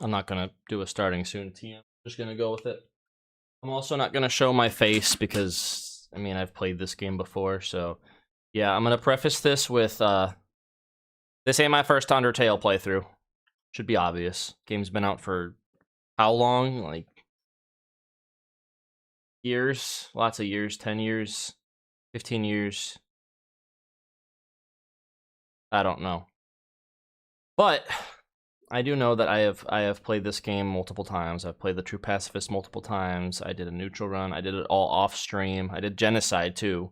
I'm not gonna do a starting soon TM. Just gonna go with it. I'm also not gonna show my face because, I mean, I've played this game before, so yeah, I'm gonna preface this with, this ain't my first Undertale playthrough. Should be obvious. Game's been out for how long? Like, years? Lots of years. 10 years? 15 years? I don't know. But I do know that I have played this game multiple times. I've played the True Pacifist multiple times. I did a neutral run. I did it all off stream. I did Genocide too.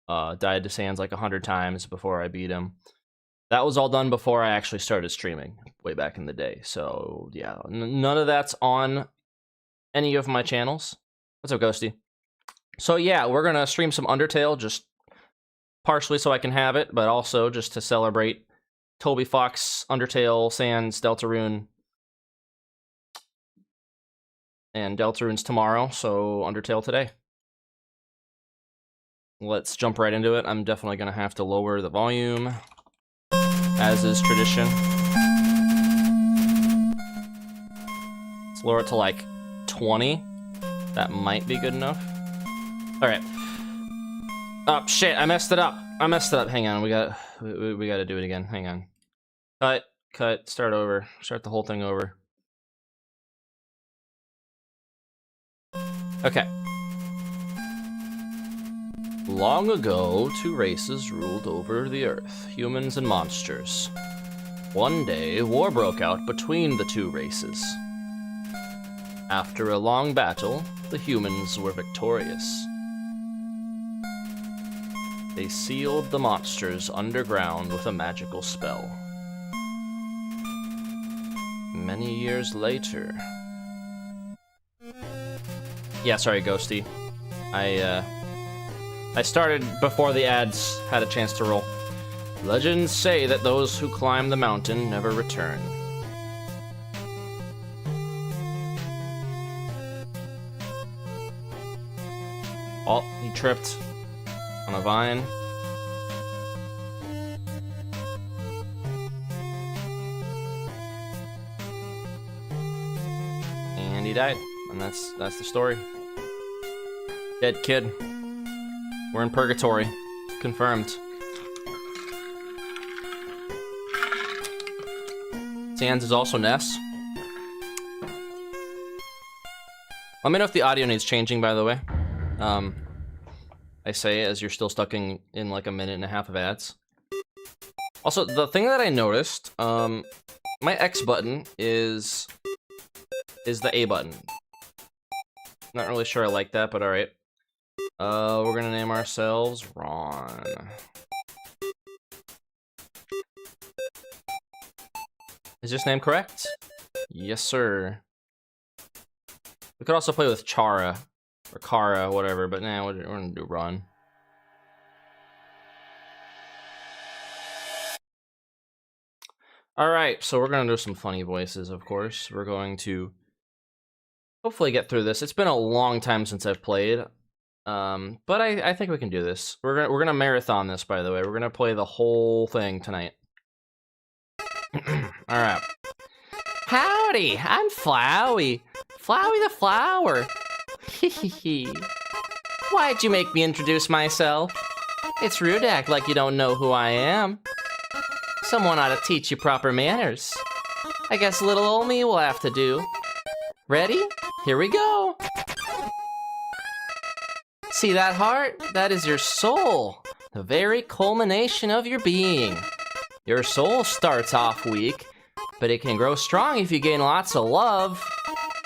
Died to Sans like 100 times before I beat him. That was all done before I actually started streaming way back in the day. So yeah, none of that's on any of my channels. What's up, Ghosty? So yeah, we're gonna stream some Undertale, just partially so I can have it, but also just to celebrate Toby Fox, Undertale, Sans, Deltarune, and Deltarune's tomorrow, so Undertale today. Let's jump right into it. I'm definitely gonna have to lower the volume, as is tradition. Let's lower it to like 20. That might be good enough. Alright. Oh shit, I messed it up. Hang on, we gotta do it again. Hang on. Cut, start over. Start the whole thing over. Okay. Long ago, two races ruled over the earth, humans and monsters. One day, war broke out between the two races. After a long battle, the humans were victorious. They sealed the monsters underground with a magical spell. Many years later... Yeah, sorry, Ghosty. I started before the ads had a chance to roll. Legends say that those who climb the mountain never return. Oh, he tripped on a vine. And he died. And that's the story. Dead kid. We're in purgatory. Confirmed. Sans is also Ness. Let me know if the audio needs changing, by the way. I say as you're still stuck in like a minute and a half of ads. Also, the thing that I noticed, my X button is the A button. Not really sure I like that, but alright. We're gonna name ourselves Ron. Is this name correct? Yes, sir. We could also play with Chara. Or Kara, whatever, but nah, we're gonna do Ron. Alright, so we're gonna do some funny voices, of course. We're going to hopefully get through this. It's been a long time since I've played. But I think we can do this. We're gonna marathon this, by the way. We're gonna play the whole thing tonight. Alright. Howdy, I'm Flowey. Flowey the flower. Why'd you make me introduce myself? It's rude to act like you don't know who I am. Someone ought to teach you proper manners. I guess little old me will have to do. Ready? Here we go. See that heart? That is your soul. The very culmination of your being. Your soul starts off weak, but it can grow strong if you gain lots of love.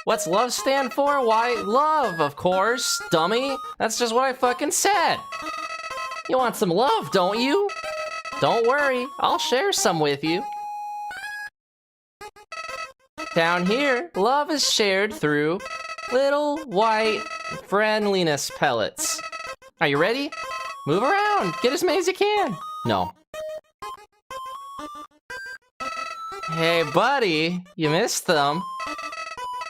What's love stand for? Why, love, of course, dummy. That's just what I fucking said. You want some love, don't you? Don't worry, I'll share some with you. Down here, love is shared through little white friendliness pellets. Are you ready? Move around, get as many as you can. No. Hey, buddy, you missed them.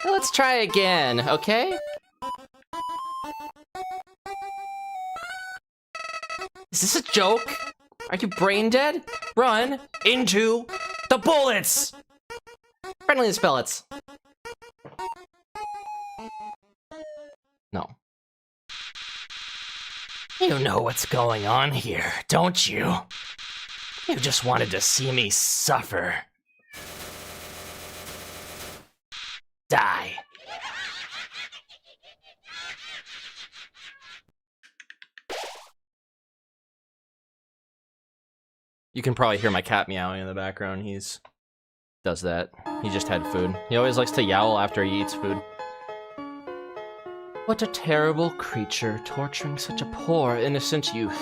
Let's try again, okay? Is this a joke? Are you brain dead? Run into the bullets! Friendliness pellets. You know what's going on here, don't you? You just wanted to see me suffer. Die. You can probably hear my cat meowing in the background. Does that. He just had food. He always likes to yowl after he eats food. What a terrible creature, torturing such a poor, innocent youth.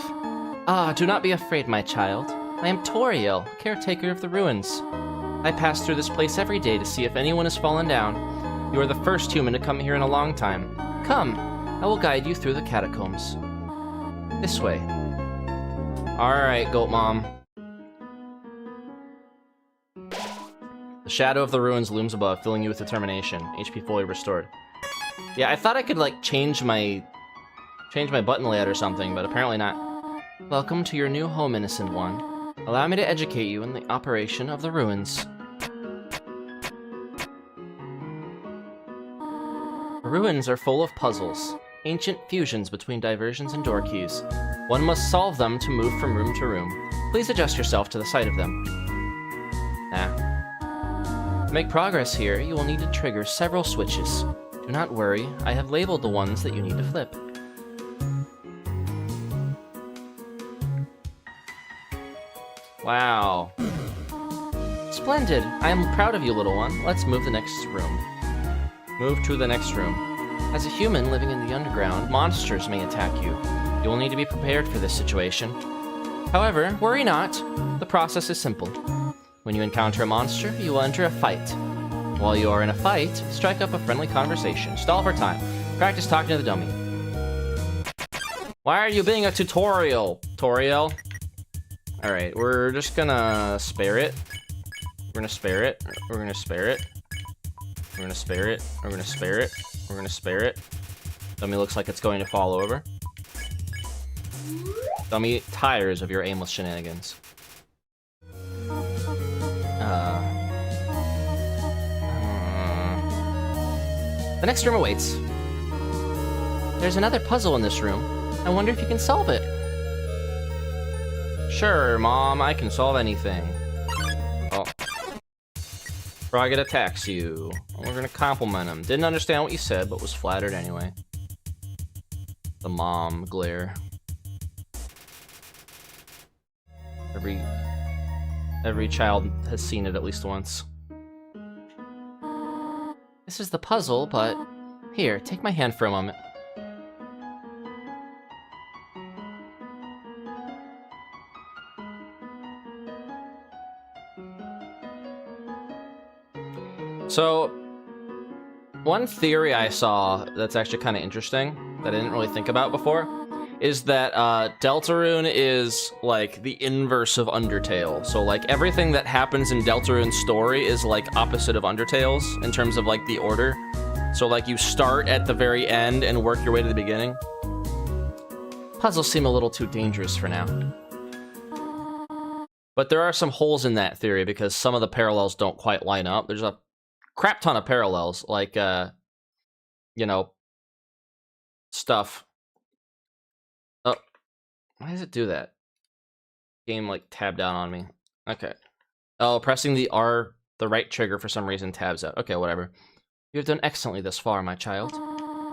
Ah, do not be afraid, my child. I am Toriel, caretaker of the ruins. I pass through this place every day to see if anyone has fallen down. You are the first human to come here in a long time. Come, I will guide you through the catacombs. This way. Alright, Goat Mom. The shadow of the ruins looms above, filling you with determination. HP fully restored. Yeah, I thought I could, like, change my button layout or something, but apparently not. Welcome to your new home, innocent one. Allow me to educate you in the operation of the ruins. The ruins are full of puzzles, ancient fusions between diversions and door keys. One must solve them to move from room to room. Please adjust yourself to the sight of them. To make progress here, you will need to trigger several switches. Do not worry, I have labeled the ones that you need to flip. Wow. Splendid! I am proud of you, little one. Let's move the next room. Move to the next room. As a human living in the underground, monsters may attack you. You will need to be prepared for this situation. However, worry not. The process is simple. When you encounter a monster, you will enter a fight. While you are in a fight, strike up a friendly conversation. Stall for time. Practice talking to the dummy. Why are you being a tutorial, Toriel? Alright, we're just gonna spare it. We're gonna spare it. We're gonna spare it. We're gonna spare it. We're gonna spare it. We're gonna spare it. Dummy looks like it's going to fall over. Dummy tires of your aimless shenanigans. The next room awaits. There's another puzzle in this room. I wonder if you can solve it. Sure, Mom, I can solve anything. Oh. Frogget attacks you. We're gonna compliment him. Didn't understand what you said, but was flattered anyway. The mom glare. Every child has seen it at least once. This is the puzzle, but... Here, take my hand for a moment. So, one theory I saw that's actually kind of interesting, that I didn't really think about before, is that Deltarune is, like, the inverse of Undertale. So, like, everything that happens in Deltarune's story is, like, opposite of Undertale's, in terms of, like, the order. So, like, you start at the very end and work your way to the beginning. Puzzles seem a little too dangerous for now. But there are some holes in that theory, because some of the parallels don't quite line up. There's a crap ton of parallels, like, you know, stuff. Oh, why does it do that? Game, like, tabbed down on me. Okay. Oh, pressing the right trigger for some reason tabs out. Okay, whatever. You have done excellently thus far, my child.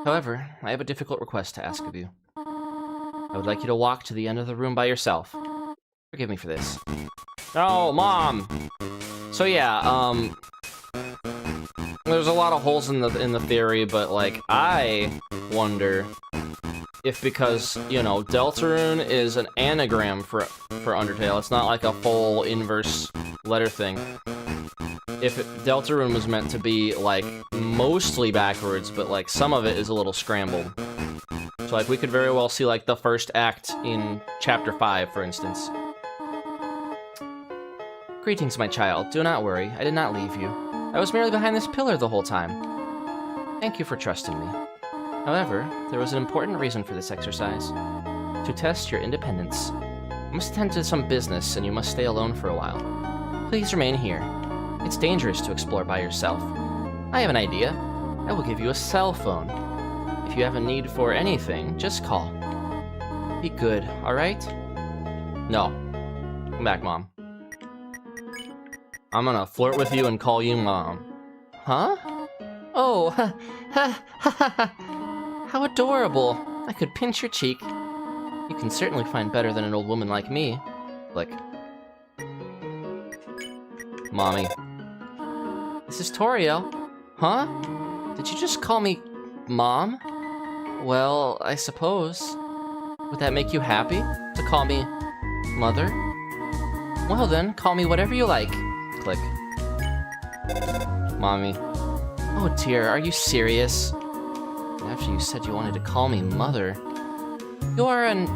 However, I have a difficult request to ask of you. I would like you to walk to the end of the room by yourself. Forgive me for this. Oh, Mom! So yeah, there's a lot of holes in the theory, but, like, I wonder if, because, you know, Deltarune is an anagram for Undertale, it's not like a full inverse letter thing. If Deltarune was meant to be, like, mostly backwards, but, like, some of it is a little scrambled. So, like, we could very well see, like, the first act in Chapter 5, for instance. Greetings, my child. Do not worry. I did not leave you. I was merely behind this pillar the whole time. Thank you for trusting me. However, there was an important reason for this exercise. To test your independence. I must attend to some business, and you must stay alone for a while. Please remain here. It's dangerous to explore by yourself. I have an idea. I will give you a cell phone. If you have a need for anything, just call. Be good, alright? No. Come back, Mom. I'm gonna flirt with you and call you Mom. Huh? Oh, how adorable. I could pinch your cheek. You can certainly find better than an old woman like me. Click. Mommy. This is Toriel. Huh? Did you just call me Mom? Well, I suppose. Would that make you happy? To call me Mother? Well then, call me whatever you like. Click. Mommy. Oh dear, are you serious? After you said you wanted to call me Mother. You are an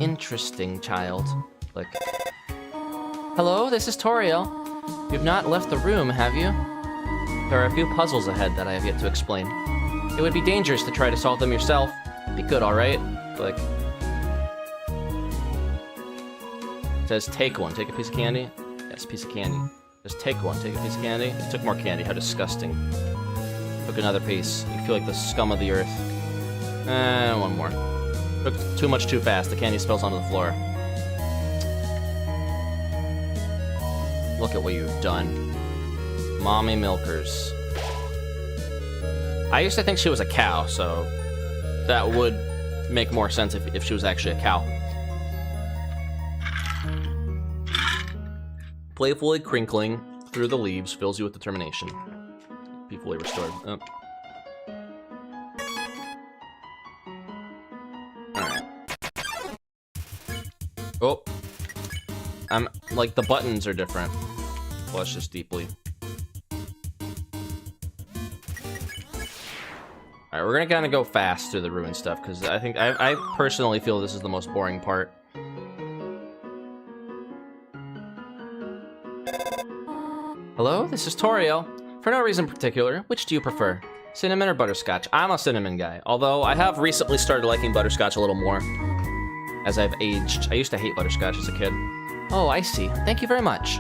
interesting child. Click. Hello, this is Toriel. You've not left the room, have you? There are a few puzzles ahead that I have yet to explain. It would be dangerous to try to solve them yourself. Be good, alright? Click. It says take one. Take a piece of candy? Yes, piece of candy. It says take one. Take a piece of candy? You took more candy. How disgusting. Took another piece. You feel like the scum of the earth. One more. Took too much too fast. The candy spills onto the floor. Look at what you've done. Mommy milkers. I used to think she was a cow, so that would make more sense if she was actually a cow. Playfully crinkling through the leaves fills you with determination. Be fully restored. Oh. Alright. Oh. I'm like the buttons are different. Flush this deeply. Alright, we're gonna kind of go fast through the ruin stuff because I think I personally feel this is the most boring part. Hello, this is Toriel. For no reason particular, which do you prefer? Cinnamon or butterscotch? I'm a cinnamon guy, although I have recently started liking butterscotch a little more as I've aged. I used to hate butterscotch as a kid. Oh, I see. Thank you very much.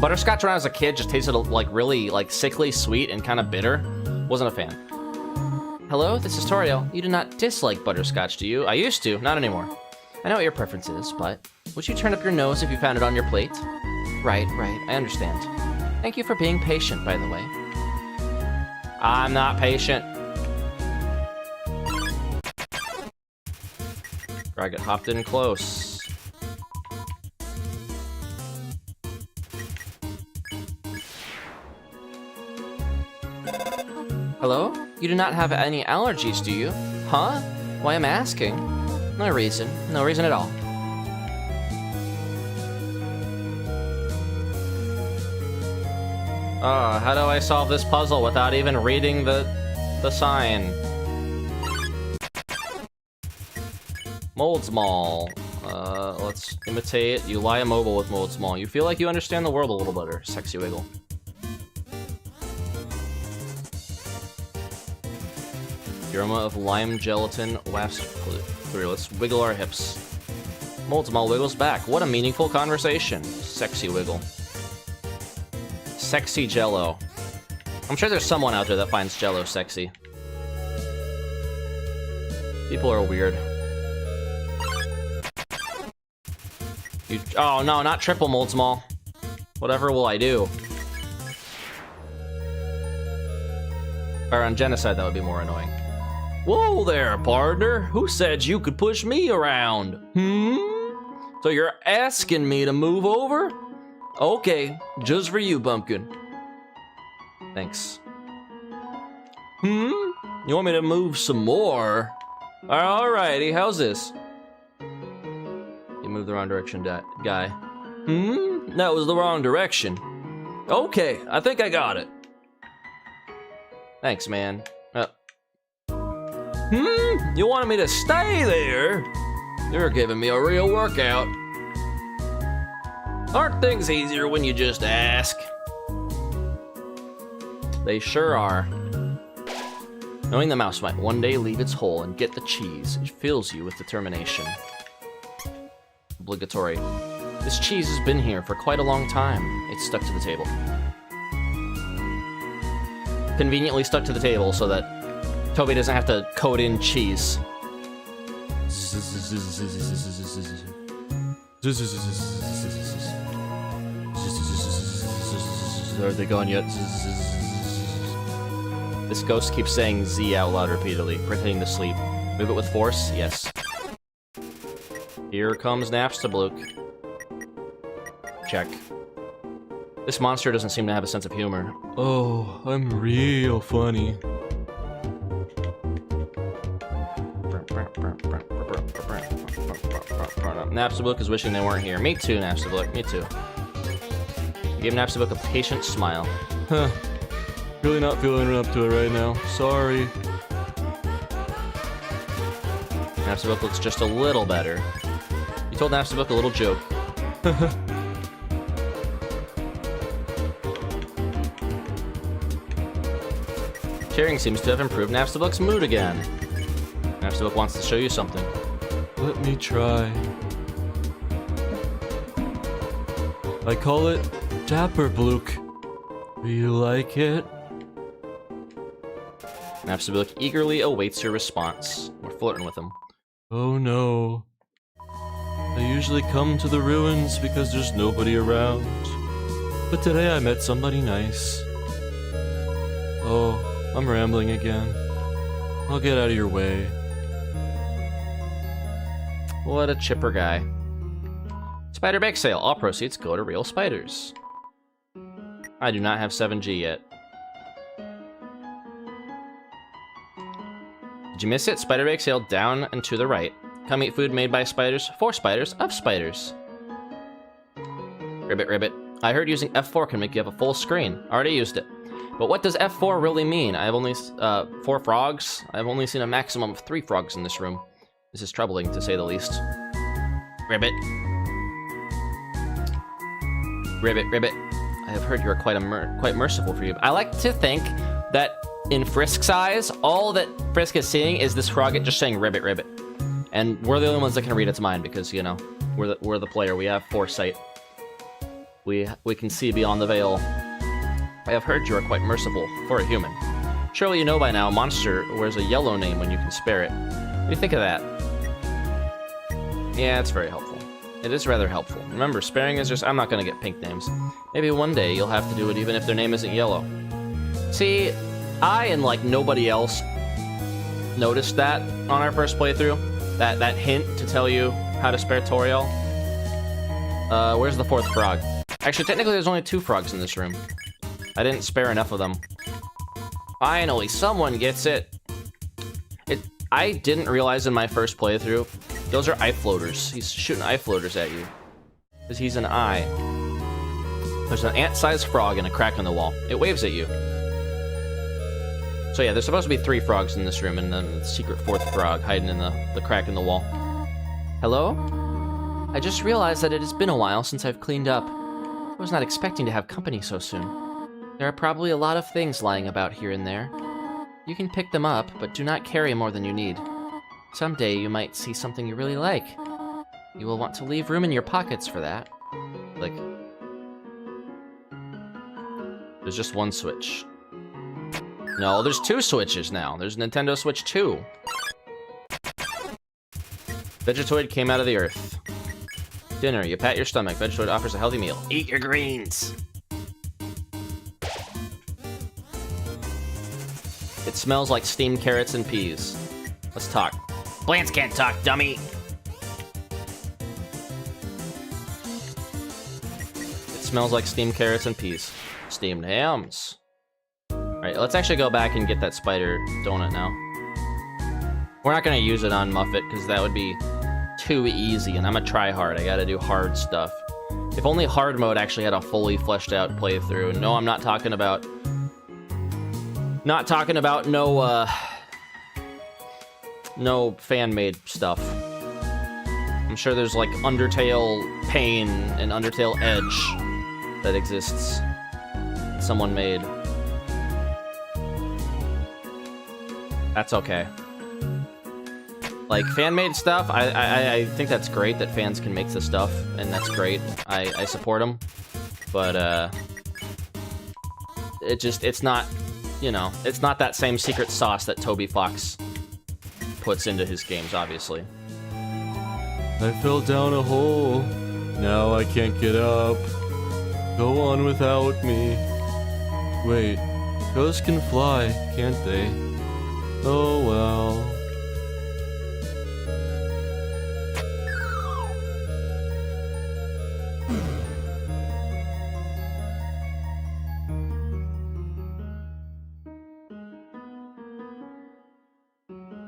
Butterscotch when I was a kid just tasted like really like sickly sweet and kind of bitter. Wasn't a fan. Hello, this is Toriel. You do not dislike butterscotch, do you? I used to, not anymore. I know what your preference is, but would you turn up your nose if you found it on your plate? Right, I understand. Thank you for being patient, by the way. I'm not patient. I get hopped in close. Hello? You do not have any allergies, do you? Huh? Why I'm asking? No reason. No reason at all. How do I solve this puzzle without even reading the sign? Moldsmal. Let's imitate. You lie immobile with Moldsmal. You feel like you understand the world a little better. Sexy wiggle. The aroma of lime gelatin wafts through. Let's wiggle our hips. Moldsmal wiggles back. What a meaningful conversation. Sexy wiggle. Sexy Jello. I'm sure there's someone out there that finds Jello sexy. People are weird. Oh no, not triple Moldsmal. Whatever will I do? Or on Genocide, that would be more annoying. Whoa there, partner. Who said you could push me around? So you're asking me to move over? Okay, just for you, Bumpkin. Thanks. You want me to move some more? Alrighty, how's this? You moved the wrong direction, guy. That was the wrong direction. Okay, I think I got it. Thanks, man. You wanted me to stay there? You're giving me a real workout. Aren't things easier when you just ask? They sure are. Knowing the mouse might one day leave its hole and get the cheese, it fills you with determination. Obligatory. This cheese has been here for quite a long time. It's stuck to the table. Conveniently stuck to the table so that Toby doesn't have to code in cheese. Are they gone yet? This ghost keeps saying Z out loud repeatedly, pretending to sleep. Move it with force? Yes. Here comes Napstablook. Check. This monster doesn't seem to have a sense of humor. Oh, I'm real funny. Napstablook is wishing they weren't here. Me too, Napstablook. Me too. Give Napstablook a patient smile. Huh. Really not feeling up to it right now. Sorry. Napstablook looks just a little better. You told Napstablook a little joke. Cheering seems to have improved Napstablook's mood again. Napstablook wants to show you something. Let me try. I call it Dapperblook. Do you like it? Napstablook eagerly awaits your response. We're flirting with him. Oh no. I usually come to the ruins because there's nobody around. But today I met somebody nice. Oh, I'm rambling again. I'll get out of your way. What a chipper guy. Spider bake sale. All proceeds go to real spiders. I do not have 7G yet. Did you miss it? Spider bake sale down and to the right. Come eat food made by spiders, for spiders, of spiders. Ribbit, ribbit. I heard using F4 can make you have a full screen. Already used it. But what does F4 really mean? I have only 4 frogs. I've only seen a maximum of 3 frogs in this room. This is troubling, to say the least. Ribbit. Ribbit, ribbit. I have heard you are quite merciful for you. I like to think that in Frisk's eyes, all that Frisk is seeing is this frog just saying ribbit, ribbit. And we're the only ones that can read its mind because, you know, we're the player. We have foresight. We can see beyond the veil. I have heard you are quite merciful for a human. Surely you know by now, monster wears a yellow name when you can spare it. What do you think of that? Yeah, it's very helpful. It is rather helpful. Remember, sparing is just... I'm not gonna get pink names. Maybe one day you'll have to do it even if their name isn't yellow. See, I and, like, nobody else noticed that on our first playthrough. That hint to tell you how to spare Toriel. Where's the 4th frog? Actually, technically there's only 2 frogs in this room. I didn't spare enough of them. Finally, someone gets it. I didn't realize in my first playthrough, those are eye floaters. He's shooting eye floaters at you. Because he's an eye. There's an ant-sized frog in a crack in the wall. It waves at you. So yeah, there's supposed to be 3 frogs in this room, and then the secret 4th frog hiding in the crack in the wall. Hello? I just realized that it has been a while since I've cleaned up. I was not expecting to have company so soon. There are probably a lot of things lying about here and there. You can pick them up, but do not carry more than you need. Someday you might see something you really like. You will want to leave room in your pockets for that. Like... There's just one switch. No, there's 2 switches now. There's Nintendo Switch 2. Vegetoid came out of the earth. Dinner, you pat your stomach. Vegetoid offers a healthy meal. Eat your greens. It smells like steamed carrots and peas. Let's talk. Plants can't talk, dummy. It smells like steamed carrots and peas. Steamed hams. Alright, let's actually go back and get that spider donut now. We're not gonna use it on Muffet, because that would be too easy, and I'm a tryhard. I gotta do hard stuff. If only hard mode actually had a fully fleshed out playthrough. No, I'm not talking about... Not talking about no fan-made stuff. I'm sure there's like Undertale Pain and Undertale Edge that exists. Someone made. That's okay. Like, fan-made stuff, I think that's great that fans can make this stuff, and that's great. I support them. But, it's not, you know, it's not that same secret sauce that Toby Fox puts into his games, obviously. I fell down a hole. Now I can't get up. Go on without me. Wait, ghosts can fly, can't they? Oh well.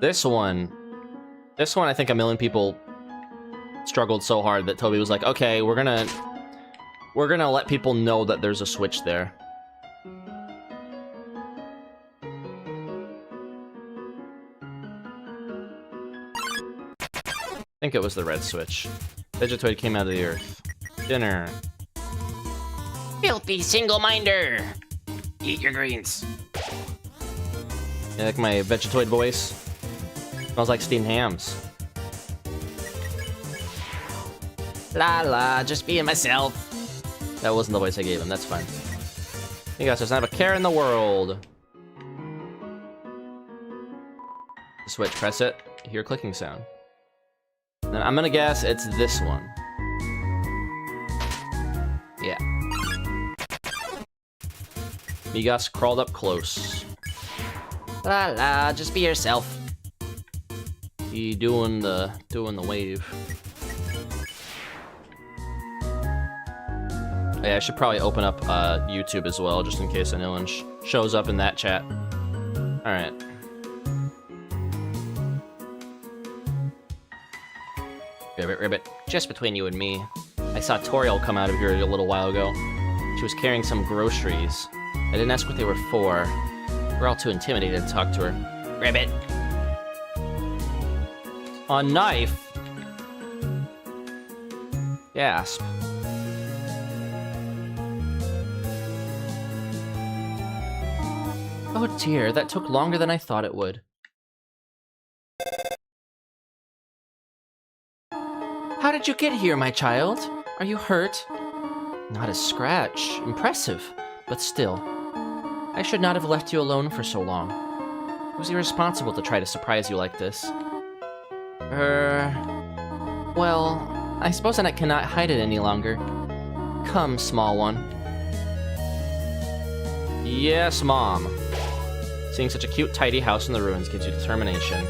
This one I think a million people struggled so hard that Toby was like, okay, we're gonna let people know that there's a switch there. I think it was the red switch. Vegetoid came out of the earth. Dinner. Filthy single-minder! Eat your greens. You like my Vegetoid voice? Smells like steamed hams. La la, just being myself. That wasn't the voice I gave him, that's fine. You guys doesn't have a care in the world. Switch, press it, hear a clicking sound. Then I'm gonna guess it's this one. Yeah. Migas crawled up close. La la, just be yourself. He doing the wave. Yeah, I should probably open up YouTube as well, just in case anyone shows up in that chat. All right. Ribbit, Just between you and me. I saw Toriel come out of here a little while ago. She was carrying some groceries. I didn't ask what they were for. We're all too intimidated to talk to her. Ribbit. A knife? Gasp. Oh dear, that took longer than I thought it would. How did you get here, my child? Are you hurt? Not a scratch. Impressive. But still, I should not have left you alone for so long. It was irresponsible to try to surprise you like this. Well, I suppose I cannot hide it any longer. Come, small one. Yes, Mom. Seeing such a cute, tidy house in the ruins gives you determination.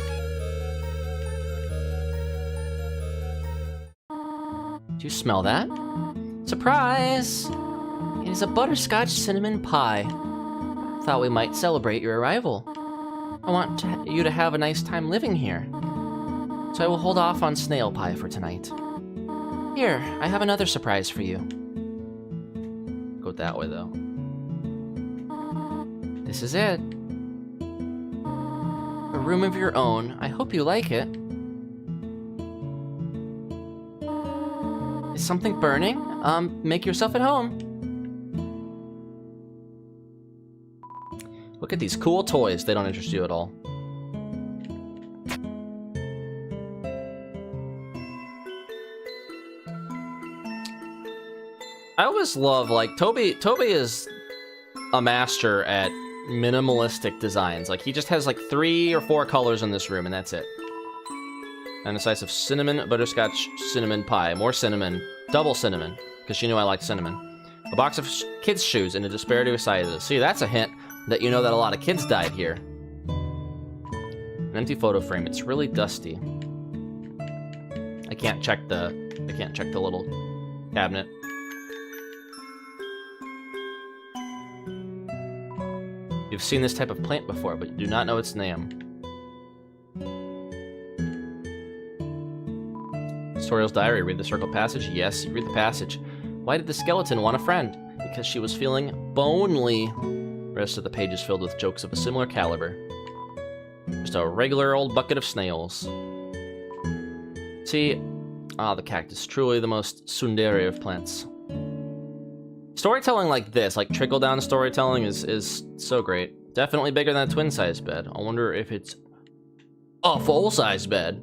Do you smell that? Surprise! It is a butterscotch cinnamon pie. Thought we might celebrate your arrival. I want you to have a nice time living here. So I will hold off on snail pie for tonight. Here, I have another surprise for you. Go that way, though. This is it. A room of your own. I hope you like it. Is something burning? Make yourself at home. Look at these cool toys. They don't interest you at all. I always love, like, Toby is a master at minimalistic designs. Like, he just has like 3 or 4 colors in this room, and that's it. And a slice of cinnamon, butterscotch, cinnamon pie. More cinnamon. Double cinnamon, because she knew I liked cinnamon. A box of kids' shoes in a disparity of sizes. See, that's a hint that you know that a lot of kids died here. An empty photo frame. It's really dusty. I can't check the little cabinet. You've seen this type of plant before, but you do not know its name. Toriel's diary. Read the circle passage? Yes, you read the passage. Why did the skeleton want a friend? Because she was feeling bonely. The rest of the page is filled with jokes of a similar caliber. Just a regular old bucket of snails. See, the cactus. Truly the most tsundere of plants. Storytelling like this, like trickle-down storytelling, is so great. Definitely bigger than a twin-size bed. I wonder if it's a full-size bed.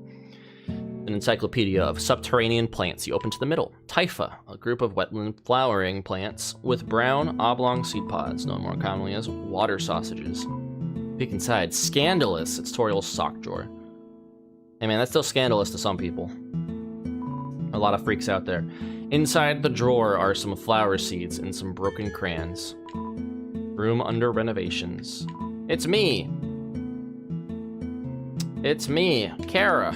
An encyclopedia of subterranean plants. You open to the middle. Typha, a group of wetland flowering plants with brown, oblong seed pods, known more commonly as water sausages. Peek inside. Scandalous. It's Toriel's sock drawer. Hey man, that's still scandalous to some people. A lot of freaks out there. Inside the drawer are some flower seeds and some broken crayons. Room under renovations. It's me! It's me, Kara.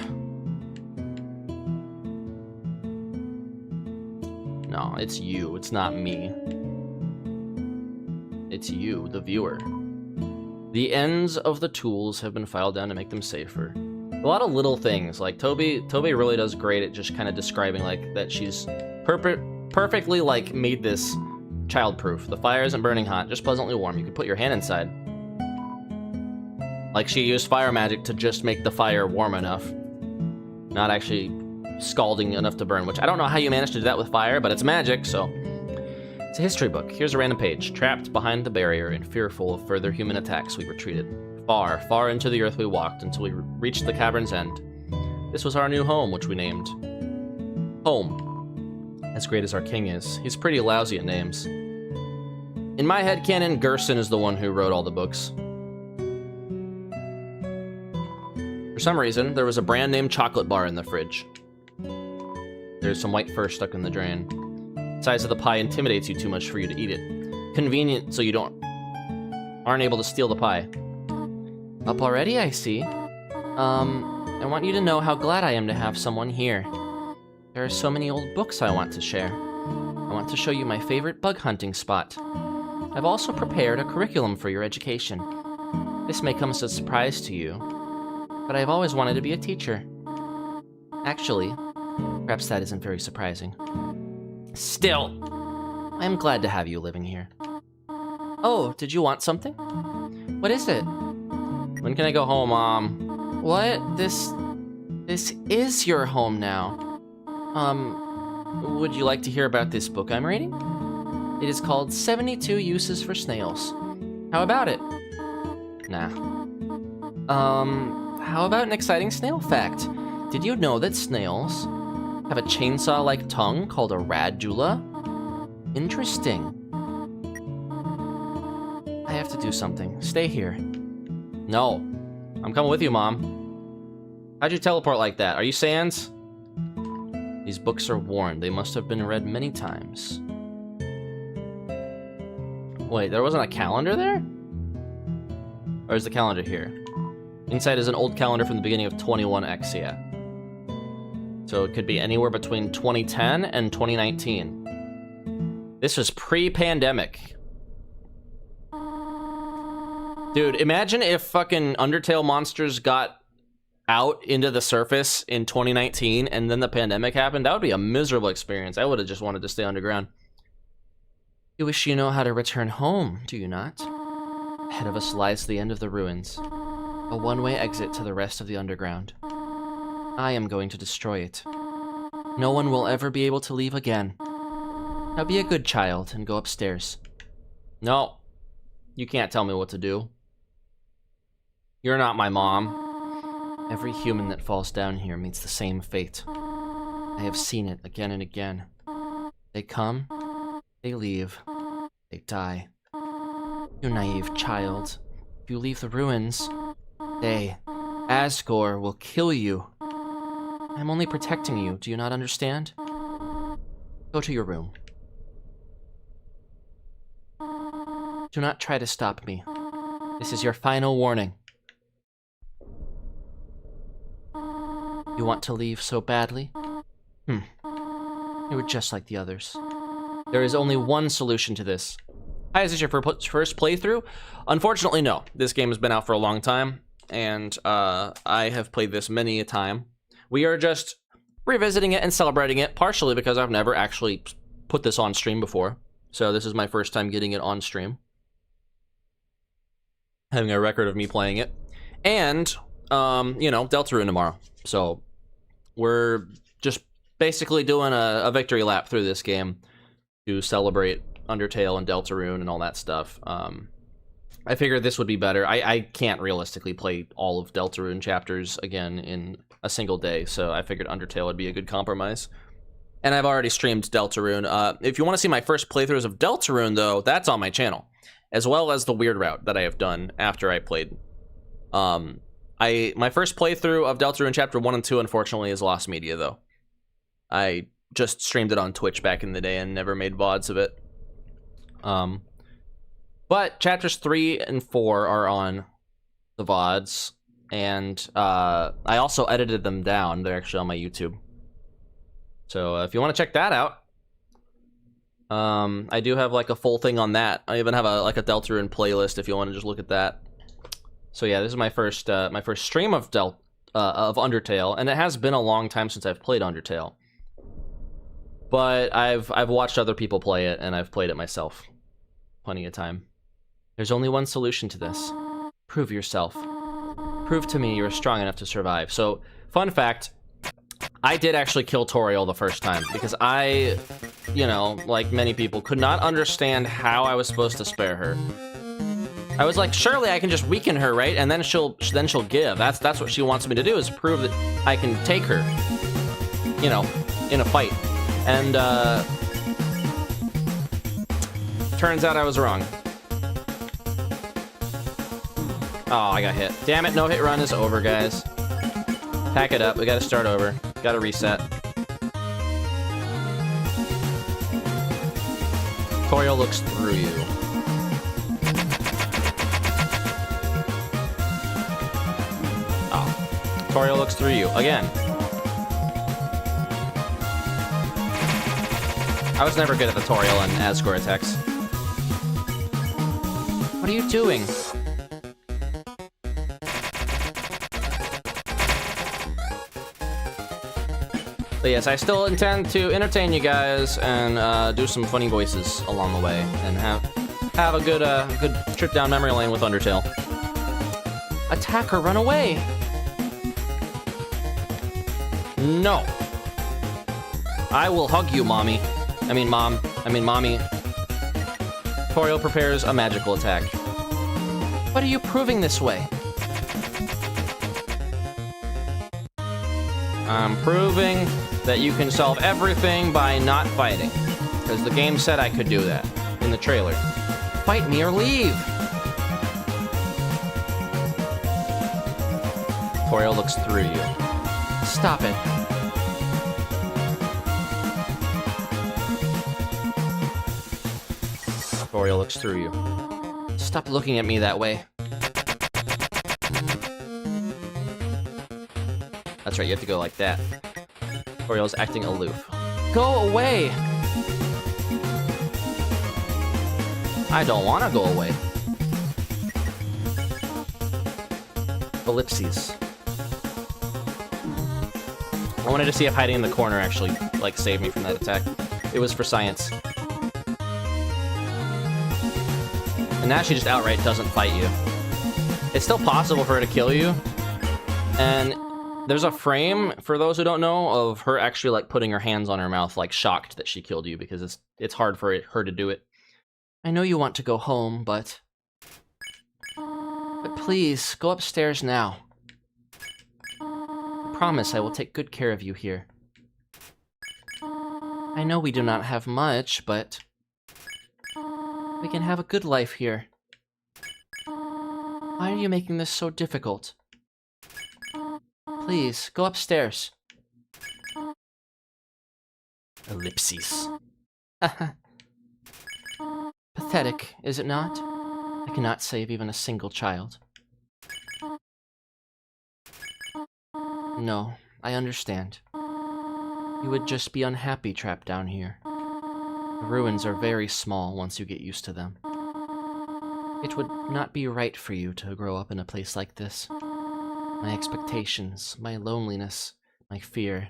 No, it's you. It's not me. It's you, the viewer. The ends of the tools have been filed down to make them safer. A lot of little things, like Toby really does great at just kind of describing like that she's perfectly like made this childproof. The fire isn't burning hot, just pleasantly warm. You could put your hand inside. Like she used fire magic to just make the fire warm enough, not actually scalding enough to burn, which I don't know how you managed to do that with fire, but it's magic, so. It's a history book. Here's a random page. Trapped behind the barrier and fearful of further human attacks, we retreated. Far, far into the earth we walked until we reached the cavern's end. This was our new home, which we named Home. As great as our king is, he's pretty lousy at names. In my headcanon, Gerson is the one who wrote all the books. For some reason, there was a brand name chocolate bar in the fridge. There's some white fur stuck in the drain. The size of the pie intimidates you too much for you to eat it. Convenient so you aren't able to steal the pie. Up already, I see. I want you to know how glad I am to have someone here. There are so many old books I want to share. I want to show you my favorite bug hunting spot. I've also prepared a curriculum for your education. This may come as a surprise to you, but I've always wanted to be a teacher. Actually, perhaps that isn't very surprising. Still, I am glad to have you living here. Oh, did you want something? What is it? When can I go home, Mom? What? This is your home now. Would you like to hear about this book I'm reading? It is called 72 Uses for Snails. How about it? Nah. How about an exciting snail fact? Did you know that snails have a chainsaw-like tongue called a radula? Interesting. I have to do something. Stay here. No. I'm coming with you, Mom. How'd you teleport like that? Are you Sans? These books are worn. They must have been read many times. Wait, there wasn't a calendar there? Or is the calendar here? Inside is an old calendar from the beginning of 21X, yeah. So it could be anywhere between 2010 and 2019. This was pre-pandemic. Dude, imagine if fucking Undertale monsters got out into the surface in 2019 and then the pandemic happened. That would be a miserable experience. I would have just wanted to stay underground. You wish you know how to return home, do you not? Ahead of us lies the end of the ruins. A one-way exit to the rest of the underground. I am going to destroy it. No one will ever be able to leave again. Now be a good child and go upstairs. No. You can't tell me what to do. You're not my mom. Every human that falls down here meets the same fate. I have seen it again and again. They come, they leave, they die. You naive child. If you leave the ruins, they, Asgore, will kill you. I'm only protecting you, do you not understand? Go to your room. Do not try to stop me. This is your final warning. You want to leave so badly? You were just like the others. There is only one solution to this. Hi, is this your first playthrough? Unfortunately, no. This game has been out for a long time, and I have played this many a time. We are just revisiting it and celebrating it, partially because I've never actually put this on stream before. So this is my first time getting it on stream. Having a record of me playing it. And, you know, Deltarune tomorrow. So we're just basically doing a victory lap through this game to celebrate Undertale and Deltarune and all that stuff. I figured this would be better. I can't realistically play all of Deltarune chapters again in a single day, so I figured Undertale would be a good compromise. And I've already streamed Deltarune. If you want to see my first playthroughs of Deltarune, though, that's on my channel, as well as the weird route that I have done after I played. My first playthrough of Deltarune Chapter 1 and 2, unfortunately, is lost media, though. I just streamed it on Twitch back in the day and never made VODs of it. But chapters 3 and 4 are on the VODs, and I also edited them down. They're actually on my YouTube. So if you want to check that out, I do have like a full thing on that. I even have a Deltarune playlist if you want to just look at that. So yeah, this is my first stream of Undertale, and it has been a long time since I've played Undertale. But I've watched other people play it, and I've played it myself. Plenty of time. There's only one solution to this. Prove yourself. Prove to me you're strong enough to survive. So, fun fact, I did actually kill Toriel the first time, because I, you know, like many people, could not understand how I was supposed to spare her. I was like, surely I can just weaken her, right? And then she'll give. That's what she wants me to do, is prove that I can take her, you know, in a fight. And turns out I was wrong. Oh, I got hit. Damn it, no hit run is over, guys. Pack it up, we gotta start over. Gotta reset. Toriel looks through you. Oh. Toriel looks through you, again. I was never good at the Toriel and Asgore attacks. What are you doing? But yes, I still intend to entertain you guys and do some funny voices along the way, and have a good trip down memory lane with Undertale. Attack her, run away! No. I will hug you, mommy. Mommy. Toriel prepares a magical attack. What are you proving this way? I'm proving that you can solve everything by not fighting. Because the game said I could do that in the trailer. Fight me or leave! Toriel looks through you. Stop it. Toriel looks through you. Stop looking at me that way. That's right, you have to go like that. Toriel's acting aloof. Go away! I don't want to go away. Ellipses. I wanted to see if hiding in the corner actually, like, saved me from that attack. It was for science. And now she just outright doesn't fight you. It's still possible for her to kill you. And there's a frame, for those who don't know, of her actually like putting her hands on her mouth, like shocked that she killed you, because it's hard for her to do it. I know you want to go home, but please, go upstairs now. I promise I will take good care of you here. I know we do not have much, but we can have a good life here. Why are you making this so difficult? Please, go upstairs. Ellipses. Pathetic, is it not? I cannot save even a single child. No, I understand. You would just be unhappy trapped down here. The ruins are very small once you get used to them. It would not be right for you to grow up in a place like this. My expectations, my loneliness, my fear.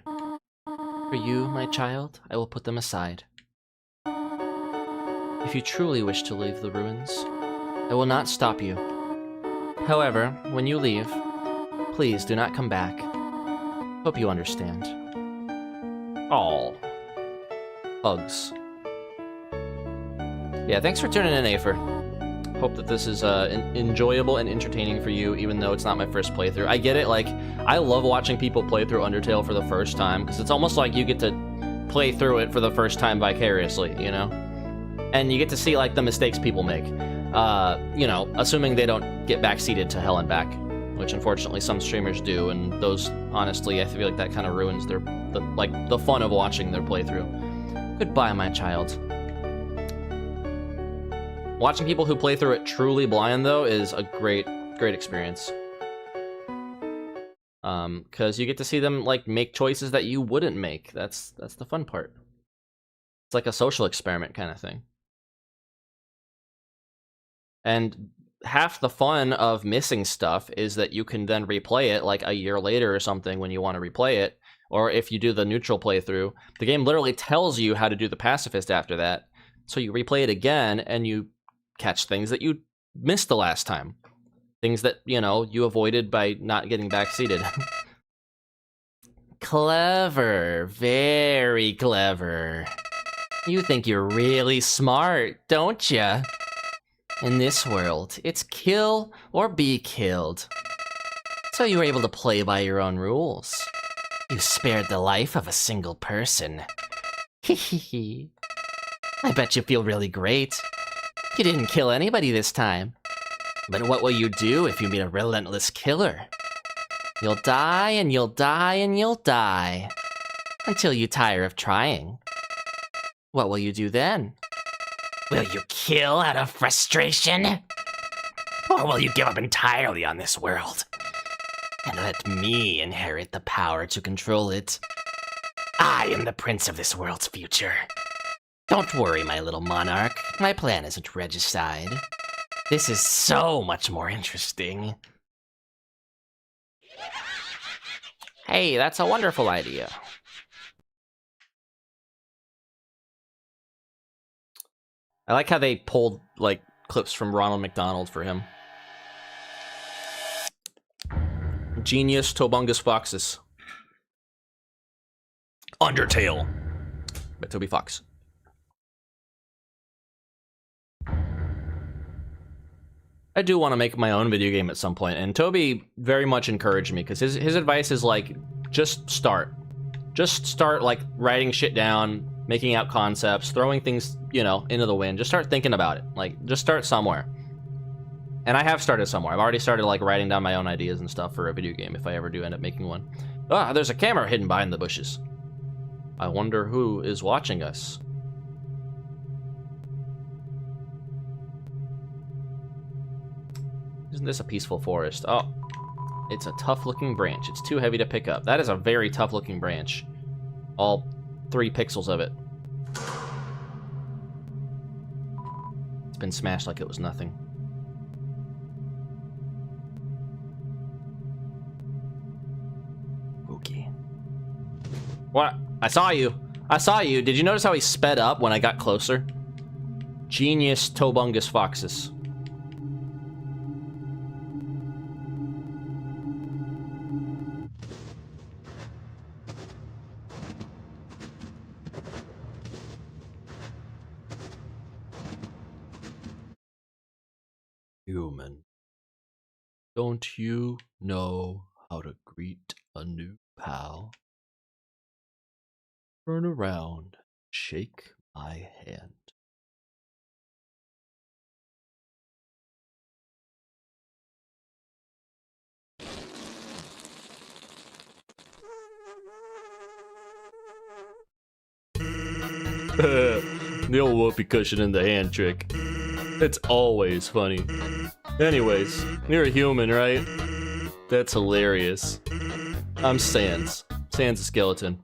For you, my child, I will put them aside. If you truly wish to leave the ruins, I will not stop you. However, when you leave, please do not come back. Hope you understand. Aw. Hugs. Yeah, thanks for tuning in, Afer. Hope that this is enjoyable and entertaining for you, even though it's not my first playthrough. I get it, like, I love watching people play through Undertale for the first time, because it's almost like you get to play through it for the first time vicariously, you know? And you get to see, like, the mistakes people make. You know, assuming they don't get backseated to hell and back. which unfortunately some streamers do, and those, honestly, I feel like that kind of ruins the fun of watching their playthrough. Goodbye, my child. Watching people who play through it truly blind, though, is a great experience. Because you get to see them, like, make choices that you wouldn't make. That's the fun part. It's like a social experiment kind of thing. And half the fun of missing stuff is that you can then replay it, like, a year later or something when you want to replay it. Or if you do the neutral playthrough, the game literally tells you how to do the Pacifist after that. So you replay it again, and you catch things that you missed the last time. Things that, you know, you avoided by not getting backseated. Clever. Very clever. You think you're really smart, don't ya? In this world, it's kill or be killed. So you were able to play by your own rules. You spared the life of a single person. Hehehe. I bet you feel really great. You didn't kill anybody this time. But what will you do if you meet a relentless killer? You'll die and you'll die and you'll die. Until you tire of trying. What will you do then? Will you kill out of frustration? Or will you give up entirely on this world? And let me inherit the power to control it. I am the prince of this world's future. Don't worry, my little monarch. My plan isn't regicide. This is so much more interesting. Hey, that's a wonderful idea. I like how they pulled, like, clips from Ronald McDonald for him. Genius Tobungus Foxes. Undertale. By Toby Fox. I do want to make my own video game at some point, and Toby very much encouraged me, because his advice is, like, just start. Just start, like, writing shit down, making out concepts, throwing things, you know, into the wind. Just start thinking about it. Like, just start somewhere. And I have started somewhere. I've already started, like, writing down my own ideas and stuff for a video game, if I ever do end up making one. Ah, there's a camera hidden behind the bushes. I wonder who is watching us. Isn't this a peaceful forest? Oh, it's a tough-looking branch. It's too heavy to pick up. That is a very tough-looking branch. All 3 pixels of it. It's been smashed like it was nothing. Okay. What? I saw you. I saw you. Did you notice how he sped up when I got closer? Genius Tobungus Foxes. Human, don't you know how to greet a new pal? Turn around, shake my hand. The old whoopee cushion in the hand trick. It's always funny. Anyways, you're a human, right? That's hilarious. I'm Sans. Sans the skeleton.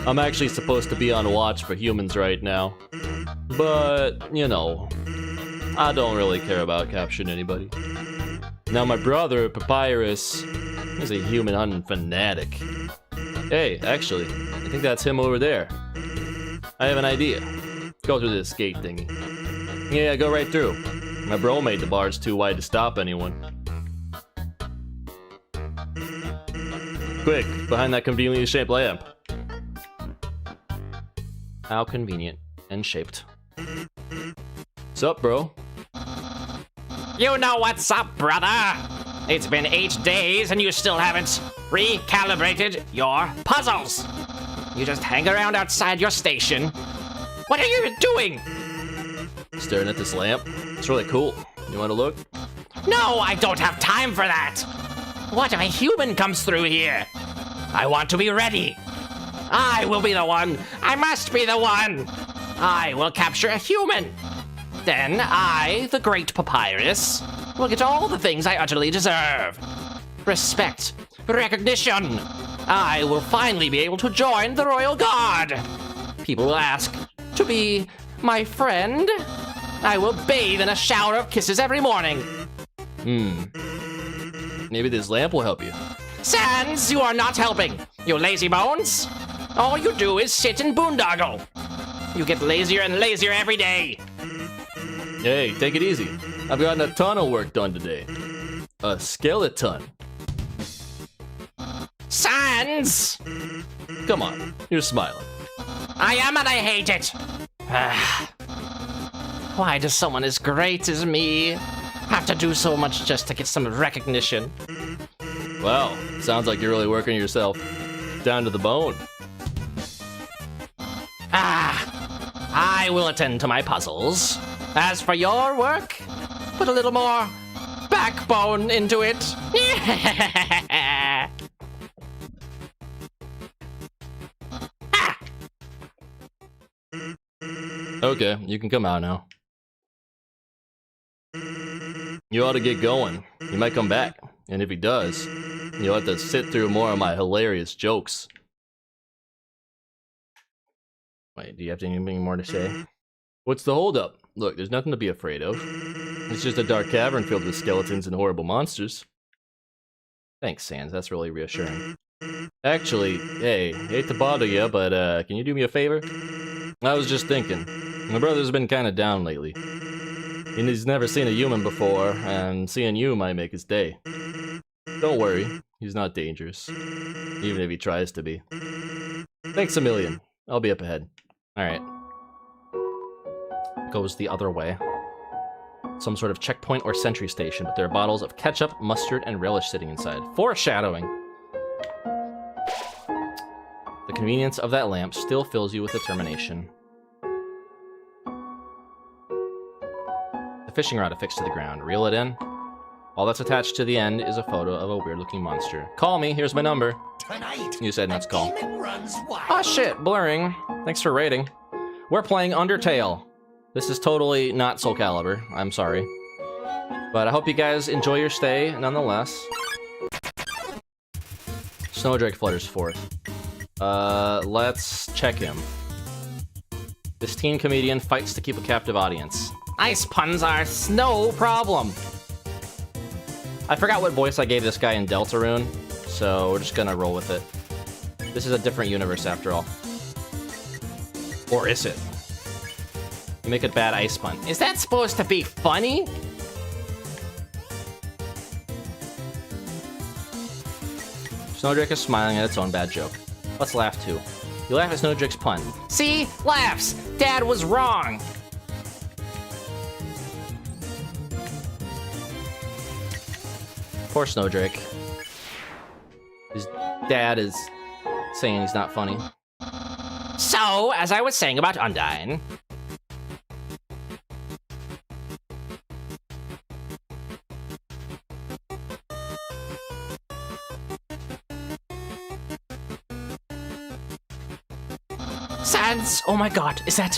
I'm actually supposed to be on watch for humans right now. But, you know, I don't really care about capturing anybody. Now my brother, Papyrus, is a human hunting fanatic. Hey, actually, I think that's him over there. I have an idea. Go through this gate thingy. Yeah, go right through. My bro made the bars too wide to stop anyone. Quick, behind that conveniently shaped lamp. How convenient and shaped. What's up, bro? You know what's up, brother? It's been 8 days and you still haven't recalibrated your puzzles. You just hang around outside your station. What are you doing? Staring at this lamp. It's really cool. You want to look? No, I don't have time for that. What if a human comes through here? I want to be ready. I will be the one. I must be the one. I will capture a human. Then I, the great Papyrus, will get all the things I utterly deserve. Respect, recognition. I will finally be able to join the Royal Guard. People will ask to be my friend. I will bathe in a shower of kisses every morning. Maybe this lamp will help you. Sans, you are not helping, you lazy bones. All you do is sit and boondoggle. You get lazier and lazier every day. Hey, take it easy. I've gotten a ton of work done today. A skeleton. Sans! Come on, you're smiling. I am and I hate it. Why does someone as great as me have to do so much just to get some recognition? Wow, sounds like you're really working yourself down to the bone. I will attend to my puzzles. As for your work, put a little more backbone into it. Okay, you can come out now. You ought to get going. He might come back, and if he does, you'll have to sit through more of my hilarious jokes. Wait, do you have anything more to say? What's the holdup? Look, there's nothing to be afraid of. It's just a dark cavern filled with skeletons and horrible monsters. Thanks, Sans. That's really reassuring. Actually, hey, hate to bother you, but can you do me a favor? I was just thinking. My brother's been kind of down lately. And he's never seen a human before, and seeing you might make his day. Don't worry, he's not dangerous. Even if he tries to be. Thanks a million. I'll be up ahead. Alright. Goes the other way. Some sort of checkpoint or sentry station, but there are bottles of ketchup, mustard, and relish sitting inside. Foreshadowing! The convenience of that lamp still fills you with determination. The fishing rod affixed to the ground. Reel it in. All that's attached to the end is a photo of a weird-looking monster. Call me, here's my number. Tonight, You said not to call. runs wild. Oh shit, blurring. Thanks for rating. We're playing Undertale. This is totally not Soul Calibur, I'm sorry. But I hope you guys enjoy your stay, nonetheless. Snowdrake flutters forth. Let's check him. This teen comedian fights to keep a captive audience. Ice puns are no problem. I forgot what voice I gave this guy in Deltarune, so we're just gonna roll with it. This is a different universe after all. Or is it? You make a bad ice pun. Is that supposed to be funny? Snowdrake is smiling at its own bad joke. Let's laugh too. You laugh at Snowdrake's pun. See? Laughs! Dad was wrong! Poor Snowdrake. His dad is saying he's not funny. So, as I was saying about Undyne... Sans! Oh my god, is that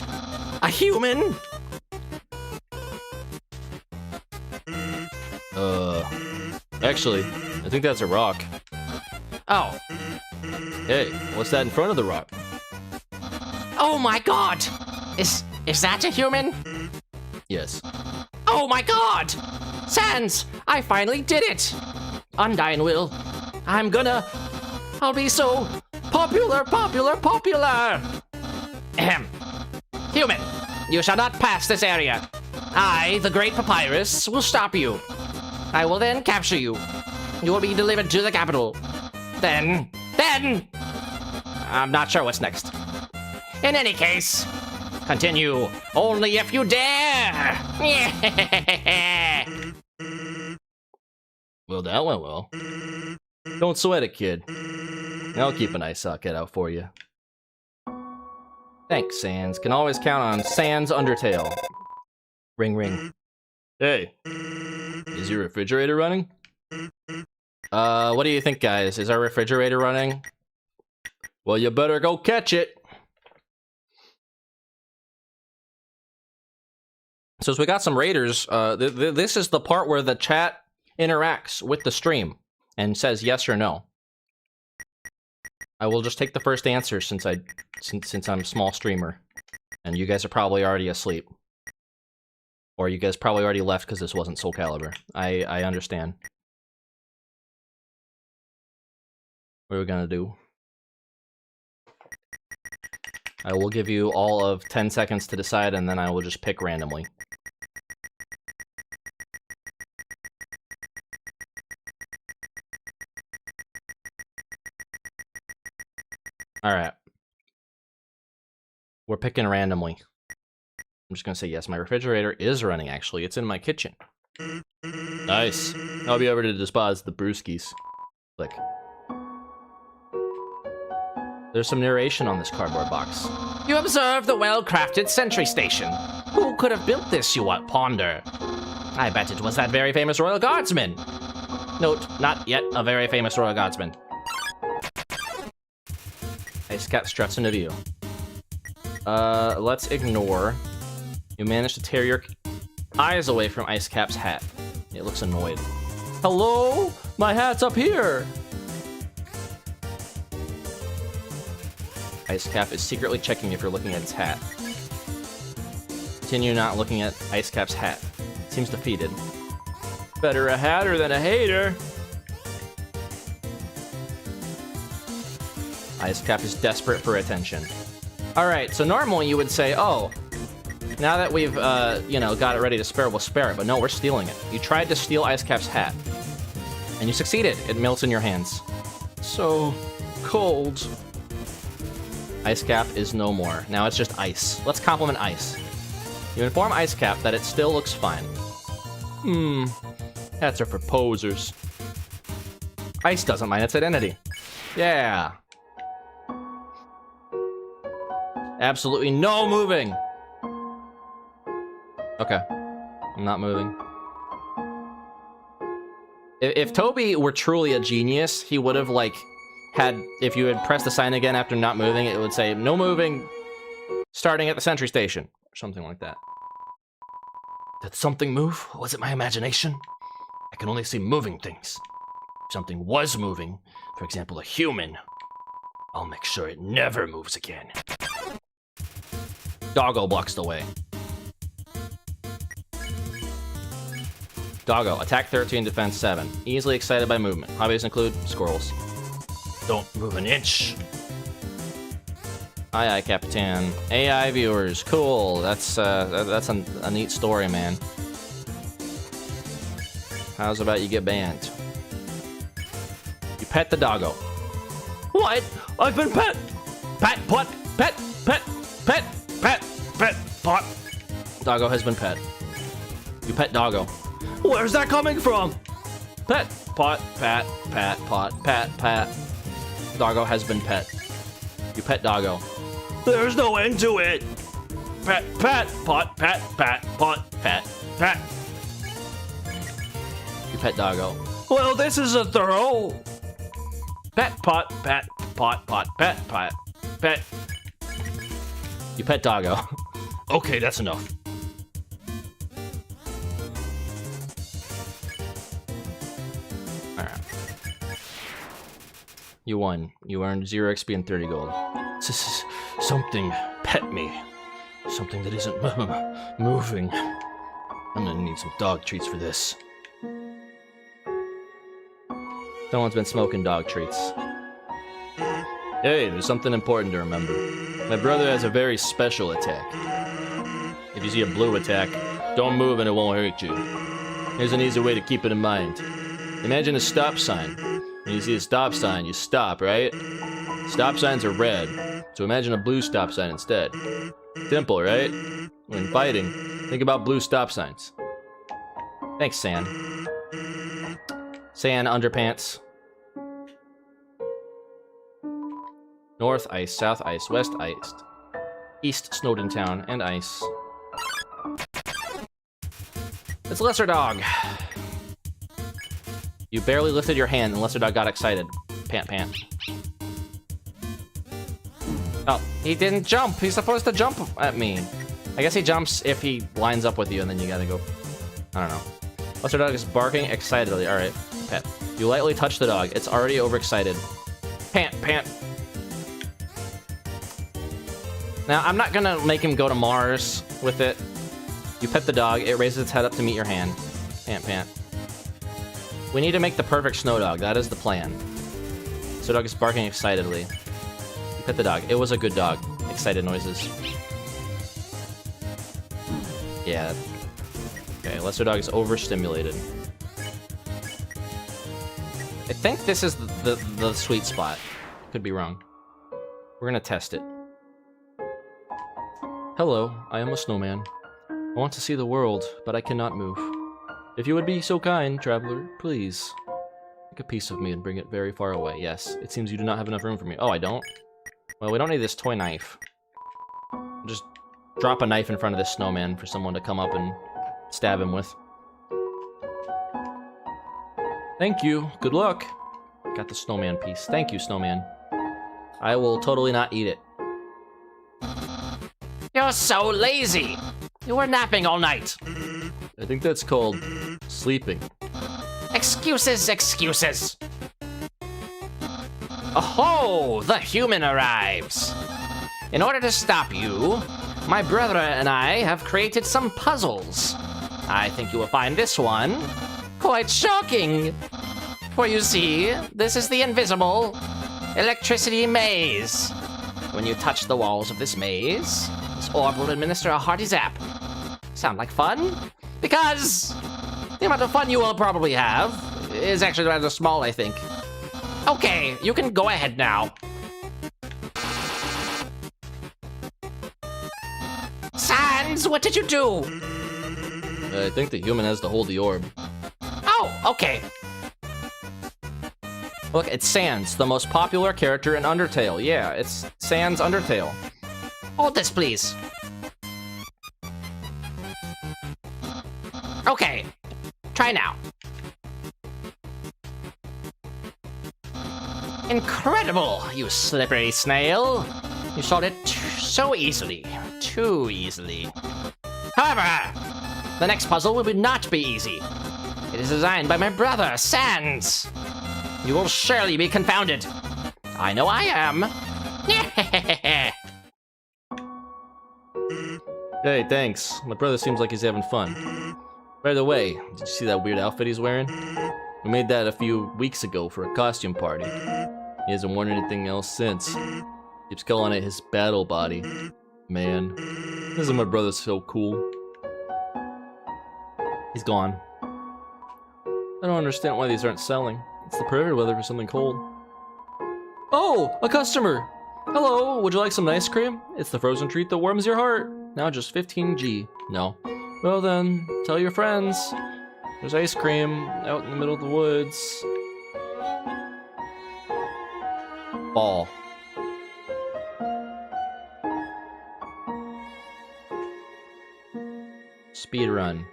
a human? Actually, I think that's a rock. Oh. Hey, what's that in front of the rock? Oh my god! Is that a human? Yes. Oh my god! Sans! I finally did it! Undyne will. I'll be so popular! Ahem. Human, you shall not pass this area. I, the great Papyrus, will stop you. I will then capture you. You will be delivered to the capital. Then... I'm not sure what's next. In any case, continue only if you dare! Well, that went well. Don't sweat it, kid. I'll keep an eye socket out for you. Thanks, Sans. Can always count on Sans Undertale. Ring, ring. Hey, is your refrigerator running? What do you think, guys? Is our refrigerator running? Well, you better go catch it. So as we got some raiders, this is the part where the chat interacts with the stream and says yes or no. I will just take the first answer since I'm a small streamer, and you guys are probably already asleep, or you guys probably already left because this wasn't Soul Calibur. I understand. What are we gonna do? I will give you all of 10 seconds to decide, and then I will just pick randomly. Alright. We're picking randomly. I'm just gonna say yes. My refrigerator is running, actually. It's in my kitchen. Nice. I'll be over to despise the brewskis. Click. There's some narration on this cardboard box. You observe the well-crafted sentry station. Who could have built this, you ponder? I bet it was that very famous royal guardsman. Note, not yet a very famous royal guardsman. Ice Cap struts into view. Let's ignore. You managed to tear your eyes away from Ice Cap's hat. It looks annoyed. Hello? My hat's up here! Ice Cap is secretly checking if you're looking at his hat. Continue not looking at Ice Cap's hat. Seems defeated. Better a hatter than a hater. Ice Cap is desperate for attention. Alright, so normally you would say, oh, now that we've, you know, got it ready to spare, we'll spare it. But no, we're stealing it. You tried to steal Ice Cap's hat. And you succeeded. It melts in your hands. So cold. Ice Cap is no more. Now it's just ice. Let's compliment Ice. You inform Ice Cap that it still looks fine. Hats are for posers. Ice doesn't mind its identity. Yeah. Absolutely no moving. Okay. I'm not moving. If Toby were truly a genius, he would have, like, had, if you had pressed the sign again after not moving, it would say, no moving, starting at the sentry station, or something like that. Did something move? Was it my imagination? I can only see moving things. If something was moving, for example, a human, I'll make sure it never moves again. Doggo blocks the way. Doggo, attack 13, defense 7. Easily excited by movement. Hobbies include squirrels. Don't move an inch. Aye, aye, Capitan. AI viewers, cool. That's a neat story, man. How's about you get banned? You pet the doggo. What? I've been pet. Pet, pot, pet, pet, pet, pet, pet, pot. Doggo has been pet. You pet doggo. Where's that coming from? Pet, pot, pat, pat, pot, pat, pat. Doggo has been pet. You pet doggo. There's no end to it. Pet, pat, pot, pat, pat, pot, pat, pat. You pet doggo. Well, this is a throw. Pet, pot, pat, pot, pot, pet, pat, pet. You pet doggo. Okay, that's enough. Alright. You won. You earned 0 XP and 30 gold. This is something pet me. Something that isn't moving. I'm gonna need some dog treats for this. Someone's been smoking dog treats. Hey, there's something important to remember. My brother has a very special attack. If you see a blue attack, don't move and it won't hurt you. Here's an easy way to keep it in mind. Imagine a stop sign. When you see a stop sign, you stop, right? Stop signs are red, so imagine a blue stop sign instead. Simple, right? When fighting, think about blue stop signs. Thanks, San. San Underpants. North ice, south ice, west ice, east Snowdin town, and ice. It's Lesser Dog. You barely lifted your hand and Lesser Dog got excited. Pant, pant. Oh, he didn't jump. He's supposed to jump at me. I guess he jumps if he lines up with you and then you gotta go. I don't know. Lesser Dog is barking excitedly. All right, pet. You lightly touch the dog. It's already overexcited. Pant, pant. Now, I'm not gonna make him go to Mars with it. You pet the dog. It raises its head up to meet your hand. Pant, pant. We need to make the perfect snow dog. That is the plan. Snow Dog is barking excitedly. You pet the dog. It was a good dog. Excited noises. Yeah. Okay, Lesser Dog is overstimulated. I think this is the sweet spot. Could be wrong. We're gonna test it. Hello, I am a snowman. I want to see the world, but I cannot move. If you would be so kind, traveler, please. Take a piece of me and bring it very far away. Yes, it seems you do not have enough room for me. Oh, I don't? Well, we don't need this toy knife. Just drop a knife in front of this snowman for someone to come up and stab him with. Thank you. Good luck. Got the snowman piece. Thank you, snowman. I will totally not eat it. You're so lazy. You were napping all night. I think that's called sleeping. Excuses, excuses. Oh, the human arrives. In order to stop you, my brother and I have created some puzzles. I think you will find this one quite shocking. For you see, this is the invisible electricity maze. When you touch the walls of this maze, this orb will administer a hearty zap. Sound like fun? Because the amount of fun you will probably have is actually rather small, I think. Okay, you can go ahead now. Sans, what did you do? I think the human has to hold the orb. Oh, okay. Look, it's Sans, the most popular character in Undertale. Yeah, it's Sans Undertale. Hold this, please. Okay, try now. Incredible, you slippery snail. You solved it so easily. Too easily. However, the next puzzle will not be easy. It is designed by my brother, Sans. You will surely be confounded. I know I am. Hey, thanks. My brother seems like he's having fun. By the way, did you see that weird outfit he's wearing? We made that a few weeks ago for a costume party. He hasn't worn anything else since. Keeps calling it his battle body. Man, isn't my brother so cool? He's gone. I don't understand why these aren't selling. It's the perfect weather for something cold. Oh, a customer! Hello, would you like some ice cream? It's the frozen treat that warms your heart. Now just 15G. No. Well then, tell your friends. There's ice cream out in the middle of the woods. Ball. Speed run.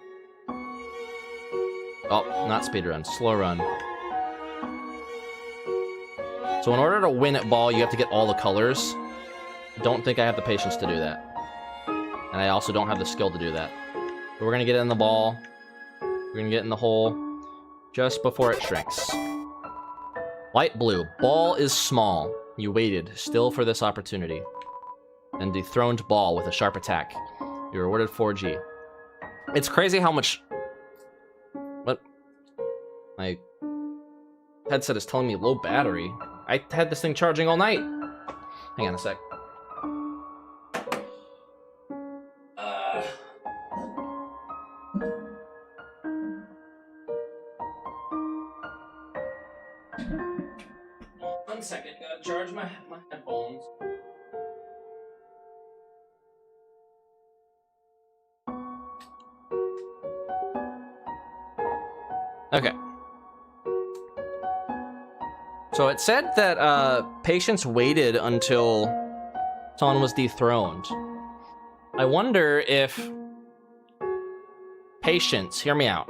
Oh, not speed run, slow run. So in order to win at ball, you have to get all the colors. Don't think I have the patience to do that. And I also don't have the skill to do that. But we're gonna get it in the ball. We're gonna get in the hole just before it shrinks. Light blue. Ball is small. You waited, still for this opportunity. Then dethroned ball with a sharp attack. You're awarded 4G. It's crazy how much... What? My headset is telling me low battery. I had this thing charging all night. Hang on a sec. One second, gotta charge my headphones. Okay. So it said that patients waited until someone was dethroned. I wonder if patients, hear me out.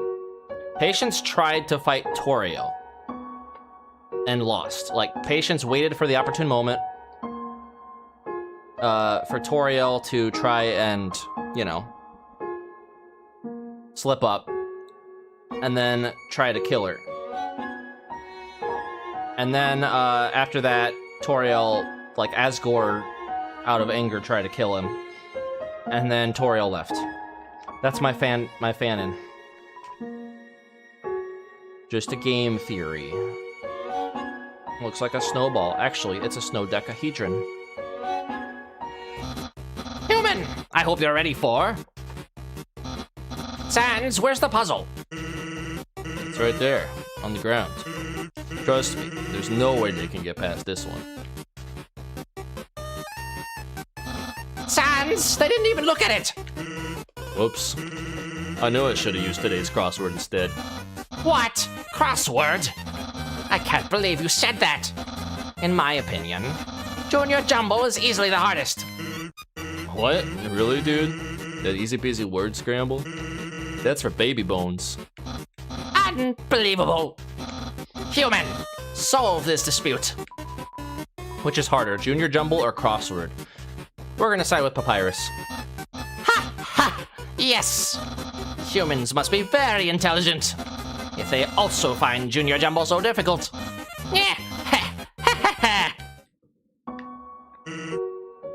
Patients tried to fight Torio. and lost. Like, Patience waited for the opportune moment for Toriel to try and, you know, slip up and then try to kill her. And then after that, Toriel, like, Asgore, out of anger, tried to kill him. And then Toriel left. That's my fanon. Just a game theory. Looks like a snowball. Actually, it's a snowdecahedron. Human! I hope you're ready for... Sans, where's the puzzle? It's right there, on the ground. Trust me, there's no way they can get past this one. Sans, they didn't even look at it! Whoops. I knew I should have used today's crossword instead. What? Crossword? I can't believe you said that. In my opinion, Junior Jumbo is easily the hardest. What? Really, dude? That easy peasy word scramble? That's for baby bones. Unbelievable. Human, solve this dispute. Which is harder, Junior Jumble or crossword? We're gonna side with Papyrus. Ha! Ha! Yes! Humans must be very intelligent if they also find Junior Jumbo so difficult. Yeah!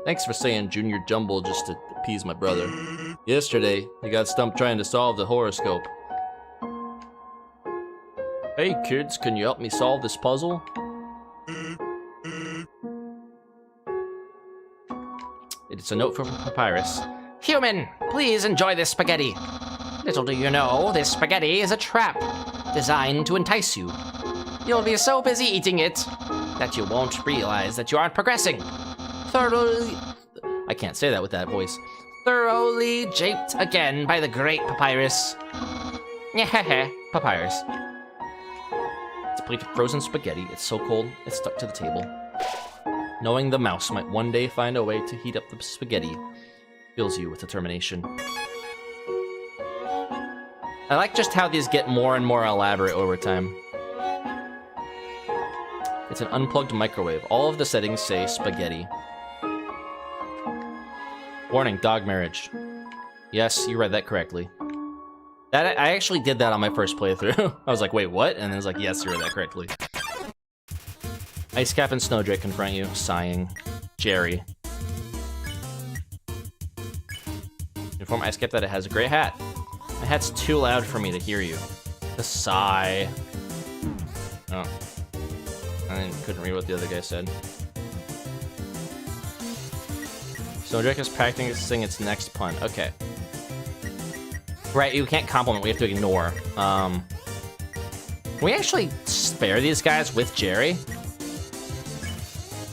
Thanks for saying Junior Jumble just to appease my brother. Yesterday, he got stumped trying to solve the horoscope. Hey kids, can you help me solve this puzzle? It's a note from Papyrus. Human, please enjoy this spaghetti. Little do you know, this spaghetti is a trap designed to entice you. You'll be so busy eating it that you won't realize that you aren't progressing. I can't say that with that voice. Thoroughly japed again by the great Papyrus. Yeah, Papyrus. It's a plate of frozen spaghetti. It's so cold, it's stuck to the table. Knowing the mouse might one day find a way to heat up the spaghetti fills you with determination. I like just how these get more and more elaborate over time. It's an unplugged microwave. All of the settings say spaghetti. Warning, dog marriage. Yes, you read that correctly. I actually did that on my first playthrough. I was like, wait, what? And then I was like, yes, you read that correctly. Icecap and Snowdrake confront you, sighing. Jerry. Inform Icecap that it has a gray hat. My hat's too loud for me to hear you. The sigh. Oh. I couldn't read what the other guy said. Snowdrake is practicing its next pun. Okay. Right, you can't compliment, we have to ignore. Can we actually spare these guys with Jerry?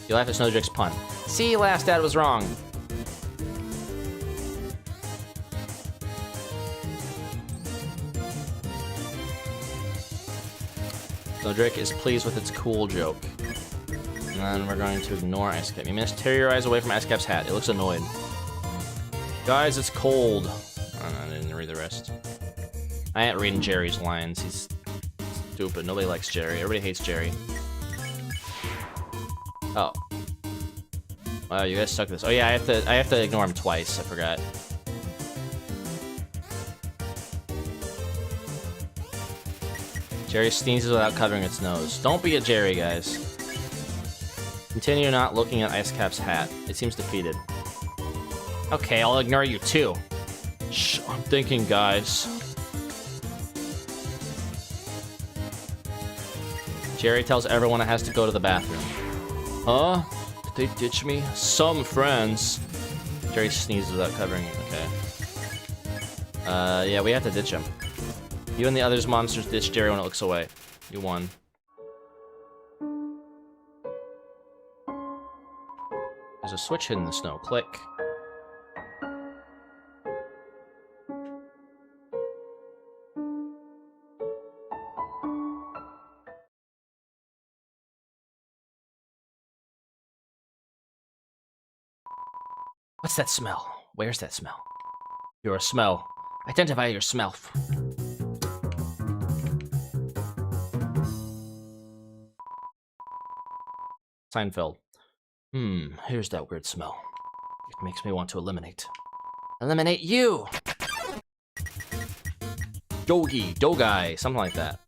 You laugh at Snowdrake's pun. See, last dad was wrong. Snowdrake is pleased with its cool joke. And then we're going to ignore Icecap. You managed to tear your eyes away from Icecap's hat. It looks annoyed. Guys, it's cold. Oh, no, I didn't read the rest. I ain't reading Jerry's lines. He's stupid. Nobody likes Jerry. Everybody hates Jerry. Oh. Wow, you guys suck at this. Oh yeah, I have to ignore him twice. I forgot. Jerry sneezes without covering its nose. Don't be a Jerry, guys. Continue not looking at Icecap's hat. It seems defeated. Okay, I'll ignore you too. Shh, I'm thinking, guys. Jerry tells everyone it has to go to the bathroom. Huh? Did they ditch me? Some friends. Jerry sneezes without covering it. Okay. Yeah, we have to ditch him. You and the others monsters ditch Jerry when it looks away. You won. There's a switch hidden in the snow. Click. What's that smell? Where's that smell? You're a smell. Identify your smell. Seinfeld. Here's that weird smell. It makes me want to eliminate. Eliminate you! Dogai, something like that.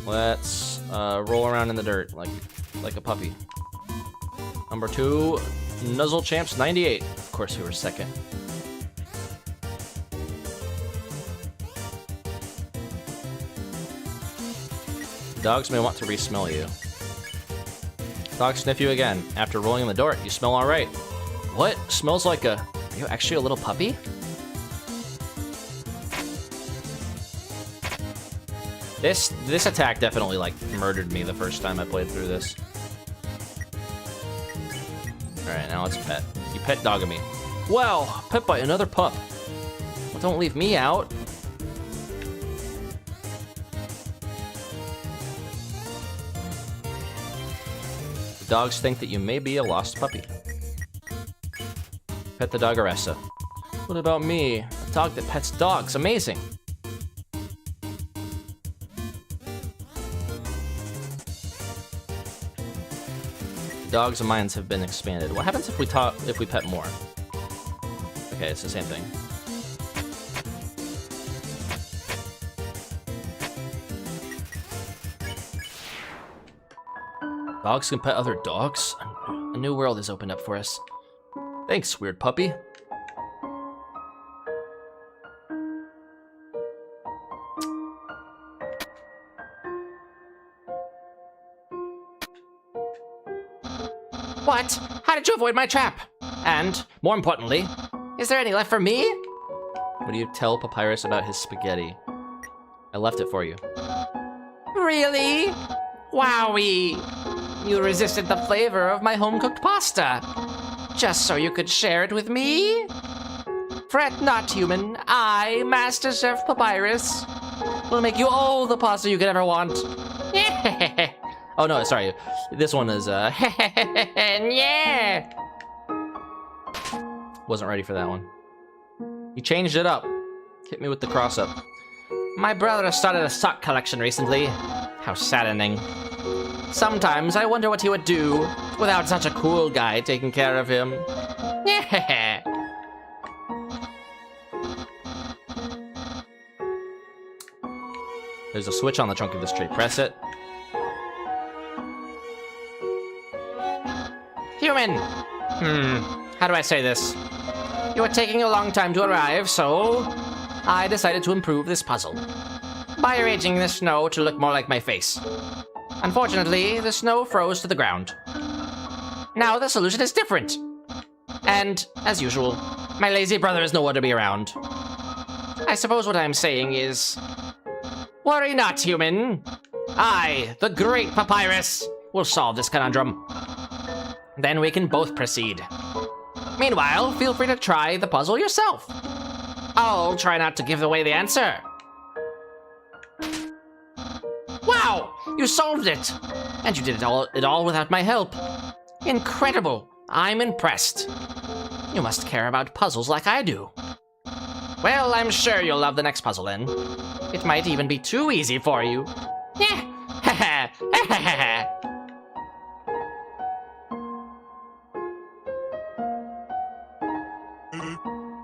Let's roll around in the dirt like a puppy. Number 2, Nuzzle Champs 98. Of course, you were second. Dogs may want to re-smell you. Dogs sniff you again. After rolling in the dirt, you smell alright. What? Smells like a... Are you actually a little puppy? This attack definitely, like, murdered me the first time I played through this. Alright, now let's pet. You pet Dogamy. Wow, pet by another pup. Well, don't leave me out. The dogs think that you may be a lost puppy. Pet the Dogaressa. What about me? A dog that pets dogs. Amazing. Dogs and minds have been expanded. What happens if we pet more? Okay, it's the same thing. Dogs can pet other dogs? A new world has opened up for us. Thanks, weird puppy. What? How did you avoid my trap? And, more importantly, is there any left for me? What do you tell Papyrus about his spaghetti? I left it for you. Really? Wowie! You resisted the flavor of my home-cooked pasta, just so you could share it with me? Fret not, human. I, Master Chef Papyrus, will make you all the pasta you could ever want. Oh no, sorry. This one is, yeah! Wasn't ready for that one. You changed it up. Hit me with the cross-up. My brother started a sock collection recently. How saddening. Sometimes I wonder what he would do without such a cool guy taking care of him. Yeah. There's a switch on the trunk of this tree. Press it. Human! How do I say this? You are taking a long time to arrive, so I decided to improve this puzzle by arranging the snow to look more like my face. Unfortunately, the snow froze to the ground. Now the solution is different. And, as usual, my lazy brother is nowhere to be around. I suppose what I'm saying is... Worry not, human. I, the great Papyrus, will solve this conundrum. Then we can both proceed. Meanwhile, feel free to try the puzzle yourself. I'll try not to give away the answer. Wow! You solved it! And you did it all without my help. Incredible! I'm impressed. You must care about puzzles like I do. Well, I'm sure you'll love the next puzzle then. It might even be too easy for you. Yeah!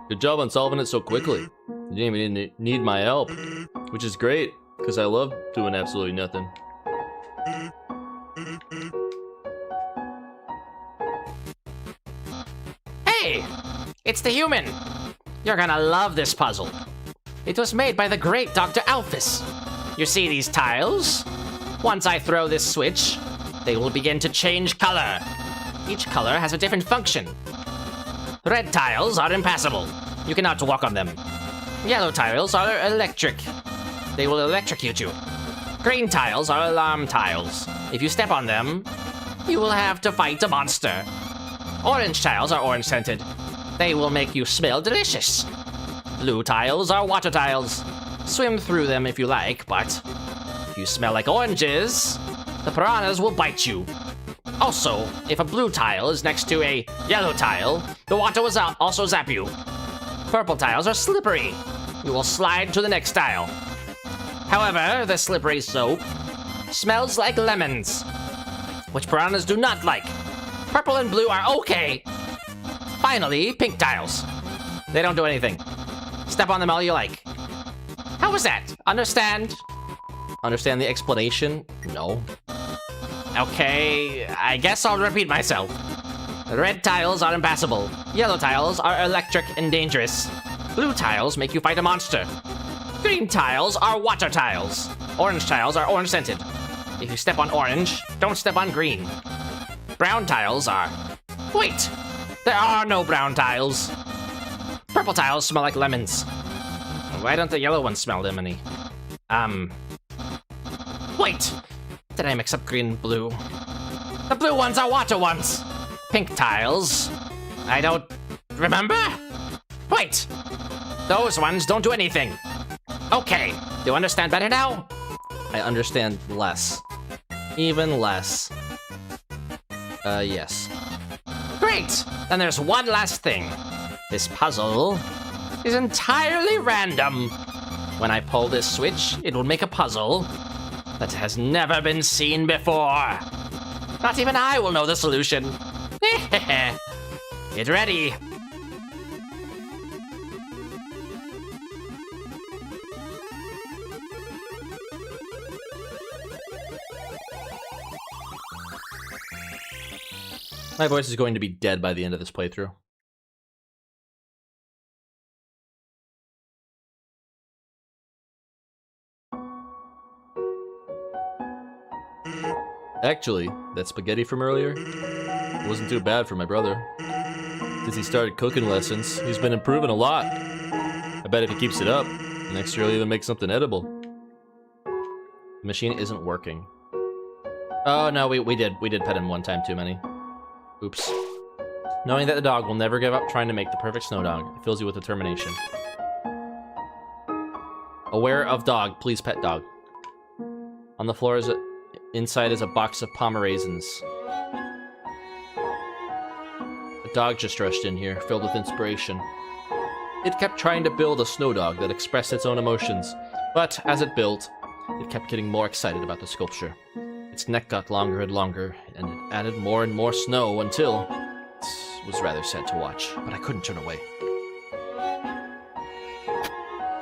Good job on solving it so quickly. You didn't even need my help, which is great, because I love doing absolutely nothing. Hey! It's the human! You're gonna love this puzzle. It was made by the great Dr. Alphys. You see these tiles? Once I throw this switch, they will begin to change color. Each color has a different function. Red tiles are impassable. You cannot walk on them. Yellow tiles are electric. They will electrocute you. Green tiles are alarm tiles. If you step on them, you will have to fight a monster. Orange tiles are orange-scented. They will make you smell delicious. Blue tiles are water tiles. Swim through them if you like, but if you smell like oranges, the piranhas will bite you. Also, if a blue tile is next to a yellow tile, the water will also zap you. Purple tiles are slippery. You will slide to the next tile. However, the slippery soap smells like lemons. which piranhas do not like. Purple and blue are okay. Finally, pink tiles. They don't do anything. Step on them all you like. How was that? Understand? Understand the explanation? No. Okay, I guess I'll repeat myself. Red tiles are impassable. Yellow tiles are electric and dangerous. Blue tiles make you fight a monster. Green tiles are water tiles. Orange tiles are orange scented. If you step on orange, don't step on green. Brown tiles are... Wait! There are no brown tiles. Purple tiles smell like lemons. Why don't the yellow ones smell lemony? Wait! Did I mix up green and blue? The blue ones are water ones! Pink tiles... I don't... remember? Wait! Those ones don't do anything. Okay, do you understand better now? I understand less. Even less. Yes. Great! Then there's one last thing. This puzzle is entirely random. When I pull this switch, it will make a puzzle that has never been seen before. Not even I will know the solution. Get ready. My voice is going to be dead by the end of this playthrough. Actually, that spaghetti from earlier wasn't too bad for my brother. Since he started cooking lessons, he's been improving a lot. I bet if he keeps it up, next year he'll even make something edible. The machine isn't working. Oh no, we did pet him one time too many. Oops. Knowing that the dog will never give up trying to make the perfect snow dog, it fills you with determination. Aware of dog, please pet dog. On the floor inside is a box of Pomeranians. A dog just rushed in here, filled with inspiration. It kept trying to build a snow dog that expressed its own emotions, but as it built, it kept getting more excited about the sculpture. Its neck got longer and longer, and it added more and more snow until it was rather sad to watch, but I couldn't turn away.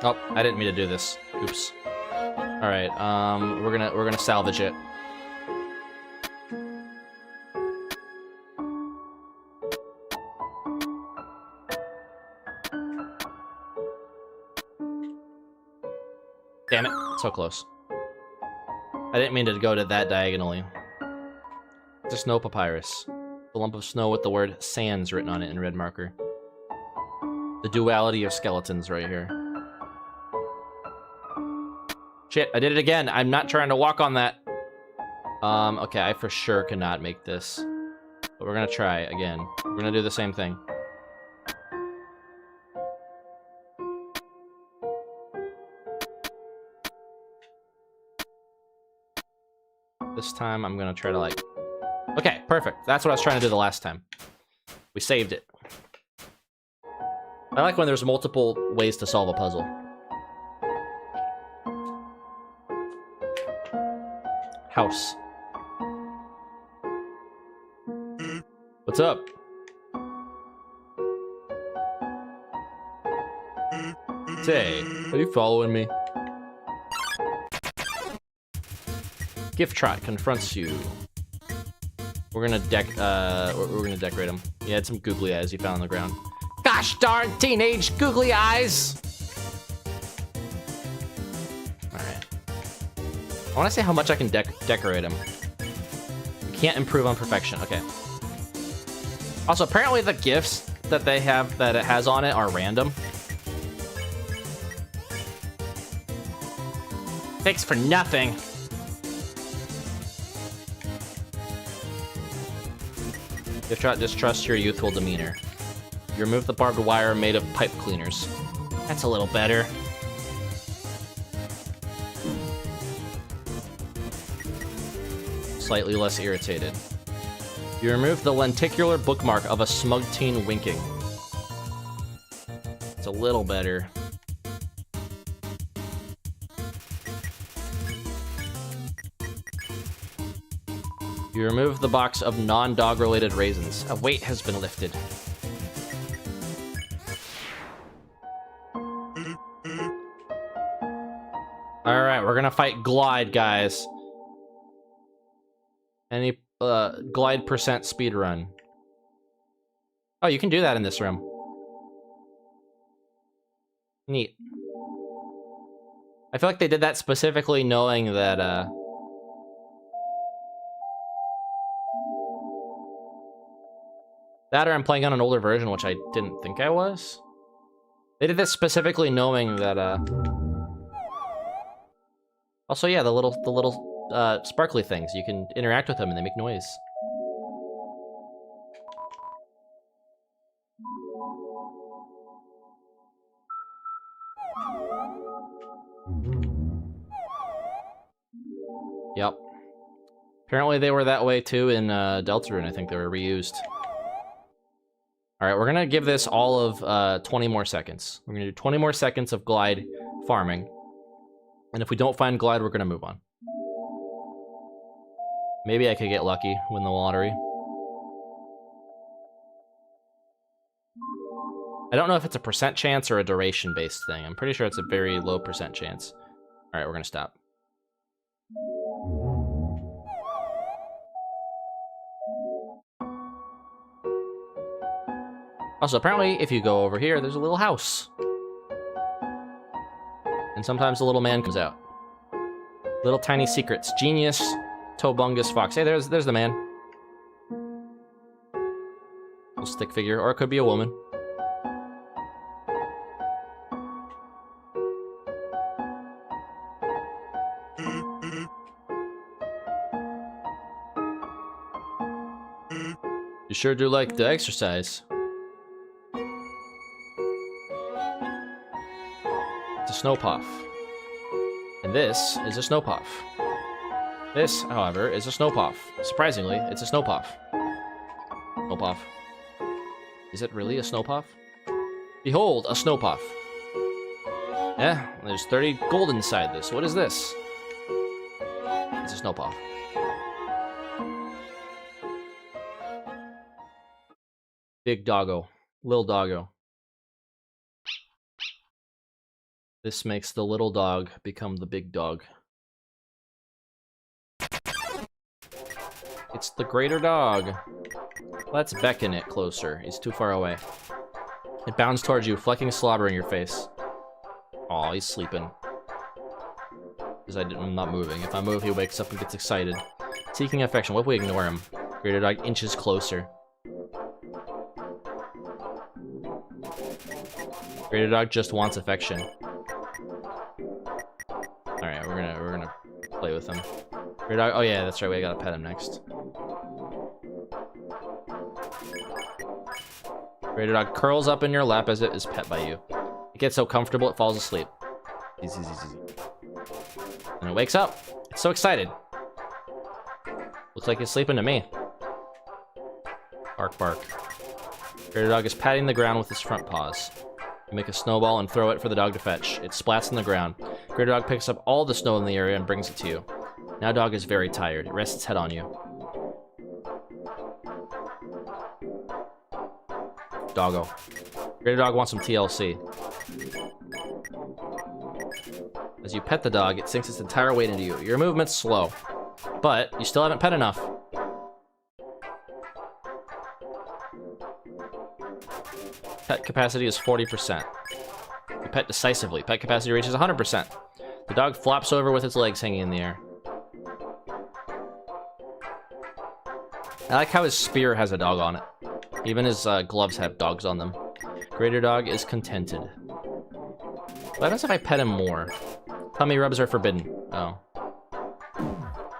Oh, I didn't mean to do this. Oops. All right, we're gonna salvage it. Damn it, so close. I didn't mean to go to that diagonally. It's a snow papyrus. A lump of snow with the word sands written on it in red marker. The duality of skeletons right here. Shit, I did it again. I'm not trying to walk on that. Okay, I for sure cannot make this. But we're gonna try again. We're gonna do the same thing. This time, I'm gonna try to like... Okay, perfect. That's what I was trying to do the last time. We saved it. I like when there's multiple ways to solve a puzzle. House. What's up? Say, are you following me? Gift Trot confronts you. We're gonna decorate him. He had some googly eyes he found on the ground. Gosh darn teenage googly eyes! Alright. I wanna see how much I can decorate him. You can't improve on perfection. Okay. Also, apparently the gifts that they have, that it has on it, are random. Thanks for nothing. Gift Trot distrusts your youthful demeanor. You remove the barbed wire made of pipe cleaners. That's a little better. Slightly less irritated. You remove the lenticular bookmark of a smug teen winking. It's a little better. You remove the box of non-dog related raisins. A weight has been lifted. Alright, we're gonna fight Glide, guys. Any Glide percent speed run. Oh, you can do that in this room. Neat. I feel like they did that specifically knowing that, that or I'm playing on an older version, which I didn't think I was. They did this specifically knowing that, Also, yeah, the little sparkly things. You can interact with them and they make noise. Yep. Apparently they were that way too in Deltarune. I think they were reused. Alright, we're gonna give this all of 20 more seconds. We're gonna do 20 more seconds of Glide farming. And if we don't find Glide, we're gonna move on. Maybe I could get lucky, win the lottery. I don't know if it's a percent chance or a duration-based thing. I'm pretty sure it's a very low percent chance. Alright, we're gonna stop. Also, apparently, if you go over here, there's a little house. And sometimes the little man comes out. Little tiny secrets. Genius, Tobungus Fox. Hey, there's the man. Little stick figure, or it could be a woman. You sure do like the exercise. It's a snow puff. And this is a snow puff. This, however, is a snow puff. Surprisingly, it's a snow puff. Snow puff. Is it really a snow puff? Behold, a snow puff. Yeah, there's 30 gold inside this. What is this? It's a snow puff. Big doggo. Lil doggo. This makes the little dog become the big dog. It's the greater dog. Let's beckon it closer. He's too far away. It bounds towards you, flecking slobber in your face. Aw, he's sleeping. Because I'm not moving. If I move, he wakes up and gets excited. Seeking affection. What if we ignore him? Greater dog inches closer. Greater dog just wants affection. Alright, we're gonna play with him. Greater dog, oh yeah, that's right, we gotta pet him next. Greater dog curls up in your lap as it is pet by you. It gets so comfortable it falls asleep. Easy, easy, easy. And it wakes up. It's so excited. Looks like it's sleeping to me. Bark, bark. Greater dog is patting the ground with his front paws. You make a snowball and throw it for the dog to fetch. It splats on the ground. Greater dog picks up all the snow in the area and brings it to you. Now dog is very tired. It rests its head on you. Doggo. Greater dog wants some TLC. As you pet the dog, it sinks its entire weight into you. Your movement's slow, but you still haven't pet enough. Pet capacity is 40%. You pet decisively. Pet capacity reaches 100%. The dog flops over with its legs hanging in the air. I like how his spear has a dog on it. Even his gloves have dogs on them. Greater dog is contented. What happens if I pet him more? Tummy rubs are forbidden. Oh.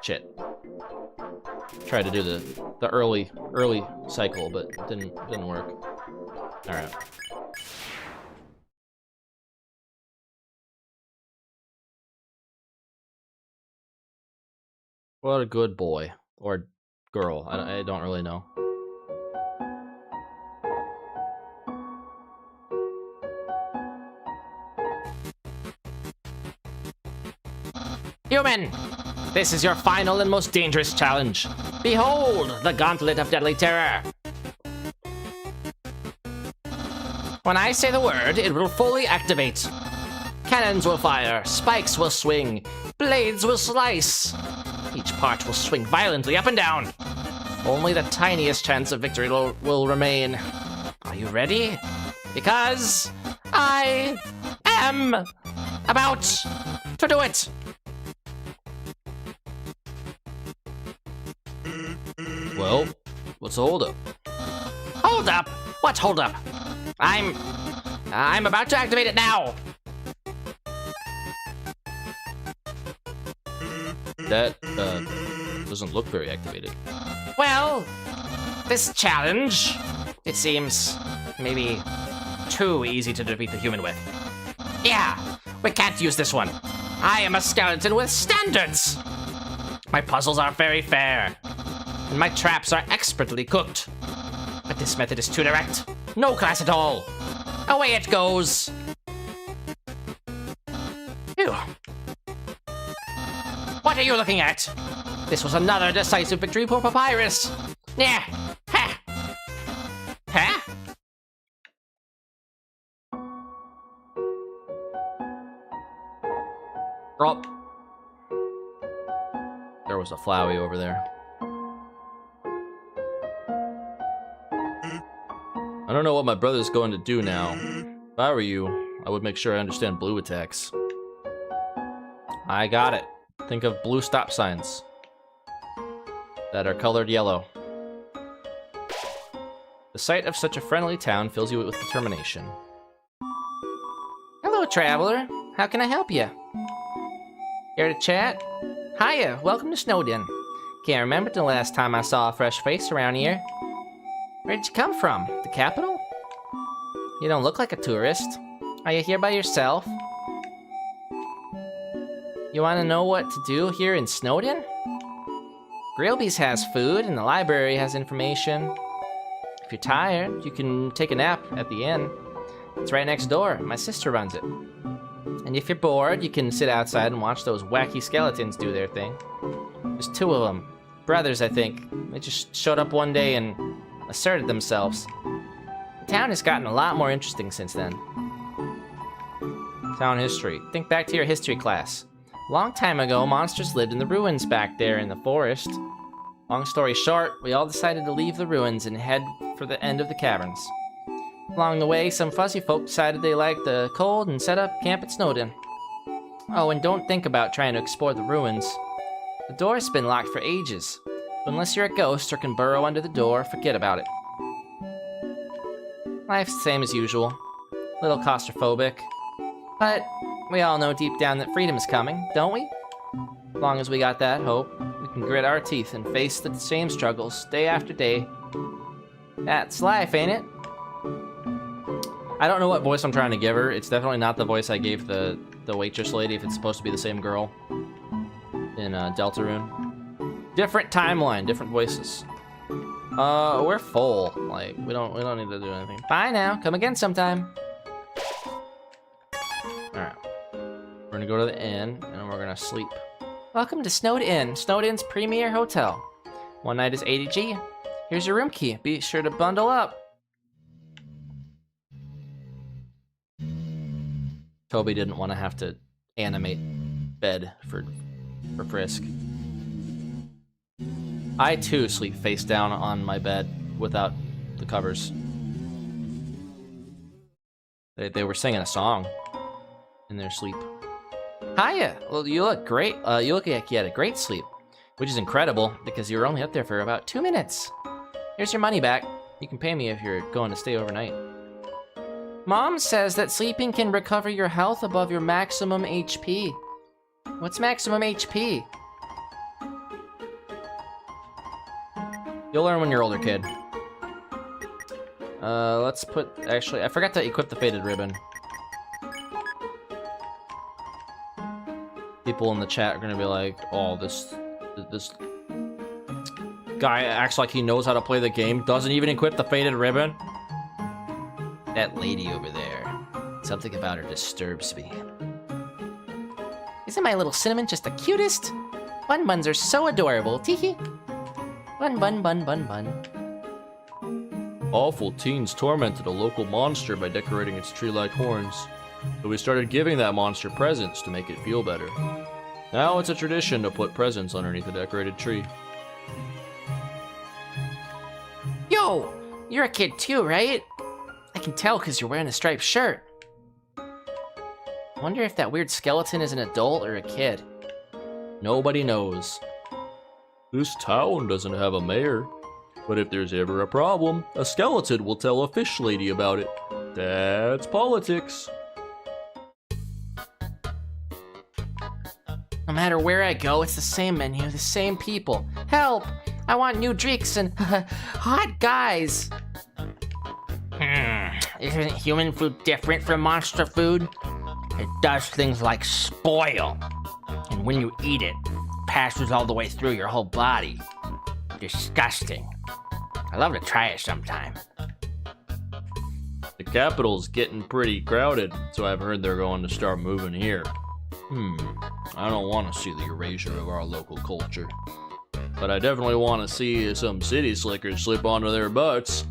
Shit. Tried to do the early cycle, but didn't work. Alright. What a good boy. Or girl. I don't really know. Human! This is your final and most dangerous challenge. Behold, the Gauntlet of Deadly Terror. When I say the word, it will fully activate. Cannons will fire, spikes will swing, blades will slice. Each part will swing violently up and down. Only the tiniest chance of victory will remain. Are you ready? Because I am about to do it. Well, what's the holdup? Hold up? What hold up? I'm about to activate it now. That, doesn't look very activated. Well, this challenge, it seems maybe too easy to defeat the human with. Yeah, we can't use this one. I am a skeleton with standards. My puzzles are very fair, and my traps are expertly cooked. But this method is too direct. No class at all. Away it goes. Phew. What are you looking at? This was another decisive victory for Papyrus. Yeah. Ha. Huh? Oh. There was a Flowey over there. I don't know what my brother's going to do now. If I were you, I would make sure I understand blue attacks. I got it. Think of blue stop signs that are colored yellow. The sight of such a friendly town fills you with determination. Hello, traveler. How can I help you? Here to chat? Hiya, welcome to Snowdin. Can't remember the last time I saw a fresh face around here. Where'd you come from? The capital? You don't look like a tourist. Are you here by yourself? You want to know what to do here in Snowdin? Grillby's has food and the library has information. If you're tired, you can take a nap at the inn. It's right next door. My sister runs it. And if you're bored, you can sit outside and watch those wacky skeletons do their thing. There's two of them. Brothers, I think. They just showed up one day and asserted themselves. The town has gotten a lot more interesting since then. Town history. Think back to your history class. Long time ago, monsters lived in the ruins back there in the forest. Long story short, we all decided to leave the ruins and head for the end of the caverns. Along the way, some fuzzy folk decided they liked the cold and set up camp at Snowdin. Oh, and don't think about trying to explore the ruins. The door's been locked for ages. But unless you're a ghost or can burrow under the door, forget about it. Life's the same as usual. A little claustrophobic. But we all know deep down that freedom is coming, don't we? As long as we got that hope, we can grit our teeth and face the same struggles day after day. That's life, ain't it? I don't know what voice I'm trying to give her. It's definitely not the voice I gave the waitress lady, if it's supposed to be the same girl in Deltarune. Different timeline, different voices. We're full. Like, we don't need to do anything. Bye now. Come again sometime. Alright. We're gonna go to the inn, and we're gonna sleep. Welcome to Snowdin, Snowdin's premier hotel. One night is 80G. Here's your room key. Be sure to bundle up. Toby didn't want to have to animate bed for Frisk. I too sleep face down on my bed without the covers. They were singing a song in their sleep. Hiya. Well, you look great. You look like you had a great sleep, which is incredible because you were only up there for about 2 minutes. Here's your money back. You can pay me if you're going to stay overnight. Mom says that sleeping can recover your health above your maximum HP. What's maximum HP? You'll learn when you're older, kid. Let's put... Actually, I forgot to equip the faded ribbon. People in the chat are gonna be like, oh, this guy acts like he knows how to play the game, doesn't even equip the faded ribbon. That lady over there, something about her disturbs me. Isn't my little cinnamon just the cutest? Bun buns are so adorable. Teehee. Bun bun bun bun bun. Awful teens tormented a local monster by decorating its tree-like horns. So we started giving that monster presents to make it feel better. Now it's a tradition to put presents underneath a decorated tree. Yo, you're a kid too, right? I can tell because you're wearing a striped shirt. I wonder if that weird skeleton is an adult or a kid. Nobody knows. This town doesn't have a mayor, but if there's ever a problem, a skeleton will tell a fish lady about it. That's politics. No matter where I go, it's the same menu, the same people. Help! I want new drinks and hot guys. Isn't human food different from monster food? It does things like spoil. And when you eat it, it passes all the way through your whole body. Disgusting. I'd love to try it sometime. The capital's getting pretty crowded, so I've heard they're going to start moving here. I don't want to see the erasure of our local culture. But I definitely want to see some city slickers slip onto their butts.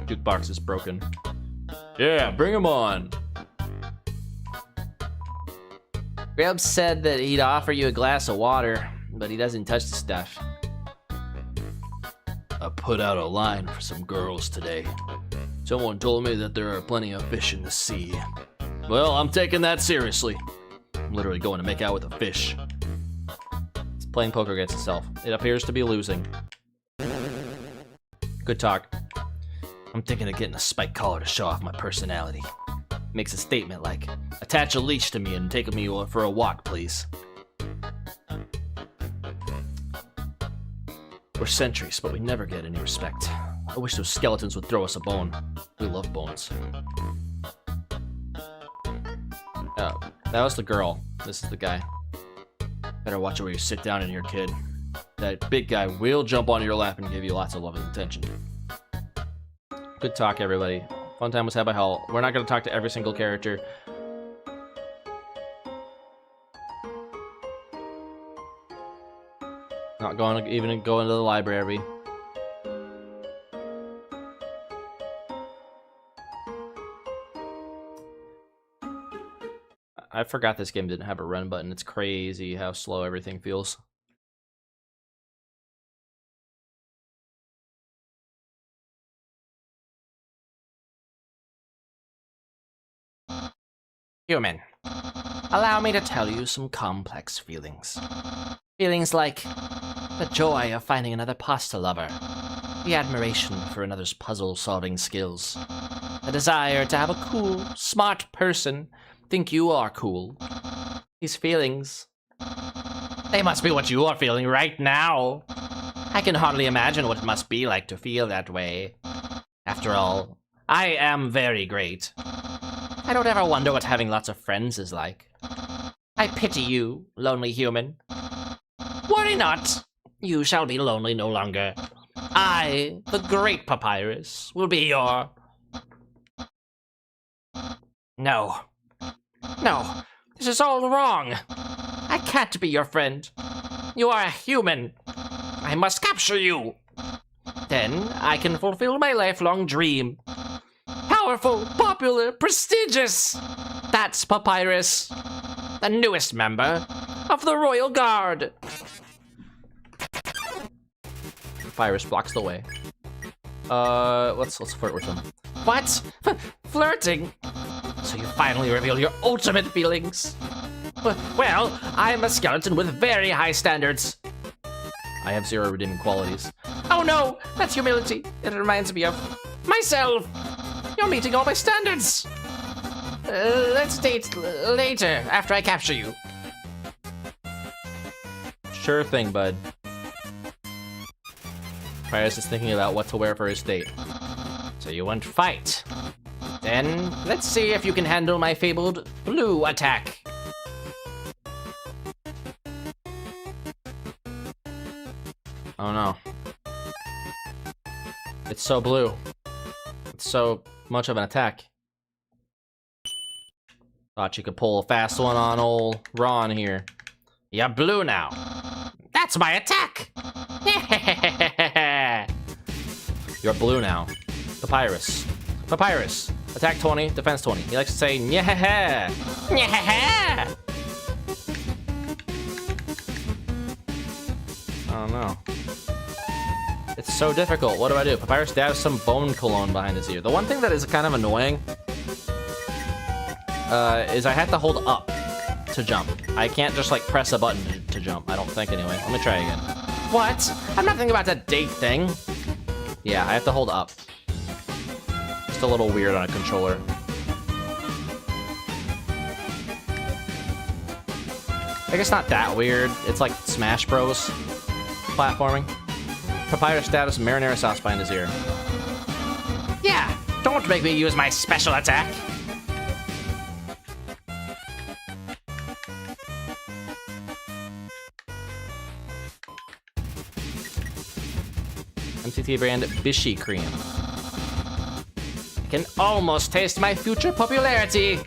Jukebox is broken. Yeah, bring 'em on. Grub said that he'd offer you a glass of water, but he doesn't touch the stuff. I put out a line for some girls today. Someone told me that there are plenty of fish in the sea. Well, I'm taking that seriously. I'm literally going to make out with a fish. It's playing poker against itself. It appears to be losing. Good talk. I'm thinking of getting a spike collar to show off my personality. Makes a statement like, attach a leash to me and take me for a walk, please. We're sentries, but we never get any respect. I wish those skeletons would throw us a bone. We love bones. Oh, that was the girl. This is the guy. Better watch it where you sit down in here, kid. That big guy will jump on your lap and give you lots of love and attention. Good talk, everybody. Fun time was had by Hell. We're not going to talk to every single character. Not going to even go into the library. I forgot this game didn't have a run button. It's crazy how slow everything feels. Human, allow me to tell you some complex feelings. Feelings like the joy of finding another pasta lover, the admiration for another's puzzle-solving skills, the desire to have a cool, smart person think you are cool. These feelings, they must be what you are feeling right now. I can hardly imagine what it must be like to feel that way. After all, I am very great. I don't ever wonder what having lots of friends is like. I pity you, lonely human. Worry not. You shall be lonely no longer. I, the great Papyrus, will be your... No. No. This is all wrong. I can't be your friend. You are a human. I must capture you. Then I can fulfill my lifelong dream. Powerful, popular, prestigious. That's Papyrus, the newest member of the Royal Guard. Papyrus blocks the way. Let's flirt with him. What? Flirting? So you finally reveal your ultimate feelings. Well, I'm a skeleton with very high standards. I have 0 redeeming qualities. Oh no, that's humility. It reminds me of myself. You're meeting all my standards. Let's date later, after I capture you. Sure thing, bud. Papyrus is thinking about what to wear for his date. So you want to fight. Then, let's see if you can handle my fabled blue attack. Oh no. It's so blue. It's so much of an attack. Thought you could pull a fast one on old Ron here. You're blue now. That's my attack! You're blue now. Papyrus. Papyrus. Attack 20, defense 20. He likes to say, "Nyeh-heh-heh." Nyeh-heh-heh. I don't know. It's so difficult. What do I do? Papyrus dabs some bone cologne behind his ear. The one thing that is kind of annoying is I have to hold up to jump. I can't just like press a button to jump. I don't think anyway. Let me try again. What? I'm not thinking about that date thing. Yeah, I have to hold up. Just a little weird on a controller. I guess not that weird. It's like Smash Bros. Platforming. Papyrus dabs marinara sauce behind his ear. Yeah, don't make me use my special attack. MTT brand Bishy Cream. I can almost taste my future popularity.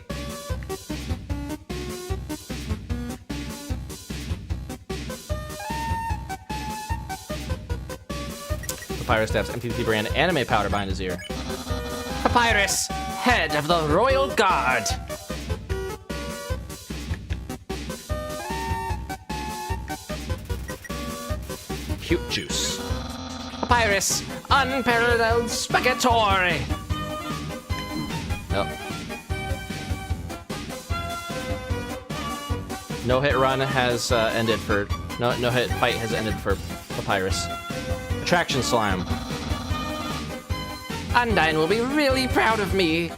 Papyrus dabs MTT brand anime powder behind his ear. Papyrus, head of the Royal Guard. Cute juice. Papyrus, unparalleled spaghetti. Nope. No hit run has ended for no hit fight has ended for Papyrus. Attraction slime. Undyne will be really proud of me.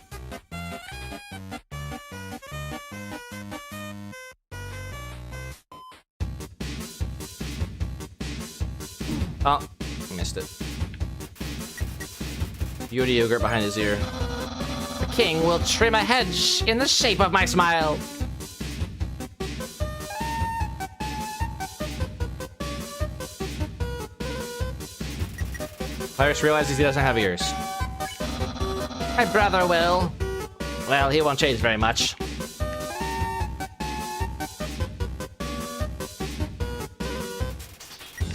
Oh, missed it. Beauty yogurt behind his ear. The king will trim a hedge in the shape of my smile. Papyrus realizes he doesn't have ears. My brother will. Well, he won't change very much.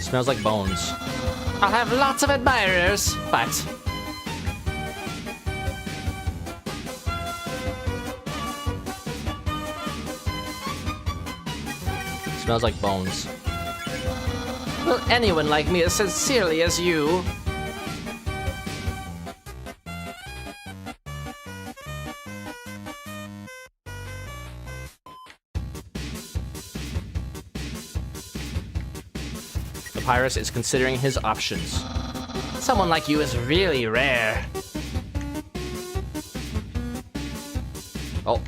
Smells like bones. I'll have lots of admirers, but... Smells like bones. Will anyone like me as sincerely as you? Papyrus is considering his options. Someone like you is really rare. Oh,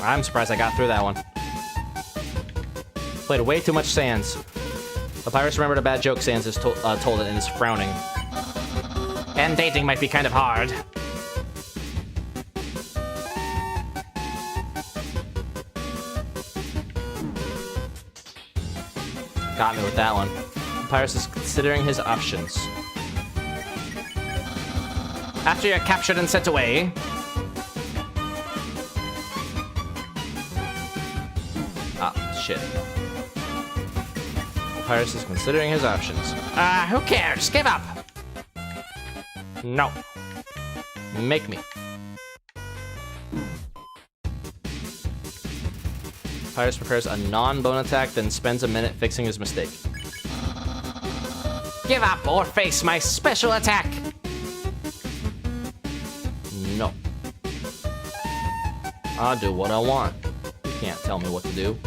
I'm surprised I got through that one. Played way too much Sans. Papyrus remembered a bad joke Sans has told it and is frowning. And dating might be kind of hard. Got me with that one. Papyrus is considering his options. After you're captured and sent away... Ah, shit. Papyrus is considering his options. Who cares? Give up! No. Make me. Papyrus prepares a non-bone attack, then spends a minute fixing his mistake. Give up or face my special attack! No. I'll do what I want. You can't tell me what to do.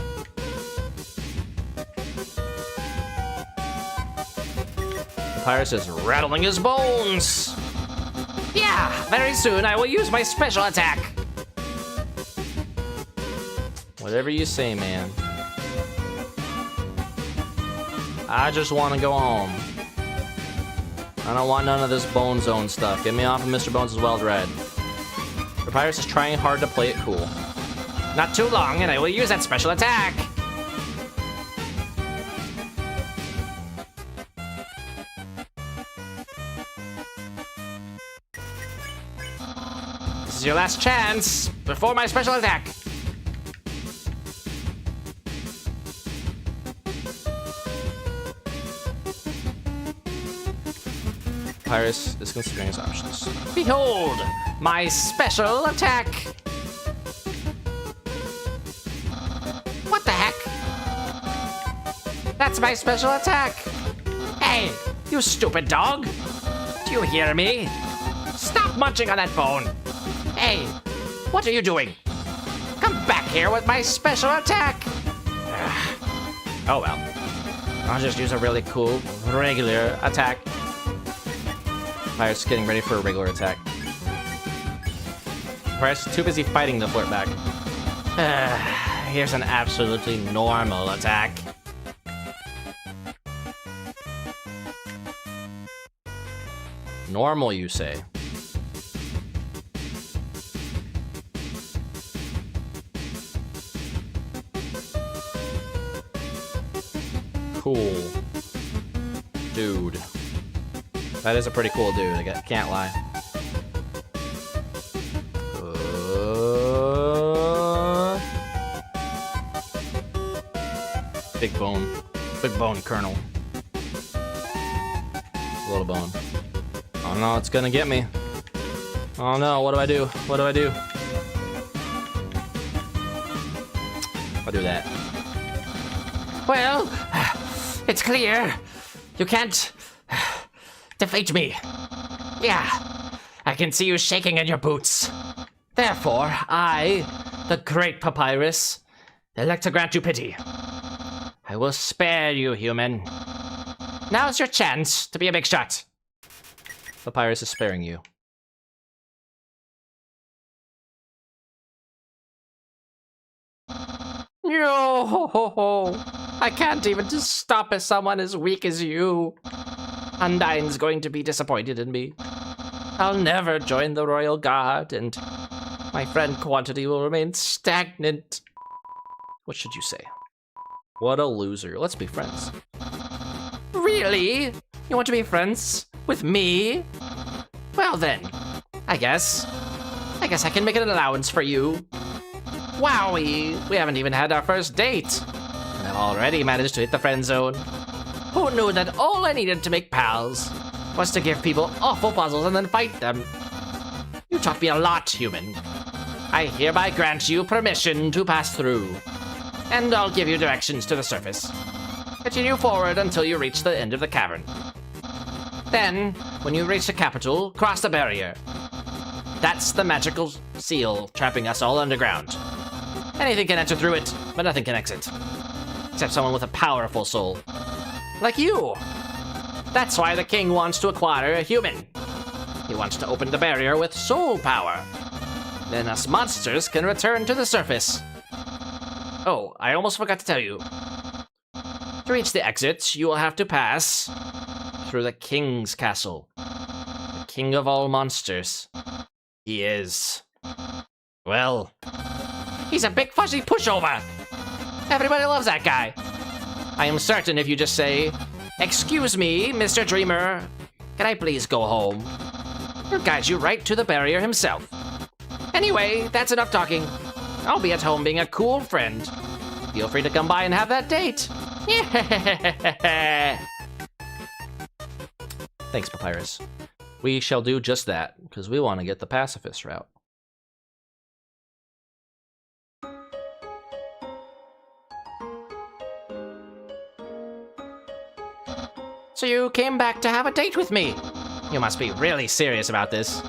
Papyrus is Rattling his bones! Yeah, very soon I will use my special attack! whatever you say, man. I just want to go home. I don't want none of this Bone Zone stuff. Get me off of Mr. Bones' Wild Red. Papyrus is trying hard to play it cool. Not too long, and I will use that special attack! This is your last chance before my special attack. Papyrus is considering his options. Behold, my special attack. What the heck? That's my special attack. Hey, you stupid dog. Do you hear me? Stop munching on that bone. Hey, what are you doing? Come back here with my special attack. Oh well. I'll just use a really cool regular attack. Papyrus is getting ready for a regular attack. Papyrus is too busy fighting to flirt back. Here's an absolutely normal attack. Normal, you say? Cool. Dude. That is a pretty cool dude, I can't lie. Big bone. Big bone, Colonel. Little bone. Oh no, it's gonna get me. Oh no, what do I do? What do I do? I'll do that. Well, it's clear. You can't defeat me. Yeah, I can see you shaking in your boots. Therefore, I, the great Papyrus, elect to grant you pity. I will spare you, human. Now's your chance to be a big shot. Papyrus is sparing you. No, I can't even just stop at someone as weak as you. Undyne's going to be disappointed in me. I'll never join the Royal Guard, and my friend quantity will remain stagnant. What should you say? What a loser. Let's be friends. Really? You want to be friends with me? Well then, I guess I can make an allowance for you. Wowie, we haven't even had our first date. And I've already managed to hit the friend zone. Who knew that all I needed to make pals was to give people awful puzzles and then fight them? You taught me a lot, human. I hereby grant you permission to pass through. And I'll give you directions to the surface. Continue forward until you reach the end of the cavern. Then, when you reach the capital, cross the barrier. That's the magical seal trapping us all underground. Anything can enter through it, but nothing can exit. Except someone with a powerful soul. Like you! That's why the king wants to acquire a human. He wants to open the barrier with soul power. Then us monsters can return to the surface. Oh, I almost forgot to tell you. To reach the exit, you will have to pass through the king's castle. The king of all monsters. He is... well... he's a big fuzzy pushover! Everybody loves that guy. I am certain if you just say, "Excuse me, Mr. Dreamer, can I please go home?" he'll guide you right to the barrier himself. Anyway, that's enough talking. I'll be at home being a cool friend. Feel free to come by and have that date. Thanks, Papyrus. We shall do just that, because we want to get the Pacifist route. So you came back to have a date with me. You must be really serious about this.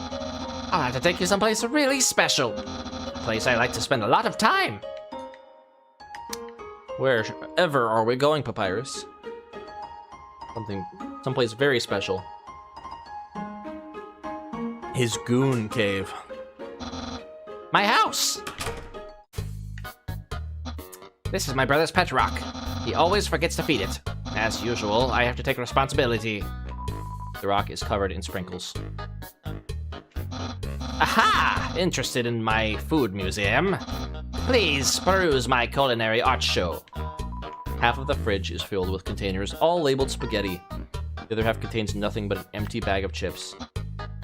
I'll have to take you someplace really special. A place I like to spend a lot of time. Wherever are we going, Papyrus? Someplace very special. His goon cave. My house! This is my brother's pet rock. He always forgets to feed it. As usual, I have to take responsibility. The rock is covered in sprinkles. Aha! Interested in my food museum? Please peruse my culinary art show. Half of the fridge is filled with containers, all labeled spaghetti. The other half contains nothing but an empty bag of chips.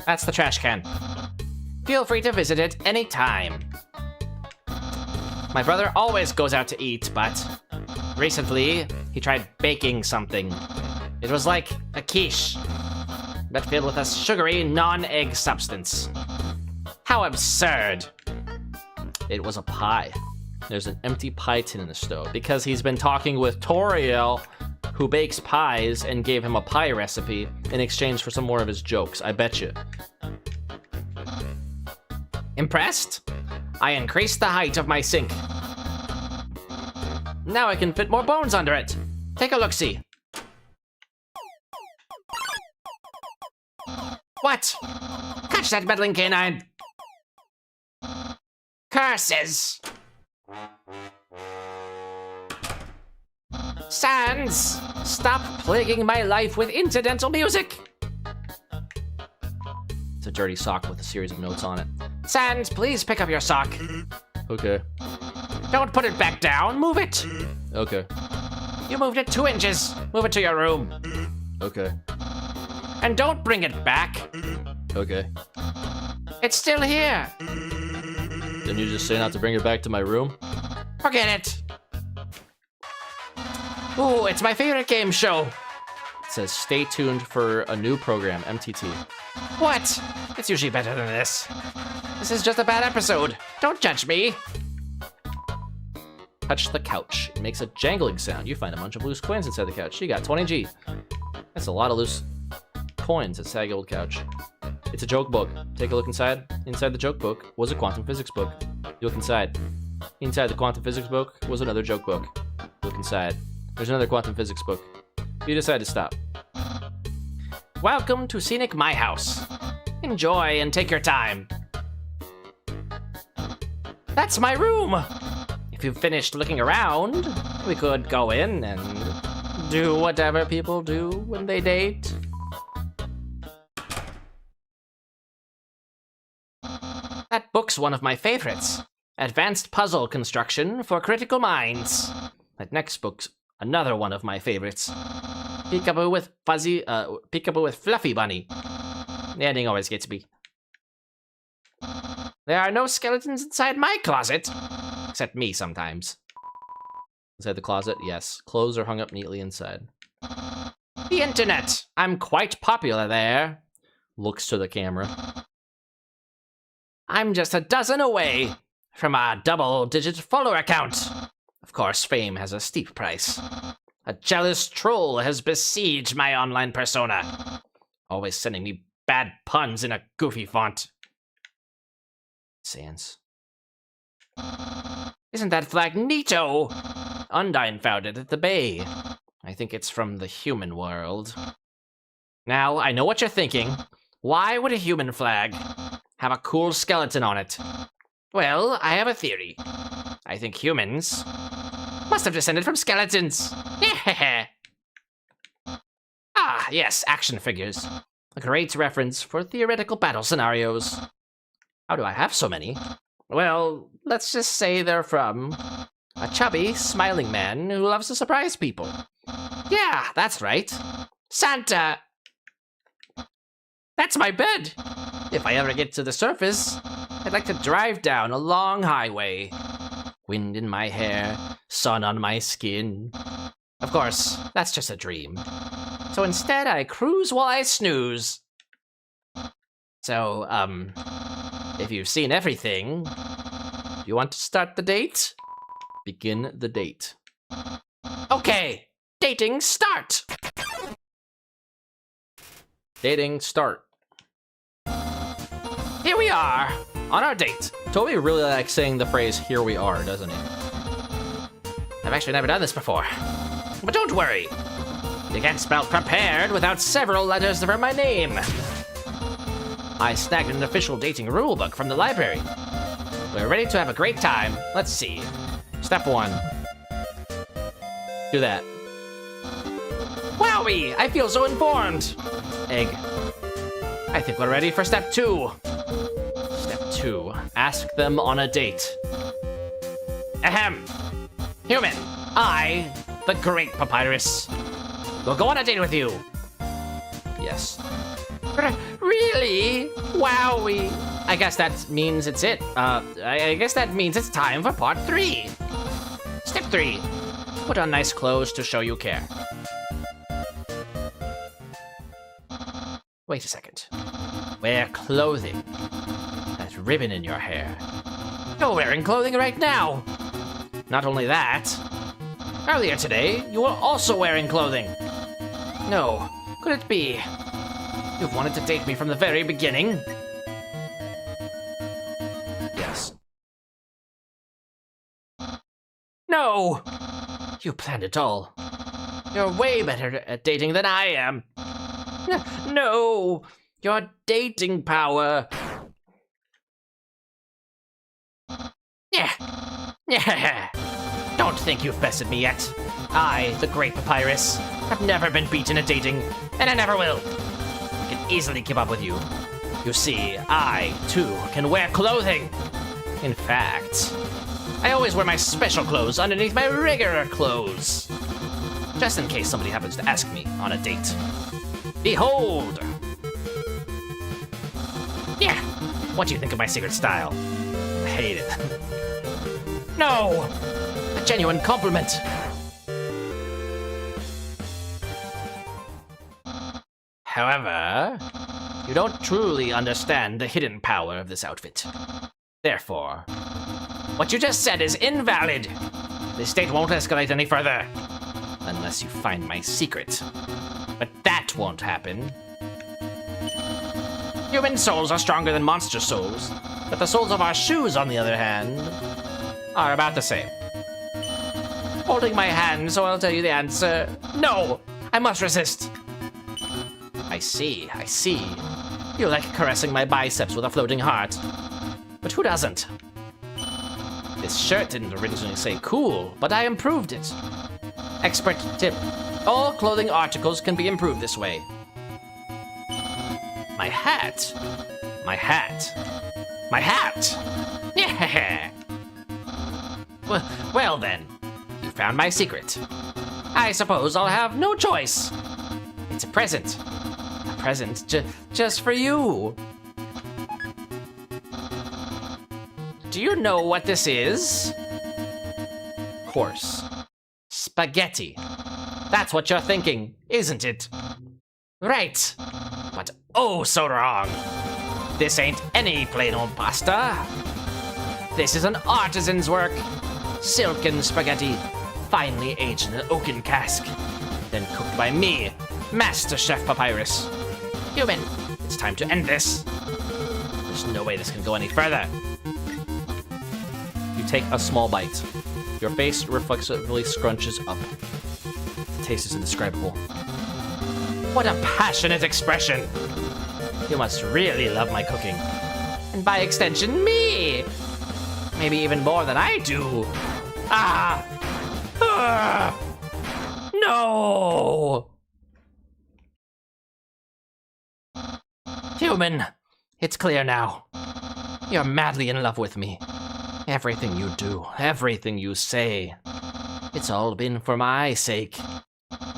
That's the trash can. Feel free to visit it anytime. My brother always goes out to eat, but recently he tried baking something. It was like a quiche. but filled with a sugary, non-egg substance. How absurd. It was a pie. There's an empty pie tin in the stove because he's been talking with Toriel, who bakes pies, and gave him a pie recipe in exchange for some more of his jokes. I bet you. Impressed? I increased the height of my sink. Now I can fit more bones under it. Take a look-see. What? Catch that meddling canine! Curses! Sans! Stop plaguing my life with incidental music! It's a dirty sock with a series of notes on it. Sans, please pick up your sock. Okay. Don't put it back down, move it! Okay. You moved it 2 inches. Move it to your room. Okay. And don't bring it back. Okay. It's still here. Didn't you just say not to bring it back to my room? Forget it. Ooh, it's my favorite game show. It says stay tuned for a new program, MTT. What? It's usually better than this. This is just a bad episode. Don't judge me. Touch the couch. It makes a jangling sound. You find a bunch of loose coins inside the couch. You got 20G. That's a lot of loose coins. It's a saggy old couch. It's a joke book. Take a look inside. Inside the joke book was a quantum physics book. You look inside. Inside the quantum physics book was another joke book. Look inside. There's another quantum physics book. You decide to stop. Welcome to Scenic My House. Enjoy and take your time. That's my room. If you've finished looking around, we could go in and do whatever people do when they date. That book's one of my favorites. Advanced Puzzle Construction for Critical Minds. That next book's another one of my favorites. Peekaboo with Fluffy Bunny. The ending always gets me. There are no skeletons inside my closet. Except me sometimes. Inside the closet? Yes. Clothes are hung up neatly inside. The internet. I'm quite popular there. Looks to the camera. I'm just a dozen away from a double-digit follower count. Of course, fame has a steep price. A jealous troll has besieged my online persona. Always sending me bad puns in a goofy font. Sans. Isn't that flag neato? Undyne found it at the bay. I think it's from the human world. Now, I know what you're thinking. Why would a human flag have a cool skeleton on it? Well, I have a theory. I think humans must have descended from skeletons. Ah, yes, action figures. A great reference for theoretical battle scenarios. How do I have so many? Well, let's just say they're from a chubby, smiling man who loves to surprise people. Yeah, that's right. Santa! That's my bed! If I ever get to the surface, I'd like to drive down a long highway. Wind in my hair, sun on my skin. Of course, that's just a dream. So instead, I cruise while I snooze. So, if you've seen everything, you want to start the date? Begin the date. Okay, dating start! Dating start. Here we are, on our date. Toby really likes saying the phrase, here we are, doesn't he? I've actually never done this before. But don't worry. You can't spell prepared without several letters for my name. I snagged an official dating rulebook from the library. We're ready to have a great time. Let's see. Step 1. Do that. Wowie! I feel so informed. Egg. I think we're ready for step 2. Step 2. Ask them on a date. Ahem. Human, I, the great Papyrus, will go on a date with you. Yes. Really? Wowie. I guess that means it's it. I guess that means it's time for part 3. Step 3. Put on nice clothes to show you care. Wait a second. Wear clothing. That ribbon in your hair. You're wearing clothing right now. Not only that, earlier today, you were also wearing clothing. No, could it be? You've wanted to date me from the very beginning? Yes. No! You planned it all. You're way better at dating than I am. No! Your dating power. Yeah. Don't think you've bested me yet. I, the great Papyrus, have never been beaten at dating, and I never will. I can easily keep up with you. You see, I, too, can wear clothing. In fact, I always wear my special clothes underneath my regular clothes. Just in case somebody happens to ask me on a date. Behold! Yeah! What do you think of my secret style? I hate it. No! A genuine compliment! However, you don't truly understand the hidden power of this outfit. Therefore, what you just said is invalid. This date won't escalate any further. Unless you find my secret. But that won't happen. Human souls are stronger than monster souls, but the souls of our shoes, on the other hand, are about the same. Holding my hand, so I'll tell you the answer. No! I must resist. I see. You like caressing my biceps with a floating heart. But who doesn't? This shirt didn't originally say cool, but I improved it. Expert tip. All clothing articles can be improved this way. My hat. Yeah! Well then, you found my secret. I suppose I'll have no choice. It's a present. A present just for you. Do you know what this is? Of course. Spaghetti. That's what you're thinking, isn't it? Right. But oh so wrong. This ain't any plain old pasta. This is an artisan's work. Silken spaghetti, finely aged in an oaken cask. Then cooked by me, Master Chef Papyrus. Human, it's time to end this. There's no way this can go any further. You take a small bite. Your face reflexively scrunches up. The taste is indescribable. What a passionate expression! You must really love my cooking. And by extension, me! Maybe even more than I do. No! Human, it's clear now. You're madly in love with me. Everything you do, everything you say, it's all been for my sake.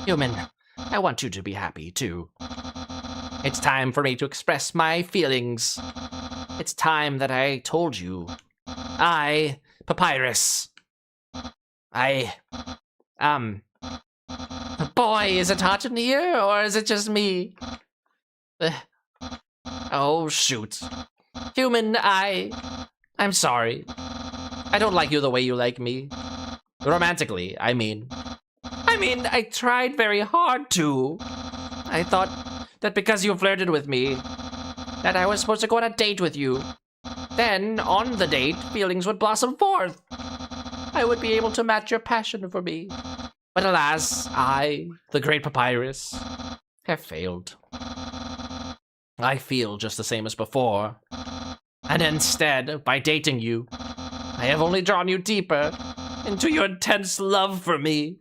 Human, I want you to be happy, too. It's time for me to express my feelings. It's time that I told you. I, Papyrus. Boy, is it hot in here, or is it just me? Oh, shoot. Human, I'm sorry. I don't like you the way you like me. Romantically, I mean. I tried very hard to. I thought that because you flirted with me, that I was supposed to go on a date with you. Then, on the date, feelings would blossom forth. I would be able to match your passion for me. But alas, I, the great Papyrus, have failed. I feel just the same as before. And instead, by dating you, I have only drawn you deeper into your intense love for me.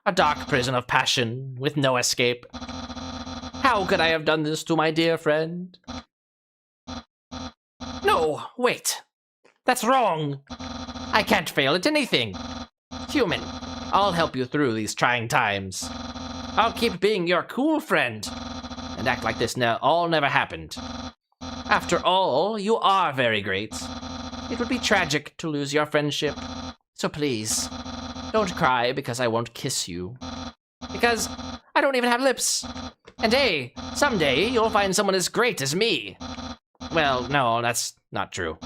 A dark prison of passion with no escape. How could I have done this to my dear friend? No, wait. That's wrong. I can't fail at anything. Human, I'll help you through these trying times. I'll keep being your cool friend and act like this all never happened. After all, you are very great. It would be tragic to lose your friendship. So please, don't cry because I won't kiss you. Because I don't even have lips. And hey, someday you'll find someone as great as me. Well, no, that's not true.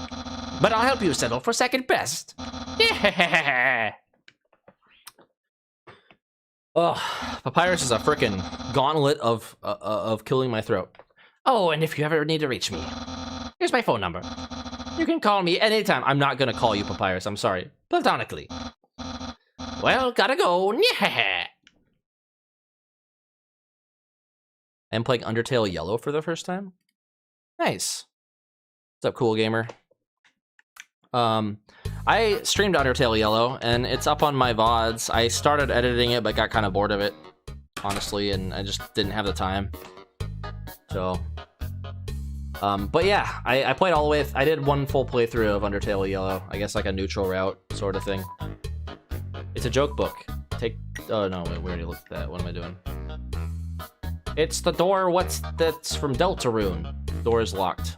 But I'll help you settle for second best. Yeah. Oh, Papyrus is a frickin' gauntlet of killing my throat. Oh, and if you ever need to reach me, here's my phone number. You can call me anytime. I'm not gonna call you Papyrus, I'm sorry. Platonically. Well, gotta go. Yeah. I'm playing Undertale Yellow for the first time. Nice. What's up, cool gamer? I streamed Undertale Yellow, and it's up on my VODs. I started editing it, but got kind of bored of it, honestly, and I just didn't have the time. So, but yeah, I played all the way. I did one full playthrough of Undertale Yellow. I guess like a neutral route sort of thing. It's a joke book. Oh no, wait, we already looked at that. What am I doing? It's the door. That's from Deltarune? Door is locked.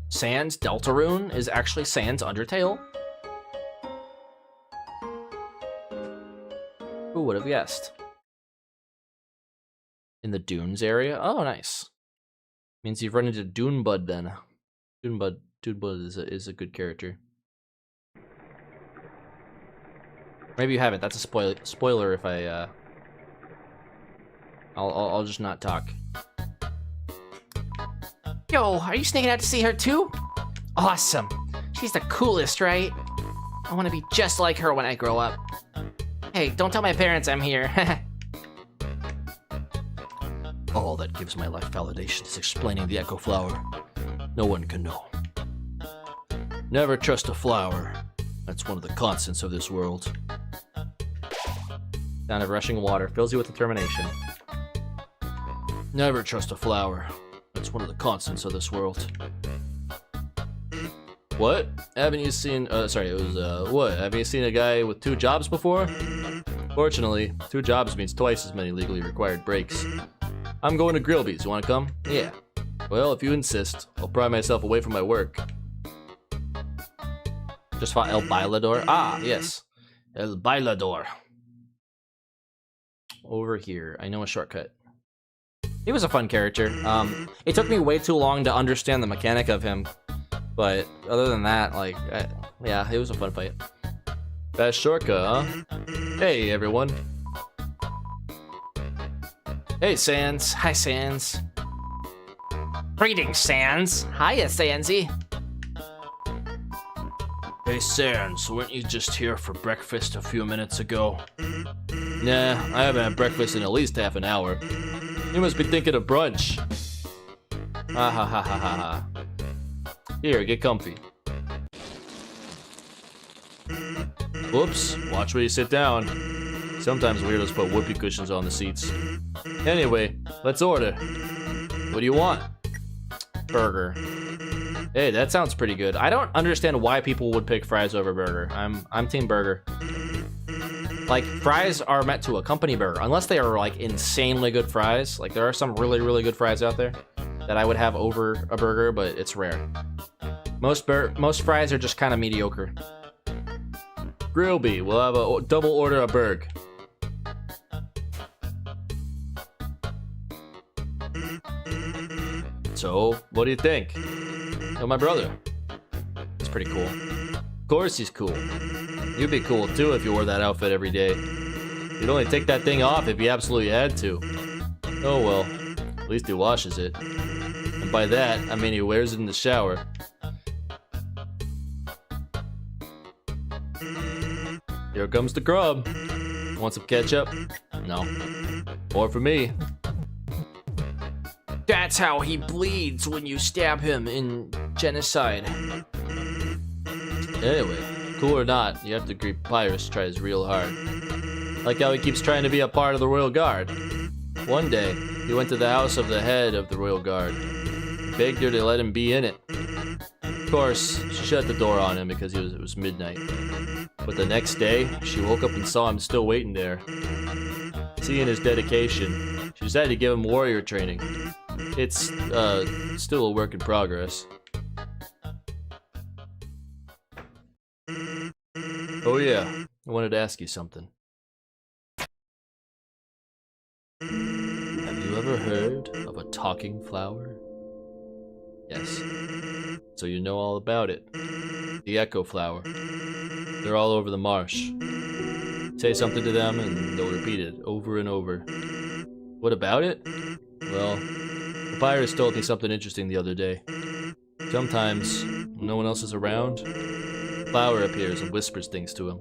Sans Deltarune is actually Sans Undertale? Who would have guessed? In the Dunes area? Oh, nice. Means you've run into Dunebud then. Dunebud is a good character. Maybe you haven't. That's a spoiler if I I'll just not talk. Yo, are you sneaking out to see her too? Awesome. She's the coolest, right? I want to be just like her when I grow up. Hey, don't tell my parents I'm here. All that gives my life validation is explaining the Echo Flower. No one can know. Never trust a flower. That's one of the constants of this world. Sound of rushing water fills you with determination. Never trust a flower. That's one of the constants of this world. What? Haven't you seen... sorry, it was, what? Haven't you seen a guy with 2 jobs before? Fortunately, 2 jobs means twice as many legally required breaks. I'm going to Grillby's. You want to come? Yeah. Well, if you insist, I'll pry myself away from my work. Just fought El Bailador? Ah, yes. El Bailador. Over here. I know a shortcut. He was a fun character. It took me way too long to understand the mechanic of him. But other than that, like, yeah, it was a fun fight. Fast shortcut, huh? Hey, everyone. Hey, Sans. Hi, Sans. Greetings, Sans. Hiya, Sansy. Hey, Sans, weren't you just here for breakfast a few minutes ago? Nah, I haven't had breakfast in at least half an hour. You must be thinking of brunch. Ha ha ha ha ha ha. Here, get comfy. Whoops, watch where you sit down. Sometimes weirdos put whoopee cushions on the seats. Anyway, let's order. What do you want? Burger. Hey, that sounds pretty good. I don't understand why people would pick fries over burger. I'm team burger. Like, fries are meant to accompany burger, unless they are like insanely good fries. Like, there are some really, really good fries out there that I would have over a burger, but it's rare. Most fries are just kind of mediocre. Grillby, we'll have a double order of burg. So, what do you think? Oh, my brother. He's pretty cool. Of course he's cool. You'd be cool too if you wore that outfit every day. You'd only take that thing off if you absolutely had to. Oh well, at least he washes it. And by that, I mean he wears it in the shower. Here comes the grub. Want some ketchup? No. More for me. That's how he bleeds when you stab him in genocide. Anyway, cool or not, you have to agree Papyrus tries real hard. Like how he keeps trying to be a part of the Royal Guard. One day, he went to the house of the head of the Royal Guard. Begged her to let him be in it. Of course, she shut the door on him because it was midnight. But the next day, she woke up and saw him still waiting there. Seeing his dedication, she decided to give him warrior training. It's, still a work in progress. Oh yeah, I wanted to ask you something. Have you ever heard of a talking flower? Yes. So you know all about it. The echo flower. They're all over the marsh. Say something to them and they'll repeat it over and over. What about it? Well, Papyrus told me something interesting the other day. Sometimes, when no one else is around, a flower appears and whispers things to him.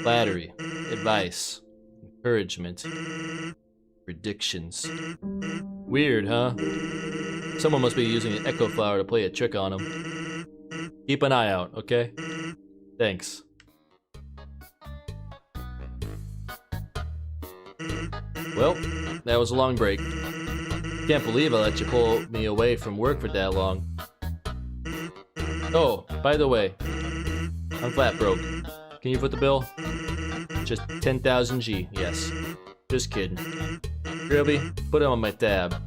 Flattery, advice, encouragement, predictions. Weird, huh? Someone must be using an echo flower to play a trick on him. Keep an eye out, okay? Thanks. Well, that was a long break. Can't believe I let you pull me away from work for that long. Oh, by the way, I'm flat broke. Can you foot the bill? Just 10,000 G, yes. Just kidding. Really? Put it on my tab.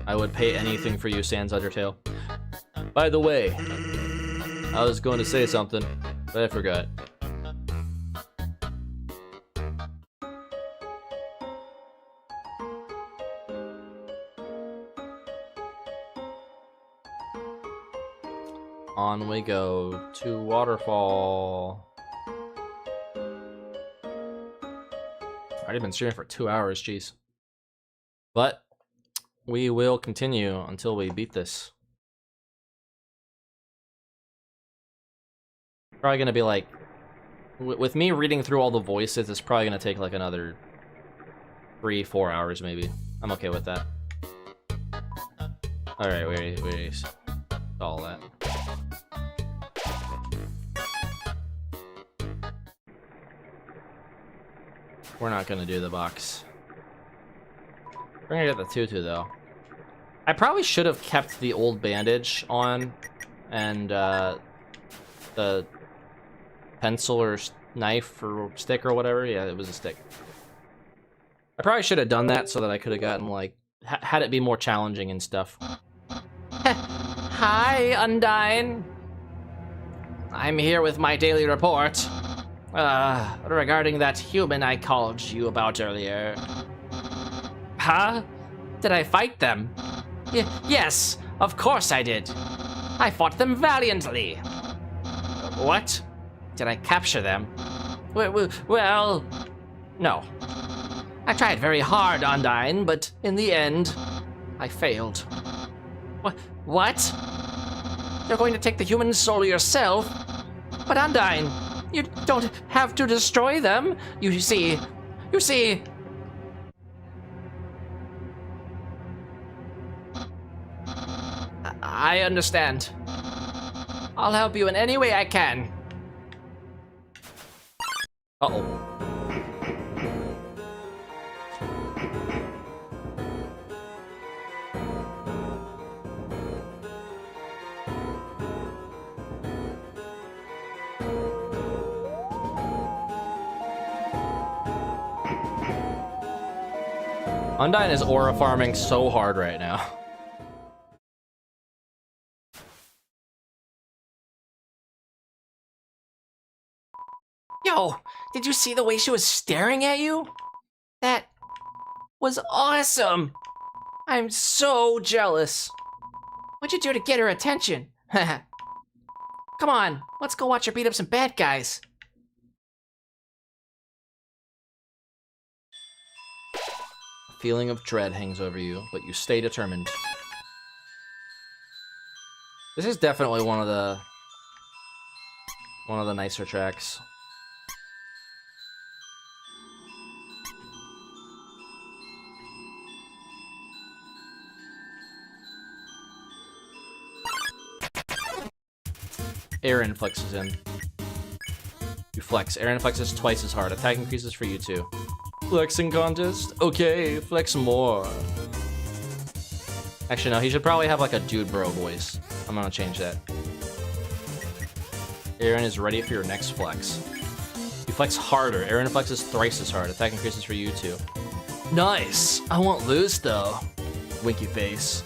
I would pay anything for you, Sans Undertale. By the way, I was going to say something, but I forgot. On we go to Waterfall. Already been streaming for 2 hours, jeez. But we will continue until we beat this. Probably gonna be like, with me reading through all the voices, it's probably gonna take like another 3-4 hours maybe. I'm okay with that. Alright, wait. All that. We're not gonna do the box. We're gonna get the tutu though. I probably should have kept the old bandage on and the pencil or knife or stick or whatever. Yeah, it was a stick. I probably should have done that so that I could have gotten like had it be more challenging and stuff. Hi, Undyne. I'm here with my daily report. Regarding that human I called you about earlier. Huh? Did I fight them? Yes, of course I did. I fought them valiantly. What? Did I capture them? Well, no. I tried very hard, Undyne, but in the end, I failed. What? You're going to take the human soul yourself? But Undyne, you don't have to destroy them. You see. I understand. I'll help you in any way I can. Uh-oh. Undyne is aura farming so hard right now. Yo, did you see the way she was staring at you? That was awesome. I'm so jealous. What'd you do to get her attention? Come on, let's go watch her beat up some bad guys. A feeling of dread hangs over you, but you stay determined. This is definitely one of the nicer tracks. Aaron flexes in. You flex. Aaron flexes twice as hard. Attack increases for you too. Flexing contest? Okay, flex more. Actually, no, he should probably have like a dude bro voice. I'm gonna change that. Aaron is ready for your next flex. You flex harder. Aaron flexes thrice as hard. Attack increases for you too. Nice. I won't lose though. Winky face.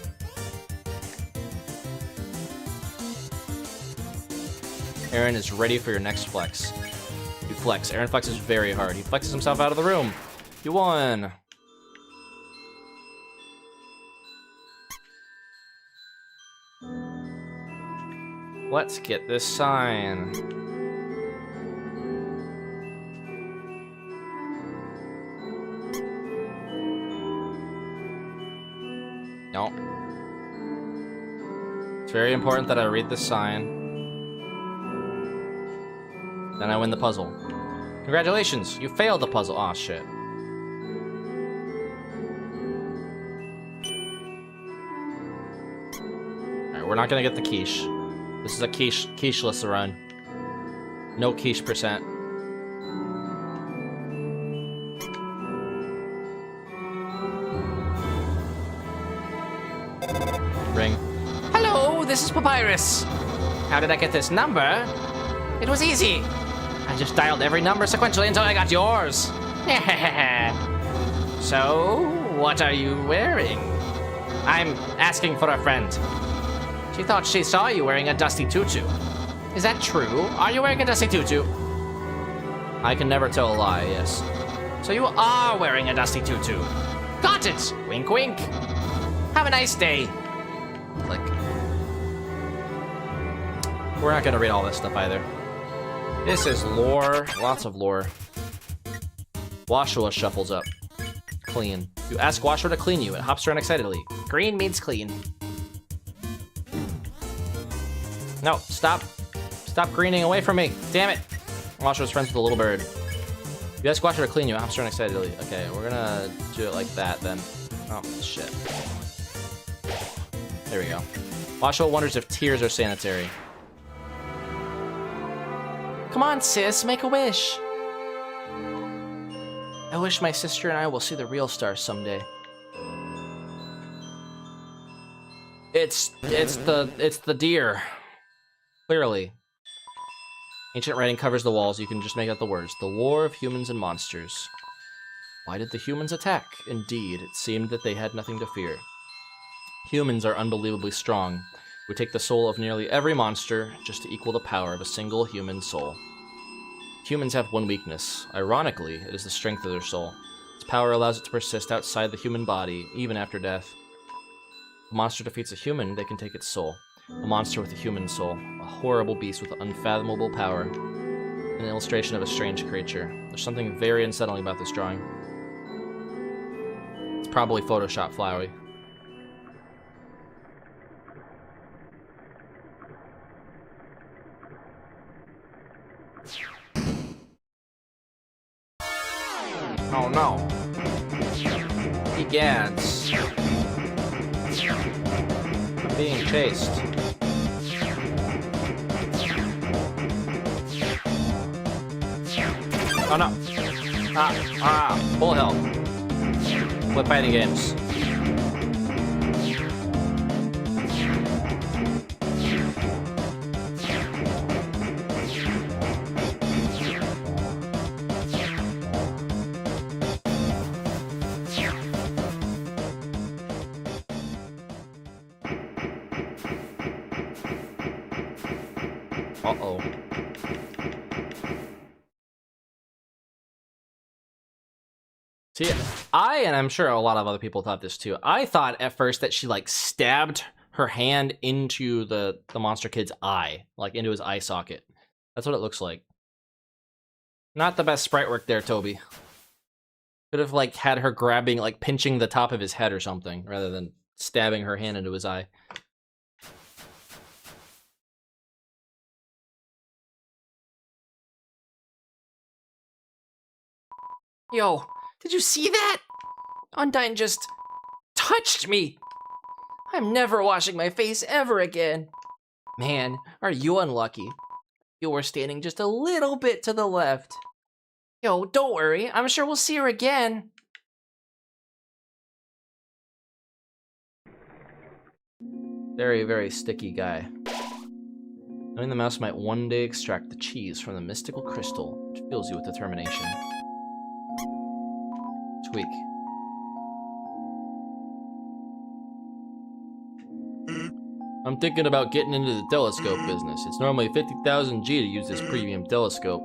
Aaron is ready for your next flex. You flex. Aaron flexes very hard. He flexes himself out of the room. You won. Let's get this sign. No. It's very important that I read this sign. Then I win the puzzle. Congratulations, you failed the puzzle. Aw, shit. Alright, we're not gonna get the quiche. This is a quiche-less run. No quiche percent. Ring. Hello, this is Papyrus. How did I get this number? It was easy. I just dialed every number sequentially until I got yours. So, what are you wearing? I'm asking for a friend. She thought she saw you wearing a dusty tutu. Is that true? Are you wearing a dusty tutu? I can never tell a lie, yes. So you are wearing a dusty tutu. Got it! Wink, wink. Have a nice day. Click. We're not gonna read all this stuff either. This is lore, lots of lore. Washua shuffles up. Clean. You ask Washua to clean you, it hops around excitedly. Green means clean. No, stop. Stop greening away from me. Damn it. Washua's friends with the little bird. You ask Washua to clean you, it hops around excitedly. Okay, we're gonna do it like that then. Oh, shit. There we go. Washua wonders if tears are sanitary. Come on, sis, make a wish. I wish my sister and I will see the real stars someday. It's the deer. Clearly. Ancient writing covers the walls. You can just make out the words. The war of humans and monsters. Why did the humans attack? Indeed, it seemed that they had nothing to fear. Humans are unbelievably strong. We take the soul of nearly every monster just to equal the power of a single human soul. Humans have one weakness. Ironically, it is the strength of their soul. Its power allows it to persist outside the human body, even after death. If a monster defeats a human, they can take its soul. A monster with a human soul. A horrible beast with unfathomable power. An illustration of a strange creature. There's something very unsettling about this drawing. It's probably Photoshop, Flowey. Oh no. Egads. I'm being chased. Oh no. Full health. Quit fighting games. Uh-oh. See, and I'm sure a lot of other people thought this too. I thought at first that she like stabbed her hand into the monster kid's eye, like into his eye socket. That's what it looks like. Not the best sprite work there, Toby. Could have like had her grabbing, like pinching the top of his head or something, rather than stabbing her hand into his eye. Yo, did you see that? Undyne just touched me. I'm never washing my face ever again. Man, are you unlucky. You were standing just a little bit to the left. Yo, don't worry. I'm sure we'll see her again. Very, very sticky guy. Knowing the mouse might one day extract the cheese from the mystical crystal, which fills you with determination. Tweak. I'm thinking about getting into the telescope business. It's normally 50,000 G to use this premium telescope.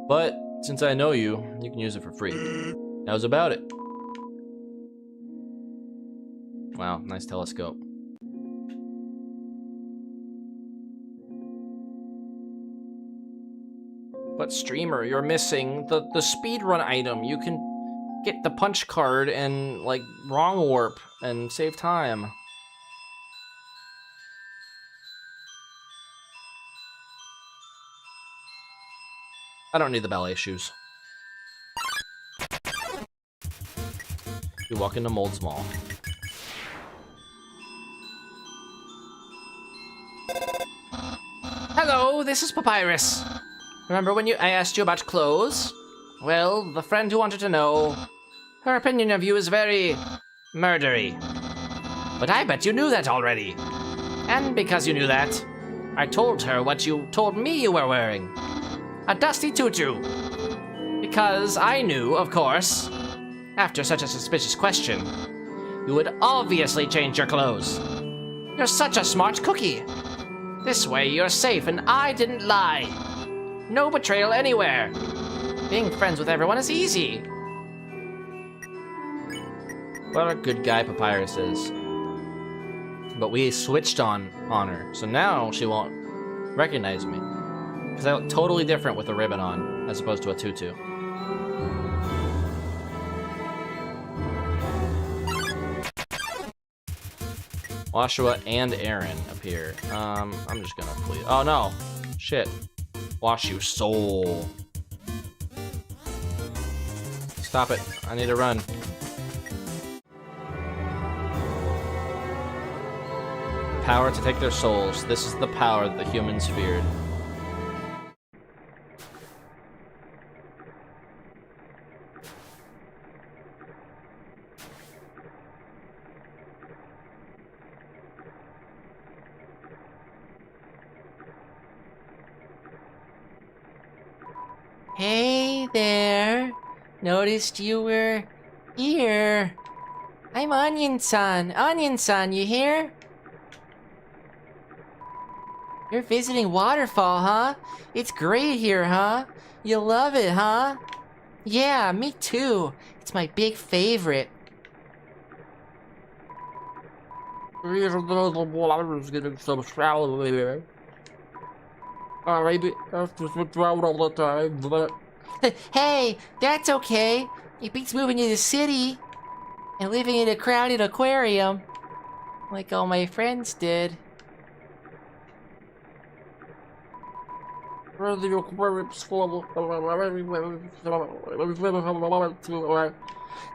But since I know you, you can use it for free. How's about it? Wow, nice telescope. But streamer, you're missing the speedrun item. You can get the punch card and like wrong warp and save time. I don't need the ballet shoes. You walk into Mold's Mall. Hello, this is Papyrus. Remember when I asked you about clothes? Well, the friend who wanted to know, her opinion of you is very murdery. But I bet you knew that already. And because you knew that, I told her what you told me you were wearing. A dusty tutu. Because I knew, of course, after such a suspicious question, you would obviously change your clothes. You're such a smart cookie. This way you're safe and I didn't lie. No betrayal anywhere. Being friends with everyone is easy. What a good guy Papyrus is. But we switched on her, so now she won't recognize me. Because I look totally different with a ribbon on, as opposed to a tutu. Washua and Aaron appear. I'm just gonna please. Oh no! Shit. Wash you soul. Stop it. I need to run. Power to take their souls. This is the power that the humans feared. Hey there. Noticed you were here. I'm Onion-san. Onion-san, you here? You're visiting Waterfall, huh? It's great here, huh? You love it, huh? Yeah, me too. It's my big favorite. Hey, that's okay. It beats moving to the city and living in a crowded aquarium like all my friends did.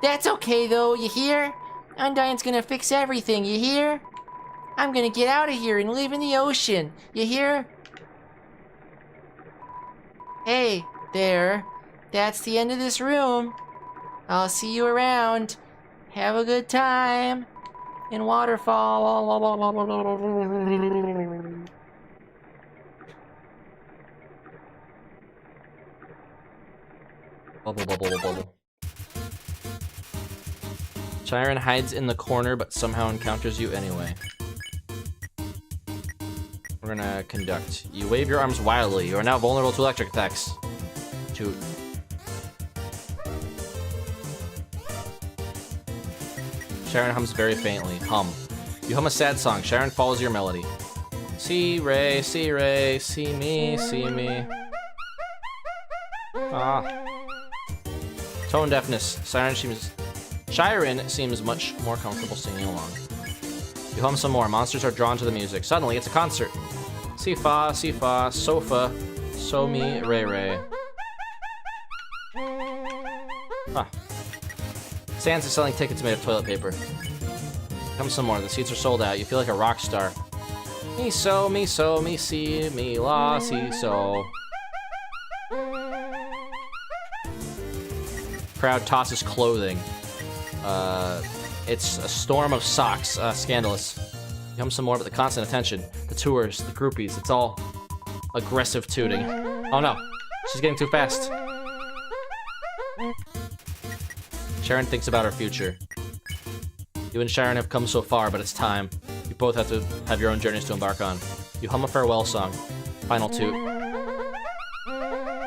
That's okay though, you hear? Undyne's gonna fix everything, you hear? I'm gonna get out of here and live in the ocean, you hear? Hey, there. That's the end of this room. I'll see you around. Have a good time. In Waterfall. Bubble, bubble, bubble. Chiron hides in the corner, but somehow encounters you anyway. We're gonna conduct. You wave your arms wildly. You are now vulnerable to electric attacks. Shoot. Sharon hums very faintly. Hum. You hum a sad song. Sharon follows your melody. See Ray, see me, see me. Ah. Tone deafness. Chiron seems much more comfortable singing along. You hum some more. Monsters are drawn to the music. Suddenly, it's a concert. Si fa, sofa, so mi, ray. Huh. Sans is selling tickets made of toilet paper. Come some more. The seats are sold out. You feel like a rock star. Me so, me si, me la, si so. Crowd tosses clothing. It's a storm of socks. Scandalous. Come some more, but the constant attention. The tours, the groupies, it's all aggressive tooting. Oh no, she's getting too fast. Sharon thinks about her future. You and Sharon have come so far, but it's time. You You both have to have your own journeys to embark on. You hum a farewell song. Final toot.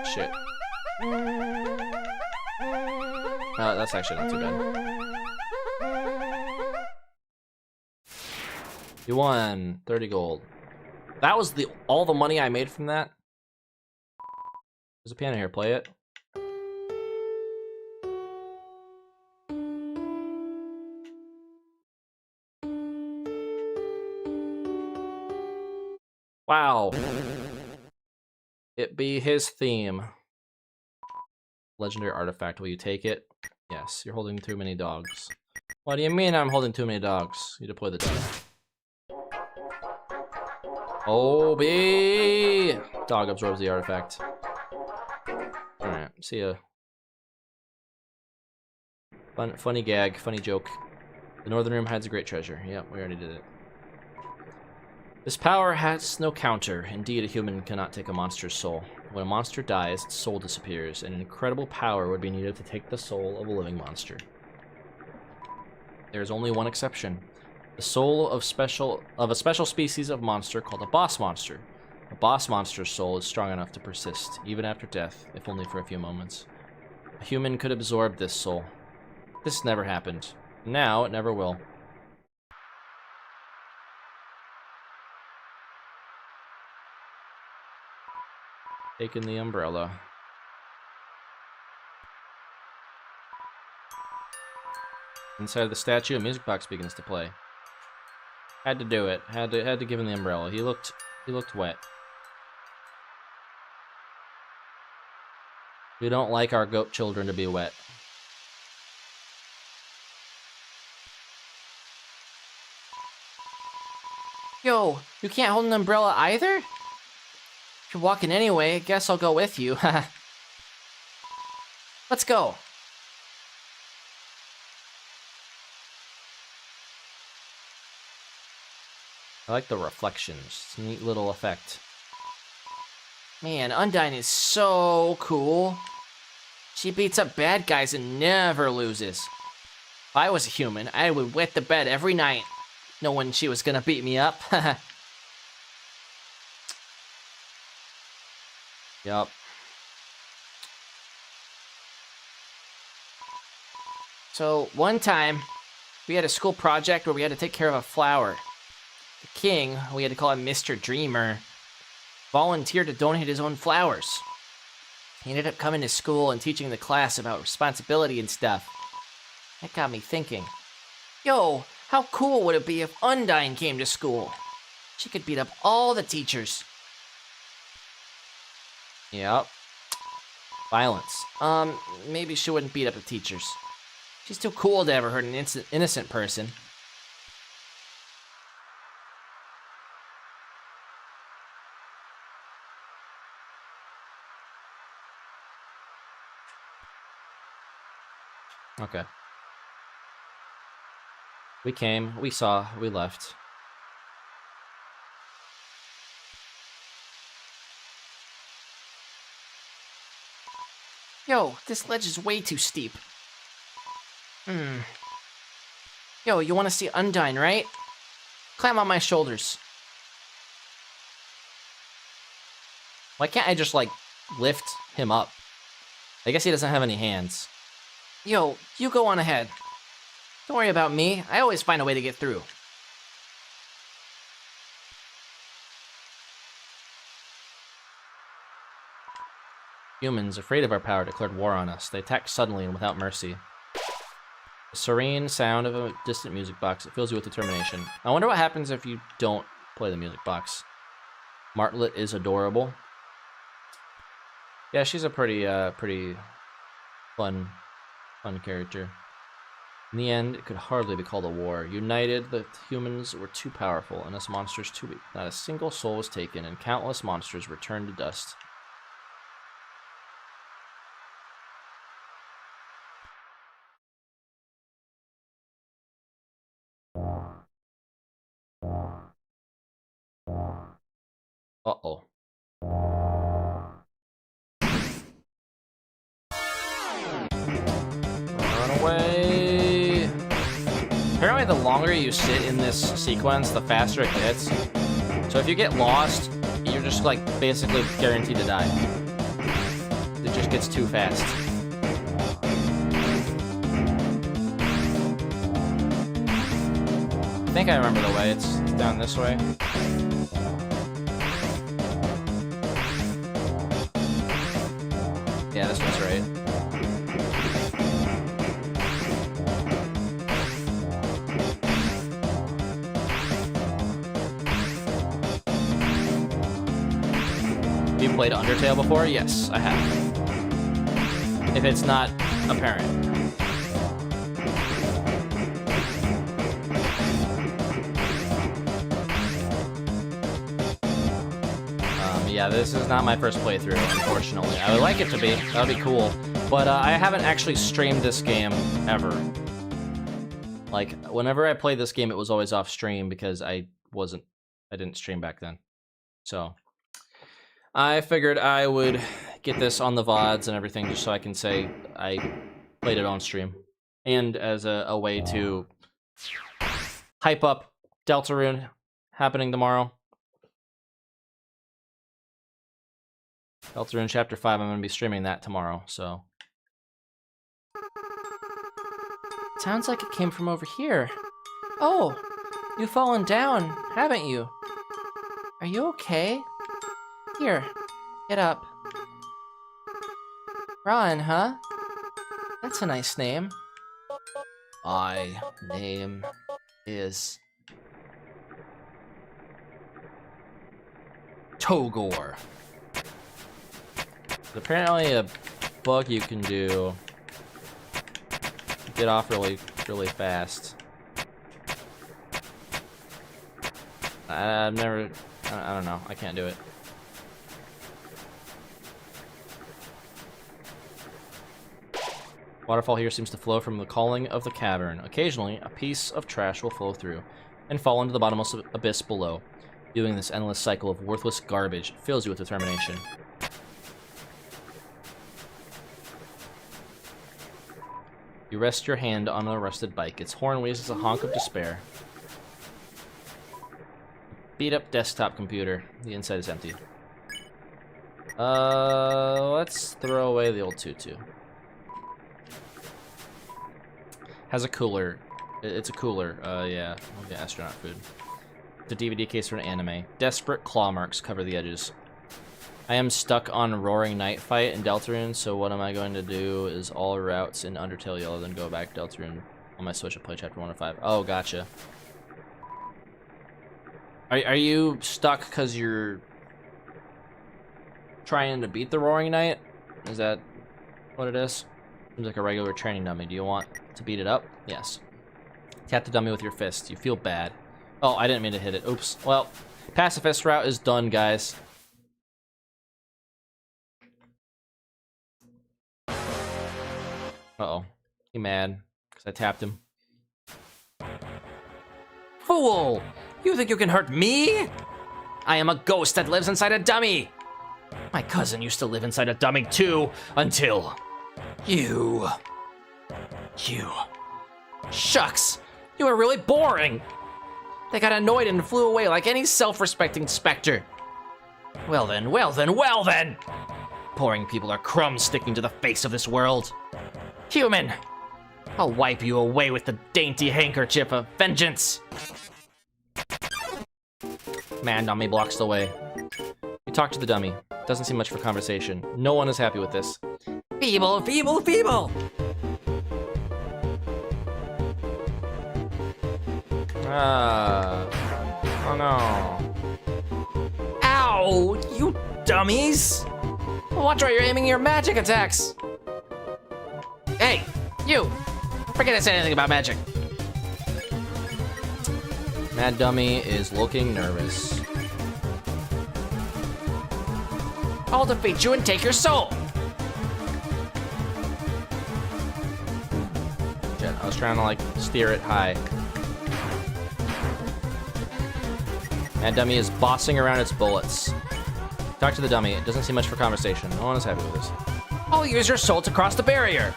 Shit. That's actually not too bad. You won 30 gold. That was all the money I made from that. There's a piano here. Play it. Wow. It be his theme. Legendary artifact. Will you take it? Yes. You're holding too many dogs. What do you mean I'm holding too many dogs? You deploy the dog. OB! Dog absorbs the artifact. Alright, see ya. Funny gag, funny joke. The northern room hides a great treasure. Yep, we already did it. This power has no counter. Indeed, a human cannot take a monster's soul. When a monster dies, its soul disappears. An incredible power would be needed to take the soul of a living monster. There is only one exception. The soul of a special species of monster called a boss monster. A boss monster's soul is strong enough to persist, even after death, if only for a few moments. A human could absorb this soul. This never happened. Now it never will. Taking the umbrella. Inside the statue, a music box begins to play. Had to do it. Had to give him the umbrella. He looked wet. We don't like our goat children to be wet. Yo, you can't hold an umbrella either? If you're walking anyway, I guess I'll go with you. Let's go. I like the reflections. It's a neat little effect. Man, Undyne is so cool. She beats up bad guys and never loses. If I was a human, I would wet the bed every night, knowing she was gonna beat me up. Yup. So, one time, we had a school project where we had to take care of a flower. The king, we had to call him Mr. Dreamer, volunteered to donate his own flowers. He ended up coming to school and teaching the class about responsibility and stuff. That got me thinking, yo, how cool would it be if Undyne came to school? She could beat up all the teachers. Yep. Violence. Maybe she wouldn't beat up the teachers. She's too cool to ever hurt an innocent person. Okay. We came, we saw, we left. Yo, this ledge is way too steep. Yo, you want to see Undyne, right? Climb on my shoulders. Why can't I just, like, lift him up? I guess he doesn't have any hands. Yo, you go on ahead. Don't worry about me. I always find a way to get through. Humans, afraid of our power, declared war on us. They attacked suddenly and without mercy. The serene sound of a distant music box. It fills you with determination. I wonder what happens if you don't play the music box. Martlet is adorable. Yeah, she's a pretty fun character. In the end, it could hardly be called a war. United, the humans were too powerful, and us monsters too weak. Not a single soul was taken, and countless monsters returned to dust. Uh-oh. Run away! Apparently, the longer you sit in this sequence, the faster it gets. So if you get lost, you're just like basically guaranteed to die. It just gets too fast. I think I remember the way. It's down this way. Yeah, this one's right. Have you played Undertale before? Yes, I have. If it's not apparent. Yeah, this is not my first playthrough, unfortunately. I would like it to be. That would be cool. But I haven't actually streamed this game ever. Like, whenever I played this game, it was always off stream because I didn't stream back then. So, I figured I would get this on the VODs and everything just so I can say I played it on stream. And as a way to hype up Deltarune happening tomorrow. Deltarune Chapter 5, I'm going to be streaming that tomorrow, so. Sounds like it came from over here. Oh, you've fallen down, haven't you? Are you okay? Here, get up. Ron, huh? That's a nice name. My name is Togor. There's apparently a bug you can do. Get off really fast. I've never, I don't know, I can't do it. Waterfall here seems to flow from the calling of the cavern. Occasionally, a piece of trash will flow through and fall into the bottomless abyss below. Viewing this endless cycle of worthless garbage fills you with determination. You rest your hand on a rusted bike. Its horn wheezes as a honk of despair. Beat up desktop computer. The inside is empty. Let's throw away the old tutu. Has a cooler. It's a cooler. Yeah. We'll get astronaut food. The DVD case for an anime. Desperate claw marks cover the edges. I am stuck on Roaring Night fight in Deltarune, so what am I going to do is all routes in Undertale Yellow, then go back to Deltarune on my Switch and play Chapter 1 and 5. Oh, gotcha. Are you stuck because you're trying to beat the Roaring Night? Is that what it is? Seems like a regular training dummy. Do you want to beat it up? Yes. Tap the dummy with your fist. You feel bad. Oh, I didn't mean to hit it. Oops. Well, Pacifist route is done, guys. Uh-oh. He mad because I tapped him. Fool! You think you can hurt me? I am a ghost that lives inside a dummy. My cousin used to live inside a dummy too, until you. Shucks, you are really boring. They got annoyed and flew away like any self-respecting specter. Well then. Boring people are crumbs sticking to the face of this world. Human, I'll wipe you away with the dainty handkerchief of vengeance. Man, dummy blocks the way. You talk to the dummy. Doesn't seem much for conversation. No one is happy with this. Feeble. Oh no. Ow, you dummies. Watch where you're aiming your magic attacks. Hey, you. Forget I said anything about magic. Mad Dummy is looking nervous. I'll defeat you and take your soul. Shit, I was trying to like steer it high. Mad Dummy is bossing around its bullets. Talk to the dummy. It doesn't seem much for conversation. No one is happy with this. I'll use your soul to cross the barrier.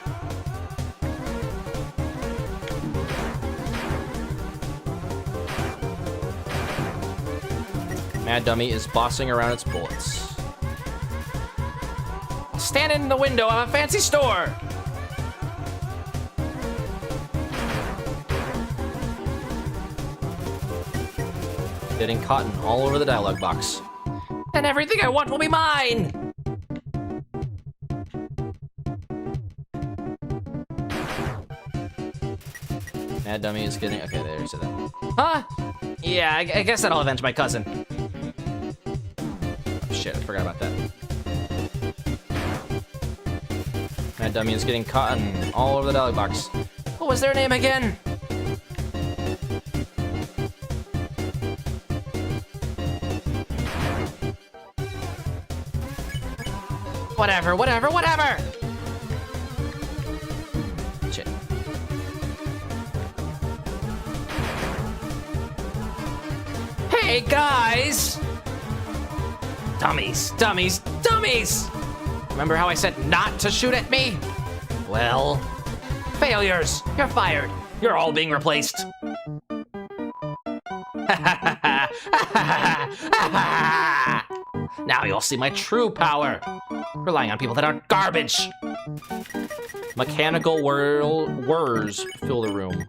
Mad Dummy is bossing around its bullets. Stand in the window of a fancy store. Getting cotton all over the dialogue box. And everything I want will be mine. Mad Dummy is getting... Okay, there you said that. Huh? Yeah, I guess that'll avenge my cousin. Oh, shit, I forgot about that. Mad Dummy is getting cotton all over the dialogue box. What was their name again? Whatever. Shit. Hey, guys! Dummies. Remember how I said not to shoot at me? Well, failures. You're fired. You're all being replaced. Now you'll see my true power. Relying on people that are garbage. Mechanical whirs fill the room.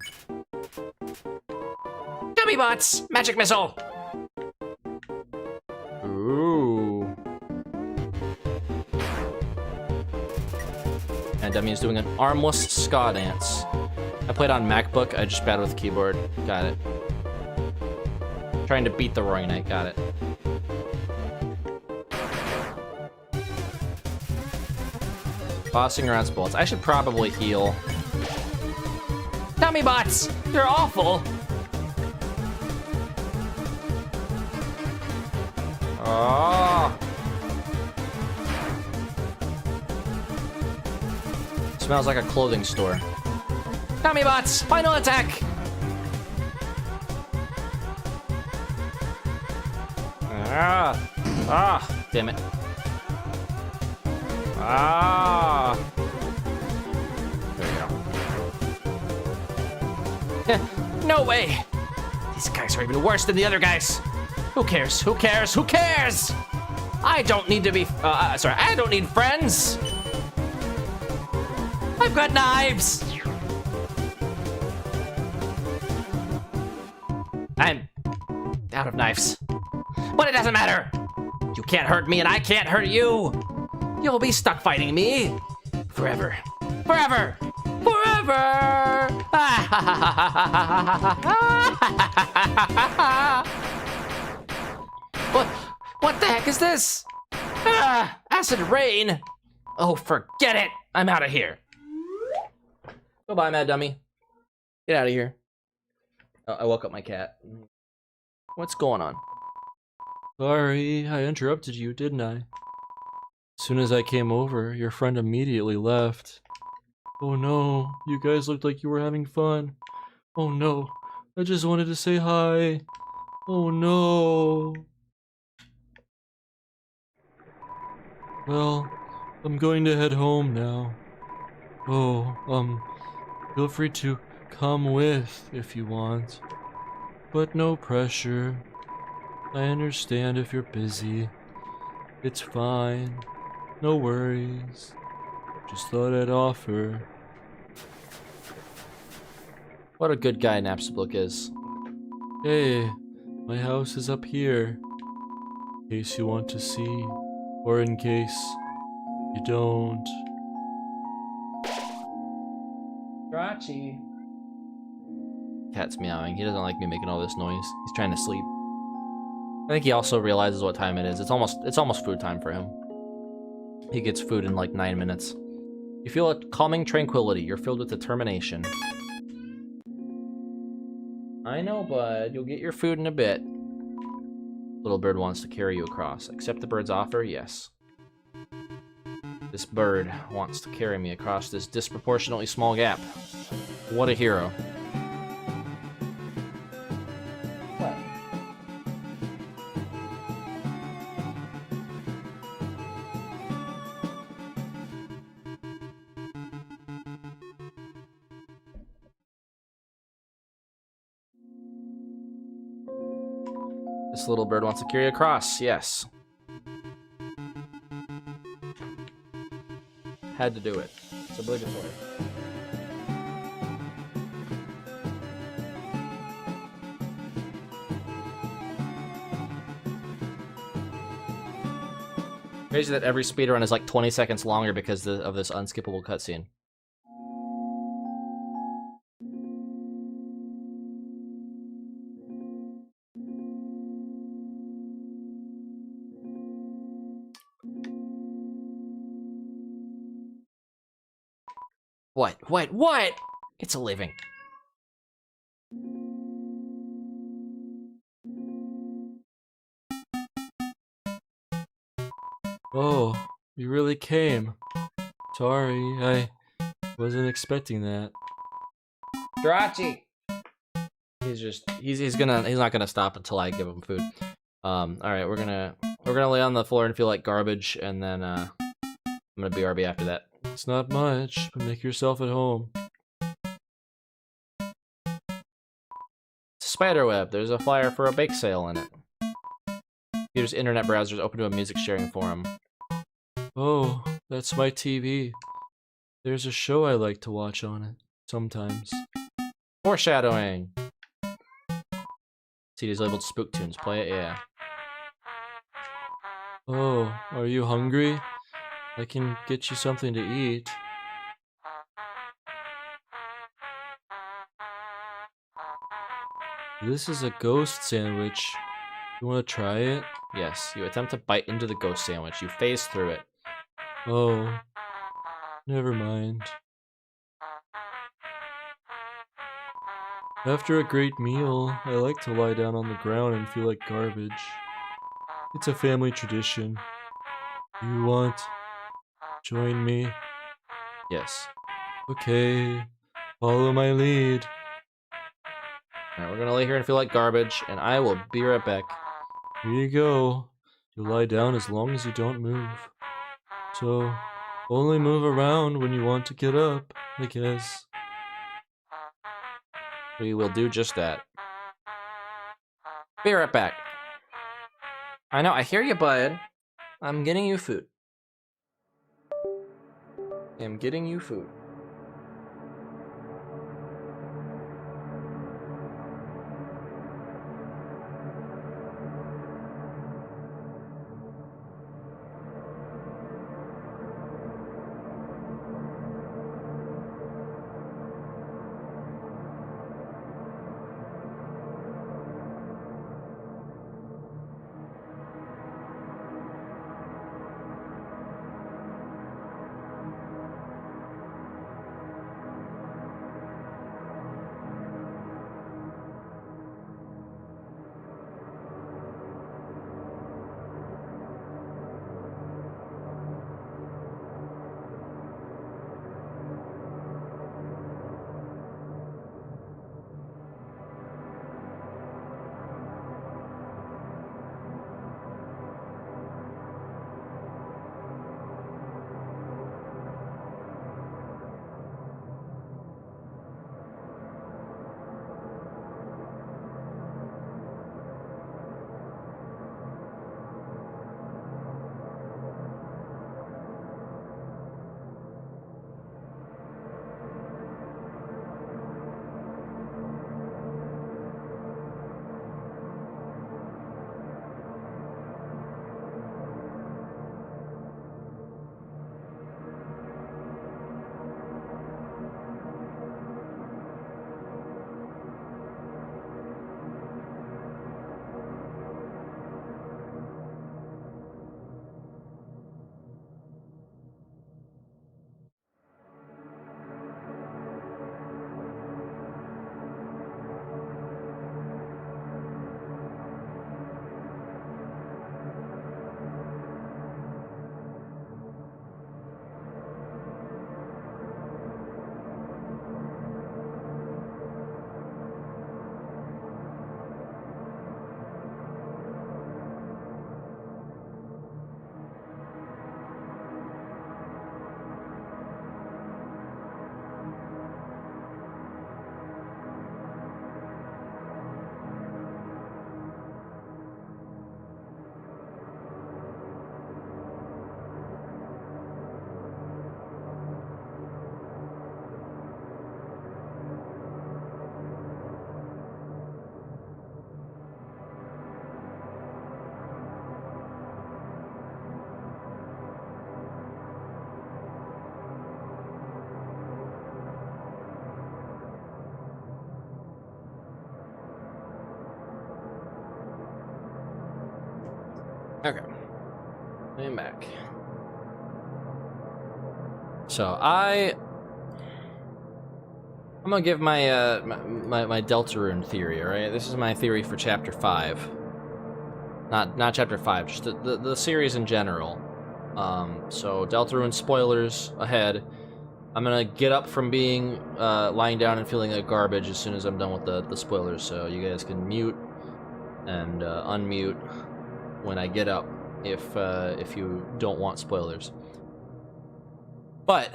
Dummy bots. Magic missile. Ooh. And Dummy is doing an armless ska dance. I played on MacBook, I just battled with keyboard. Got it. Trying to beat the Roaring Knight, got it. Bossing around bullets. I should probably heal. Dummy bots. You're awful. Oh. Smells like a clothing store. Dummy bots. Final attack. Damn it. There you go. No way. These guys are even worse than the other guys. Who cares? I don't need to be, I don't need friends. I've got knives. I'm out of knives. But it doesn't matter. You can't hurt me and I can't hurt you. You'll be stuck fighting me. Forever. What the heck is this? Acid rain. Oh, forget it. I'm out of here. Goodbye, Mad Dummy. Get out of here. Oh, I woke up my cat. What's going on? Sorry, I interrupted you, didn't I? As soon as I came over, your friend immediately left. Oh no, you guys looked like you were having fun. Oh no, I just wanted to say hi. Oh no. Well, I'm going to head home now. Oh, feel free to come with if you want. But no pressure. I understand if you're busy. It's fine. No worries. Just thought I'd offer. What a good guy Napstablook is. Hey, my house is up here. In case you want to see, or in case you don't. Rachi. Cat's meowing. He doesn't like me making all this noise. He's trying to sleep. I think he also realizes what time it is. It's almost food time for him. He gets food in like 9 minutes. You feel a calming tranquility. You're filled with determination. I know, bud. You'll get your food in a bit. Little bird wants to carry you across. Accept the bird's offer? Yes. This bird wants to carry me across this disproportionately small gap. What a hero. What? This little bird wants to carry across, yes. Had to do it. It's obligatory. Crazy that every speedrun is like 20 seconds longer because of this unskippable cutscene. What? It's a living. Oh, you really came. Sorry, I wasn't expecting that. Jirachi! He's not gonna stop until I give him food. Alright, we're gonna lay on the floor and feel like garbage, and then I'm gonna BRB after that. It's not much, but make yourself at home. It's a spider web. There's a flyer for a bake sale in it. Peter's internet browser is open to a music sharing forum. Oh, that's my TV. There's a show I like to watch on it, sometimes. Foreshadowing! CD's labeled Spook Tunes. Play it, yeah. Oh, are you hungry? I can get you something to eat. This is a ghost sandwich. You want to try it? Yes, you attempt to bite into the ghost sandwich. You phase through it. Oh, never mind. After a great meal, I like to lie down on the ground and feel like garbage. It's a family tradition. You want to join me? Yes. Okay, follow my lead. Alright, we're gonna lay here and feel like garbage, and I will be right back. Here you go. You'll lie down as long as you don't move. So, only move around when you want to get up, I guess. We will do just that. Be right back. I know, I hear you, bud. I'm getting you food. I'm getting you food. Okay. I'm back. So I'm gonna give my my Deltarune theory. All right, this is my theory for Chapter 5. Not Chapter 5, just the series in general. So Deltarune spoilers ahead. I'm gonna get up from being lying down and feeling like garbage as soon as I'm done with the spoilers. So you guys can mute and unmute when I get up if you don't want spoilers. But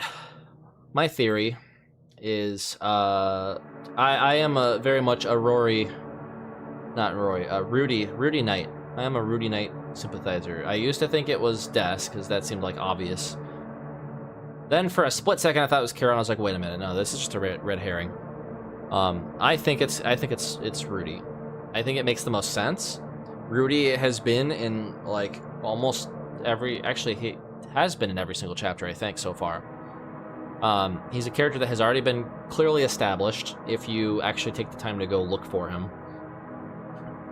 my theory is I am very much a Rudy Knight. I am a Rudy Knight sympathizer. I used to think it was Des because that seemed like obvious. Then for a split second I thought it was Carol, and I was like, wait a minute, no, this is just a red herring. I think it's Rudy. I think it makes the most sense. Rudy has been in like almost every, actually he has been in every single chapter I think so far. He's a character that has already been clearly established if you actually take the time to go look for him.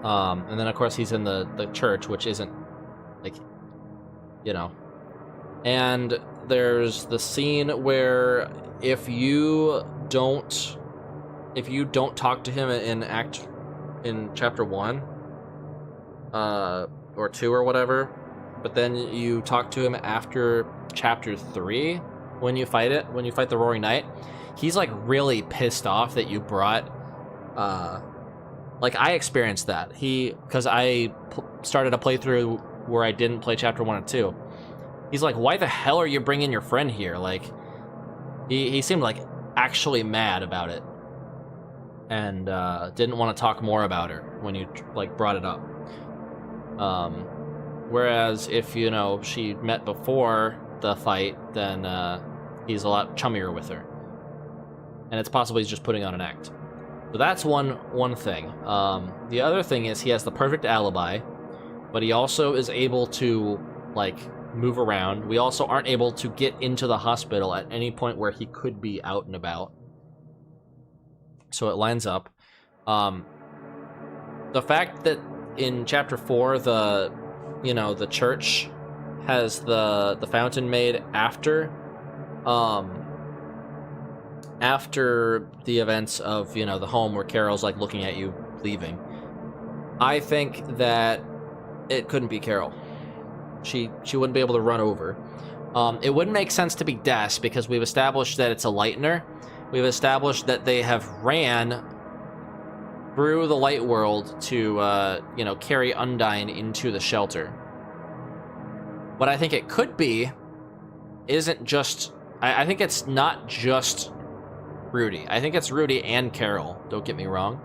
And then of course he's in the church, which isn't like, you know. And there's the scene where if you don't talk to him in chapter 1 or 2 or whatever, but then you talk to him after chapter 3 when you fight the Roaring Knight, he's like really pissed off that you brought like I experienced that. Because I started a playthrough where I didn't play chapter 1 and 2. He's like, why the hell are you bringing your friend here? Like, he seemed like actually mad about it, and didn't want to talk more about her when you like brought it up. Whereas if she met before the fight, then he's a lot chummier with her, and it's possible he's just putting on an act. So that's one thing. The other thing is he has the perfect alibi, but he also is able to like move around. We also aren't able to get into the hospital at any point where he could be out and about. So it lines up. The fact that in chapter 4 the church has the fountain made after the events of the home where Carol's like looking at you leaving, I think that it couldn't be Carol. She wouldn't be able to run over. It wouldn't make sense to be Des because we've established that it's a Lightener. We've established that they have ran through the light world to carry Undyne into the shelter. What I think it could be isn't just... I think it's not just Rudy. I think it's Rudy and Carol, don't get me wrong.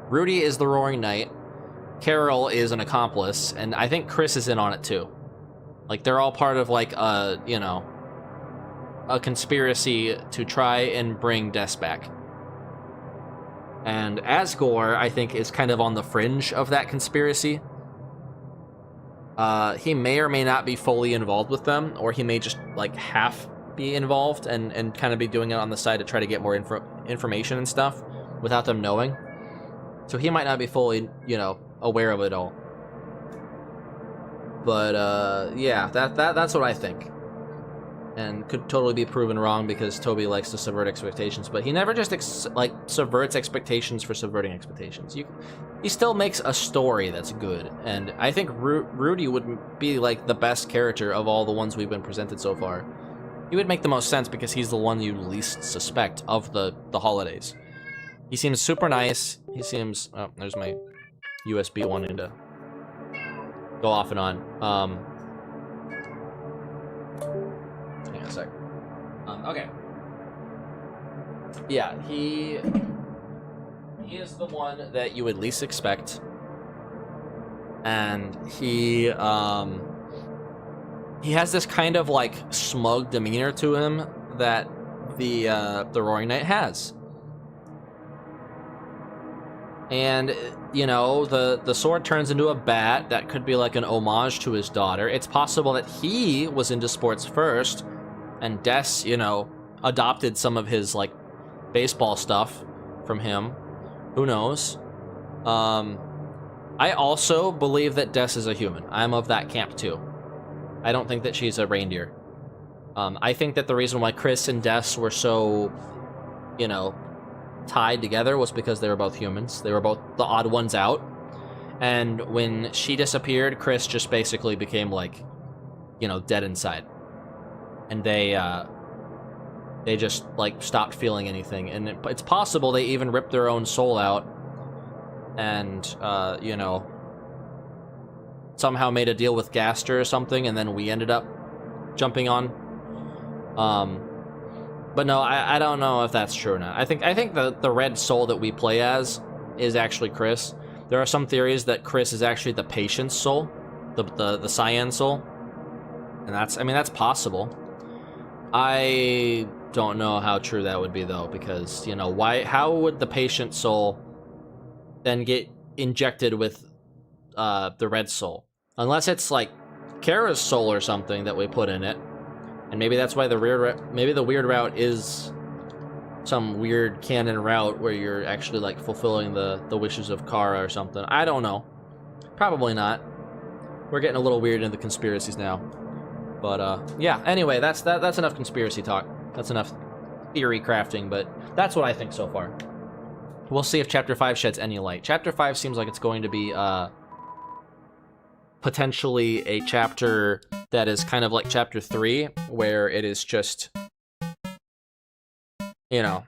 Rudy is the Roaring Knight. Carol is an accomplice, and I think Chris is in on it too. Like, they're all part of, like, a conspiracy to try and bring Des back. And Asgore, I think, is kind of on the fringe of that conspiracy. He may or may not be fully involved with them, or he may just, like, half be involved and kind of be doing it on the side to try to get more information and stuff without them knowing. So he might not be fully, aware of it all. But yeah, that's what I think, and could totally be proven wrong because Toby likes to subvert expectations. But he never just subverts expectations for subverting expectations. He still makes a story that's good, and I think Rudy would be like the best character of all the ones we've been presented so far. He would make the most sense because he's the one you least suspect of the holidays. He seems super nice. He seems... Oh, there's my USB wanting to go off and on. Hang on a sec. Okay. Yeah, he is the one that you would least expect. And he has this kind of like smug demeanor to him that the Roaring Knight has. And, the sword turns into a bat. That could be like an homage to his daughter. It's possible that he was into sports first, and Des, adopted some of his, like, baseball stuff from him. Who knows? I also believe that Des is a human. I'm of that camp too. I don't think that she's a reindeer. I think that the reason why Chris and Des were so, you know, tied together was because they were both humans. They were both the odd ones out. And when she disappeared, Chris just basically became like, you know, dead inside. And they just like stopped feeling anything. And it's possible they even ripped their own soul out and, you know, somehow made a deal with Gaster or something, and then we ended up jumping on. But no, I don't know if that's true or not. I think the red soul that we play as is actually Chris. There are some theories that Chris is actually the Patience soul, the cyan soul, and that's possible. I don't know how true that would be though, because you know how would the Patient soul then get injected with the red soul, unless it's like Kara's soul or something that we put in it, and maybe that's why the weird route is some weird canon route where you're actually like fulfilling the wishes of Kara or something. I don't know. Probably not. We're getting a little weird into the conspiracies now. But yeah. Anyway, that's enough conspiracy talk. That's enough theory crafting. But that's what I think so far. We'll see if Chapter 5 sheds any light. Chapter 5 seems like it's going to be potentially a chapter that is kind of like Chapter 3, where it is just, you know,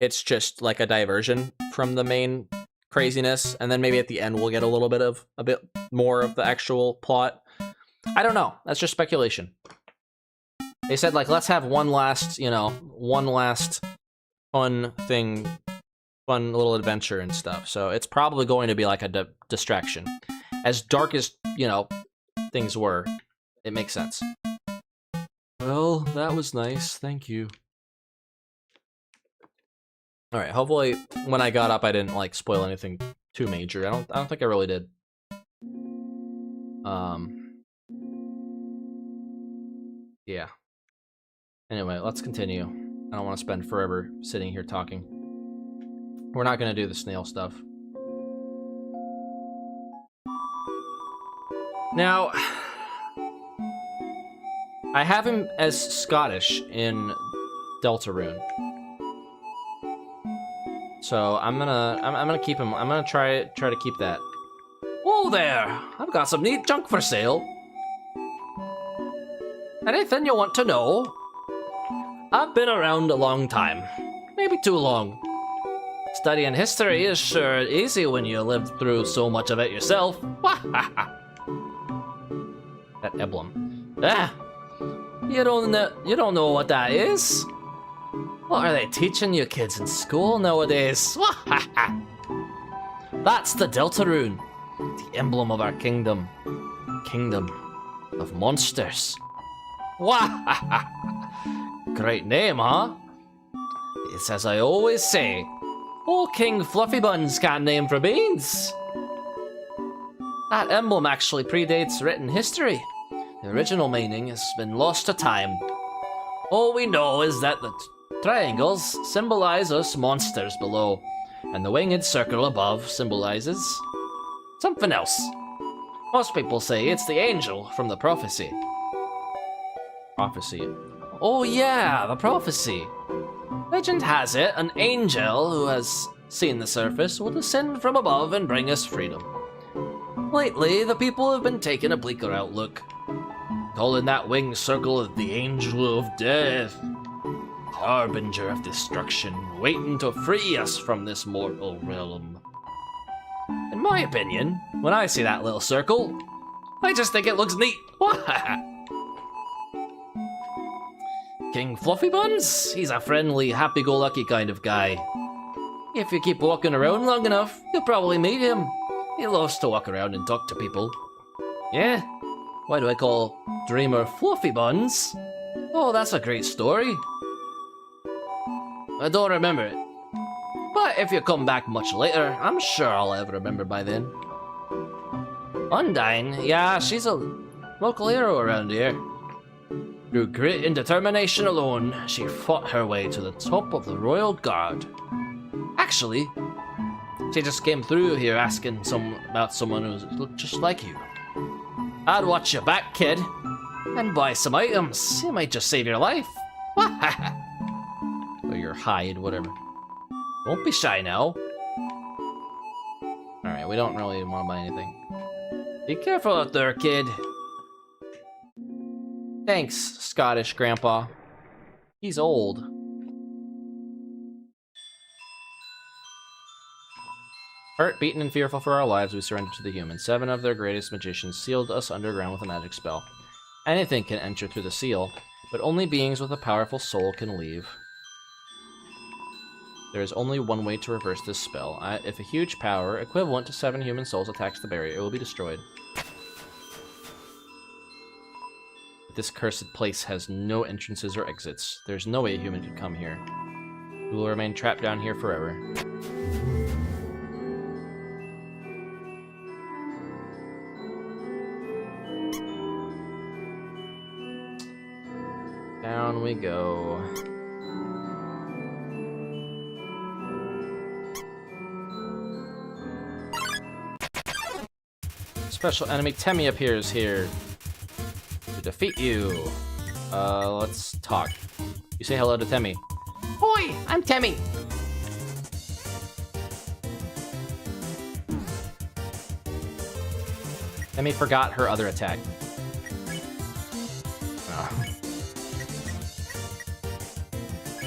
it's just like a diversion from the main craziness, and then maybe at the end we'll get a bit more of the actual plot. I don't know. That's just speculation. They said, like, let's have one last fun thing, fun little adventure and stuff. So it's probably going to be like a distraction. As dark as, you know, things were, it makes sense. Well, that was nice. Thank you. All right. Hopefully, when I got up, I didn't like spoil anything too major. I don't think I really did. Yeah. Anyway, let's continue. I don't want to spend forever sitting here talking. We're not gonna do the snail stuff. Now, I have him as Scottish in Deltarune. So I'm gonna keep him. I'm gonna try to keep that. Whoa there! I've got some neat junk for sale. Anything you want to know? I've been around a long time, maybe too long. Studying history is sure easy when you lived through so much of it yourself. That emblem. Ah, you don't know what that is? What are they teaching you kids in school nowadays? That's the Deltarune, the emblem of our kingdom. Kingdom of monsters. Great name, huh? It's as I always say, old King Fluffy Buns can't name for beans. That emblem actually predates written history. The original meaning has been lost to time. All we know is that the triangles symbolize us monsters below, and the winged circle above symbolizes something else. Most people say it's the angel from the prophecy. Prophecy. Oh yeah, the prophecy. Legend has it an angel who has seen the surface will descend from above and bring us freedom. Lately, the people have been taking a bleaker outlook, calling that winged circle the Angel of Death, harbinger of destruction, waiting to free us from this mortal realm. In my opinion, when I see that little circle, I just think it looks neat. King Fluffy Buns? He's a friendly, happy-go-lucky kind of guy. If you keep walking around long enough, you'll probably meet him. He loves to walk around and talk to people. Yeah? Why do I call Dreamer Fluffy Buns? Oh, that's a great story. I don't remember it. But if you come back much later, I'm sure I'll ever remember by then. Undyne? Yeah, she's a local hero around here. Through grit and determination alone, she fought her way to the top of the Royal Guard. Actually, She just came through here asking about someone who looked just like you. I'd watch your back, kid, and buy some items. It might just save your life. Or your hide, whatever. Don't be shy now. Alright, we don't really want to buy anything. Be careful out there, kid. Thanks, Scottish Grandpa. He's old. Hurt, beaten, and fearful for our lives, we surrendered to the humans. 7 of their greatest magicians sealed us underground with a magic spell. Anything can enter through the seal, but only beings with a powerful soul can leave. There is only one way to reverse this spell. If a huge power, equivalent to 7 human souls, attacks the barrier, it will be destroyed. This cursed place has no entrances or exits. There's no way a human could come here. We will remain trapped down here forever. Down we go. Special enemy Temmie appears here to defeat you. Let's talk. You say hello to Temmie. Hoi, I'm Temmie. Temmie forgot her other attack.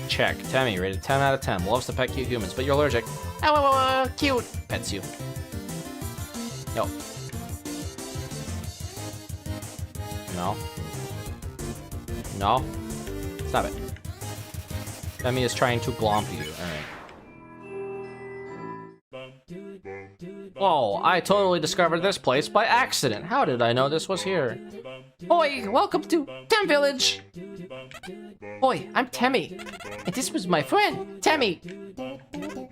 Check. Temmie, rated 10 out of 10. Loves to pet cute humans, but you're allergic. Oh, cute. Pets you. No. No. No. Stop it. Temmie is trying to glomp you. Alright. Whoa, I totally discovered this place by accident. How did I know this was here? Hoi, welcome to Tem Village. Hoi, I'm Temmie, and this was my friend, Temmie.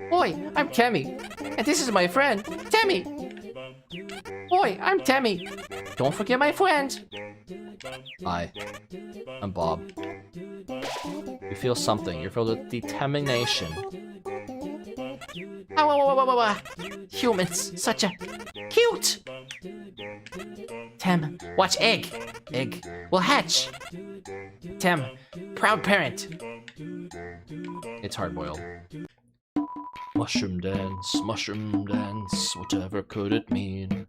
Hoi, I'm Temmie, and this is my friend, Temmie. Hoi, I'm Temmie. Don't forget my friend. Hi. I'm Bob. You feel something. You're filled with determination. Humans, such a cute. Tem, watch egg. Egg will hatch. Tem, proud parent. It's hard-boiled. Mushroom dance, whatever could it mean?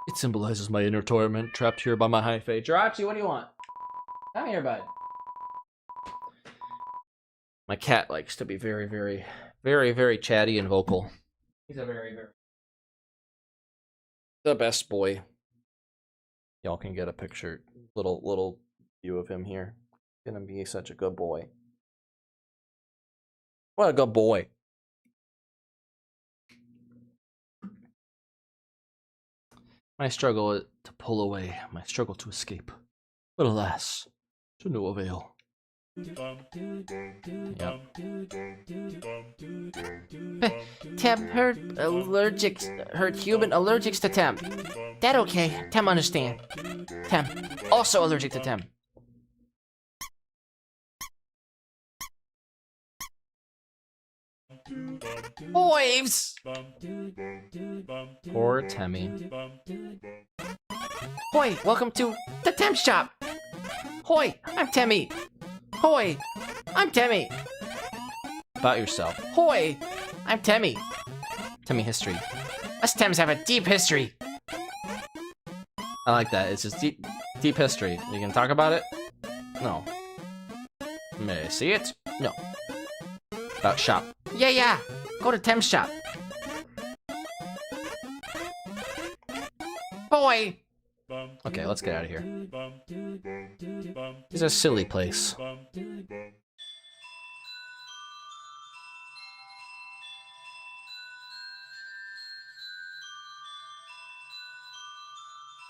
It symbolizes my inner torment, trapped here by my high fate. Jirachi, what do you want? Come here, bud. My cat likes to be very, very, very, very chatty and vocal. He's a very, very... the best boy. Y'all can get a picture, little view of him here. Gonna be such a good boy. What a good boy. My struggle to pull away, my struggle to escape. But alas, to no avail. Yep. Tem, hurt human allergics to Tem. That okay, Tem understand. Tem, also allergic to Tem. Waves! Poor Temmie. Hoi, welcome to the Tem shop. Hoi, I'm Temmie. Hoi, I'm Temmie. About yourself. Hoi, I'm Temmie. Temmie history. Us Tems have a deep history. I like that. It's just deep history. You can talk about it? No. May I see it? No. About shop. Yeah. Go to Tem's shop. Boy. Okay, let's get out of here. This is a silly place.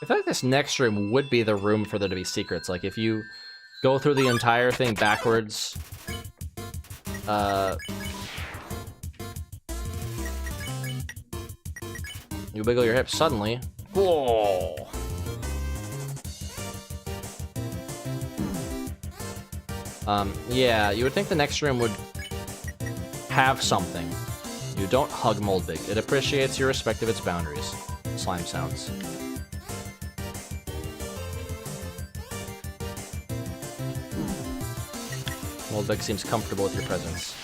I feel like this next room would be the room for there to be secrets. Like, if you go through the entire thing backwards, you wiggle your hips suddenly. Whoa! Yeah, you would think the next room would have something. You don't hug Moldbig. It appreciates your respect of its boundaries. Slime sounds. Moldbig seems comfortable with your presence.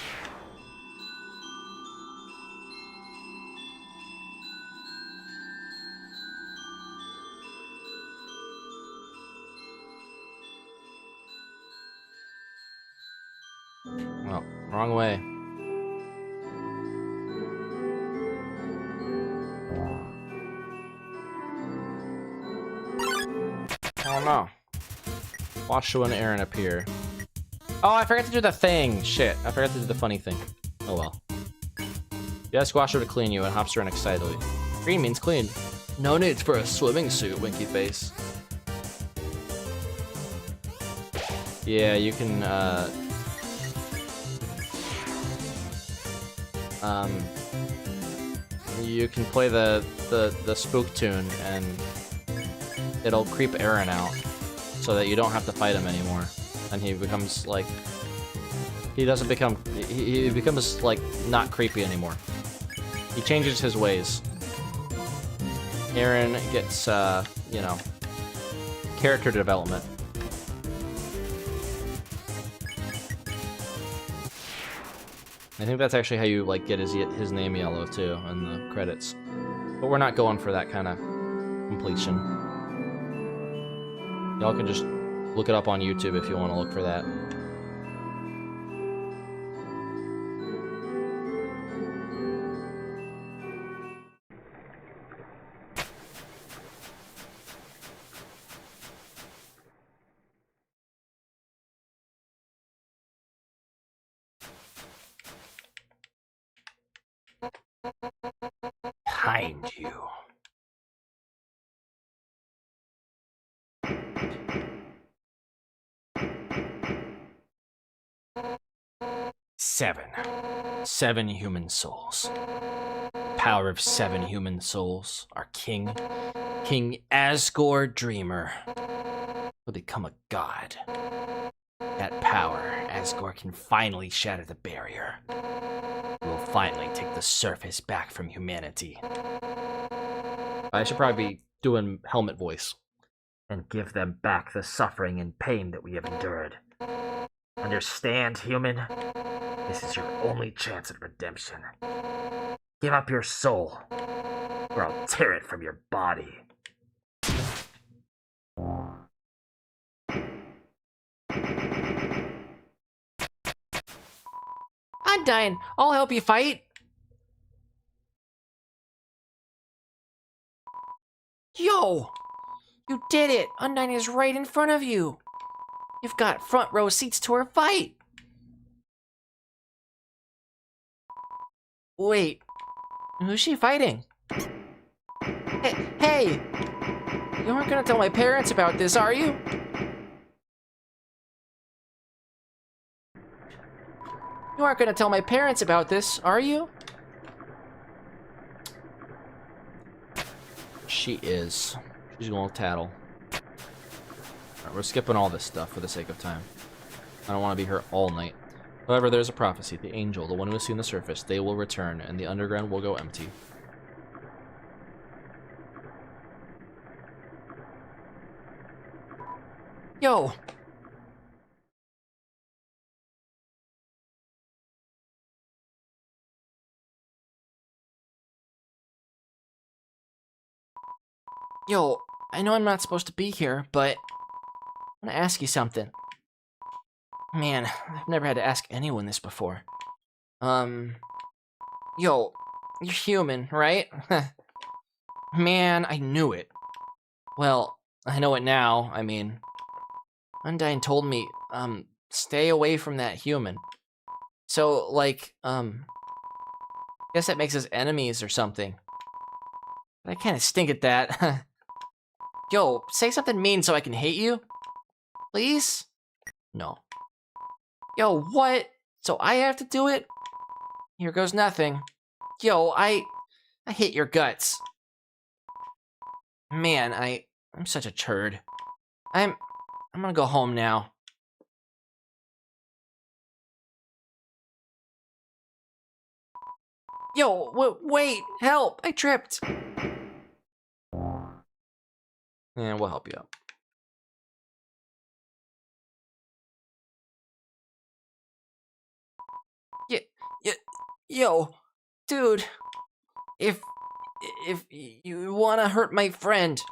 Oh, wrong way. Oh no. Washu and Aaron appear. Oh, I forgot to do the thing. Shit, I forgot to do the funny thing. Oh well. You ask Washu to clean you and hops around excitedly. Green means clean. No need for a swimming suit, winky face. Yeah, you can, you can play the spook tune and it'll creep Aaron out so that you don't have to fight him anymore. And he becomes like, he becomes like not creepy anymore. He changes his ways. Aaron gets, you know, character development. I think that's actually how you like get his name yellow too in the credits. But we're not going for that kind of completion. Y'all can just look it up on YouTube if you want to look for that. Behind you. Seven human souls. Power of 7 human souls. Our king, King Asgore Dreamer, will become a god. That power, Asgore can finally shatter the barrier. We will finally take the surface back from humanity. I should probably be doing helmet voice. And give them back the suffering and pain that we have endured. Understand, human? This is your only chance at redemption. Give up your soul, or I'll tear it from your body. Undyne, I'll help you fight. Yo! You did it! Undyne is right in front of you. You've got front row seats to her fight. Wait, who's she fighting? Hey! You aren't gonna tell my parents about this, are you? You aren't gonna tell my parents about this, are you? She is. She's going to tattle. Alright, we're skipping all this stuff for the sake of time. I don't want to be here all night. However, there's a prophecy. The angel, the one who has seen the surface, they will return, and the underground will go empty. Yo! Yo, I know I'm not supposed to be here, but I want to ask you something. Man, I've never had to ask anyone this before. Yo, you're human, right? Man, I knew it. Well, I know it now. I mean, Undyne told me, stay away from that human. So, like, guess that makes us enemies or something. But I kind of stink at that. Yo, say something mean so I can hate you? Please? No. Yo, what? So I have to do it? Here goes nothing. Yo, I hate your guts. Man, I'm such a turd. I'm gonna go home now. Yo, wait, help! I tripped. And we'll help you out. Yo, dude, if you wanna hurt my friend,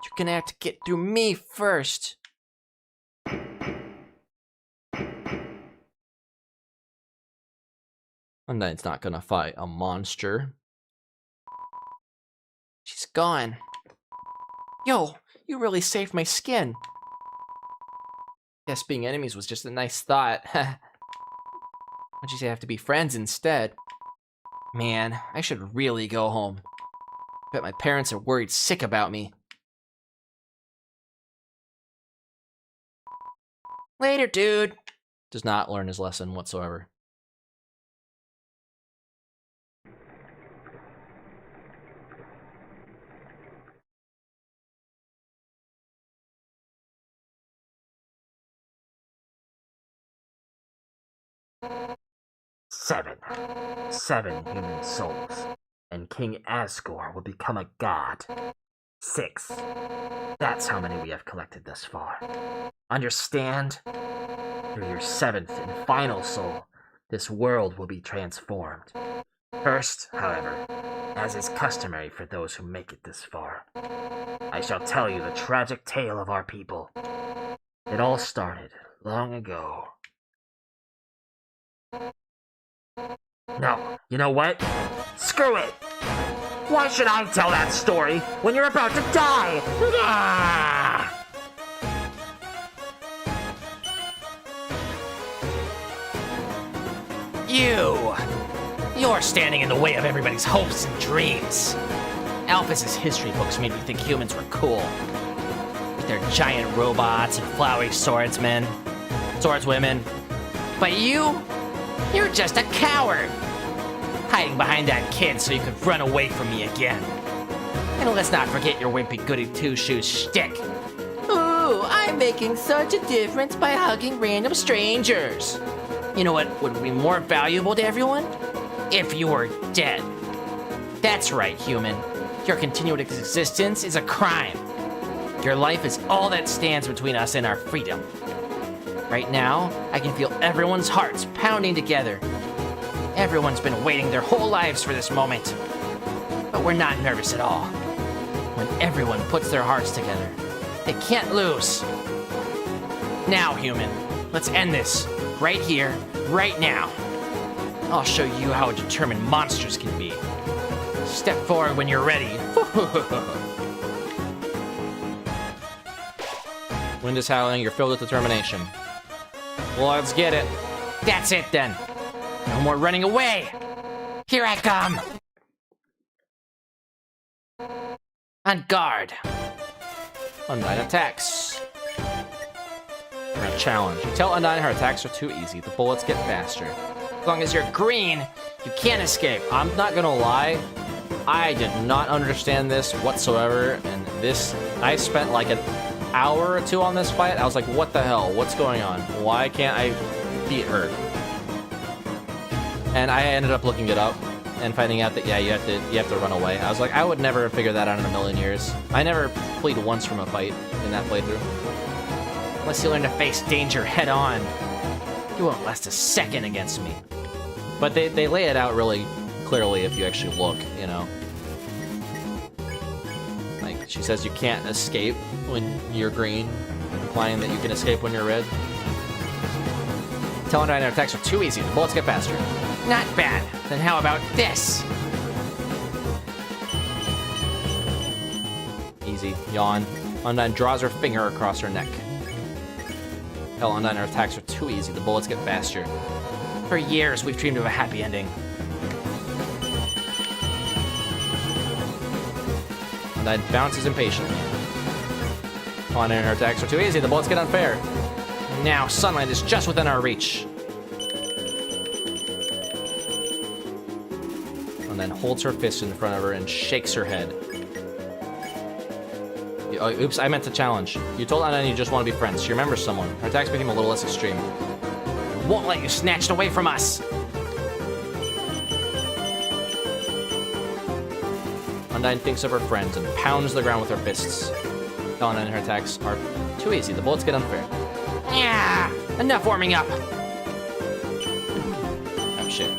you're gonna have to get through me first. Undyne's not gonna fight a monster. She's gone. Yo, you really saved my skin. Guess being enemies was just a nice thought. Why'd you say I have to be friends instead? Man, I should really go home. Bet my parents are worried sick about me. Later, dude. Does not learn his lesson whatsoever. Seven human souls, and King Asgore will become a god. 6. That's how many we have collected thus far. Understand? Through your 7th and final soul, this world will be transformed. First, however, as is customary for those who make it this far, I shall tell you the tragic tale of our people. It all started long ago. No, you know what? Screw it! Why should I tell that story when you're about to die? Ah! You're standing in the way of everybody's hopes and dreams. Alphys' history books made me think humans were cool. With their giant robots and flowery swordswomen. But you're just a coward. Hiding behind that kid so you could run away from me again. And let's not forget your wimpy goody two-shoes shtick. Ooh, I'm making such a difference by hugging random strangers. You know what would be more valuable to everyone? If you were dead. That's right, human. Your continued existence is a crime. Your life is all that stands between us and our freedom. Right now, I can feel everyone's hearts pounding together. Everyone's been waiting their whole lives for this moment. But we're not nervous at all. When everyone puts their hearts together, they can't lose. Now, human, let's end this. Right here, right now. I'll show you how determined monsters can be. Step forward when you're ready. Wind is howling, you're filled with determination. Well, let's get it. That's it then. No more running away. Here I come. On guard. Undyne attacks. We're gonna challenge. You tell Undyne her attacks are too easy. The bullets get faster. As long as you're green, you can't escape. I'm not gonna lie. I did not understand this whatsoever. And I spent like an hour or two on this fight. I was like, what the hell? What's going on? Why can't I beat her? And I ended up looking it up and finding out that, yeah, you have to run away. I was like, I would never have figured that out in a million years. I never played once from a fight in that playthrough. Unless you learn to face danger head on, you won't last a second against me. But they lay it out really clearly if you actually look, you know. Like, she says you can't escape when you're green, implying that you can escape when you're red. Tell Undyne their attacks are too easy. The bullets get faster. Not bad. Then how about this? Easy. Yawn. Undyne draws her finger across her neck. Tell Undyne her attacks are too easy. The bullets get faster. For years, we've dreamed of a happy ending. Undyne bounces impatiently. Undyne her attacks are too easy. The bullets get unfair. Now, sunlight is just within our reach. Undyne holds her fist in front of her and shakes her head. Oh, oops, I meant to challenge. You told Undyne you just want to be friends. She remembers someone. Her attacks became a little less extreme. Won't let you snatch it away from us. Undyne thinks of her friends and pounds the ground with her fists. Tell Undyne her attacks are too easy. The bullets get unfair. Yeah, enough warming up. Oh, shit.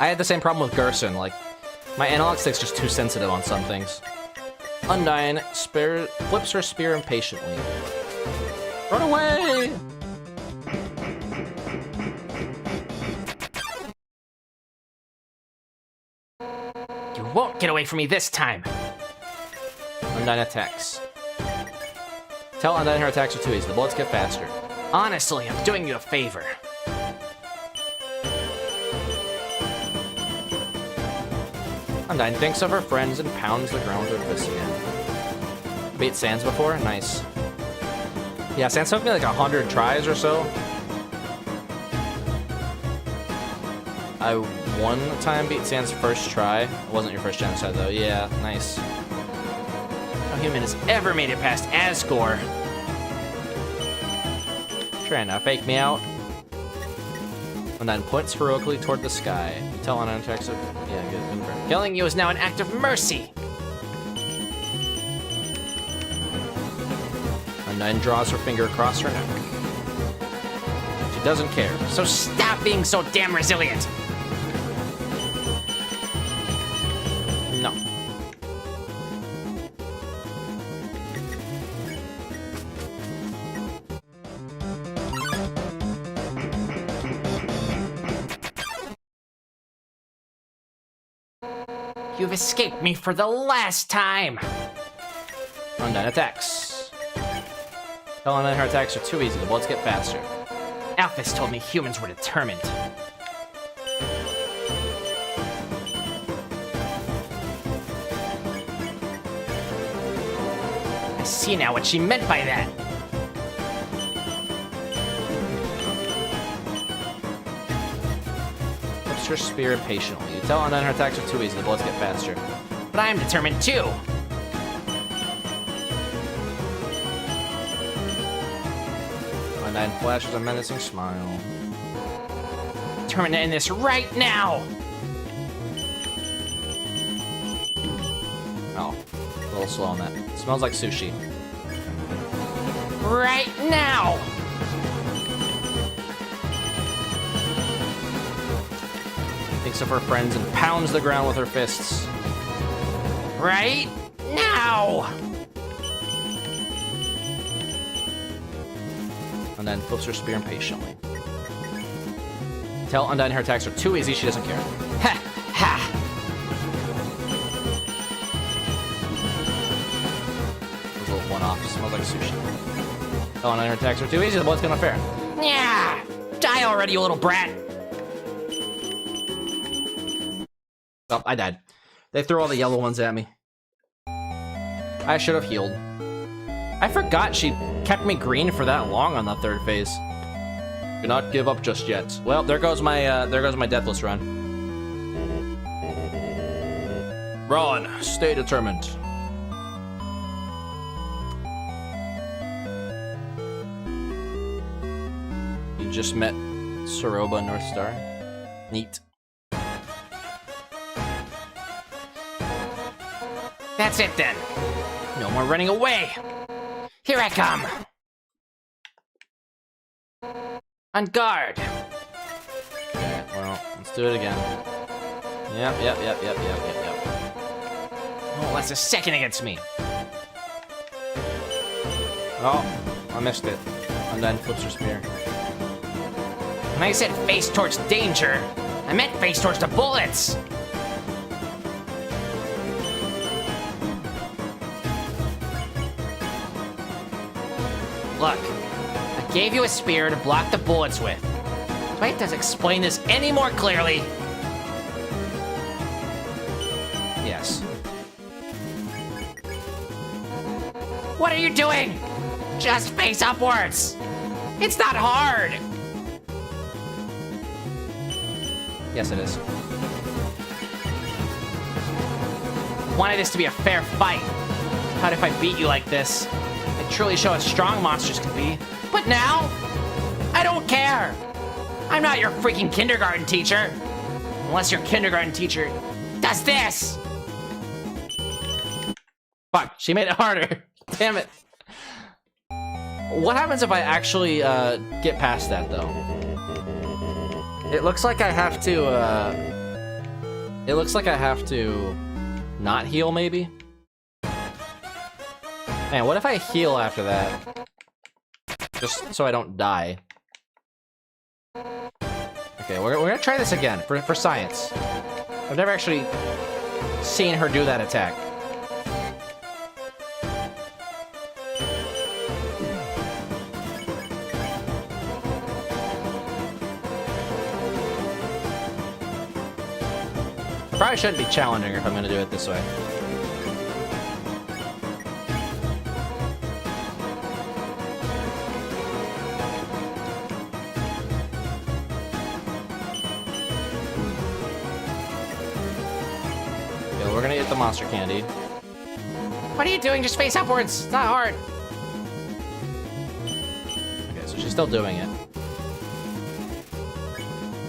I had the same problem with Gerson. Like, my analog stick's just too sensitive on some things. Undyne flips her spear impatiently. Run away! You won't get away from me this time. Undyne attacks. Tell Undyne her attacks are too easy. The bullets get faster. Honestly, I'm doing you a favor. Undyne thinks of her friends and pounds the ground with her fists again. Beat Sans before? Nice. Yeah, Sans took me like 100 tries or so. I one time beat Sans first try. It wasn't your first genocide though. Yeah, nice. No human has ever made it past Asgore. Trying to fake me out. Undyne points heroically toward the sky. Tell Undyne attacks of... Yeah, good. Killing you is now an act of mercy. Undyne draws her finger across her neck. She doesn't care. So stop being so damn resilient. No. You've escaped me for the last time. Undyne attacks. Tell Undyne her attacks are too easy. The bullets get faster. Alphys told me humans were determined. I see now what she meant by that. Flips her spear impatiently. You tell Undyne her attacks are too easy. The bullets get faster. But I am determined too. Undyne flashes a menacing smile. Determined to end this right now. Oh, a little slow on that. Smells like sushi. Right now. Thinks of her friends and pounds the ground with her fists. Right now. Undyne flips her spear impatiently. Tell Undyne her attacks are too easy. She doesn't care. Ha ha. Those little one-off. Smells like sushi. Tell Undyne her attacks are too easy. The bullets get unfair. Yeah. Die already, you little brat. Oh, I died. They threw all the yellow ones at me. I should have healed. I forgot she kept me green for that long on the third phase. Do not give up just yet. Well, there goes my deathless run. Ron, stay determined. You just met Soroba Northstar. Neat. That's it then. No more running away. Here I come. On guard. Okay, well, let's do it again. Yep. Oh, that's a second against me. Oh, I missed it. Undyne flips her spear. When I said face towards danger, I meant face towards the bullets. Look, I gave you a spear to block the bullets with. Do I have to explain this any more clearly? Yes. What are you doing? Just face upwards. It's not hard. Yes, it is. Wanted this to be a fair fight. Thought if I beat you like this, I'd truly show how strong monsters can be. But now, I don't care. I'm not your freaking kindergarten teacher. Unless your kindergarten teacher does this. Fuck, she made it harder. Damn it. What happens if I actually get past that, though? It looks like I have to, It looks like I have to not heal, maybe? Man, what if I heal after that? Just so I don't die. Okay, we're gonna try this again, for science. I've never actually seen her do that attack. Probably shouldn't be challenging her if I'm gonna do it this way. Okay, we're gonna get the monster candy. What are you doing? Just face upwards. It's not hard. Okay, so she's still doing it.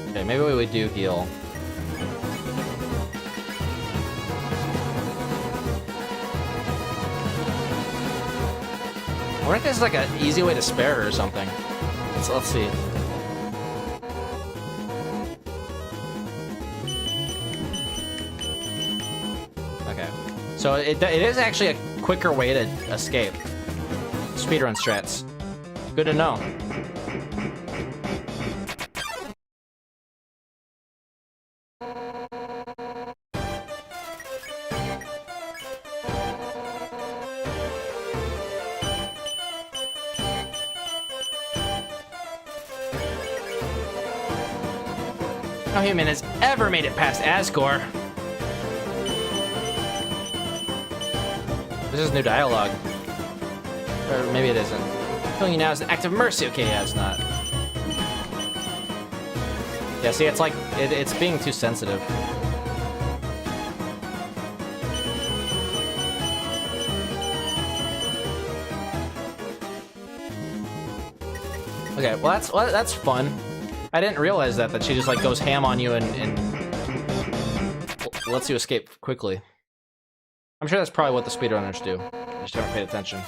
Okay, maybe we do heal. I wonder if there's like an easy way to spare her or something. So let's see. Okay. So it is actually a quicker way to escape. Speedrun strats. Good to know. No human has ever made it past Asgore. This is new dialogue. Or maybe it isn't. Killing you now is an act of mercy. Okay, yeah, it's not. Yeah, see, it's like, it's being too sensitive. Okay, well that's fun. I didn't realize that she just like goes ham on you and lets you escape quickly. I'm sure that's probably what the speedrunners do. I just haven't paid attention.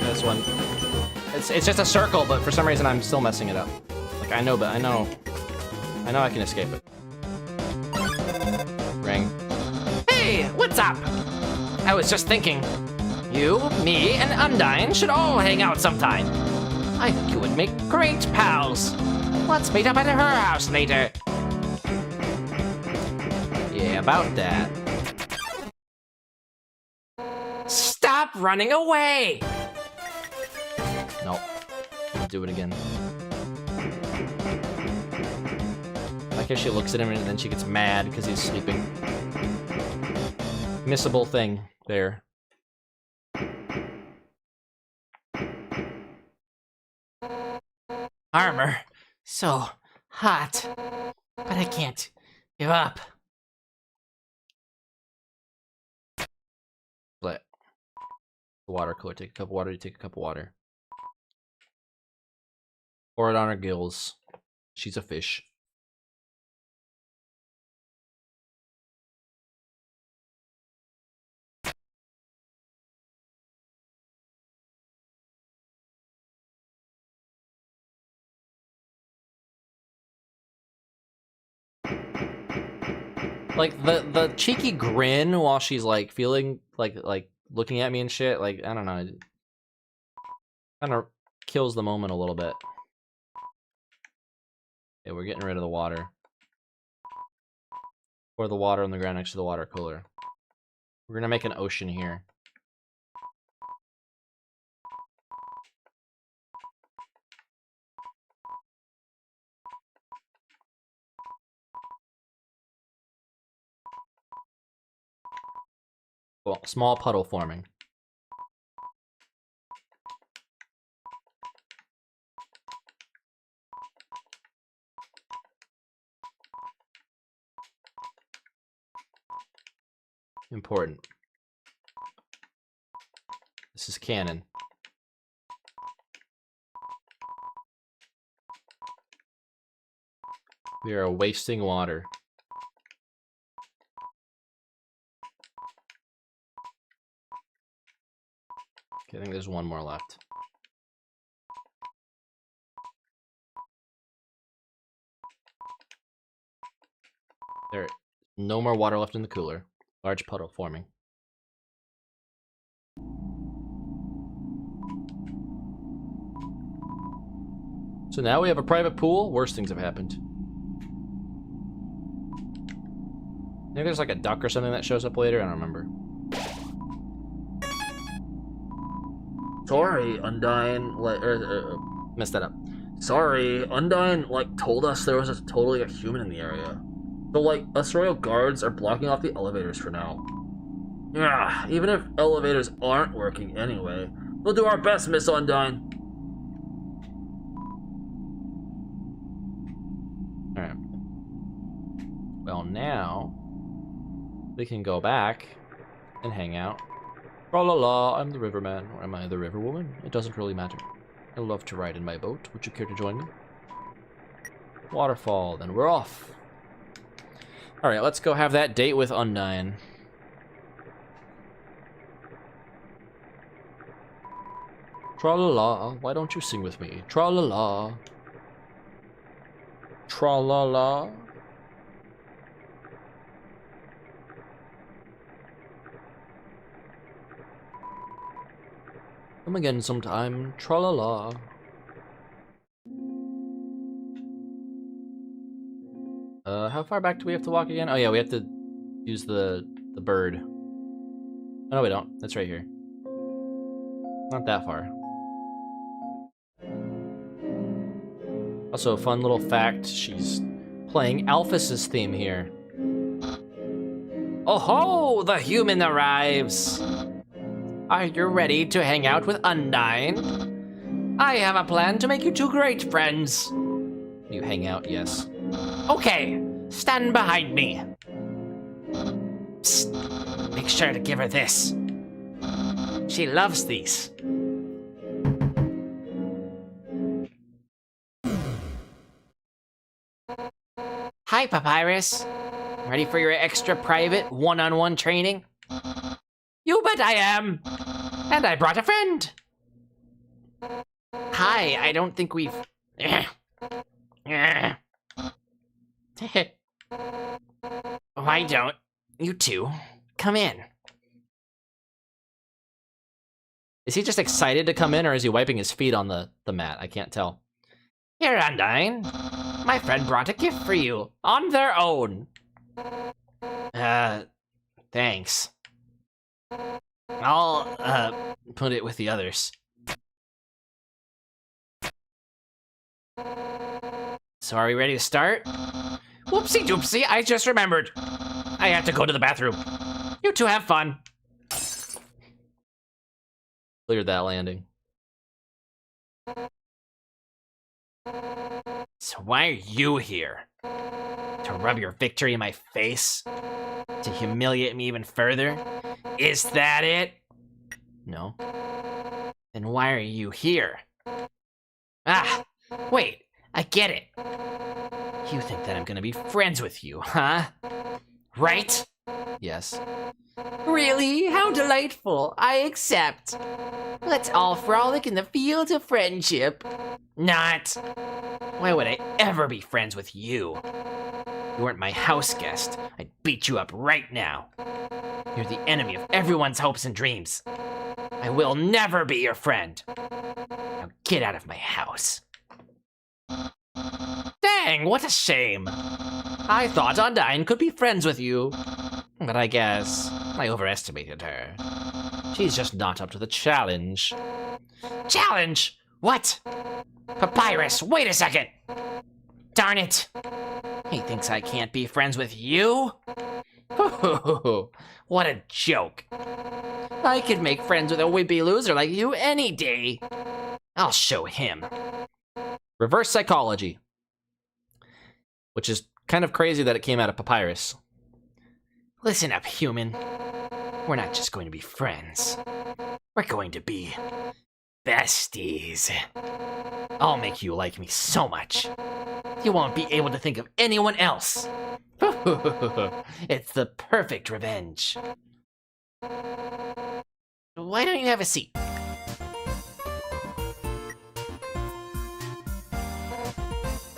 This one. It's just a circle, but for some reason I'm still messing it up. Like I know I can escape it. Ring. Hey, what's up? I was just thinking, you, me, and Undyne should all hang out sometime. I think you would make great pals. Let's meet up at her house later. Yeah, about that. Stop running away! Nope. I'll do it again. I guess she looks at him and then she gets mad because he's sleeping. Missable thing there. Armor. So hot. But I can't give up. Split. Water cooler. Take a cup of water. You take a cup of water. Pour it on her gills. She's a fish. Like the cheeky grin while she's like feeling like looking at me and shit. Like I don't know. Kind of kills the moment a little bit. Okay, we're getting rid of the water. Pour the water on the ground next to the water cooler. We're gonna make an ocean here. Well, small puddle forming. Important. This is canon. We are wasting water. Okay, I think there's one more left. There, no more water left in the cooler. Large puddle forming. So now we have a private pool. Worse things have happened. I think there's like a duck or something that shows up later. I don't remember. Sorry, Undyne, Messed that up. sorry, Undyne, told us there was totally a human in the area. So, us royal guards are blocking off the elevators for now. Yeah, even if elevators aren't working anyway, we'll do our best, Miss Undyne. Alright. Well, now we can go back and hang out. Tra la la, I'm the riverman, or am I the river woman? It doesn't really matter. I love to ride in my boat. Would you care to join me? Waterfall, then we're off. Alright, let's go have that date with Undyne. Tra la la, why don't you sing with me? Tra la la. Tra la la. Come again sometime. Tra la la. How far back do we have to walk again? Oh yeah, we have to use the bird. Oh, no, we don't. That's right here. Not that far. Also, a fun little fact, she's playing Alphys' theme here. Oh ho! The human arrives! Are you ready to hang out with Undyne? I have a plan to make you two great friends. You hang out, yes. Okay, stand behind me. Psst, make sure to give her this. She loves these. Hi, Papyrus. Ready for your extra private one-on-one training? You bet I am! And I brought a friend! Hi, I don't think we've... Why don't you two come in? Is he just excited to come in, or is he wiping his feet on the mat? I can't tell. Here, Undyne. My friend brought a gift for you, on their own. Thanks. I'll, put it with the others. So are we ready to start? Whoopsie doopsie, I just remembered. I have to go to the bathroom. You two have fun. Cleared that landing. So why are you here? To rub your victory in my face? To humiliate me even further? Is that it? No. Then why are you here? Ah, wait, I get it. You think that I'm gonna be friends with you, huh? Right? Yes. Really? How delightful. I accept. Let's all frolic in the fields of friendship. Not. Why would I ever be friends with you? You weren't my house guest. I'd beat you up right now. You're the enemy of everyone's hopes and dreams. I will never be your friend. Now get out of my house. Dang, what a shame. I thought Undyne could be friends with you. But I guess I overestimated her. She's just not up to the challenge. Challenge? What? Papyrus, wait a second! Darn it! He thinks I can't be friends with you? What a joke. I could make friends with a wimpy loser like you any day. I'll show him. Reverse psychology. Which is kind of crazy that it came out of Papyrus. Listen up, human. We're not just going to be friends. We're going to be besties. I'll make you like me so much. You won't be able to think of anyone else. It's the perfect revenge. Why don't you have a seat?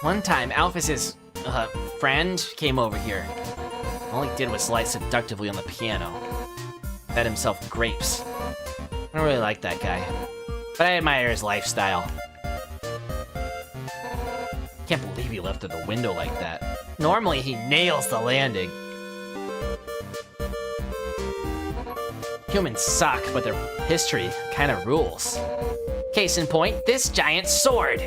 One time, Alphys's friend came over here. All he did was slide seductively on the piano. Fed himself grapes. I don't really like that guy, but I admire his lifestyle. Can't believe he left through the window like that. Normally, he nails the landing. Humans suck, but their history kind of rules. Case in point, this giant sword.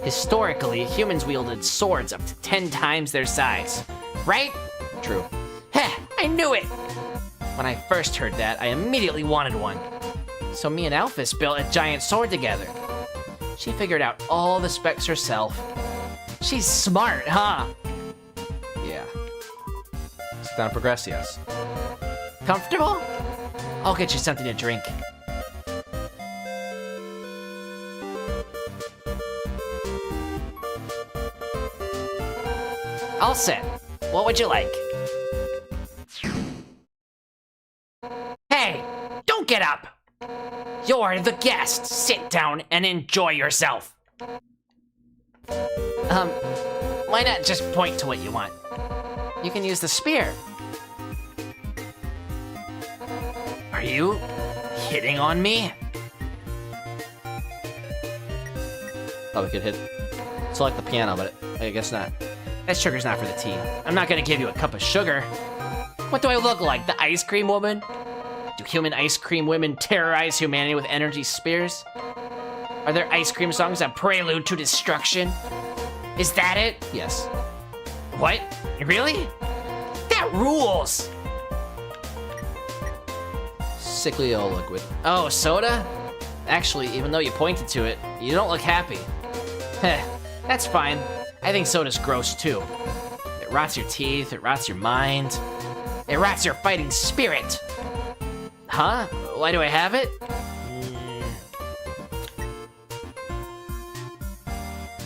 Historically, humans wielded swords up to 10 times their size. Right? True. Heh, I knew it! When I first heard that, I immediately wanted one. So me and Alphys built a giant sword together. She figured out all the specs herself. She's smart, huh? Yeah. Sit down, progress, yes. Comfortable? I'll get you something to drink. All set. What would you like? Hey, don't get up! You're the guest. Sit down and enjoy yourself. Why not just point to what you want? You can use the spear. Are you hitting on me? Thought we could hit. Select the piano, but I guess not. That sugar's not for the tea. I'm not gonna give you a cup of sugar. What do I look like, the ice cream woman? Do human ice cream women terrorize humanity with energy spears? Are their ice cream songs a prelude to destruction? Is that it? Yes. What? Really? That rules! Sickly old liquid. Oh, soda? Actually, even though you pointed to it, you don't look happy. Heh, that's fine. I think soda's gross too. It rots your teeth, it rots your mind. It rots your fighting spirit. Huh? Why do I have it?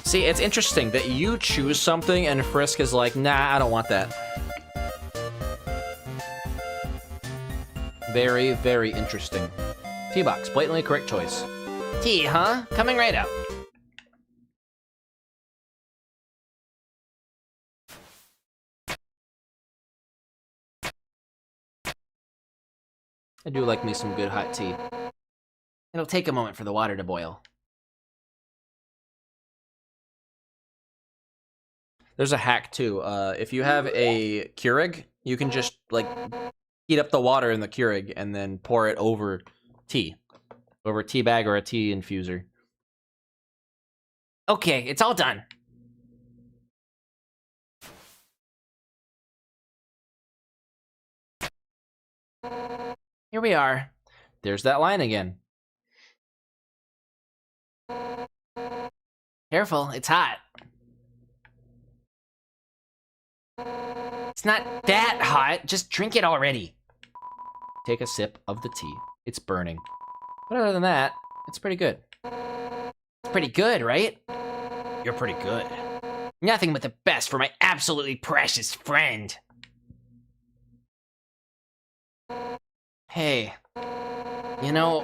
See, it's interesting that you choose something and Frisk is like, nah, I don't want that. Very, very interesting. T-Box, blatantly correct choice. Tea, huh? Coming right up. I do like me some good hot tea. It'll take a moment for the water to boil. There's a hack too. If you have a Keurig, you can just like heat up the water in the Keurig and then pour it over tea. Over a tea bag or a tea infuser. Okay, it's all done. Here we are. There's that line again. Careful, it's hot. It's not that hot, just drink it already. Take a sip of the tea. It's burning. But other than that, it's pretty good. It's pretty good, right? You're pretty good. Nothing but the best for my absolutely precious friend. Hey, you know,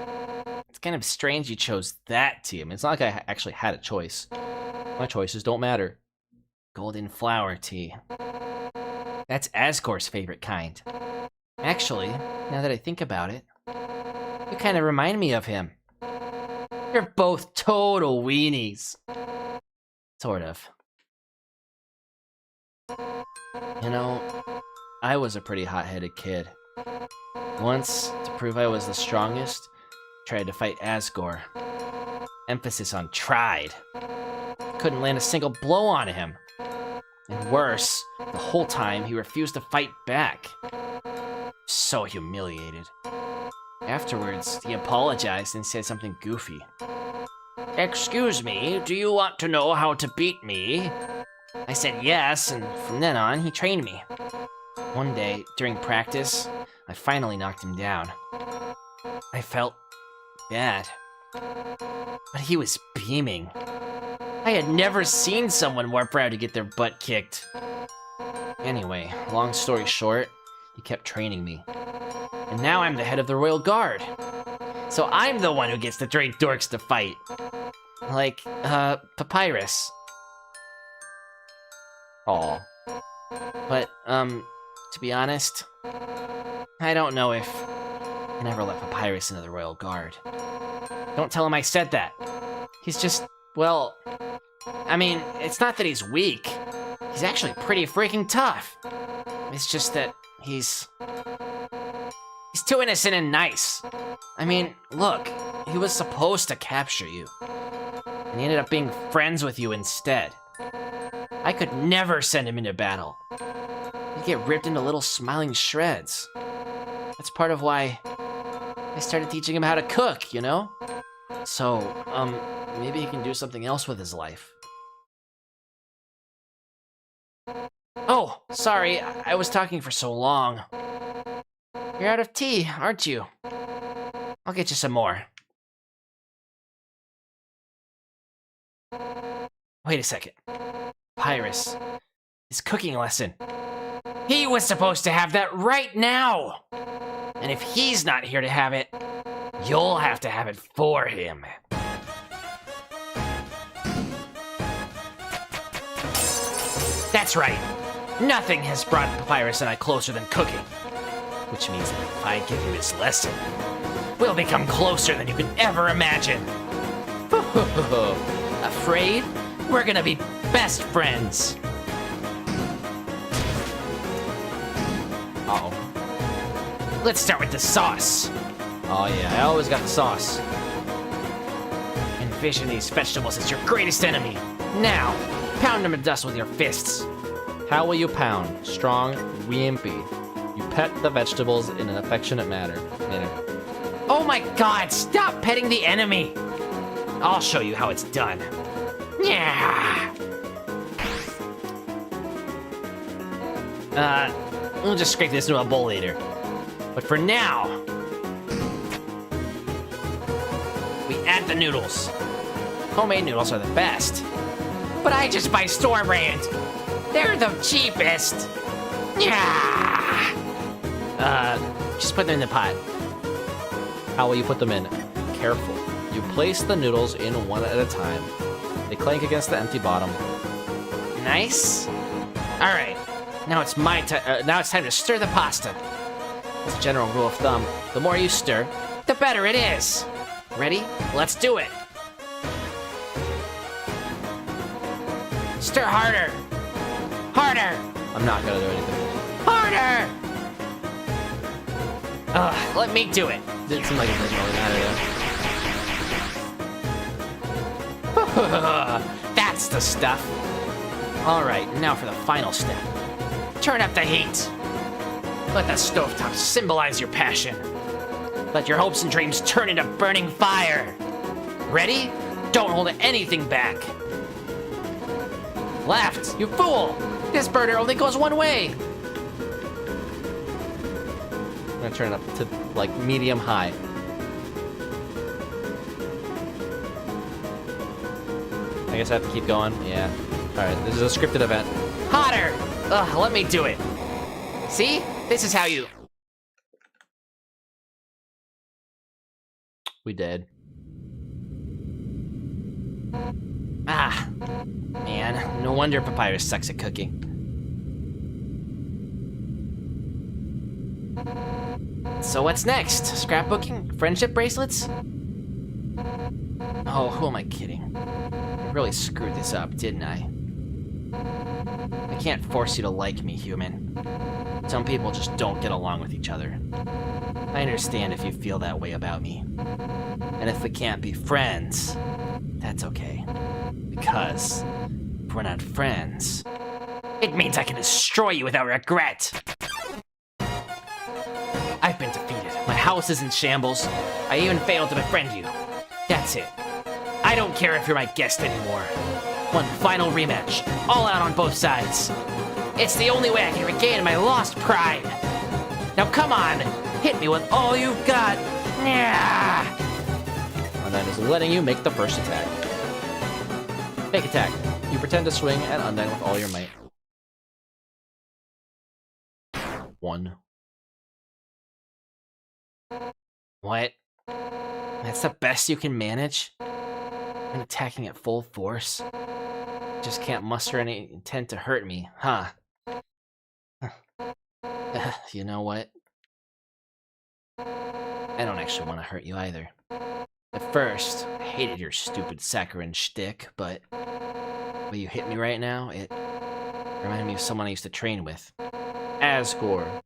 it's kind of strange you chose that tea. I mean, it's not like I actually had a choice. My choices don't matter. Golden flower tea. That's Asgore's favorite kind. Actually, now that I think about it, you kind of remind me of him. You're both total weenies. Sort of. You know, I was a pretty hot-headed kid. Once, to prove I was the strongest, I tried to fight Asgore. Emphasis on tried. Couldn't land a single blow on him. And worse, the whole time he refused to fight back. So humiliated. Afterwards, he apologized and said something goofy. "Excuse me, do you want to know how to beat me?" I said yes, and from then on, he trained me. One day, during practice, I finally knocked him down. I felt bad. But he was beaming. I had never seen someone more proud to get their butt kicked. Anyway, long story short, he kept training me. And now I'm the head of the Royal Guard. So I'm the one who gets to train dorks to fight. Like, Papyrus. Aw. But, to be honest, I don't know if I can ever let Papyrus into the Royal Guard. Don't tell him I said that. He's just, well, I mean, it's not that he's weak. He's actually pretty freaking tough. It's just that he's too innocent and nice. I mean, look, he was supposed to capture you. And he ended up being friends with you instead. I could never send him into battle. He'd get ripped into little smiling shreds. That's part of why I started teaching him how to cook, you know? So, maybe he can do something else with his life. Oh, sorry, I was talking for so long. You're out of tea, aren't you? I'll get you some more. Wait a second. Papyrus, his cooking lesson. He was supposed to have that right now! And if he's not here to have it, you'll have to have it for him. That's right. Nothing has brought Papyrus and I closer than cooking. Which means that if I give you his lesson, we'll become closer than you could ever imagine. Afraid? We're gonna be best friends. Uh-oh. Let's start with the sauce. Oh yeah, I always got the sauce. Envision these vegetables as your greatest enemy. Now, pound them to dust with your fists. How will you pound? Strong, wimpy. You pet the vegetables in an affectionate manner. Oh my god, stop petting the enemy! I'll show you how it's done. Yeah. We'll just scrape this into a bowl later. But for now, we add the noodles. Homemade noodles are the best. But I just buy store brand. They're the cheapest. Yeah. Just put them in the pot. How will you put them in? Careful. You place the noodles in one at a time. They clank against the empty bottom. Nice. All right. Now it's now it's time to stir the pasta. As a general rule of thumb, the more you stir, the better it is. Ready? Let's do it. Stir harder. Harder. I'm not gonna do anything. Harder. Let me do it. It seemed like it doesn't really matter though. That's the stuff. All right, now for the final step. Turn up the heat. Let the stovetop symbolize your passion. Let your hopes and dreams turn into burning fire. Ready? Don't hold anything back. Left, you fool! This burner only goes one way. I'm gonna turn it up to like medium high. I guess I have to keep going. Yeah. All right, this is a scripted event. Hotter! Ugh, let me do it. See? This is how you... We did. Ah, man, no wonder Papyrus sucks at cooking. So what's next? Scrapbooking? Friendship bracelets? Oh, who am I kidding? I really screwed this up, didn't I? I can't force you to like me, human. Some people just don't get along with each other. I understand if you feel that way about me. And if we can't be friends, that's okay. Because if we're not friends, it means I can destroy you without regret. I've been defeated. My house is in shambles. I even failed to befriend you. That's it. I don't care if you're my guest anymore. One final rematch, all out on both sides. It's the only way I can regain my lost pride. Now come on, hit me with all you've got. Yeah. Undyne is letting you make the first attack. Make attack. You pretend to swing at Undyne with all your might. 1. What? That's the best you can manage? And attacking at full force? Just can't muster any intent to hurt me, huh? You know what? I don't actually want to hurt you either. At first, I hated your stupid saccharine shtick, but the way you hit me right now, it reminded me of someone I used to train with. Asgore.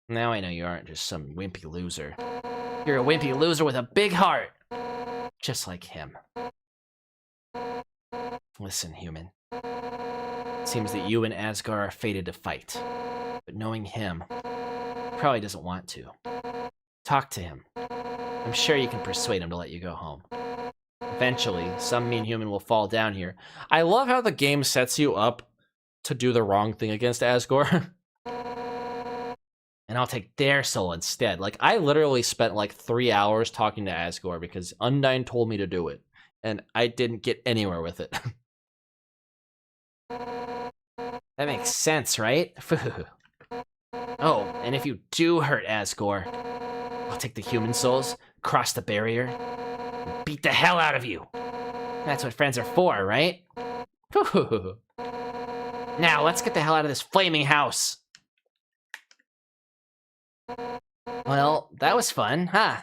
Now I know you aren't just some wimpy loser. You're a wimpy loser with a big heart. Just like him. Listen, human. It seems that you and Asgore are fated to fight. But knowing him, he probably doesn't want to. Talk to him. I'm sure you can persuade him to let you go home. Eventually, some mean human will fall down here. I love how the game sets you up to do the wrong thing against Asgore. And I'll take their soul instead. Like, I literally spent like 3 hours talking to Asgore because Undyne told me to do it. And I didn't get anywhere with it. That makes sense, right? Oh, and if you do hurt Asgore, I'll take the human souls, cross the barrier, and beat the hell out of you. That's what friends are for, right? Now, let's get the hell out of this flaming house. Well, that was fun, huh?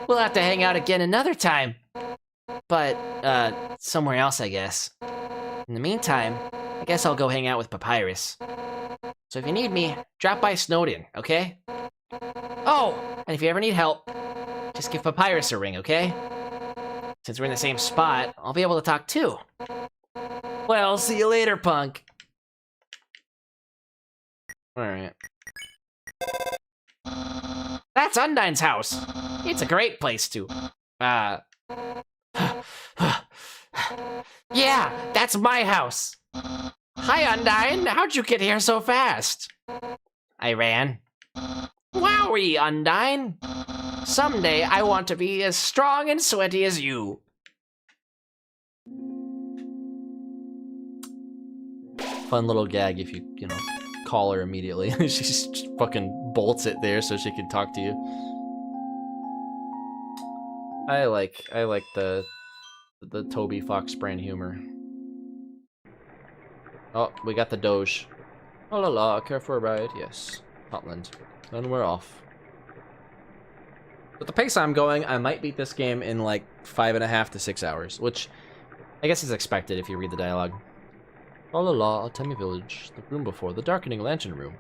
We'll have to hang out again another time. But, somewhere else, I guess. In the meantime, I guess I'll go hang out with Papyrus. So if you need me, drop by Snowdin, okay? Oh, and if you ever need help, just give Papyrus a ring, okay? Since we're in the same spot, I'll be able to talk too. Well, see you later, punk. Alright. That's Undyne's house. It's a great place to, yeah, that's my house. Hi, Undyne. How'd you get here so fast? I ran. Wowie, Undyne. Someday I want to be as strong and sweaty as you. Fun little gag if you know, call her immediately. She just fucking bolts it there so she can talk to you. I like the Toby Fox brand humor. Oh, we got the Doge. Oh la la, care for a ride? Yes. Hotland. And we're off. With the pace I'm going, I might beat this game in like 5.5 to 6 hours, which I guess is expected if you read the dialogue. Oh la la, Temi Village. The room before the darkening lantern room.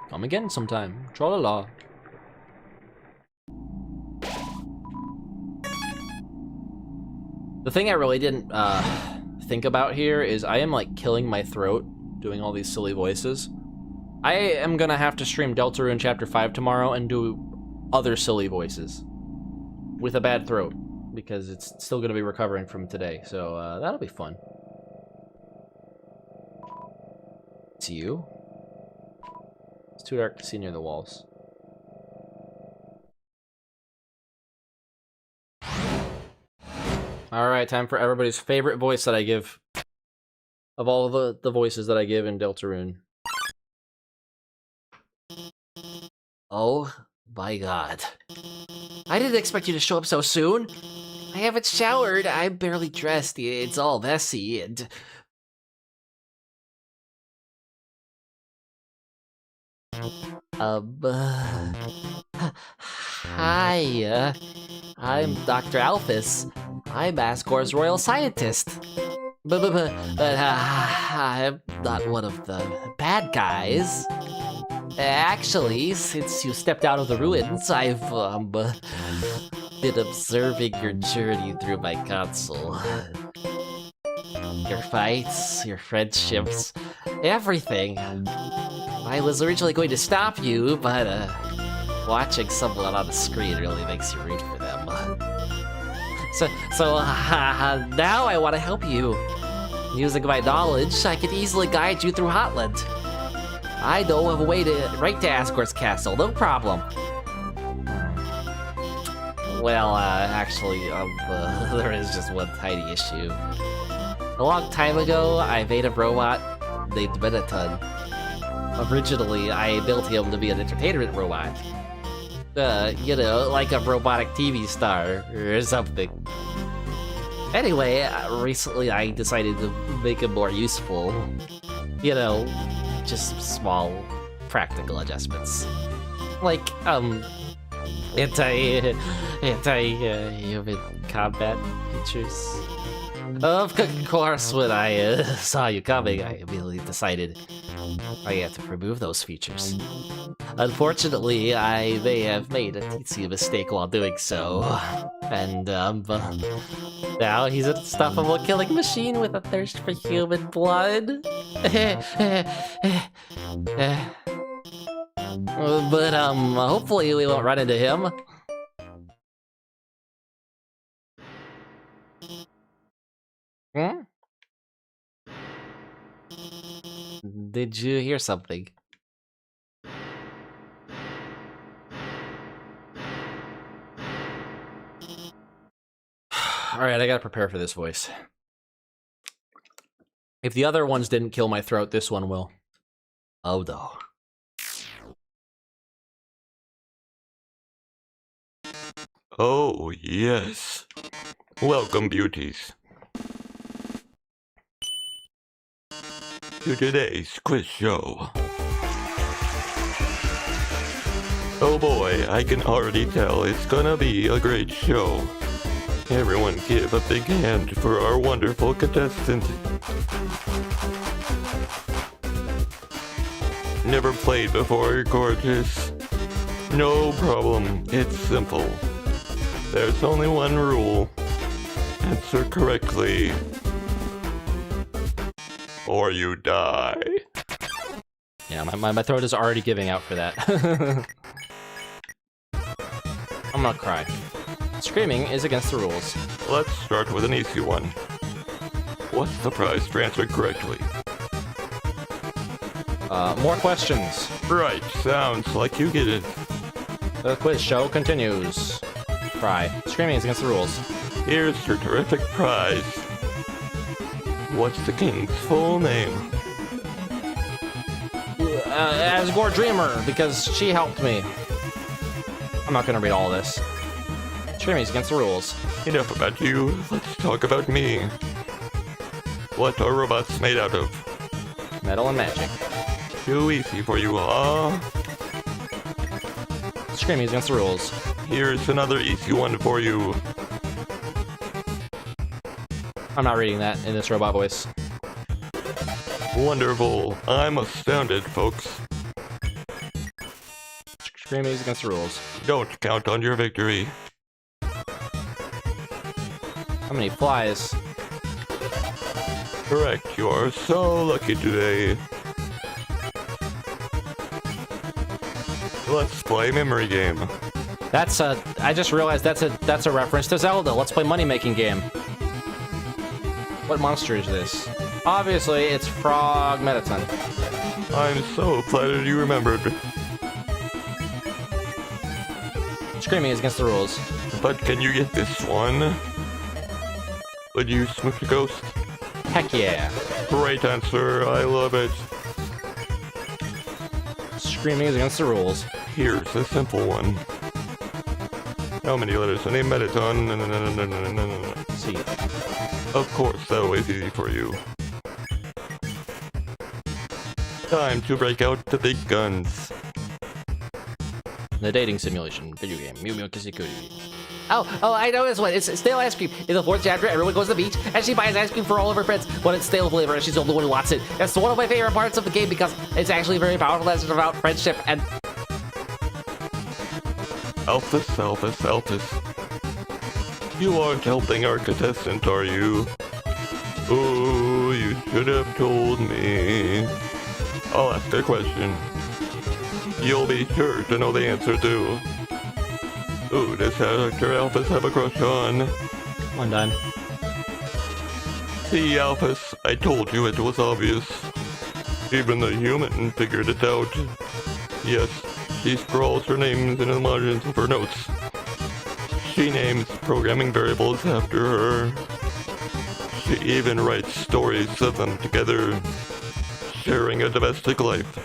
Come again sometime. Tra-la-la. The thing I really didn't think about here is I am like killing my throat doing all these silly voices. I am gonna have to stream Deltarune Chapter 5 tomorrow and do other silly voices with a bad throat because it's still gonna be recovering from today, so that'll be fun. It's you? It's too dark to see near the walls. Alright, time for everybody's favorite voice that I give. Of all the voices that I give in Deltarune. Oh my god. I didn't expect you to show up so soon. I haven't showered, I'm barely dressed, it's all messy, and... Hi, I'm Dr. Alphys. I'm Asgore's royal scientist. But I'm not one of the bad guys. Actually, since you stepped out of the ruins, I've been observing your journey through my console. Your fights, your friendships, everything. I was originally going to stop you, but watching someone on the screen really makes you root for them. So now I want to help you. Using my knowledge, I can easily guide you through Hotland. I know of a way right to Asgore's castle, no problem. Well, actually, there is just one tiny issue. A long time ago, I made a robot named Mettaton. Originally, I built him to be an entertainment robot. You know, like a robotic TV star or something. Anyway, recently I decided to make him more useful. You know, just small, practical adjustments. Like, anti-human combat features. Of course, when I saw you coming, I immediately decided I had to remove those features. Unfortunately, I may have made a teensy mistake while doing so. And, now he's an unstoppable killing machine with a thirst for human blood. But, hopefully we won't run into him. Hmm? Did you hear something? Alright, I gotta prepare for this voice. If the other ones didn't kill my throat, this one will. Oh no. Oh, yes. Welcome, beauties, to today's quiz show. Oh boy, I can already tell it's gonna be a great show. Everyone give a big hand for our wonderful contestant. Never played before, gorgeous? No problem, it's simple. There's only one rule. Answer correctly, or you die. Yeah, my throat is already giving out for that. I'm not crying. Screaming is against the rules. Let's start with an easy one. What's the prize for answering correctly? More questions. Right, sounds like you get it. The quiz show continues. Cry. Screaming is against the rules. Here's your terrific prize. What's the king's full name? Asgore Dreamer, because she helped me. I'm not gonna read all this. Screaming is against the rules. Enough about you, let's talk about me. What are robots made out of? Metal and magic. Too easy for you, huh? Screaming is against the rules. Here's another easy one for you. I'm not reading that in this robot voice. Wonderful. I'm astounded, folks. Screaming is against the rules. Don't count on your victory. How many flies? Correct, you are so lucky today. Let's play memory game. That's a. I just realized that's a reference to Zelda. Let's play money-making game. What monster is this? Obviously, it's Frog Mettaton. I'm so flattered you remembered. Screaming is against the rules. But can you get this one? Would you smoke the ghost? Heck yeah. Great answer, I love it. Screaming is against the rules. Here's a simple one. How many letters in a Mettaton? See. Of course, that was easy for you. Time to break out the big guns. The dating simulation video game. Mew Mew Kissy Cootie. Oh, I know this one. It's stale ice cream. In the 4th chapter, everyone goes to the beach, and she buys ice cream for all of her friends, but it's stale flavor, and she's the only one who wants it. It's one of my favorite parts of the game because it's actually very powerful as it's about friendship and... Alphys. You aren't helping our contestant, are you? Oh, you should have told me. I'll ask a question. You'll be sure to know the answer to. Who does character Alphys have a crush on? Undyne. See, Alphys, I told you it was obvious. Even the human figured it out. Yes, she scrawls her names in the margins of her notes. She names programming variables after her. She even writes stories of them together, sharing a domestic life.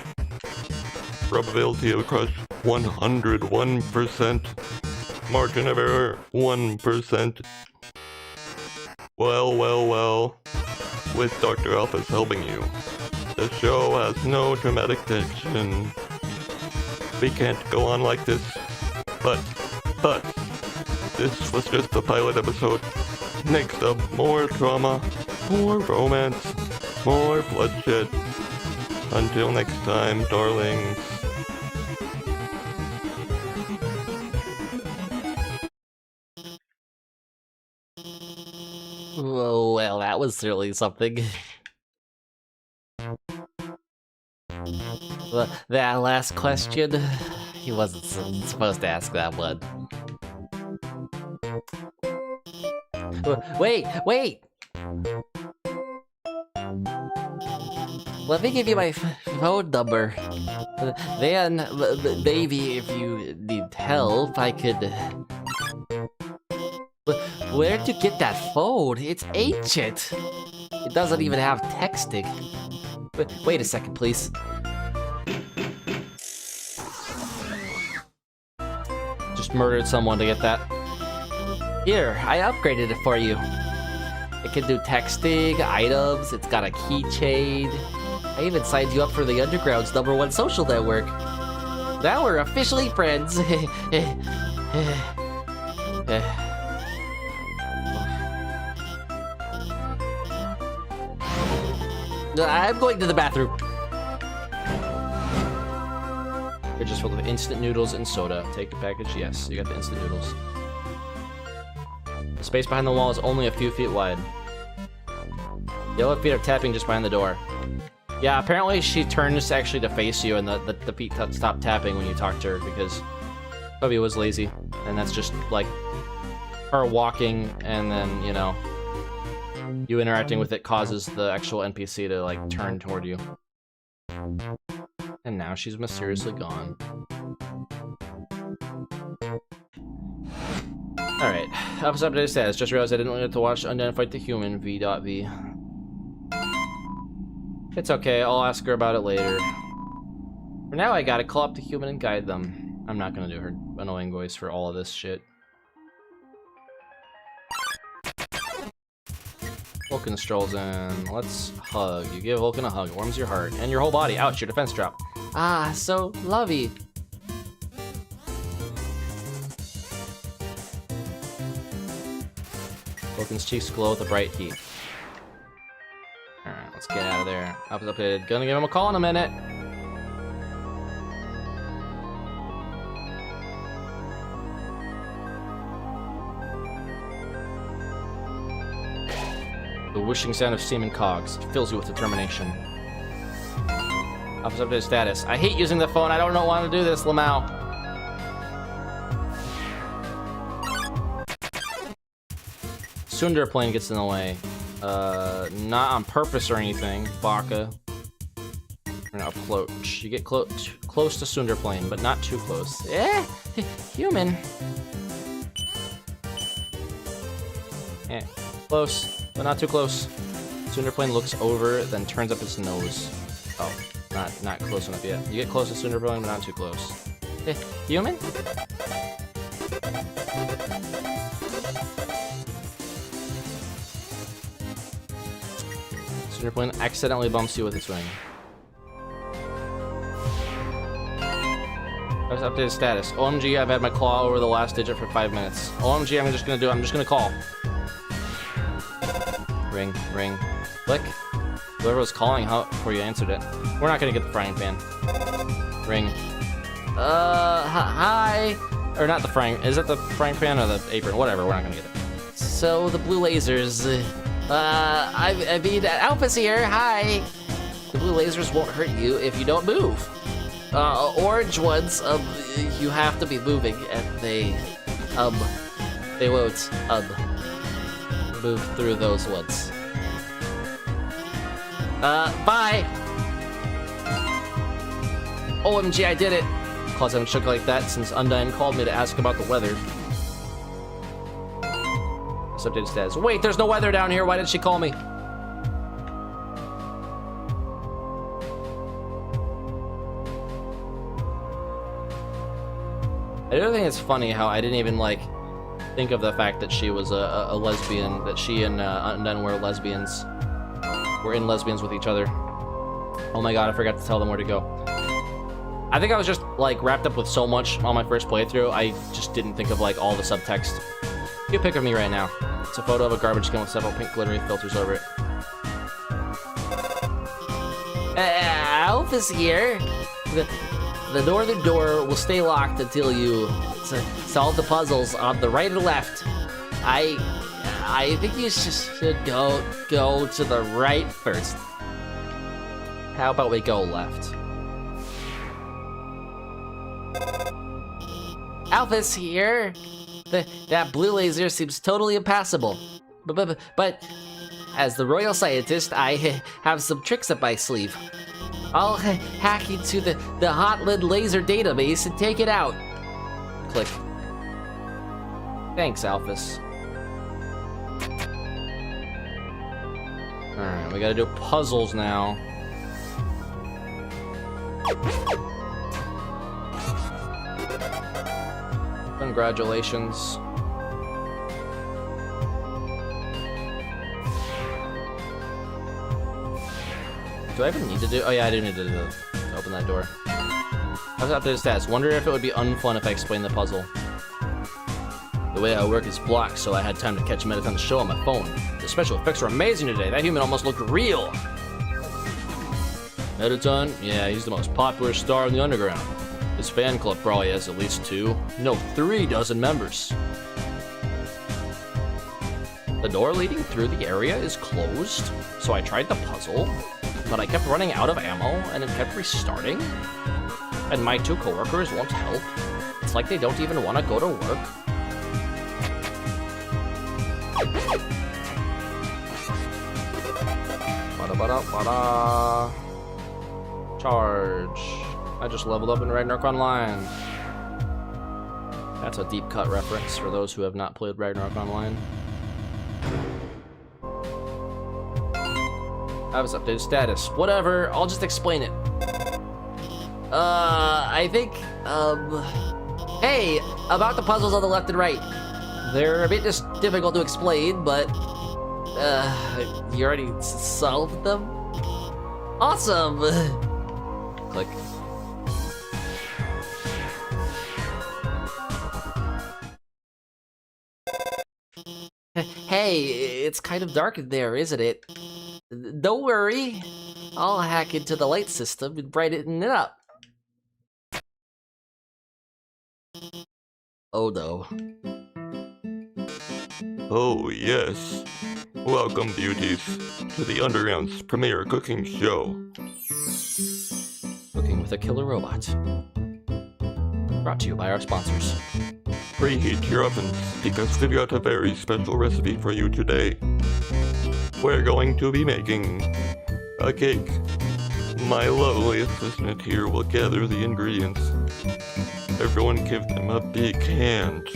Probability of crush 101%. Margin of error 1%. Well. With Dr. Alphys helping you, the show has no dramatic tension. We can't go on like this. But, this was just the pilot episode. Next up, more drama, more romance, more bloodshed. Until next time, darlings. Oh, well, that was certainly something. That last question, he wasn't supposed to ask that one. Wait! Let me give you my phone number. Then, maybe if you need help, I could... Where'd you get that phone? It's ancient. It doesn't even have texting. Wait a second, please. Just murdered someone to get that. Here, I upgraded it for you. It can do texting, items, it's got a keychain. I even signed you up for the Underground's #1 social network. Now we're officially friends. I'm going to the bathroom. You're just filled with instant noodles and soda. Take the package. Yes, you got the instant noodles. The space behind the wall is only a few feet wide. Yellow feet are tapping just behind the door. Yeah, apparently she turns actually to face you, and the feet stop tapping when you talk to her because Toby was lazy, and that's just like her walking, and then you know you interacting with it causes the actual NPC to like turn toward you. And now she's mysteriously gone. Alright, episode update status. Just realized I didn't get to watch Undyne fight the human, V.V. It's okay, I'll ask her about it later. For now, I gotta call up the human and guide them. I'm not gonna do her annoying voice for all of this shit. Vulcan strolls in. Let's hug. You give Vulcan a hug. It warms your heart and your whole body. Ouch, your defense drop. Ah, so lovey. Vulcan's cheeks glow with a bright heat. Alright, let's get out of there. Updated. Gonna give him a call in a minute. The whooshing sound of steam and cogs. It fills you with determination. Office updated status. I hate using the phone. I don't want to do this, Lamau. Sundar plane gets in the way. Not on purpose or anything. Baka. We're gonna approach. You get close to Sundar plane, but not too close. Human. Close, but not too close. Sundar plane looks over, then turns up its nose. Oh, not close enough yet. You get close to Sundar plane, but not too close. Human? Sundar plane accidentally bumps you with its wing. Updated status. OMG, I've had my claw over the last digit for 5 minutes. OMG, I'm just gonna call. Ring, ring, click. Whoever was calling before you answered it. We're not gonna get the frying pan. Ring. Hi. Or not the frying, is it the frying pan or the apron? Whatever, we're not gonna get it. So, the blue lasers, I mean, Alphys here, hi. The blue lasers won't hurt you if you don't move. Orange ones, you have to be moving, and they won't, move through those ones. Bye! OMG, I did it! Claws haven't shook like that since Undyne called me to ask about the weather. Updated status. Wait, there's no weather down here. Why did she call me? I do think it's funny how I didn't even like think of the fact that she was a lesbian, that she and Undyne were lesbians. We're in lesbians with each other. Oh my god, I forgot to tell them where to go. I think I was just like wrapped up with so much on my first playthrough, I just didn't think of like all the subtext. Get a pic of me right now. It's a photo of a garbage can with several pink glittery filters over it. Alphys here. The northern door will stay locked until you solve the puzzles on the right or left. I think you should go to the right first. How about we go left? Alphys here. That blue laser seems totally impassable. But as the royal scientist, I have some tricks up my sleeve. I'll hack into the Hotland laser database and take it out. Click. Thanks, Alphys. Alright, we gotta do puzzles now. Congratulations. Do I even need to do? Oh yeah, I do need to open that door. How's that updated stats? Wonder if it would be unfun if I explained the puzzle. The way I work is blocked, so I had time to catch Mettaton's show on my phone. The special effects were amazing today. That human almost looked real. Mettaton? Yeah, he's the most popular star in the underground. His fan club probably has at least 2, no, 3 dozen members. The door leading through the area is closed, so I tried the puzzle, but I kept running out of ammo and it kept restarting. And my 2 coworkers won't help. It's like they don't even want to go to work. Ba-da-ba-da-ba-da. Charge. I just leveled up in Ragnarok Online. That's a deep cut reference for those who have not played Ragnarok Online. I have his updated status. Whatever, I'll just explain it. I think, hey, about the puzzles on the left and right. They're a bit just difficult to explain, but, you already solved them? Awesome! Click. Hey, it's kind of dark in there, isn't it? Don't worry. I'll hack into the light system and brighten it up. Oh no. Oh yes. Welcome, beauties, to the Underground's premier cooking show. Cooking with a killer robot. Brought to you by our sponsors. Preheat your ovens, because we've got a very special recipe for you today. We're going to be making a cake. My lovely assistant here will gather the ingredients. Everyone give them a big hand.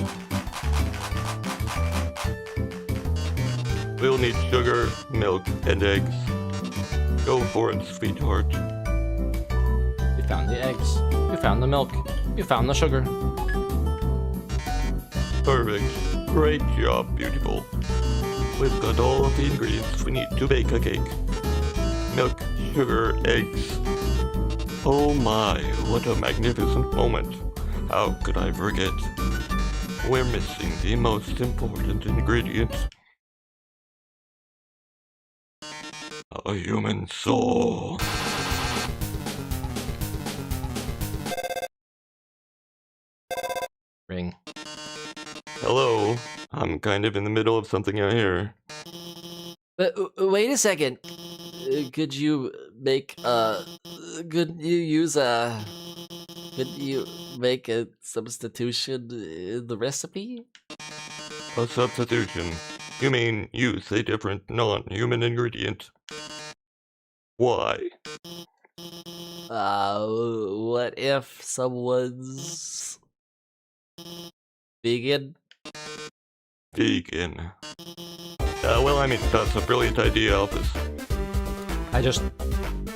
We'll need sugar, milk, and eggs. Go for it, sweetheart. You found the eggs. You found the milk. You found the sugar. Perfect. Great job, beautiful. We've got all of the ingredients we need to bake a cake. Milk, sugar, eggs. Oh my, what a magnificent moment. How could I forget? We're missing the most important ingredient. A human soul. Ring. Hello. I'm kind of in the middle of something out here. Wait a second. Could you make could you make a substitution in the recipe? A substitution. You mean use a different non-human ingredient? Why? What if someone's vegan? Vegan. Well, I mean, that's a brilliant idea, Alphys. I just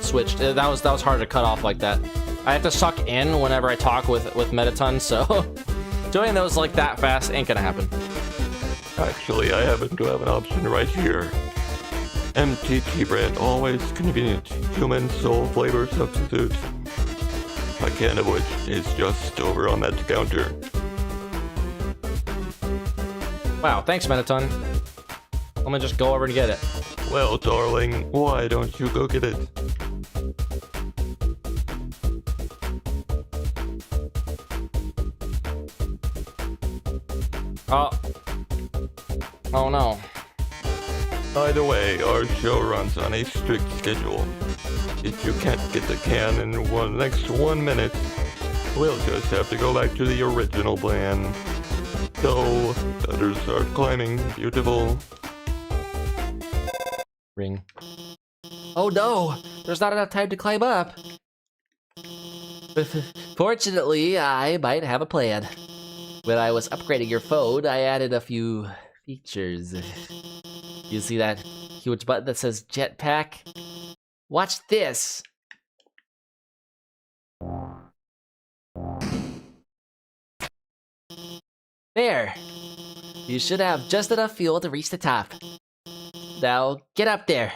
switched. That was hard to cut off like that. I have to suck in whenever I talk with Metaton, so doing those like that fast ain't gonna happen. Actually, I happen to have an option right here. MTT brand, always convenient, human soul flavor substitute. A can of which is just over on that counter. Wow, thanks, Metaton. I'm gonna just go over to get it. Well, darling, why don't you go get it? Oh no. By the way, our show runs on a strict schedule. If you can't get the can in the next 1 minute, we'll just have to go back to the original plan. So, better start climbing, beautiful. Ring. Oh no! There's not enough time to climb up. Fortunately, I might have a plan. When I was upgrading your phone, I added a few features. You see that huge button that says jetpack? Watch this! There! You should have just enough fuel to reach the top. Now, get up there!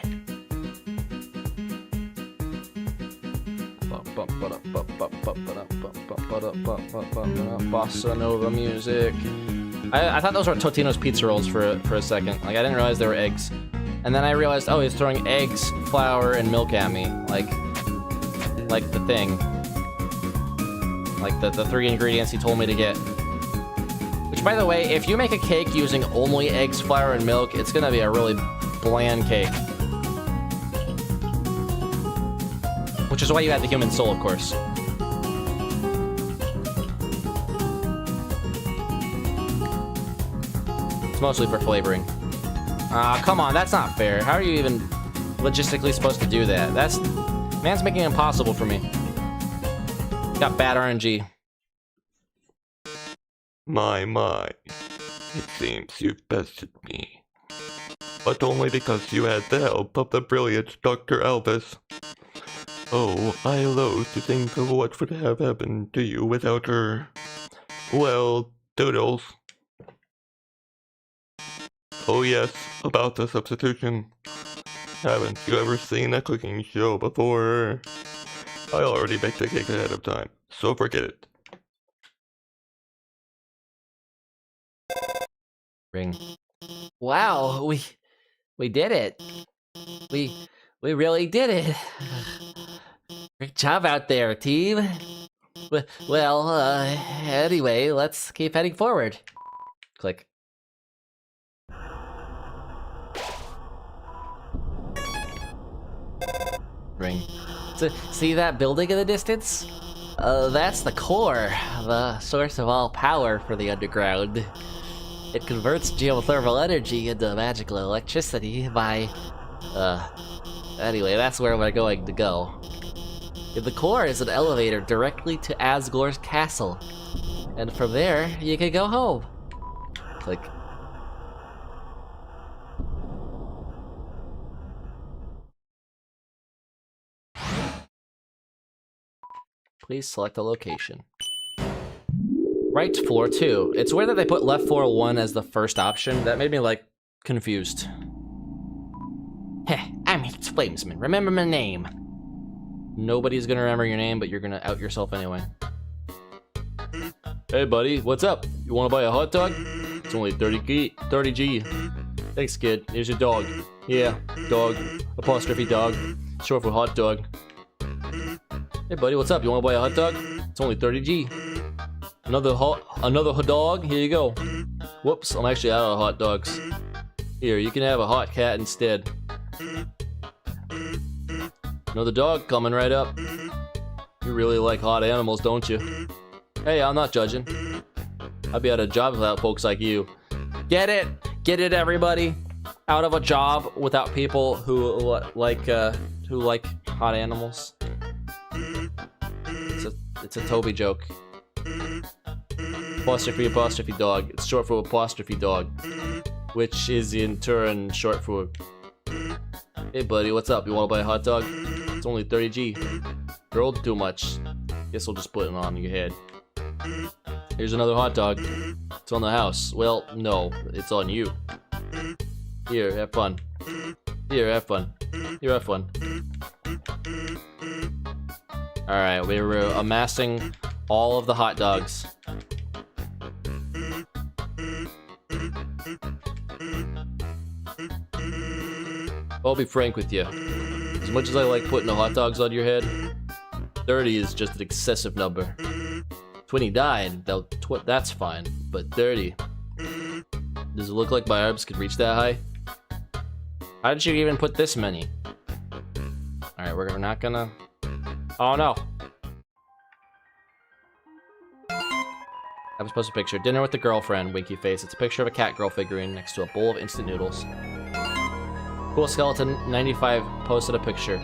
Bossa Nova music. I thought those were Totino's pizza rolls for a second. Like, I didn't realize they were eggs. And then I realized, oh, he's throwing eggs, flour, and milk at me. Like the thing. Like the 3 ingredients he told me to get. Which, by the way, if you make a cake using only eggs, flour, and milk, it's gonna be a really bland cake. Which is why you add the human soul, of course. It's mostly for flavoring. Come on, that's not fair. How are you even logistically supposed to do that? Man's making it impossible for me. Got bad RNG. My. It seems you've bested me. But only because you had the help of the brilliant Dr. Alphys. Oh, I loathe to think of what would have happened to you without her. Well, doodles. Oh yes, about the substitution. Haven't you ever seen a cooking show before? I already baked the cake ahead of time, so forget it. Ring. Wow, we did it. We really did it. Great job out there, team. Well, anyway, let's keep heading forward. Click. Ring. See that building in the distance? That's the core, the source of all power for the underground. It converts geothermal energy into magical electricity by... Anyway, that's where we're going to go. In the core is an elevator directly to Asgore's castle. And from there, you can go home. Click. Please select a location. Right floor 2. It's weird that they put left floor 1 as the first option. That made me, like, confused. Heh, I'm Hits Flamesman. Remember my name. Nobody's gonna remember your name, but you're gonna out yourself anyway. Hey buddy, what's up? You wanna buy a hot dog? It's only 30 G. Thanks kid, here's your dog. Yeah, dog, apostrophe dog, short for hot dog. Hey buddy, what's up? You wanna buy a hot dog? It's only 30 G. Another hot dog, here you go. Whoops, I'm actually out of hot dogs. Here, you can have a hot cat instead. Another dog coming right up. You really like hot animals, don't you? Hey, I'm not judging. I'd be out of a job without folks like you. Get it? Get it, everybody? Out of a job without people who like hot animals. It's a Toby joke. Apostrophe dog. It's short for apostrophe dog, which is in turn short for. Hey buddy, what's up? You wanna buy a hot dog? It's only 30 G. Grilled too much. Guess we'll just put it on your head. Here's another hot dog. It's on the house. Well, no, it's on you. Here, have fun. Here, have fun. Here, have fun. Alright, we're amassing all of the hot dogs. I'll be frank with you. As much as I like putting the hot dogs on your head, 30 is just an excessive number. 29, that's fine, but 30. Does it look like my arms could reach that high? How did you even put this many? Alright, we're not gonna... Oh no! I was supposed to picture dinner with the girlfriend, winky face. It's a picture of a cat girl figurine next to a bowl of instant noodles. Cool Skeleton 95 posted a picture.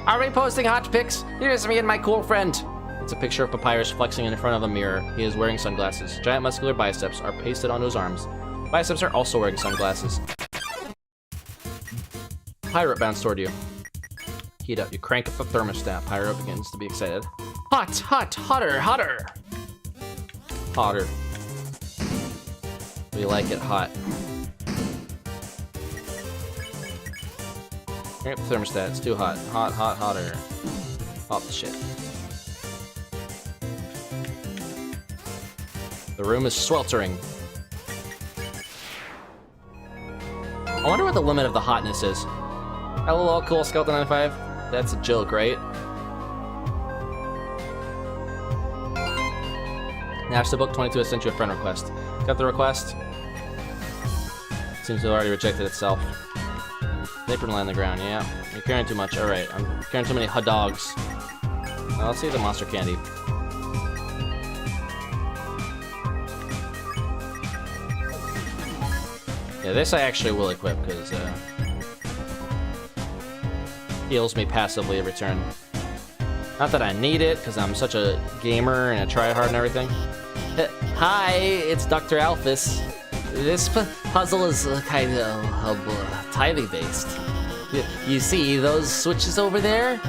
Are we posting hot pics? Here's me and my cool friend. It's a picture of Papyrus flexing in front of a mirror. He is wearing sunglasses. Giant muscular biceps are pasted onto his arms. Biceps are also wearing sunglasses. Pirate bounce toward you. Heat up. You crank up the thermostat. Pirate begins to be excited. Hot, hot, hotter, hotter. Hotter. We like it hot. Crank up the thermostat. It's too hot. Hot, hot, hotter. Off the shit. The room is sweltering. I wonder what the limit of the hotness is. LOL, cool Skeleton 95. That's a joke, right? Nash the book 22 has sent you a friend request. Got the request? Seems to have already rejected itself. Apron lie on the ground, yeah. You're carrying too much, alright. I'm carrying too many hot dogs. Now, let's see the monster candy. Yeah, this I actually will equip, because, heals me passively every turn. Not that I need it, because I'm such a gamer and a tryhard and everything. Hi, it's Dr. Alphys. This puzzle is kind of timing-based. You see those switches over there?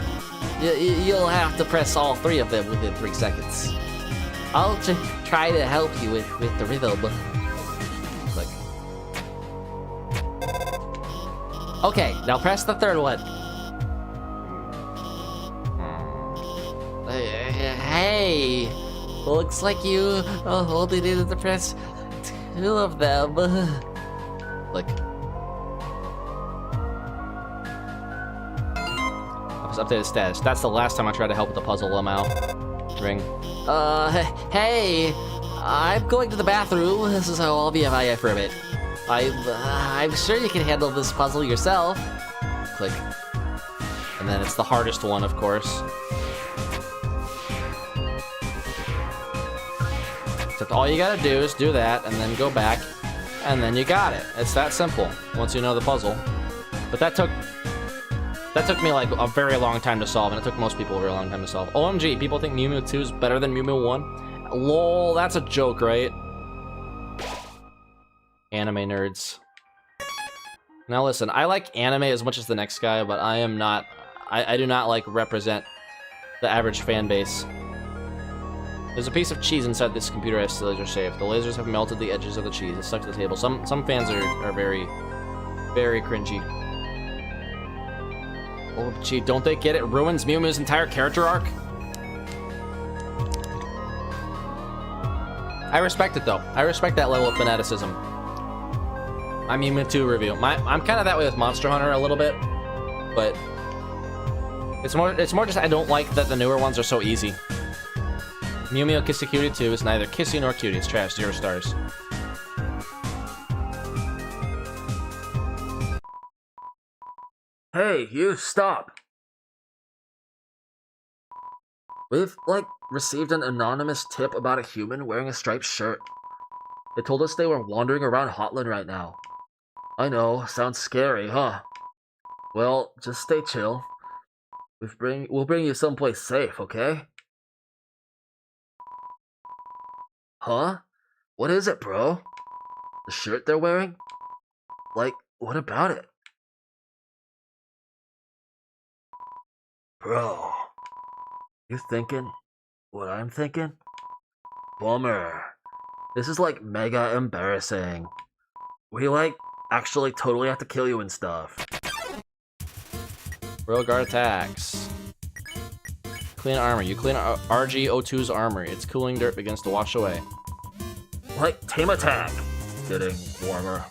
You'll have to press all 3 of them within 3 seconds. I'll try to help you with the rhythm. Click. Okay, now press the 3rd one. Hey, looks like you only needed to press 2 of them. Like, updated status. That's the last time I tried to help with the puzzle. I'm out. Ring. Hey, I'm going to the bathroom, so I'll be MIA for a bit. I'm sure you can handle this puzzle yourself. Click. And then it's the hardest one, of course. Except all you gotta do is do that, and then go back, and then you got it. It's that simple, once you know the puzzle. But that took me like a very long time to solve, and it took most people a very long time to solve. OMG, people think Mew Mew 2 is better than Mew Mew 1? Lol, that's a joke, right? Anime nerds. Now listen, I like anime as much as the next guy, but I am not, I do not like represent the average fan base. There's a piece of cheese inside this computer I have to laser shave. The lasers have melted the edges of the cheese. It's stuck to the table. Some fans are very, very cringy. Oh gee, don't they get it? Ruins Mew Mew's entire character arc? I respect it though. I respect that level of fanaticism. I'm Human 2 review. I'm kind of that way with Monster Hunter a little bit, but it's more just I don't like that the newer ones are so easy. Mew Mew Kissy Cutie 2 is neither kissy nor cutie. It's trash. 0 stars. Hey, you, stop! We've, like, received an anonymous tip about a human wearing a striped shirt. They told us they were wandering around Hotland right now. I know, sounds scary, huh? Well, just stay chill. We'll bring you someplace safe, okay? Huh? What is it, bro? The shirt they're wearing? Like, what about it? Bro, you thinking what I'm thinking? Bummer. This is like mega embarrassing. We like actually totally have to kill you and stuff. Royal Guard attacks. Clean armor. You clean RG02's armor. Its cooling dirt begins to wash away. Like team attack. Getting warmer.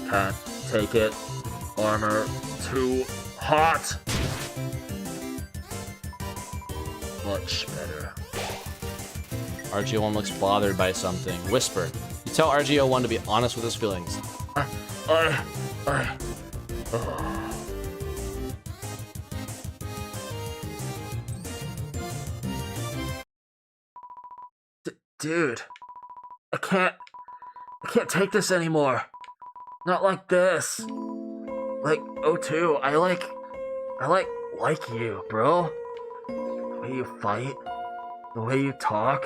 Can't take it. Armor too hot. Much better. RG01 looks bothered by something. Whisper. You tell RG01 to be honest with his feelings. Dude, I can't take this anymore. Not like this. Like, O2, I like you, bro. The way you fight, the way you talk.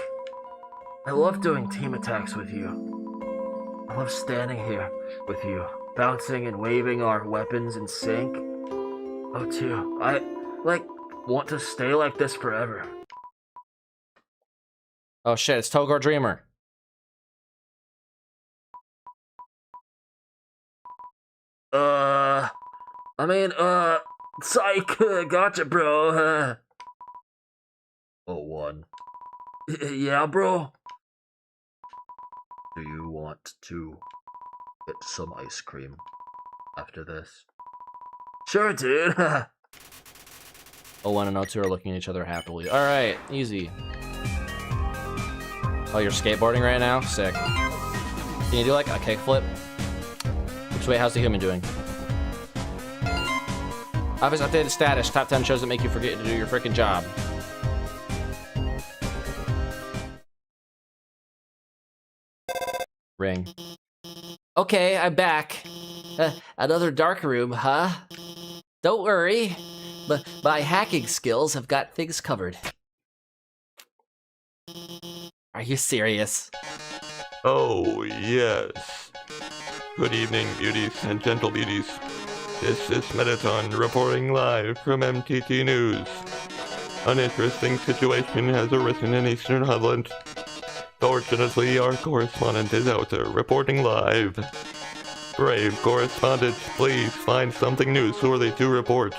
I love doing team attacks with you. I love standing here with you, bouncing and waving our weapons in sync. O2, I, like, want to stay like this forever. Oh shit, it's Togor Dreamer. Psych, gotcha, bro. Oh, one. Yeah, bro? Do you want to get some ice cream after this? Sure, dude. O1 and O2 are looking at each other happily. Alright, easy. Oh, you're skateboarding right now? Sick. Can you do like a kickflip? Which way, how's the human doing? Alphys updated status. Top 10 shows that make you forget to do your freaking job. Ring. Okay, I'm back. Another dark room, huh? Don't worry. But my hacking skills have got things covered. Are you serious? Oh, yes. Good evening, beauties and gentle beauties. This is Metaton reporting live from MTT News. An interesting situation has arisen in Eastern Hotland. Fortunately, our correspondent is out there reporting live. Brave correspondent, please find something newsworthy to report.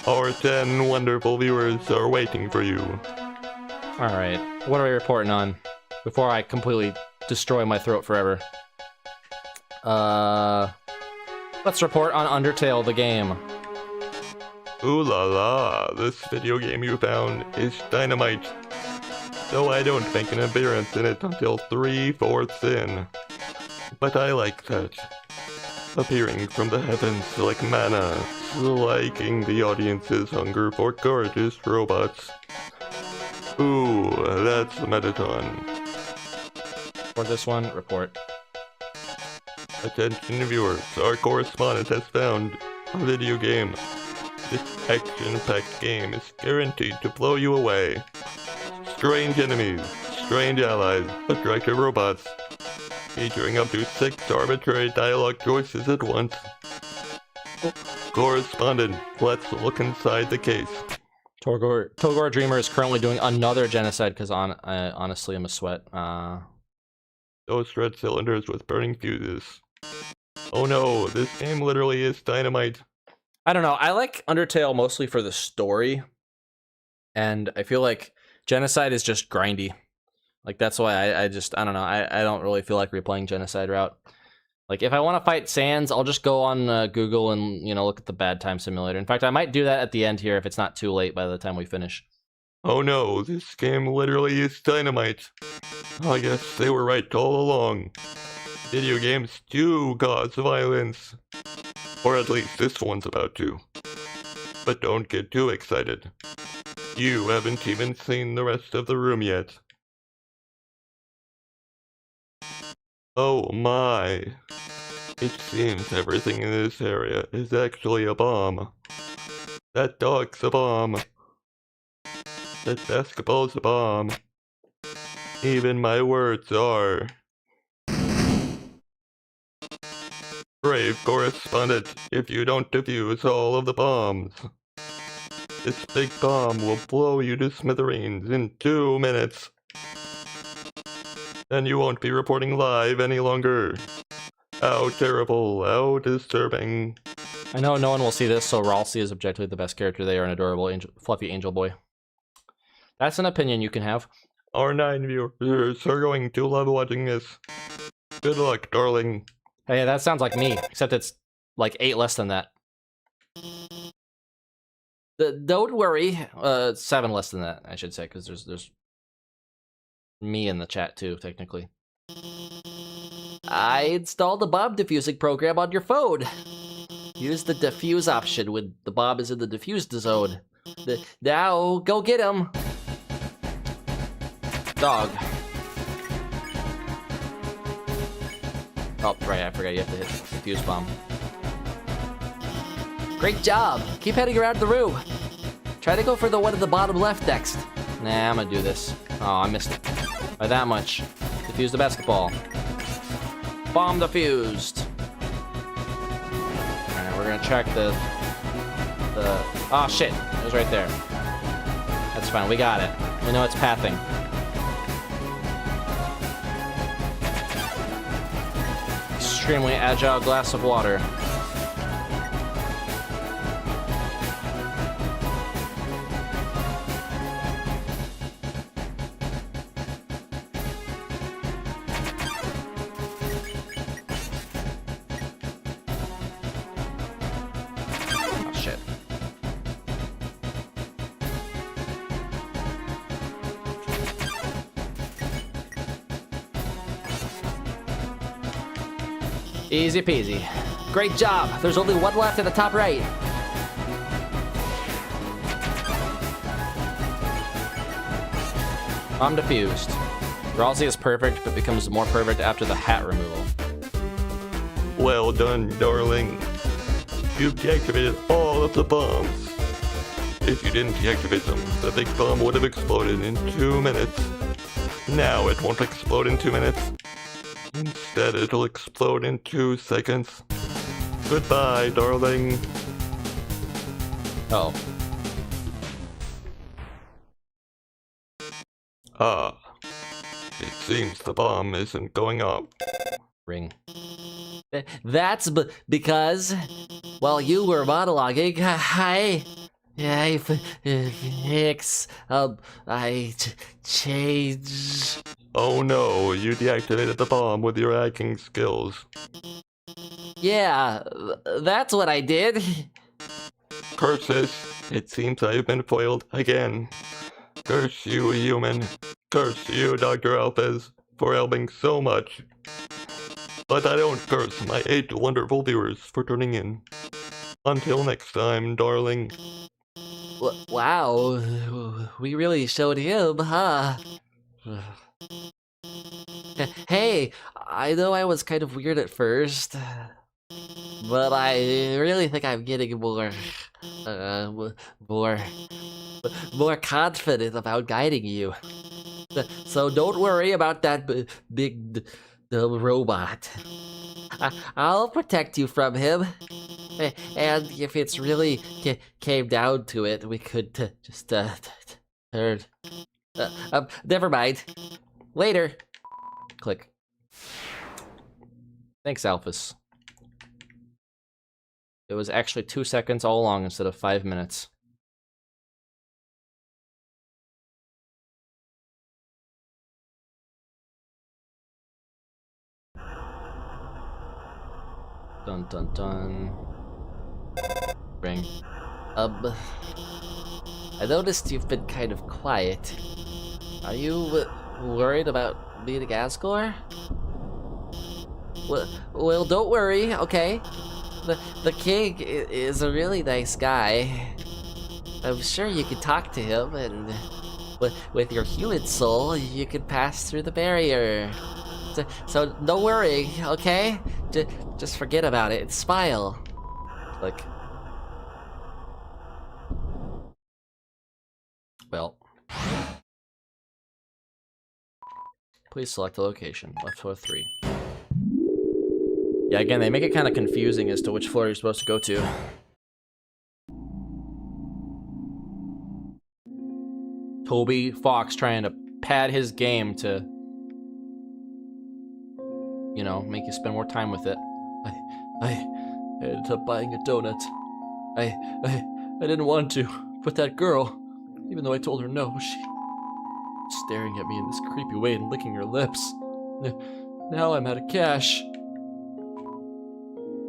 Our 10 wonderful viewers are waiting for you. Alright, what are we reporting on? Before I completely destroy my throat forever. Let's report on Undertale, the game. Ooh la la, this video game you found is dynamite. Though I don't make an appearance in it until 3/4 in. But I like that. Appearing from the heavens like manna, slaking the audience's hunger for gorgeous robots. Ooh, that's Metaton. For this one, report. Attention viewers, our correspondent has found a video game. This action-packed game is guaranteed to blow you away. Strange enemies, strange allies, attractive robots, featuring up to 6 arbitrary dialogue choices at once. Correspondent, let's look inside the case. Togor Dreamer is currently doing another genocide because honestly I'm a sweat. Those red cylinders with burning fuses. Oh no, this game literally is dynamite. I don't know. I like Undertale mostly for the story, and I feel like Genocide is just grindy. Like, that's why I don't know. I don't really feel like replaying Genocide route. Like, if I want to fight Sans, I'll just go on Google and, you know, look at the Bad Time Simulator. In fact, I might do that at the end here if it's not too late by the time we finish. Oh no, this game literally is dynamite. I guess they were right all along. Video games do cause violence. Or at least this one's about to. But don't get too excited. You haven't even seen the rest of the room yet. Oh my. It seems everything in this area is actually a bomb. That dog's a bomb. That basketball's a bomb. Even my words are. Brave correspondent, if you don't defuse all of the bombs, this big bomb will blow you to smithereens in 2 minutes. Then you won't be reporting live any longer. How terrible, how disturbing. I know no one will see this, so Ralsei is objectively the best character. They are an adorable, fluffy angel boy. That's an opinion you can have. Our 9 viewers are going to love watching this. Good luck, darling. Hey, that sounds like me, except it's like 8 less than that. Don't worry, 7 less than that, I should say, because there's me in the chat too, technically. I installed the bomb defusing program on your phone. Use the defuse option when the bomb is in the defused zone. Now, go get him. Dog. Oh, right, I forgot you have to hit the defuse bomb. Great job! Keep heading around the room. Try to go for the one at the bottom left next. Nah, I'm gonna do this. Oh, I missed it. By that much. Defuse the basketball. Bomb defused. Alright, we're gonna check the... Oh, shit. It was right there. That's fine, we got it. We know it's pathing. Extremely agile glass of water. Oh, shit. Easy peasy. Great job. There's only one left at the top right. I'm defused. Ralsei is perfect, but becomes more perfect after the hat removal. Well done, darling. You've deactivated all of the bombs. If you didn't deactivate them, the big bomb would have exploded in 2 minutes. Now it won't explode in 2 minutes. Instead, it'll explode in 2 seconds. Goodbye, darling. Oh. Ah. It seems the bomb isn't going up. Ring. That's because, while you were monologuing, I changed. Oh no, you deactivated the bomb with your hacking skills. Yeah, that's what I did. Curses! It seems I've been foiled again. Curse you, human. Curse you, Dr. Alphys, for helping so much. But I don't curse my 8 wonderful viewers for tuning in. Until next time, darling. Wow, we really showed him, huh? Hey, I know I was kind of weird at first, but I really think I'm getting more confident about guiding you. So don't worry about that big robot. I'll protect you from him. And if it's really came down to it, we could just turn. Never mind. Later. Click. Thanks, Alphys. It was actually 2 seconds all along instead of 5 minutes. Dun dun dun. Ring. I noticed you've been kind of quiet. Are you worried about meeting Asgore? Well, don't worry, okay? The king is a really nice guy. I'm sure you could talk to him, and with your human soul, you could pass through the barrier. So don't worry, okay? Just forget about it and smile. Click. Well. Please select a location. Left floor 3. Yeah, again, they make it kind of confusing as to which floor you're supposed to go to. Toby Fox trying to pad his game to, you know, make you spend more time with it. I ended up buying a donut. I didn't want to, but that girl, even though I told her no, she was staring at me in this creepy way and licking her lips. Now I'm out of cash.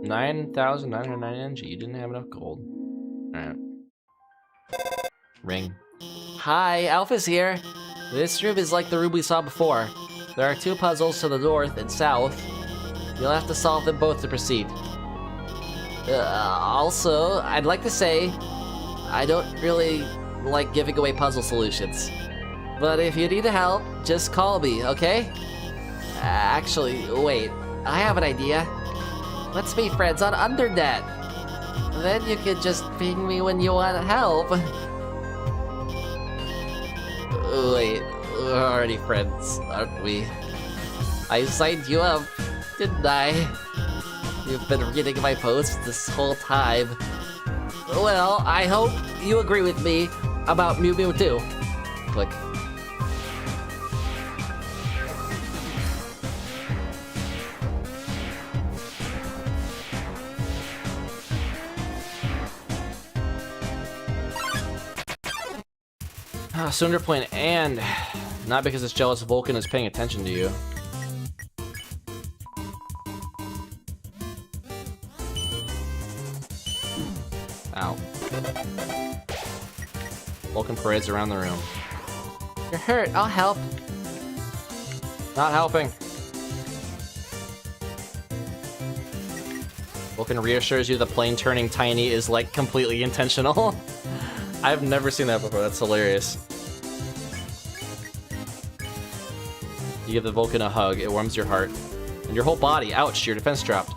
9,909 NG. You didn't have enough gold. Alright. Ring. Hi, Alphys here. This room is like the room we saw before. There are 2 puzzles to the north and south. You'll have to solve them both to proceed. Also, I'd like to say, I don't really like giving away puzzle solutions. But if you need help, just call me, okay? Actually, wait. I have an idea. Let's be friends on Undernet. Then you can just ping me when you want help. Wait, we're already friends, aren't we? I signed you up, didn't I? You've been reading my posts this whole time. Well, I hope you agree with me about Mew Mew too. Click. Sunder point and not because this jealous Vulcan is paying attention to you. Ow. Vulcan parades around the room. You're hurt, I'll help. Not helping. Vulcan reassures you the plane turning tiny is like completely intentional. I've never seen that before, that's hilarious. You give the Vulcan a hug, it warms your heart. And your whole body, ouch, your defense dropped.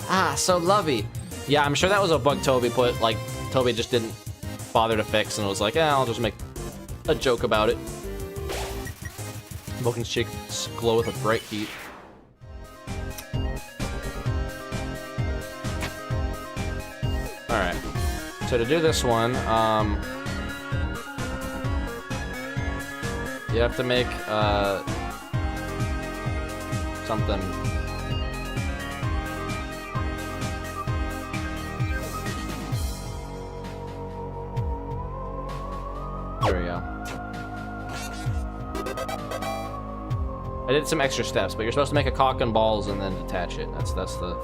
Ah, so lovey. Yeah, I'm sure that was a bug Toby put, like, Toby just didn't bother to fix and was like, I'll just make a joke about it. Vulcan's cheeks glow with a bright heat. Alright. So to do this one, you have to make, something. There we go. I did some extra steps, but you're supposed to make a cock and balls and then detach it. That's the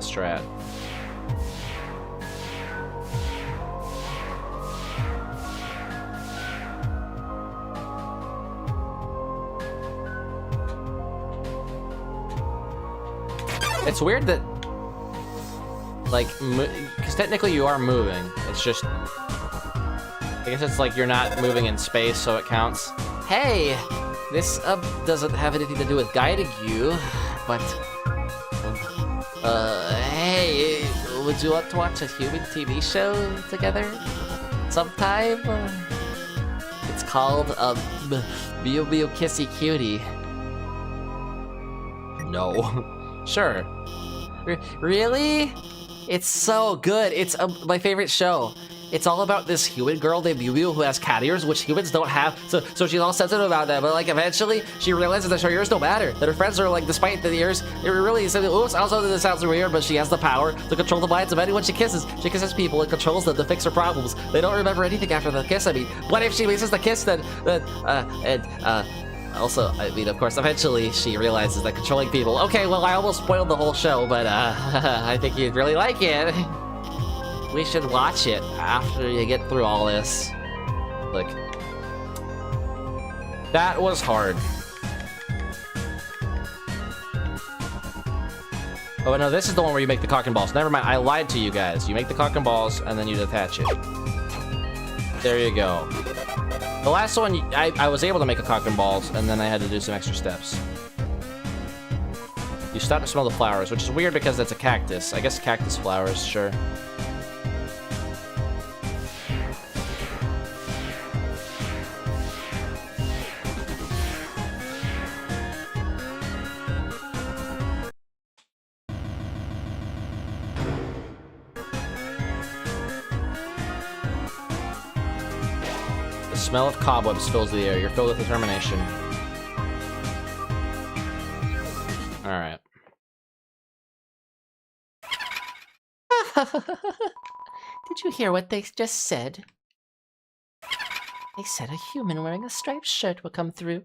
strat. It's weird that, like, because technically you are moving. It's just, I guess it's like you're not moving in space, so it counts. Hey, this doesn't have anything to do with guiding you, but hey, would you want to watch a human TV show together sometime? It's called Mew Mew Kissy Cutie. No. Sure. Really? It's so good. It's my favorite show. It's all about this human girl named Yu who has cat ears, which humans don't have. So she's all sensitive about that. But like eventually, she realizes that her ears don't matter. That her friends are like, despite the ears, it really. Oops. Also, this sounds weird, but she has the power to control the minds of anyone she kisses. She kisses people and controls them to fix her problems. They don't remember anything after the kiss. I mean, what if she misses the kiss? Also, I mean, of course, eventually she realizes that controlling people. Okay, well, I almost spoiled the whole show, but I think you'd really like it. We should watch it after you get through all this. Look. That was hard. Oh, no, this is the one where you make the cock and balls. Never mind, I lied to you guys. You make the cock and balls, and then you detach it. There you go. The last one, I was able to make a cock and balls, and then I had to do some extra steps. You start to smell the flowers, which is weird because it's a cactus. I guess cactus flowers, sure. The smell of cobwebs fills the air. You're filled with determination. Alright. Did you hear what they just said? They said a human wearing a striped shirt will come through.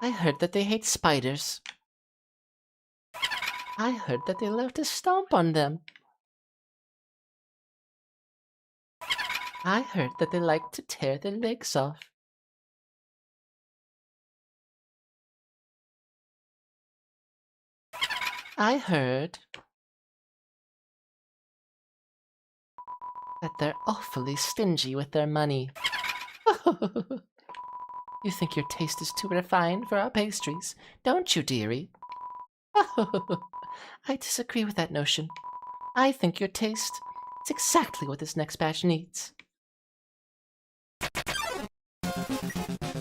I heard that they hate spiders. I heard that they love to stomp on them. I heard that they like to tear their legs off. I heard that they're awfully stingy with their money. You think your taste is too refined for our pastries, don't you, dearie? I disagree with that notion. I think your taste is exactly what this next batch needs.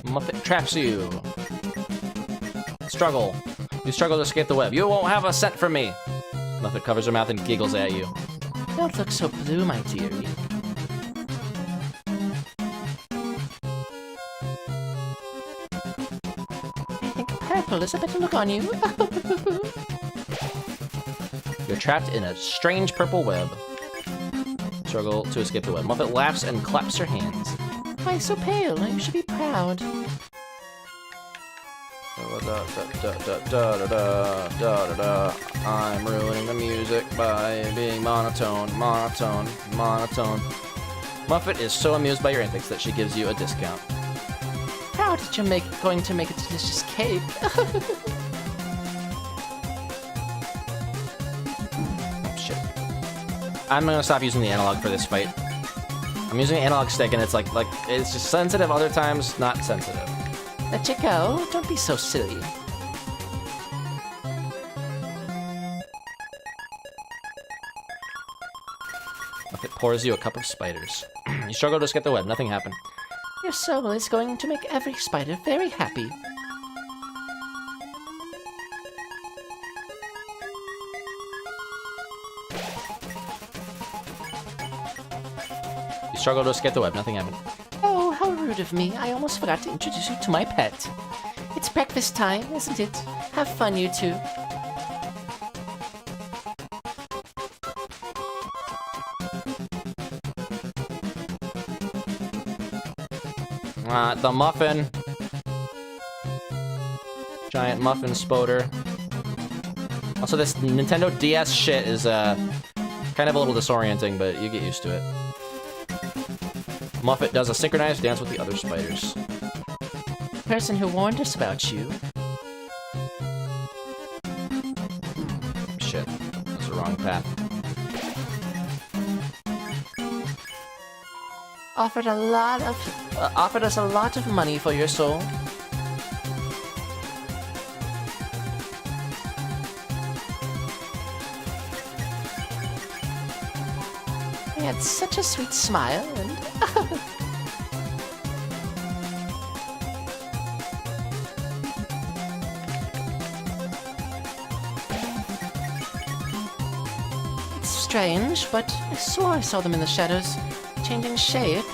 Muppet traps you. Struggle. You struggle to escape the web. You won't have a cent from me. Muppet covers her mouth and giggles at you. Don't look so blue, my dearie. I think purple is a better look on you. You're trapped in a strange purple web. Struggle to escape the web. Muppet laughs and claps her hands. Why so pale? You should be proud. I'm ruining the music by being monotone. Muffet is so amused by your antics that she gives you a discount. How did you going to make a delicious cake? Shit. I'm gonna stop using the analog for this fight. I'm using an analog stick and it's like it's just sensitive, other times not sensitive. Let you go. Don't be so silly. Muffet pours you a cup of spiders. You struggle to escape the web. Nothing happened. Your soul is going to make every spider very happy. You struggle to escape the web. Nothing happened. Oh, how rude of me. I almost forgot to introduce you to my pet. It's breakfast time, isn't it? Have fun, you two. The muffin. Giant muffin spoder. Also, this Nintendo DS shit is kind of a little disorienting, but you get used to it. Muffet does a synchronized dance with the other spiders. The person who warned us about you. Shit, that's the wrong path. Offered us a lot of money for your soul. He had such a sweet smile and... It's strange, but I swore I saw them in the shadows, changing shape.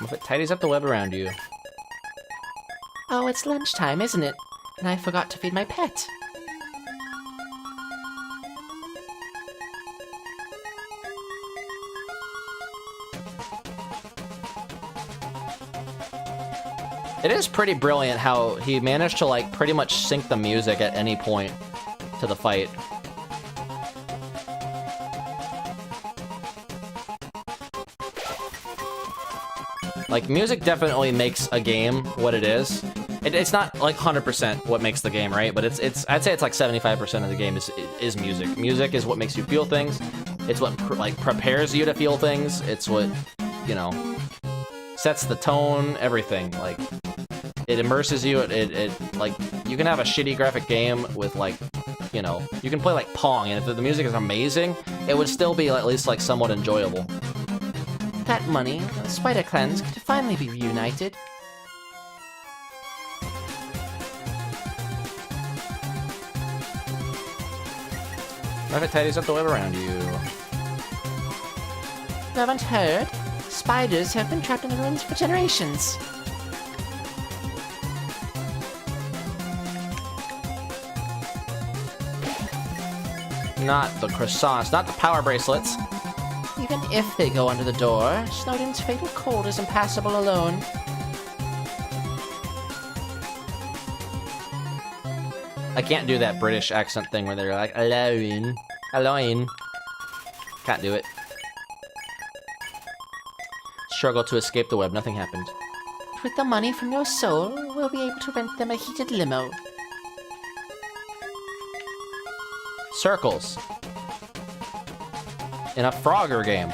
If it tidies up the web around you. Oh, it's lunchtime, isn't it? And I forgot to feed my pet. It is pretty brilliant how he managed to, like, pretty much sync the music at any point to the fight. Like, music definitely makes a game what it is. It's not, like, 100% what makes the game, right? But it's I'd say it's, like, 75% of the game is music. Music is what makes you feel things. It's what, like, prepares you to feel things. It's what, you know, sets the tone, everything. Like, it immerses you. It like, you can have a shitty graphic game with, like, you know, you can play, like, Pong, and if the music is amazing, it would still be at least, like, somewhat enjoyable. That money, the spider clans could finally be reunited. If it tidies up the web around you. You haven't heard? Spiders have been trapped in the ruins for generations. Not the croissants, not the power bracelets. Even if they go under the door, Snowdin's fatal cold is impassable alone. I can't do that British accent thing where they're like, alone, alone. Can't do it. Struggle to escape the web, nothing happened. With the money from your soul, we'll be able to rent them a heated limo. Circles. In a Frogger game.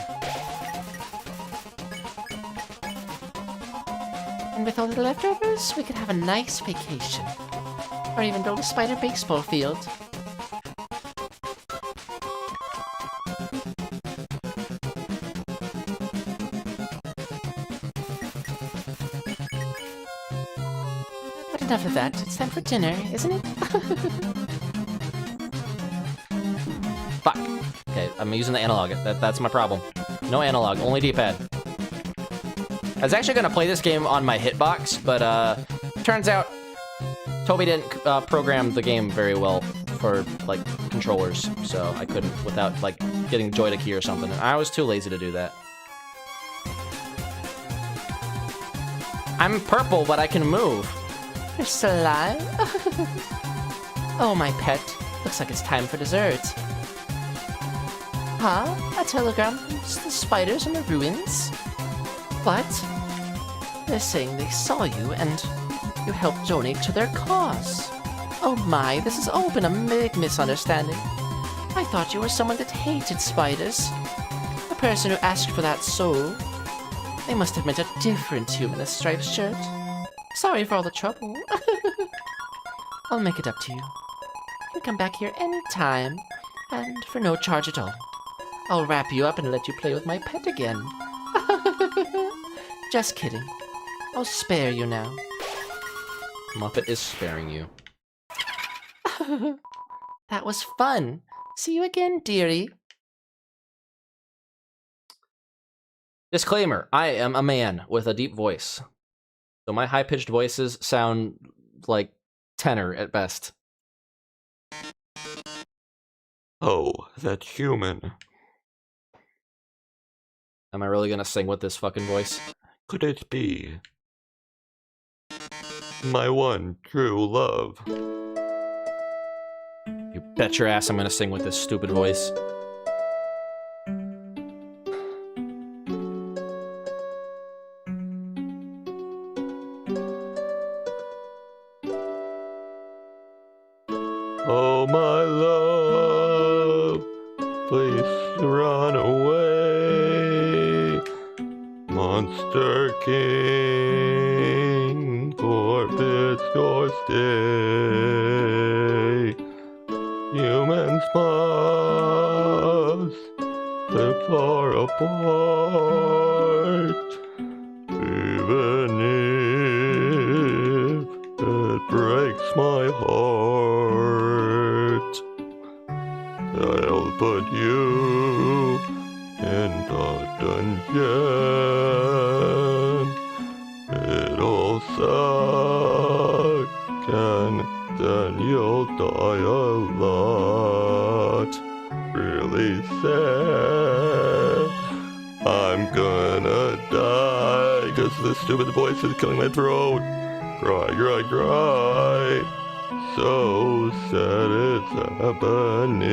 And with all the leftovers, we could have a nice vacation. Or even build a spider baseball field. But enough of that. It's time for dinner, isn't it? Fuck. Okay, I'm using the analog. That's my problem. No analog, only D-pad. I was actually gonna play this game on my hitbox, but turns out Toby didn't program the game very well for, like, controllers, so I couldn't without, like, getting Joy to key or something. I was too lazy to do that. I'm purple, but I can move. You're still alive? Oh, my pet. Looks like it's time for dessert. Huh? A telegram from the spiders in the ruins? What? They're saying they saw you and you helped donate to their cause. Oh my, this has all been a big misunderstanding. I thought you were someone that hated spiders. The person who asked for that soul. They must have meant a different human in a striped shirt. Sorry for all the trouble. I'll make it up to you. You can come back here anytime, and for no charge at all. I'll wrap you up and let you play with my pet again. Just kidding. I'll spare you now. Muppet is sparing you. That was fun. See you again, dearie. Disclaimer, I am a man with a deep voice. So my high-pitched voices sound like tenor at best. Oh, that human. Am I really gonna sing with this fucking voice? Could it be my one true love? You bet your ass I'm gonna sing with this stupid voice. Oh, my love, please run away. Monster King, forfeit your stay. Humans must live far apart, even if my heart. I'll put you in the dungeon. It'll suck, and then you'll die a lot. Really sad. I'm gonna die, cause this stupid voice is killing my throat. Cry, cry, cry. So sad it's happening.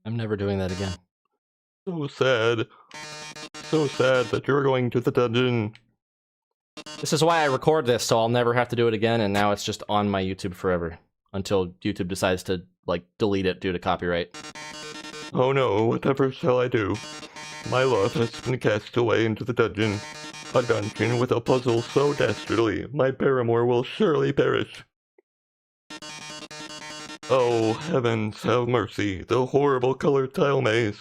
I'm never doing that again. So sad. So sad that you're going to the dungeon. This is why I record this, so I'll never have to do it again, and now it's just on my YouTube forever. Until YouTube decides to, like, delete it due to copyright. Oh no, whatever shall I do? My love has been cast away into the dungeon. A dungeon with a puzzle so dastardly, my paramour will surely perish. Oh, heavens, have mercy, the horrible colored tile maze.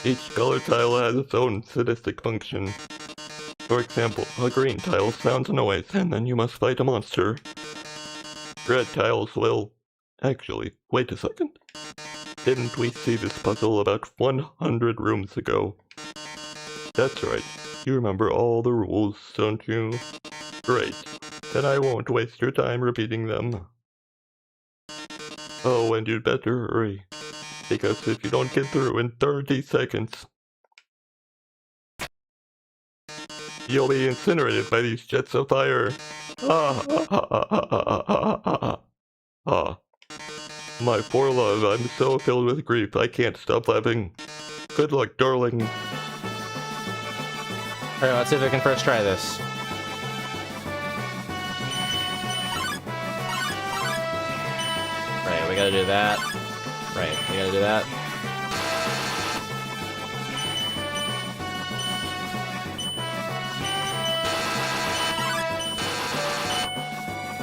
Each colored tile has its own sadistic function. For example, a green tile sounds a noise, and then you must fight a monster. Red tiles will... Actually, wait a second. Didn't we see this puzzle about 100 rooms ago? That's right. You remember all the rules, don't you? Great. Then I won't waste your time repeating them. Oh, and you'd better hurry. Because if you don't get through in 30 seconds, you'll be incinerated by these jets of fire. Ah, ah, ah, ah, ah, ah, ah, ah, ah. My poor love, I'm so filled with grief, I can't stop laughing. Good luck, darling. Alright, let's see if I can first try this. Right, we gotta do that. Right, we gotta do that.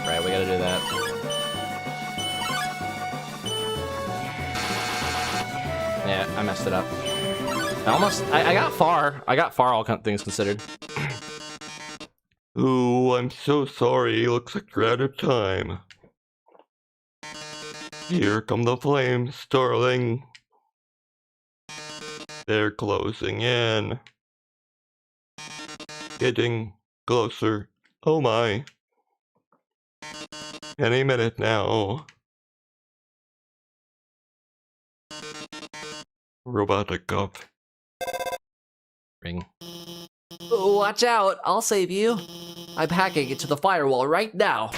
Right, we gotta do that. Yeah, I messed it up. I got far. I got far, all things considered. Ooh, I'm so sorry. Looks like you're out of time. Here come the flames, darling. They're closing in. Getting closer. Oh my. Any minute now. Robotic up. Ring. Watch out, I'll save you. I'm hacking into the firewall right now.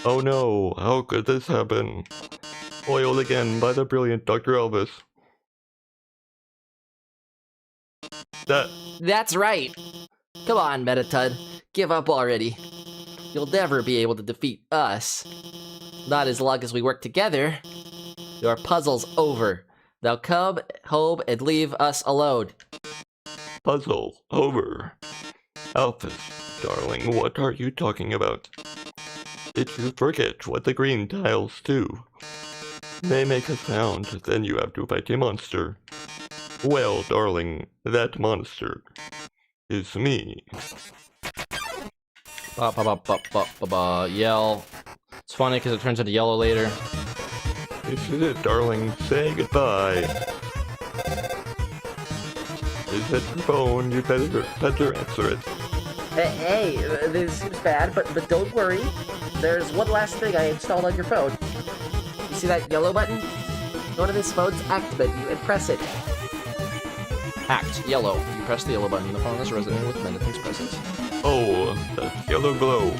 Oh no, how could this happen? Foiled again by the brilliant Dr. Alphys. That's right. Come on, Metatud. Give up already. You'll never be able to defeat us. Not as long as we work together. Your puzzle's over. Now come home and leave us alone. Puzzle over. Alphys, darling, what are you talking about? Did you forget what the green tiles do? They make a sound, then you have to fight a monster. Well, darling, that monster is me. Yell. It's funny because it turns into yellow later. This is it, darling. Say goodbye. Is that your phone? You better answer it. Hey, this seems bad, but don't worry. There's one last thing I installed on your phone. You see that yellow button? Go to this phone's act menu and press it. Act. Yellow. You press the yellow button. The phone is resident with Mendicant's presence. Oh, that yellow glow.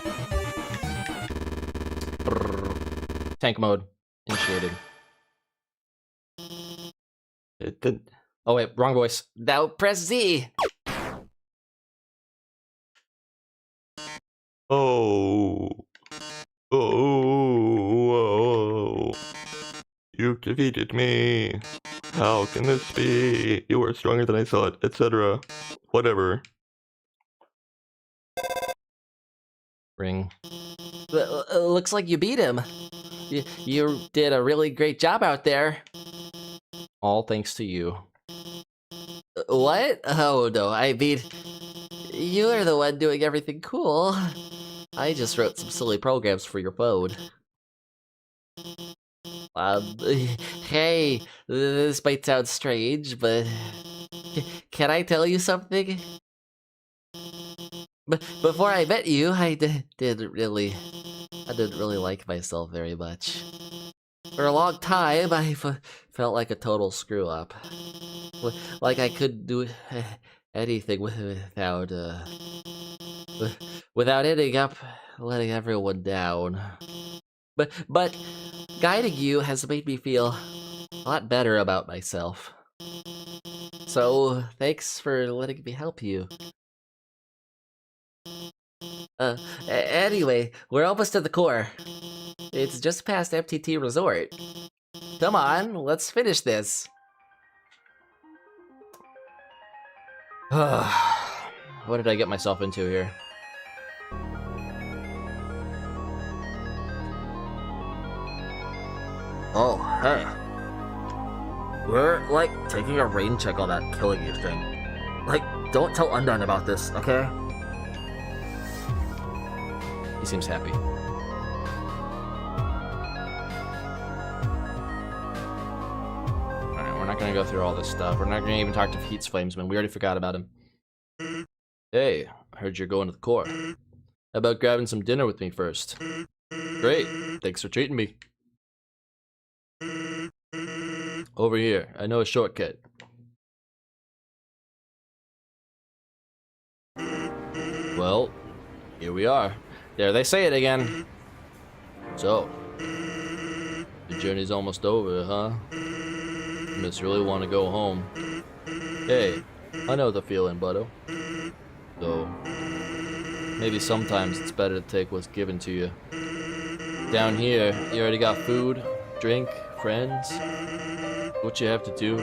Brrr. Tank mode. Initiated. It did. Oh wait, wrong voice. Now press Z. Oh. Oh. You've defeated me. How can this be? You are stronger than I thought, etc. Whatever. Ring. Looks like you beat him. You did a really great job out there. All thanks to you. What? Oh no, I mean, You're the one doing everything cool. I just wrote some silly programs for your phone. Hey, this might sound strange, but can I tell you something? Before I met you, I didn't really like myself very much. For a long time, I felt like a total screw-up. Like I couldn't do anything without ending up letting everyone down. But guiding you has made me feel a lot better about myself. So, thanks for letting me help you. Anyway, we're almost at the core. It's just past MTT Resort. Come on, let's finish this. What did I get myself into here? Oh, hey. We're, like, taking a rain check on that killing you thing. Like, don't tell Undyne about this, okay? He seems happy. Alright, we're not gonna go through all this stuff. We're not gonna even talk to Heat's Flamesman. We already forgot about him. Hey, I heard you're going to the core. How about grabbing some dinner with me first? Great, thanks for treating me. Over here, I know a shortcut. Well, here we are. There they say it again. So, the journey's almost over, huh? You must really want to go home. Hey, I know the feeling, buddo. Though, maybe sometimes it's better to take what's given to you. Down here, you already got food, drink, friends. What you have to do,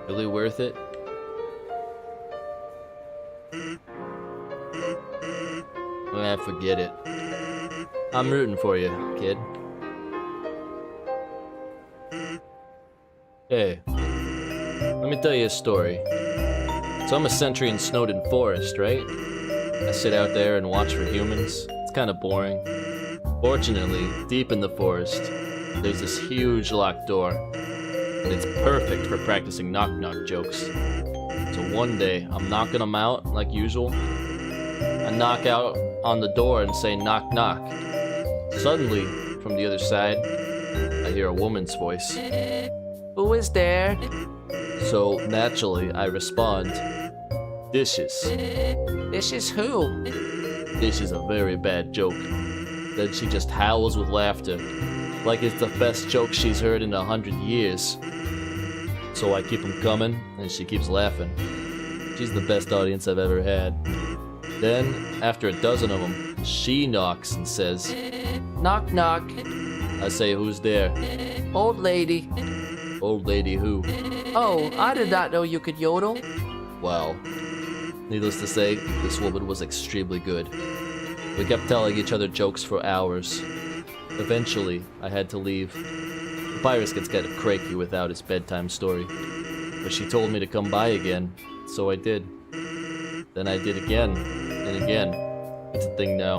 really worth it? Forget it. I'm rooting for you, kid. Hey, let me tell you a story. So I'm a sentry in Snowdin Forest, right? I sit out there and watch for humans. It's kind of boring. Fortunately, deep in the forest, there's this huge locked door. And it's perfect for practicing knock-knock jokes. So one day, I'm knocking them out like usual. I knock out on the door and say knock knock. Suddenly, from the other side, I hear a woman's voice. Who is there? So naturally, I respond, dishes. Dishes who? This is a very bad joke. Then she just howls with laughter, like it's the best joke she's heard in 100 years. So I keep them coming, and she keeps laughing. She's the best audience I've ever had. Then, after a dozen of them, she knocks and says, Knock knock. I say, who's there? Old lady. Old lady who? Oh, I did not know you could yodel. Well, needless to say, this woman was extremely good. We kept telling each other jokes for hours. Eventually, I had to leave. Papyrus gets kind of cranky without his bedtime story. But she told me to come by again, so I did. Then I did again, and again. It's a thing now.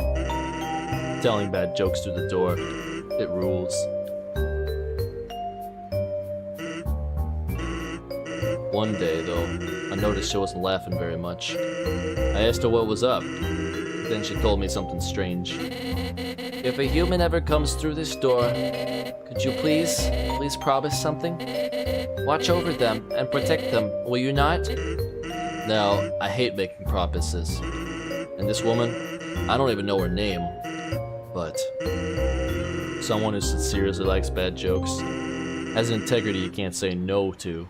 Telling bad jokes through the door. It rules. One day, though, I noticed she wasn't laughing very much. I asked her what was up. Then she told me something strange. If a human ever comes through this door, could you please promise something? Watch over them and protect them, will you not? Now, I hate making promises. And this woman, I don't even know her name. But someone who sincerely likes bad jokes has integrity you can't say no to.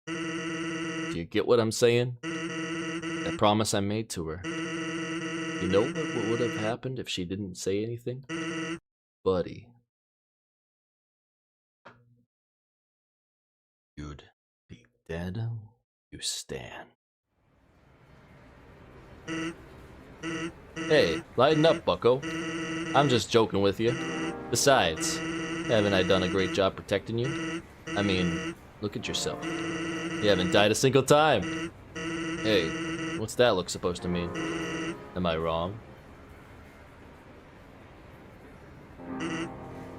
Do you get what I'm saying? That promise I made to her. You know what would have happened if she didn't say anything? Buddy. You'd be dead, you stand. Hey, lighten up, bucko. I'm just joking with you. Besides, haven't I done a great job protecting you? I mean, look at yourself. You haven't died a single time. Hey, what's that look supposed to mean? Am I wrong?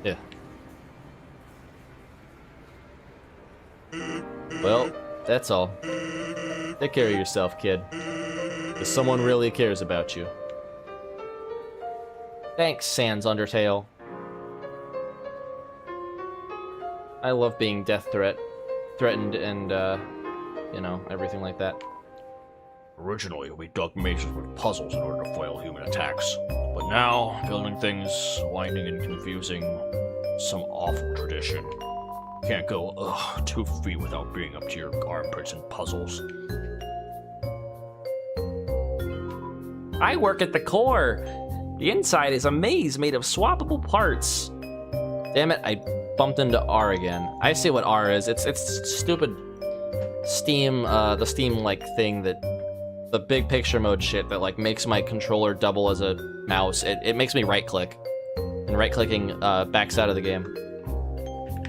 Yeah. Well, that's all. Take care of yourself, kid. If someone really cares about you. Thanks, Sans Undertale. I love being threatened and, you know, everything like that. Originally, we dug mazes with puzzles in order to foil human attacks. But now, building things winding and confusing, some awful tradition. Can't go, 2 feet without being up to your armpits in puzzles. I work at the core. The inside is a maze made of swappable parts. Damn it, I bumped into R again. I see what R is. It's stupid Steam, the Steam-like thing that, the big picture mode shit that like makes my controller double as a mouse. It makes me right-click. And right-clicking backs out of the game.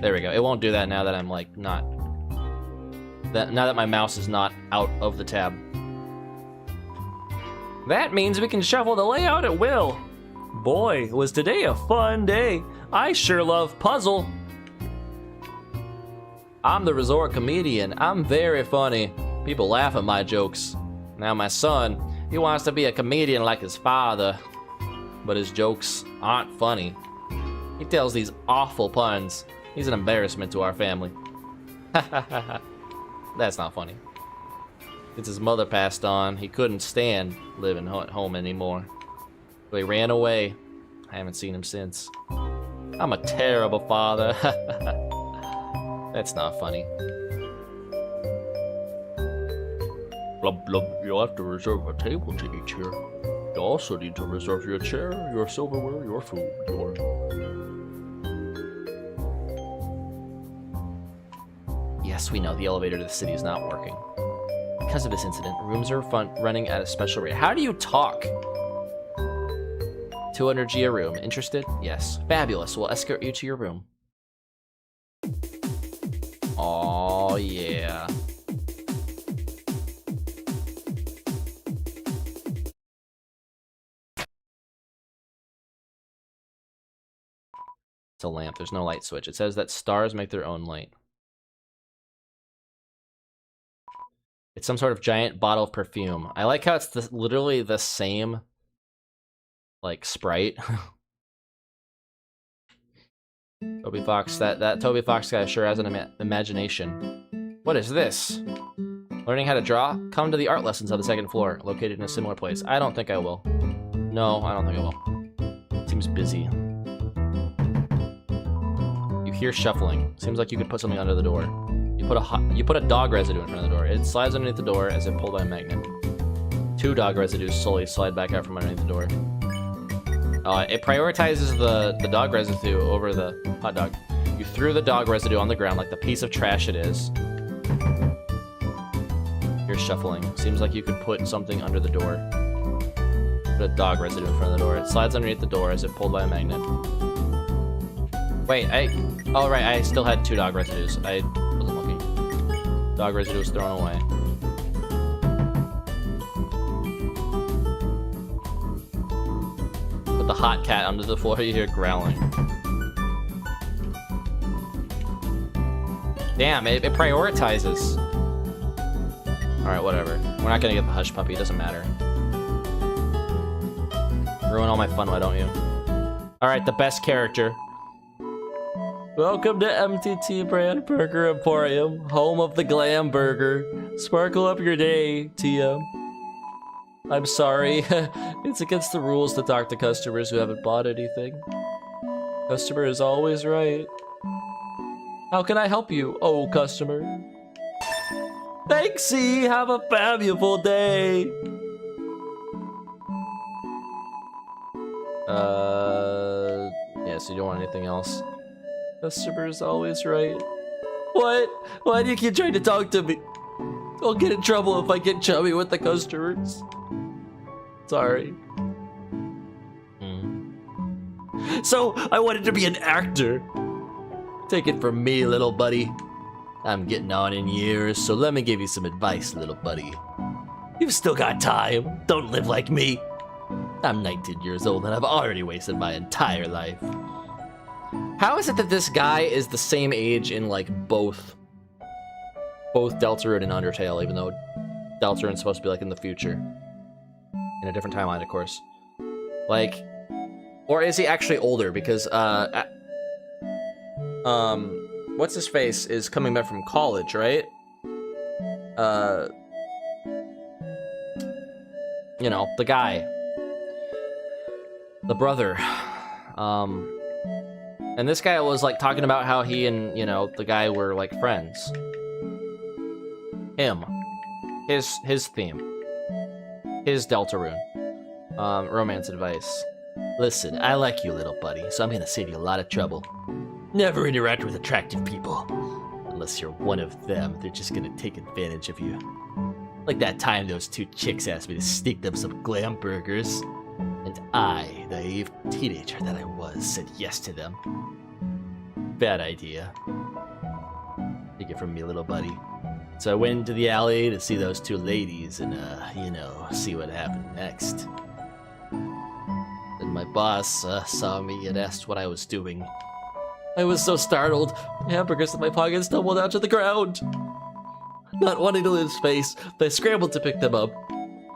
There we go. It won't do that now that I'm like not... now that my mouse is not out of the tab. That means we can shuffle the layout at will. Boy, was today a fun day. I sure love puzzle. I'm the resort comedian. I'm very funny. People laugh at my jokes. Now my son, he wants to be a comedian like his father, but his jokes aren't funny. He tells these awful puns. He's an embarrassment to our family. That's not funny. Since his mother passed on, he couldn't stand living at home anymore. So he ran away. I haven't seen him since. I'm a terrible father. That's not funny. Blub blub, you'll have to reserve a table to eat here. You also need to reserve your chair, your silverware, your food, your... Yes, we know the elevator to the city is not working. Because of this incident, rooms are running at a special rate. How do you talk? 200 G a room. Interested? Yes. Fabulous. We'll escort you to your room. Oh yeah. It's a lamp. There's no light switch. It says that stars make their own light. It's some sort of giant bottle of perfume. I like how it's literally the same, like, sprite. Toby Fox, that Toby Fox guy sure has an imagination. What is this? Learning how to draw? Come to the art lessons on the 2nd floor, located in a similar place. I don't think I will. No, I don't think I will. Seems busy. You hear shuffling. Seems like you could put something under the door. You put a dog residue in front of the door. It slides underneath the door as if pulled by a magnet. 2 dog residues slowly slide back out from underneath the door. It prioritizes the dog residue over the hot dog. You threw the dog residue on the ground like the piece of trash it is. Here's shuffling. Seems like you could put something under the door. Put a dog residue in front of the door. It slides underneath the door as if pulled by a magnet. Wait, oh right, I still had 2 dog residues. I wasn't looking. Dog residue was thrown away. Put the hot cat under the floor, you hear growling. Damn, it prioritizes. Alright, whatever. We're not gonna get the hush puppy, it doesn't matter. Ruin all my fun, why don't you? Alright, the best character. Welcome to MTT Brand Burger Emporium, home of the glam burger. Sparkle up your day, TM. I'm sorry, it's against the rules to talk to customers who haven't bought anything. Customer is always right. How can I help you, oh customer? Thanksy, have a fabulous day. Yes, you don't want anything else. Customer is always right. What? Why do you keep trying to talk to me? I'll get in trouble if I get chummy with the customers. Sorry. So, I wanted to be an actor. Take it from me, little buddy. I'm getting on in years, so let me give you some advice, little buddy. You've still got time. Don't live like me. I'm 19 years old and I've already wasted my entire life. How is it that this guy is the same age in like both Deltarune and Undertale, even though Deltarune's supposed to be like in the future, in a different timeline, of course. Like, or is he actually older? Because what's his face is coming back from college, right? You know, the guy, the brother. And this guy was like talking about how he and, you know, the guy were like friends. Him. His theme. His Deltarune. Romance advice. Listen, I like you, little buddy, so I'm gonna save you a lot of trouble. Never interact with attractive people. Unless you're one of them, they're just gonna take advantage of you. Like that time those two chicks asked me to sneak them some glam burgers. And I, the naive teenager that I was, said yes to them. Bad idea. Take it from me, little buddy. So I went into the alley to see those two ladies and, you know, see what happened next. Then my boss saw me and asked what I was doing. I was so startled, the hamburgers in my pocket stumbled down to the ground. Not wanting to lose face, I scrambled to pick them up.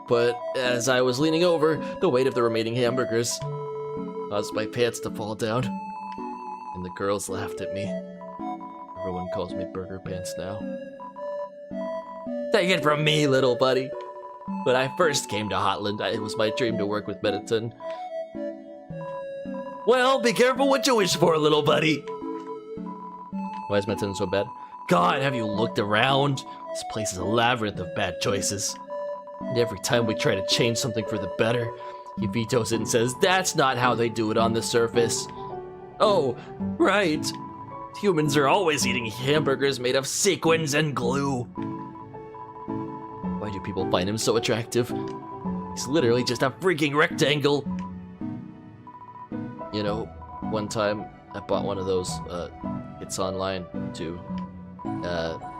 But as I was leaning over, the weight of the remaining hamburgers caused my pants to fall down. And the girls laughed at me. Everyone calls me Burgerpants now. Take it from me, little buddy. When I first came to Hotland, it was my dream to work with Mediton. Well, be careful what you wish for, little buddy. Why is Mediton so bad? God, have you looked around? This place is a labyrinth of bad choices. And every time we try to change something for the better, he vetoes it and says, that's not how they do it on the surface. Oh, right. Humans are always eating hamburgers made of sequins and glue. Why do people find him so attractive? He's literally just a freaking rectangle. You know, one time I bought one of those, it's online to,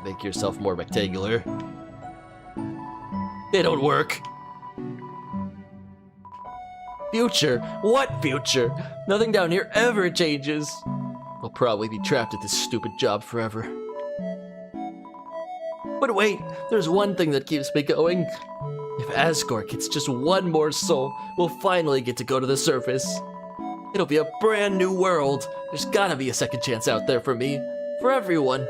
make yourself more rectangular. They don't work. Future? What future? Nothing down here ever changes. I'll probably be trapped at this stupid job forever. But wait, there's one thing that keeps me going. If Asgore gets just one more soul, we'll finally get to go to the surface. It'll be a brand new world. There's gotta be a second chance out there for me, for everyone.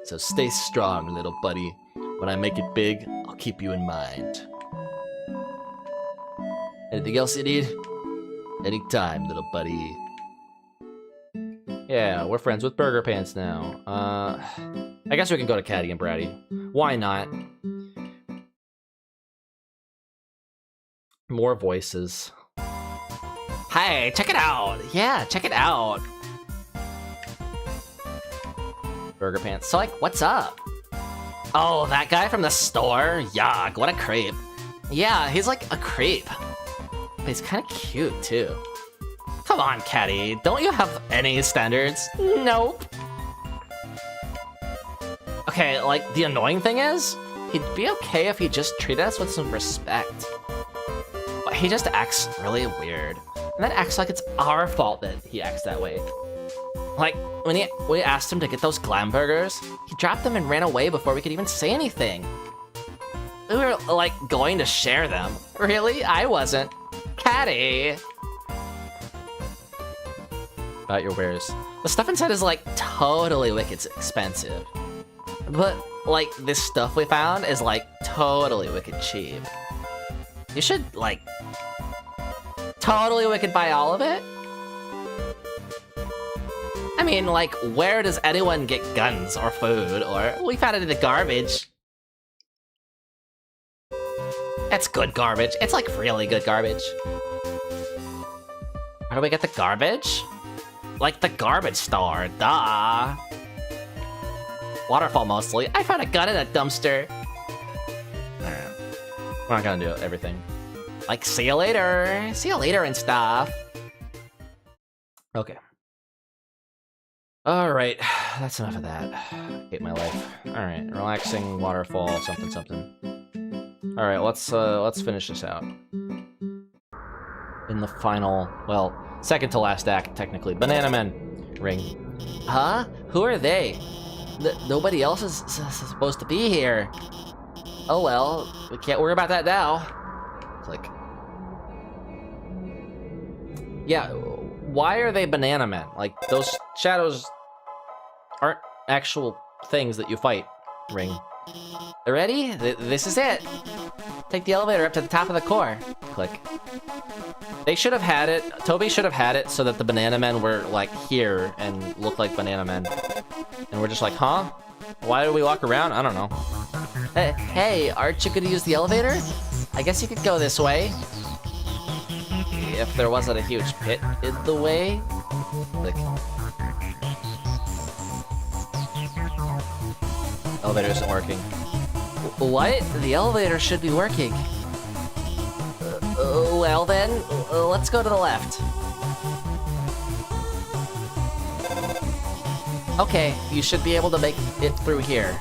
So stay strong, little buddy. When I make it big, I'll keep you in mind. Anything else you need? Anytime, little buddy. Yeah, we're friends with Burgerpants now. I guess we can go to Caddy and Bratty. Why not? More voices. Hey, check it out. Yeah, check it out. Burgerpants. So, like, what's up? Oh, that guy from the store? Yuck, what a creep. Yeah, he's like a creep. But he's kind of cute, too. Come on, Caddy. Don't you have any standards? Nope. Okay, like, the annoying thing is, he'd be okay if he just treated us with some respect. But he just acts really weird. And then acts like it's our fault that he acts that way. Like, when we asked him to get those glam burgers, he dropped them and ran away before we could even say anything. We were, like, going to share them. Really? I wasn't. Caddy! About your wares. The stuff inside is, like, totally wicked expensive. But, like, this stuff we found is, like, totally wicked cheap. You should, like, totally wicked buy all of it? I mean, like, where does anyone get guns or food? Or we found it in the garbage. It's good garbage. It's like really good garbage. How do we get the garbage? Like the garbage store, duh. Waterfall mostly. I found a gun in a dumpster. We're not gonna do everything. Like, see you later. See you later and stuff. Okay. Alright, that's enough of that. I hate my life. Alright, relaxing, waterfall, something, something. All right, let's finish this out. In the final, well, second to last act, technically. Banana Men ring. Huh? Who are they? Nobody else is supposed to be here. Oh well, we can't worry about that now. Click. Yeah, why are they Banana Men? Like, those shadows aren't actual things that you fight. Ring. Ready? This is it. Take the elevator up to the top of the core. Click. They should have had it, Toby should have had it so that the Banana Men were, like, here and look like Banana Men. And we're just like, huh? Why do we walk around? I don't know. Hey, aren't you gonna use the elevator? I guess you could go this way. If there wasn't a huge pit in the way. Like, elevator isn't working. What? The elevator should be working. Well then, let's go to the left. Okay, you should be able to make it through here.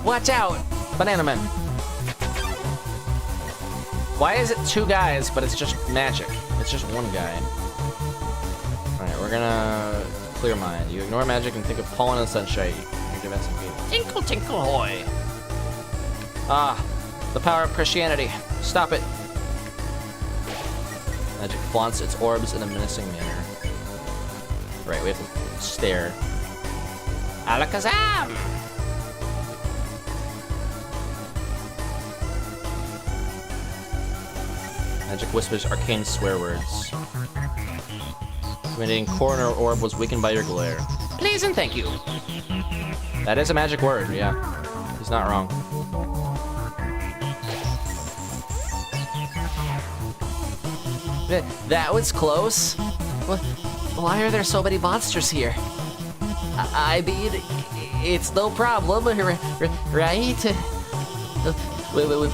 Watch out! Banana Men. Why is it two guys, but it's just magic? It's just one guy. Alright, we're gonna clear mind. You ignore magic and think of pollen and sunshine. Tinkle, tinkle, hoy. Ah, the power of Christianity. Stop it. Magic flaunts its orbs in a menacing manner. Right, we have to stare. Alakazam! Magic whispers arcane swear words. Emanating corner orb was weakened by your glare. Please and thank you. That is a magic word, yeah. He's not wrong. That was close. Why are there so many monsters here? I mean, it's no problem, right?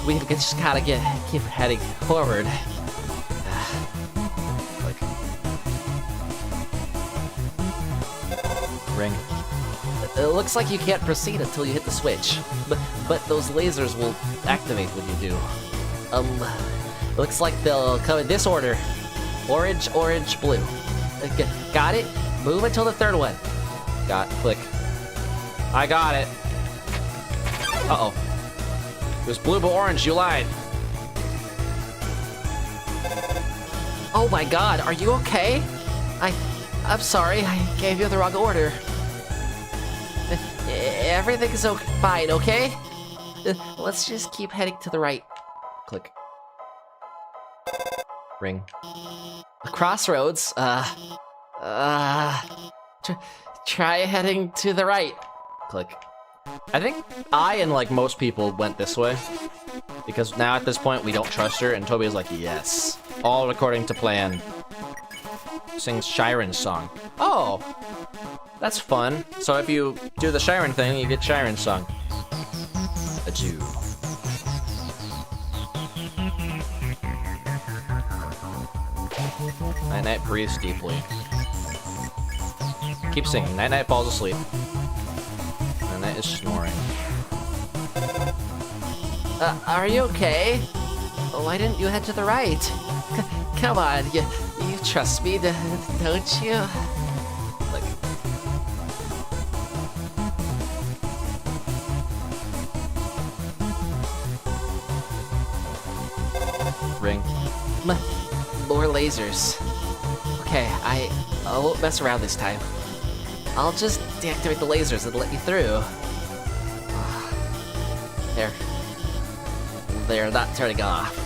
We just gotta keep heading forward. Ring. It looks like you can't proceed until you hit the switch, but those lasers will activate when you do. Looks like they'll come in this order: orange, orange, blue. Got it? Move until the third one. Click. I got it. Uh-oh. It was blue but orange, you lied. Oh my god, are you okay? I'm sorry, I gave you the wrong order. Everything's fine, okay? Let's just keep heading to the right. Click. Ring. A crossroads, try heading to the right. Click. I think I and like most people went this way. Because now at this point we don't trust her, and Toby is like, yes. All according to plan. Sings Shiren's song. Oh! That's fun. So if you do the Shiren thing, you get Shiren's song. Adieu. Night Night breathes deeply. Keep singing. Night Night falls asleep. Night Night is snoring. Are you okay? Why didn't you head to the right? Come on, you trust me, don't you? Like. Ring. More lasers. Okay, I won't mess around this time. I'll just deactivate the lasers and let you through. They're not turning off.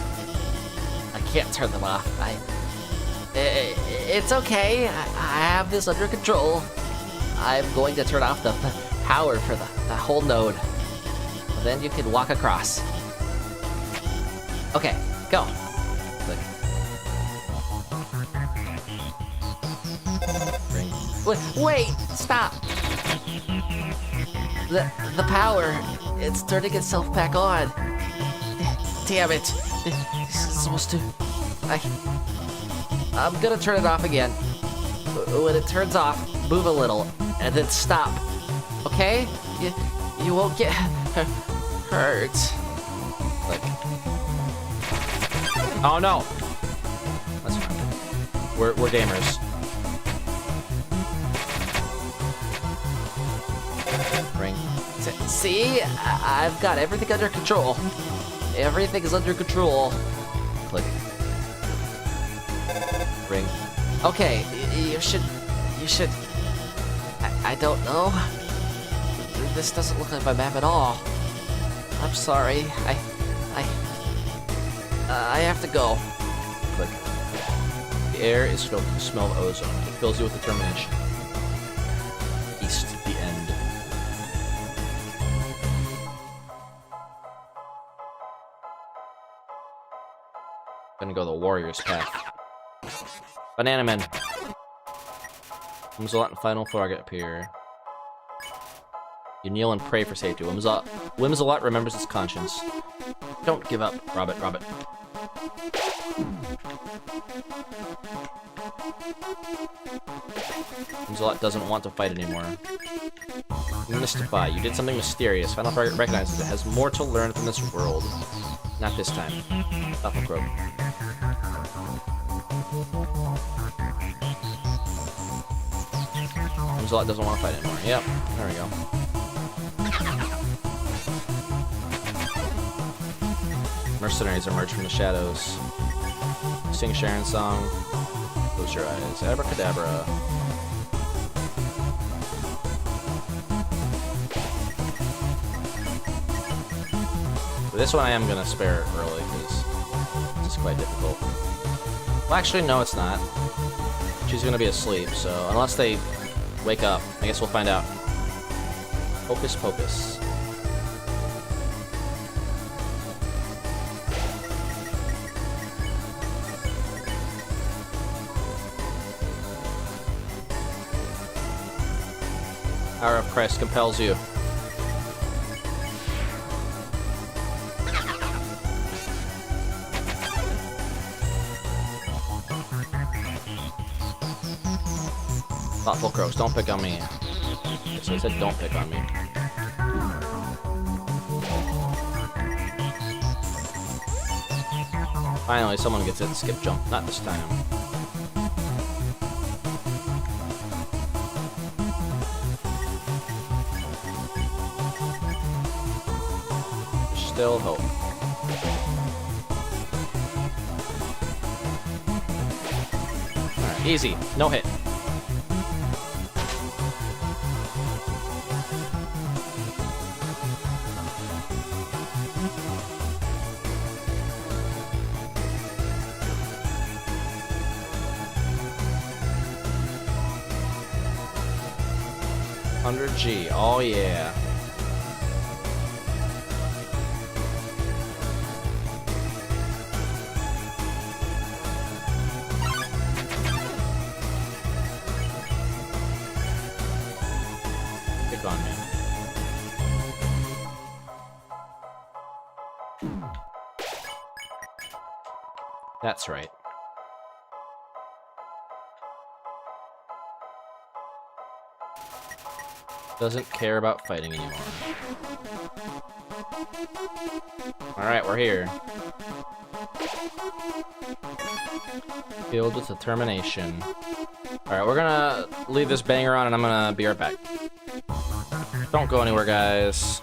I can't turn them off. It's okay. I have this under control. I'm going to turn off the power for the whole node. Then you can walk across. Okay, go. Click. Ring. Wait, stop. The power, it's turning itself back on. Damn it. This is supposed to... I'm gonna turn it off again. When it turns off, move a little, and then stop. Okay? You won't get hurt. Like, oh no. That's fine. We're gamers. Ring. See? I've got everything under control. Everything is under control. Click. Ring. Okay, you should... I don't know. This doesn't look like my map at all. I'm sorry. I have to go. Click. The air is filled with the smell of ozone. It fills you with determination. East, the end. Gonna go the warrior's path. Banana Men. Whimsalot and Final Frog appear. You kneel and pray for safety. Whimsalot remembers its conscience. Don't give up, Robert. Whimsalot doesn't want to fight anymore. Mystify. You did something mysterious. Final Frog recognizes it has more to learn from this world. Not this time. Doppelcroak. Whimsalot doesn't want to fight anymore. Yep, there we go. Mercenaries emerge from the shadows. Sing Sharon's song. Close your eyes. Abracadabra. For this one I am gonna spare it early because it's just quite difficult. Well, actually, no, it's not. She's gonna be asleep, so unless they wake up, I guess we'll find out. Hocus Pocus. Hour of Christ compels you. Thoughtful crows, don't pick on me. So I said don't pick on me. Finally, someone gets it. Skip jump. Not this time. Still hope. Alright, easy. No hit. G. Oh yeah. Pick on me. That's right. Doesn't care about fighting anymore. Alright, we're here. Filled with determination. Alright, we're gonna leave this banger on and I'm gonna be right back. Don't go anywhere, guys.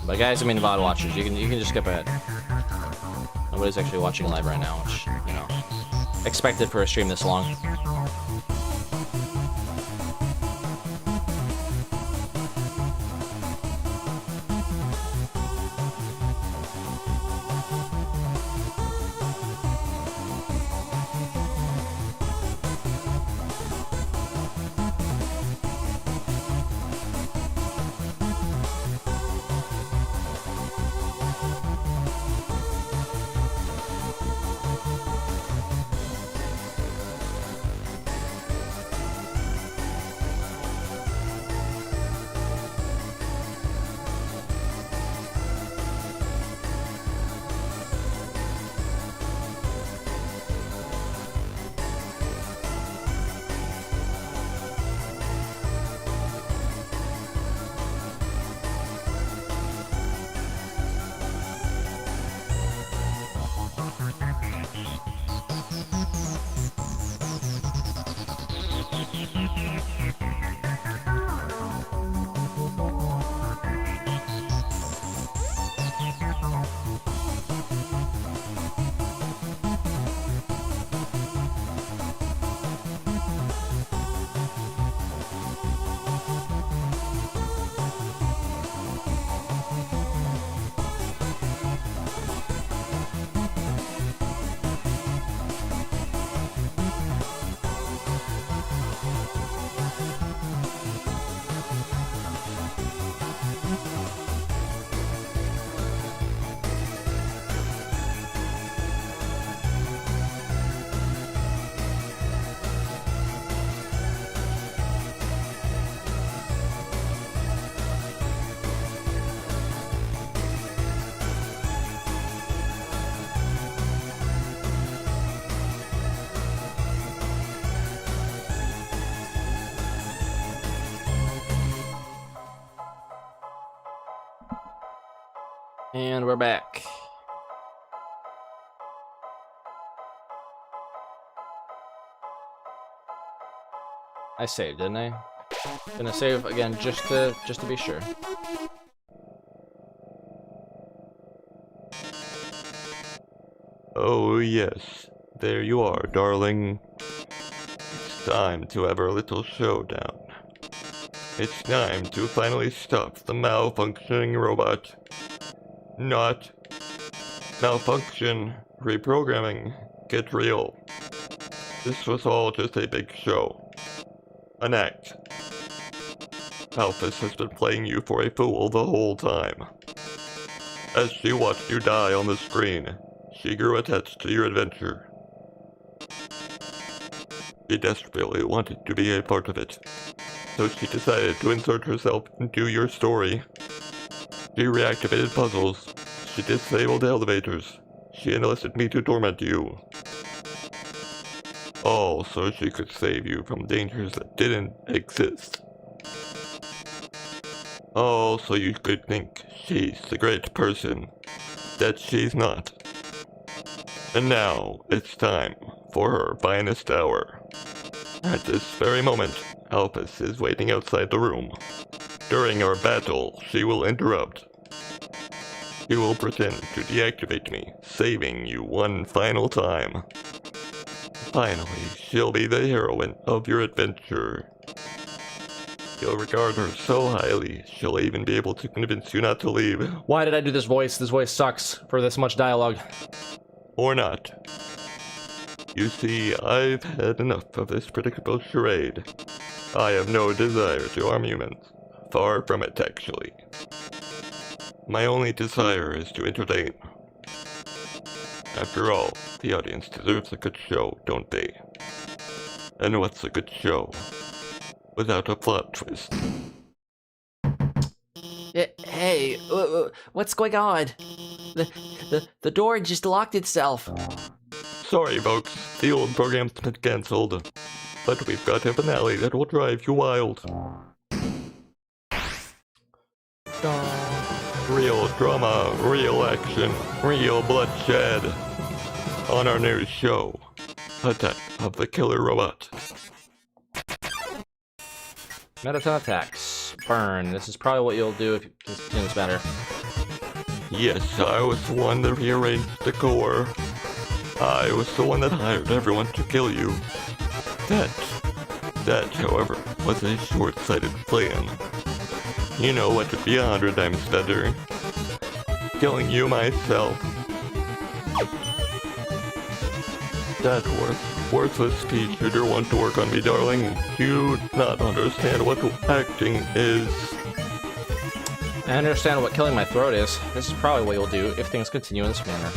By guys, I mean VOD watchers. You can just skip ahead. Nobody's actually watching live right now, which, you know, expected for a stream this long. And we're back. I saved, didn't I? Gonna save again just to be sure. Oh yes, there you are, darling. It's time to have our little showdown. It's time to finally stop the malfunctioning robot. Not malfunction, reprogramming, get real. This was all just a big show. An act. Alphys has been playing you for a fool the whole time. As she watched you die on the screen, she grew attached to your adventure. She desperately wanted to be a part of it, so she decided to insert herself into your story. She reactivated puzzles, she disabled elevators, she enlisted me to torment you. All so she could save you from dangers that didn't exist. All so you could think she's the great person that she's not. And now it's time for her finest hour. At this very moment, Alphys is waiting outside the room. During our battle, she will interrupt. She will pretend to deactivate me, saving you one final time. Finally, she'll be the heroine of your adventure. You'll regard her so highly, she'll even be able to convince you not to leave. Why did I do this voice? This voice sucks for this much dialogue. Or not. You see, I've had enough of this predictable charade. I have no desire to harm humans. Far from it, actually. My only desire is to entertain. After all, the audience deserves a good show, don't they? And what's a good show without a plot twist? Hey, what's going on? The door just locked itself. Sorry, folks, the old program's been cancelled. But we've got a finale that will drive you wild. Real drama, real action, real bloodshed. On our new show, Attack of the Killer Robot. Metaton attacks. Burn. This is probably what you'll do if you continue this matter. Yes, I was the one that rearranged the core. I was the one that hired everyone to kill you. That, however, was a short-sighted plan. You know what would be 100 times better? Killing you myself. That worthless speech you'd want to work on me, darling. You not understand what acting is. I understand what killing my throat is. This is probably what you'll do if things continue in this manner.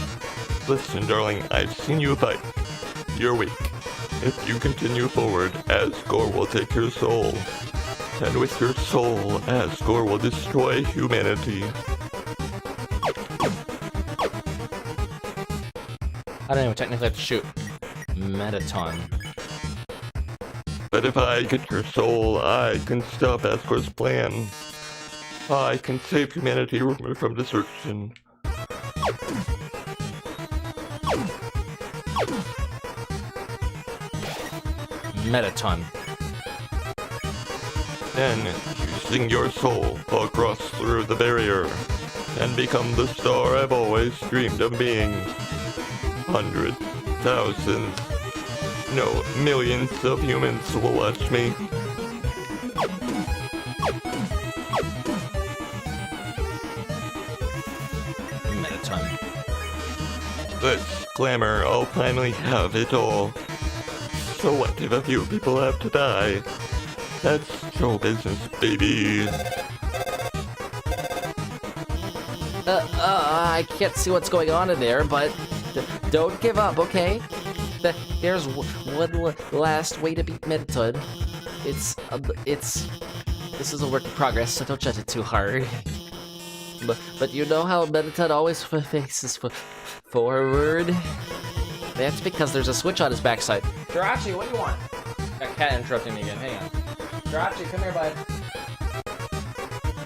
Listen, darling, I've seen you fight. You're weak. If you continue forward, Asgore will take your soul. And with your soul, Asgore will destroy humanity. I don't even technically have to shoot. Metaton. But if I get your soul, I can stop Asgore's plan. I can save humanity from destruction. Metaton. Then, using your soul, I'll cross through the barrier and become the star I've always dreamed of being. Hundreds, thousands, no, millions of humans will watch me. Metaton. This glamour, I'll finally have it all. So what if a few people have to die? That's show business, baby. I can't see what's going on in there, but don't give up, okay? There's one last way to beat Metaton. This is a work in progress, so don't judge it too hard. But you know how Metaton always faces forward? That's because there's a switch on his backside. Jirachi, what do you want? That cat interrupting me again. Hang on. Jirachi, come here, bud.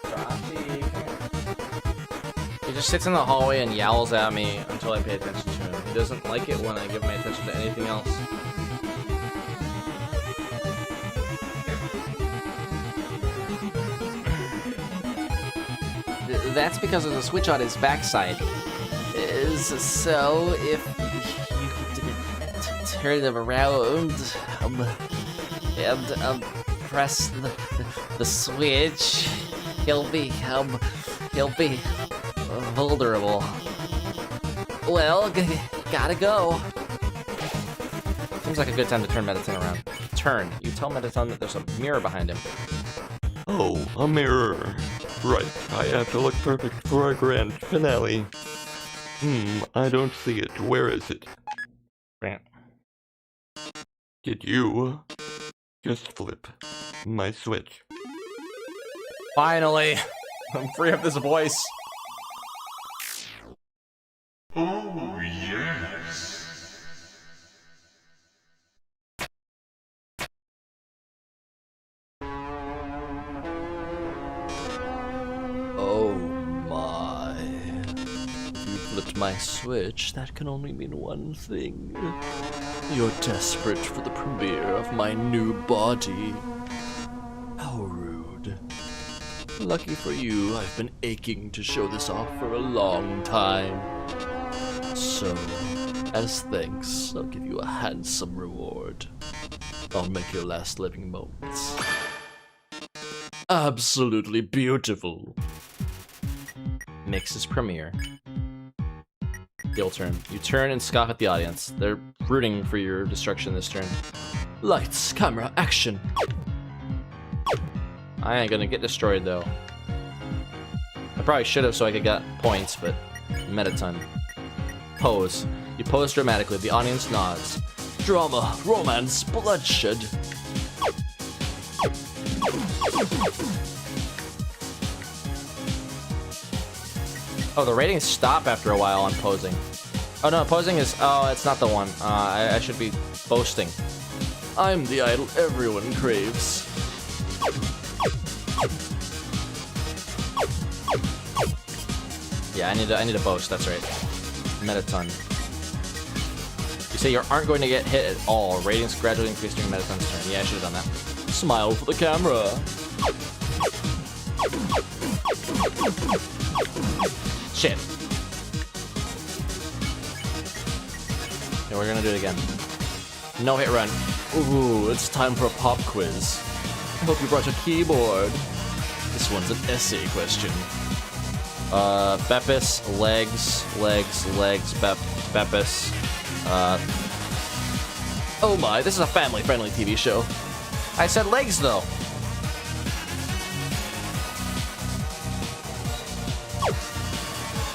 Jirachi, come here. He just sits in the hallway and yowls at me until I pay attention to him. He doesn't like it when I give my attention to anything else. That's because there's a switch on his backside. So if you could turn him around and press the switch, he'll be vulnerable. Well, gotta go. Seems like a good time to turn Mettaton around. Turn. You tell Mettaton that there's a mirror behind him. Oh, a mirror. Right, I have to look perfect for our grand finale. I don't see it. Where is it? Grant. Did you just flip my switch? Finally! I'm free of this voice. Oh, yes. Oh my. If you flipped my switch, that can only mean one thing. You're desperate for the premiere of my new body. How rude. Lucky for you, I've been aching to show this off for a long time. So, as thanks, I'll give you a handsome reward. I'll make your last living moments absolutely beautiful. Makes his premiere. Your turn. You turn and scoff at the audience. They're rooting for your destruction this turn. Lights, camera, action. I ain't gonna get destroyed though. I probably should have so I could get points, but Mettaton. Pose. You pose dramatically. The audience nods. Drama, romance, bloodshed. Oh, the ratings stop after a while on posing. Oh no, posing is... Oh, it's not the one. I should be boasting. I'm the idol everyone craves. Yeah, I need to boast, that's right. Mettaton. You say you aren't going to get hit at all. Ratings gradually increase during Mettaton's turn. Yeah, I should have done that. Smile for the camera. Shit. Okay, we're gonna do it again. No hit run. Ooh, it's time for a pop quiz. I hope you brought your keyboard. This one's an essay question. Beppis, legs, Beppis. Oh my, this is a family-friendly TV show. I said legs though.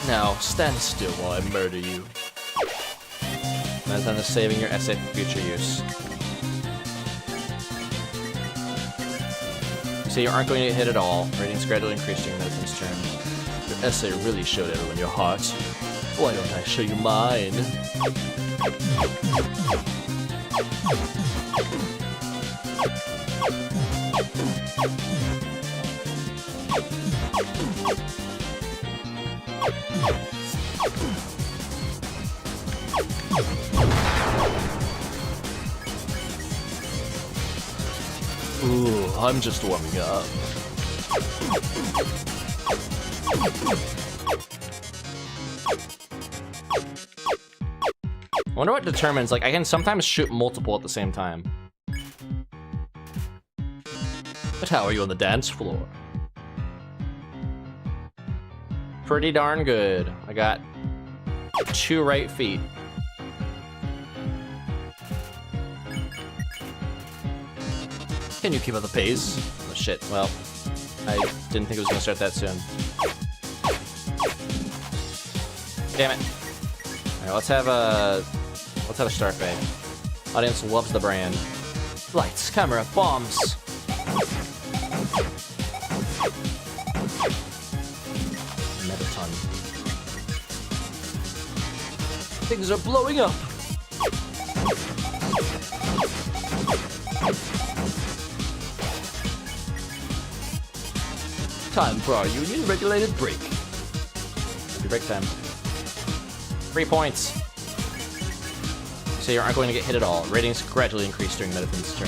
Now, stand still while I murder you. Mettaton is saving your essay for future use. You say you aren't going to get hit at all. Ratings gradually increase during Mettaton's turn. Your essay really showed everyone your heart. Why don't I show you mine? Ooh, I'm just warming up. I wonder what determines, like, I can sometimes shoot multiple at the same time. But how are you on the dance floor? Pretty darn good. I got 2 right feet. Can you keep up the pace? Oh shit, well, I didn't think it was gonna start that soon. Damn it. Alright, let's have a start fade. Audience loves the brand. Lights, camera, bombs. Mettaton. Things are blowing up. Time for our union-regulated break. Break time. 3 points. So you aren't going to get hit at all. Ratings gradually increase during Metaton's turn.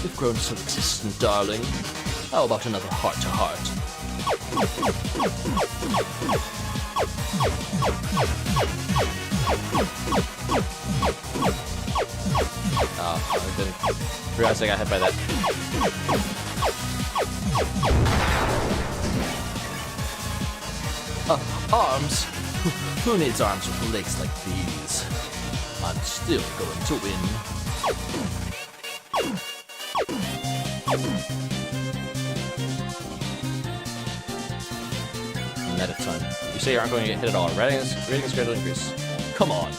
You've grown so existent, darling. How about another heart-to-heart? Oh, I didn't realize I got hit by that. Arms? Who needs arms with legs like these? I'm still going to win. Metaton. You say you aren't going to get hit at all. Ratings gradually increase. Come on.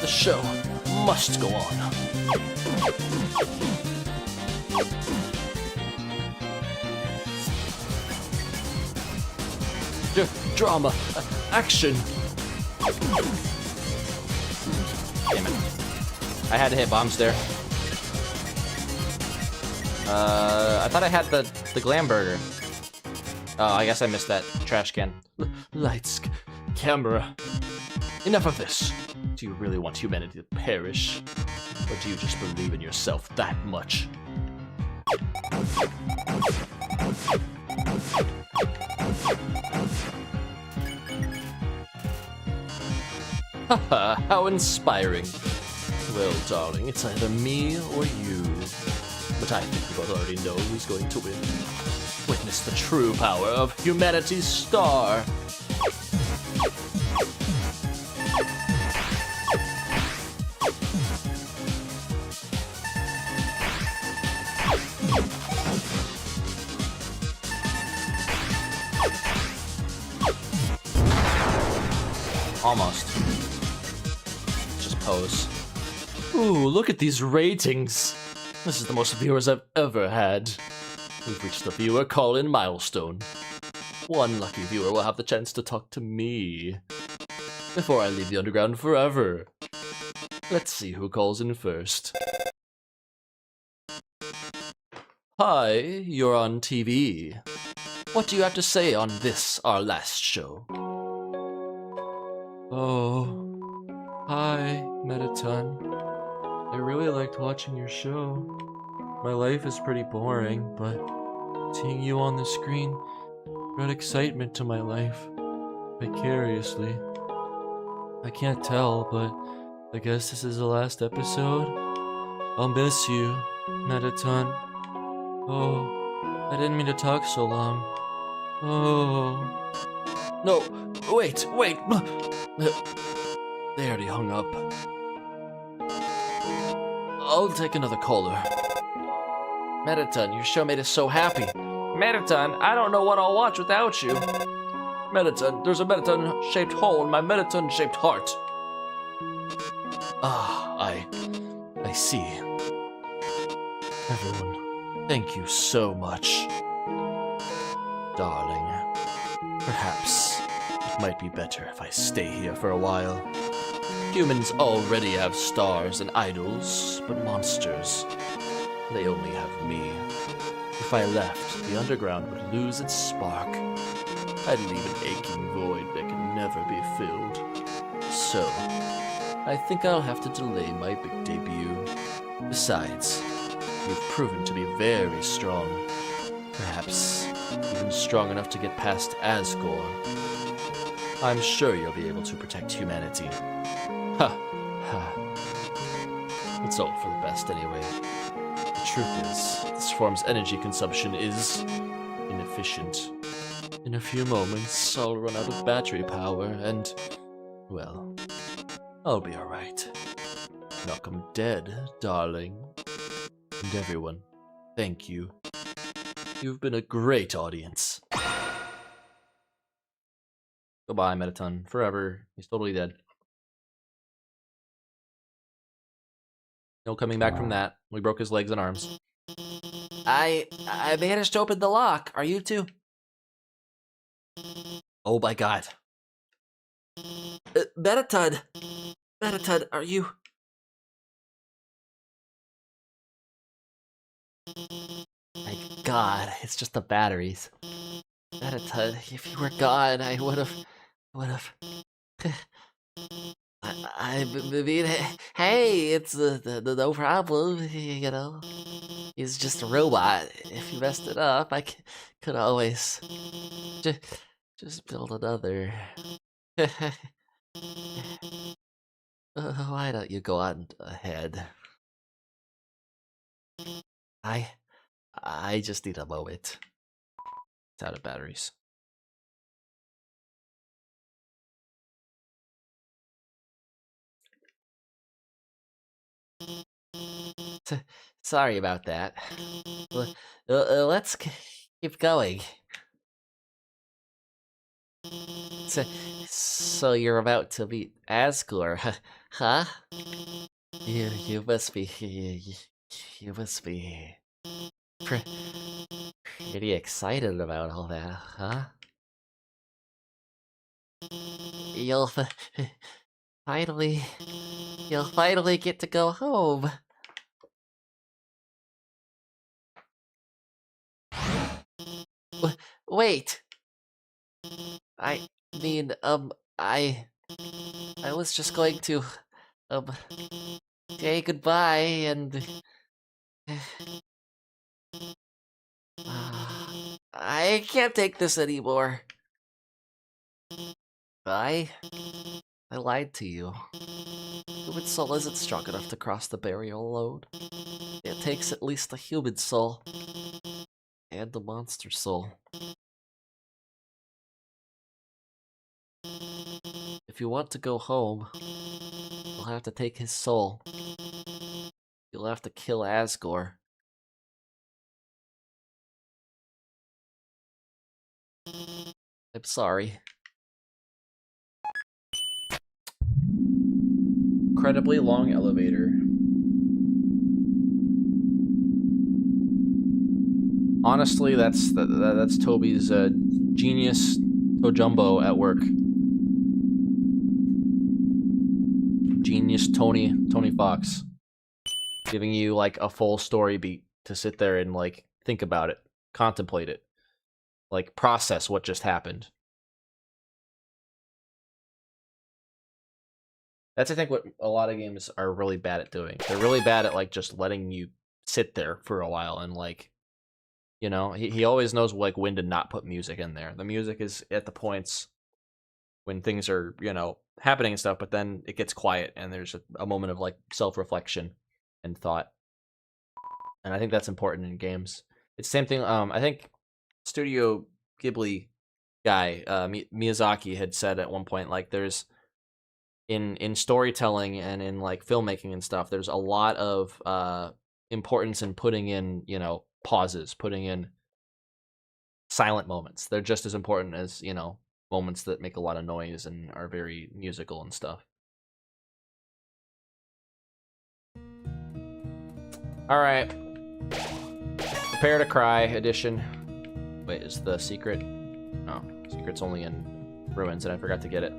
The show must go on. Drama, action. Damn it. I had to hit bombs there. I thought I had the glam burger. Oh, I guess I missed that trash can. Lights, camera. Enough of this. Do you really want humanity to perish? Or do you just believe in yourself that much? Haha, how inspiring. Well, darling, it's either me or you. But I think you both already know who's going to win. Witness the true power of humanity's star. Almost. Just pose. Ooh, look at these ratings. This is the most viewers I've ever had. We've reached the viewer call-in milestone. One lucky viewer will have the chance to talk to me before I leave the underground forever. Let's see who calls in first. Hi, you're on TV. What do you have to say on this, our last show? Oh, hi, Metaton. I really liked watching your show. My life is pretty boring, but seeing you on the screen brought excitement to my life, vicariously. I can't tell, but I guess this is the last episode. I'll miss you, Metaton. Oh, I didn't mean to talk so long. Oh. No, wait. They already hung up. I'll take another caller. Metaton, your show made us so happy. Metaton, I don't know what I'll watch without you. Metaton, there's a Metaton-shaped hole in my Metaton-shaped heart. Ah, I see. Everyone, thank you so much. Darling, perhaps it might be better if I stay here for a while. Humans already have stars and idols, but monsters, they only have me. If I left, the underground would lose its spark. I'd leave an aching void that can never be filled. So, I think I'll have to delay my big debut. Besides, you've proven to be very strong. Perhaps even strong enough to get past Asgore. I'm sure you'll be able to protect humanity. Ha ha. It's all for the best anyway. The truth is, this form's energy consumption is inefficient. In a few moments, I'll run out of battery power and, well, I'll be alright. Knock 'em dead, darling. And everyone, thank you. You've been a great audience. Goodbye, Metaton. Forever. He's totally dead. No coming back from that. We broke his legs and arms. I managed to open the lock. Are you too? Oh my god. Metaton, are you? My god, it's just the batteries. Mettaton, if you were gone, I would've... I mean, hey, it's no problem, you know. He's just a robot. If you messed it up, I could always just build another. Why don't you go on ahead? I just need a moment. It's out of batteries. Sorry about that. Let's keep going. So you're about to meet Asgore, huh? You must be pretty excited about all that, huh? You'll finally get to go home. Wait. I mean, I was just going to, say goodbye and... I can't take this anymore. I lied to you. Human soul isn't strong enough to cross the barrier alone. It takes at least a human soul. And a monster soul. If you want to go home, you'll have to take his soul. You'll have to kill Asgore. I'm sorry. Incredibly long elevator. Honestly, that's Toby's genius Tojumbo at work. Genius Tony Fox, giving you like a full story beat to sit there and like think about it, contemplate it, like process what just happened. That's, I think, what a lot of games are really bad at doing. They're really bad at like just letting you sit there for a while and like, you know, he always knows like when to not put music in there. The music is at the points when things are, you know, happening and stuff, but then it gets quiet and there's a moment of like self-reflection and thought. And I think that's important in games. It's the same thing. I think Studio Ghibli guy, Miyazaki, had said at one point, like, there's in storytelling and in like filmmaking and stuff, there's a lot of importance in putting in, you know, pauses, putting in silent moments. They're just as important as, you know, moments that make a lot of noise and are very musical and stuff. Alright. Prepare to Cry edition. Wait, is the secret? No, secret's only in Ruins and I forgot to get it.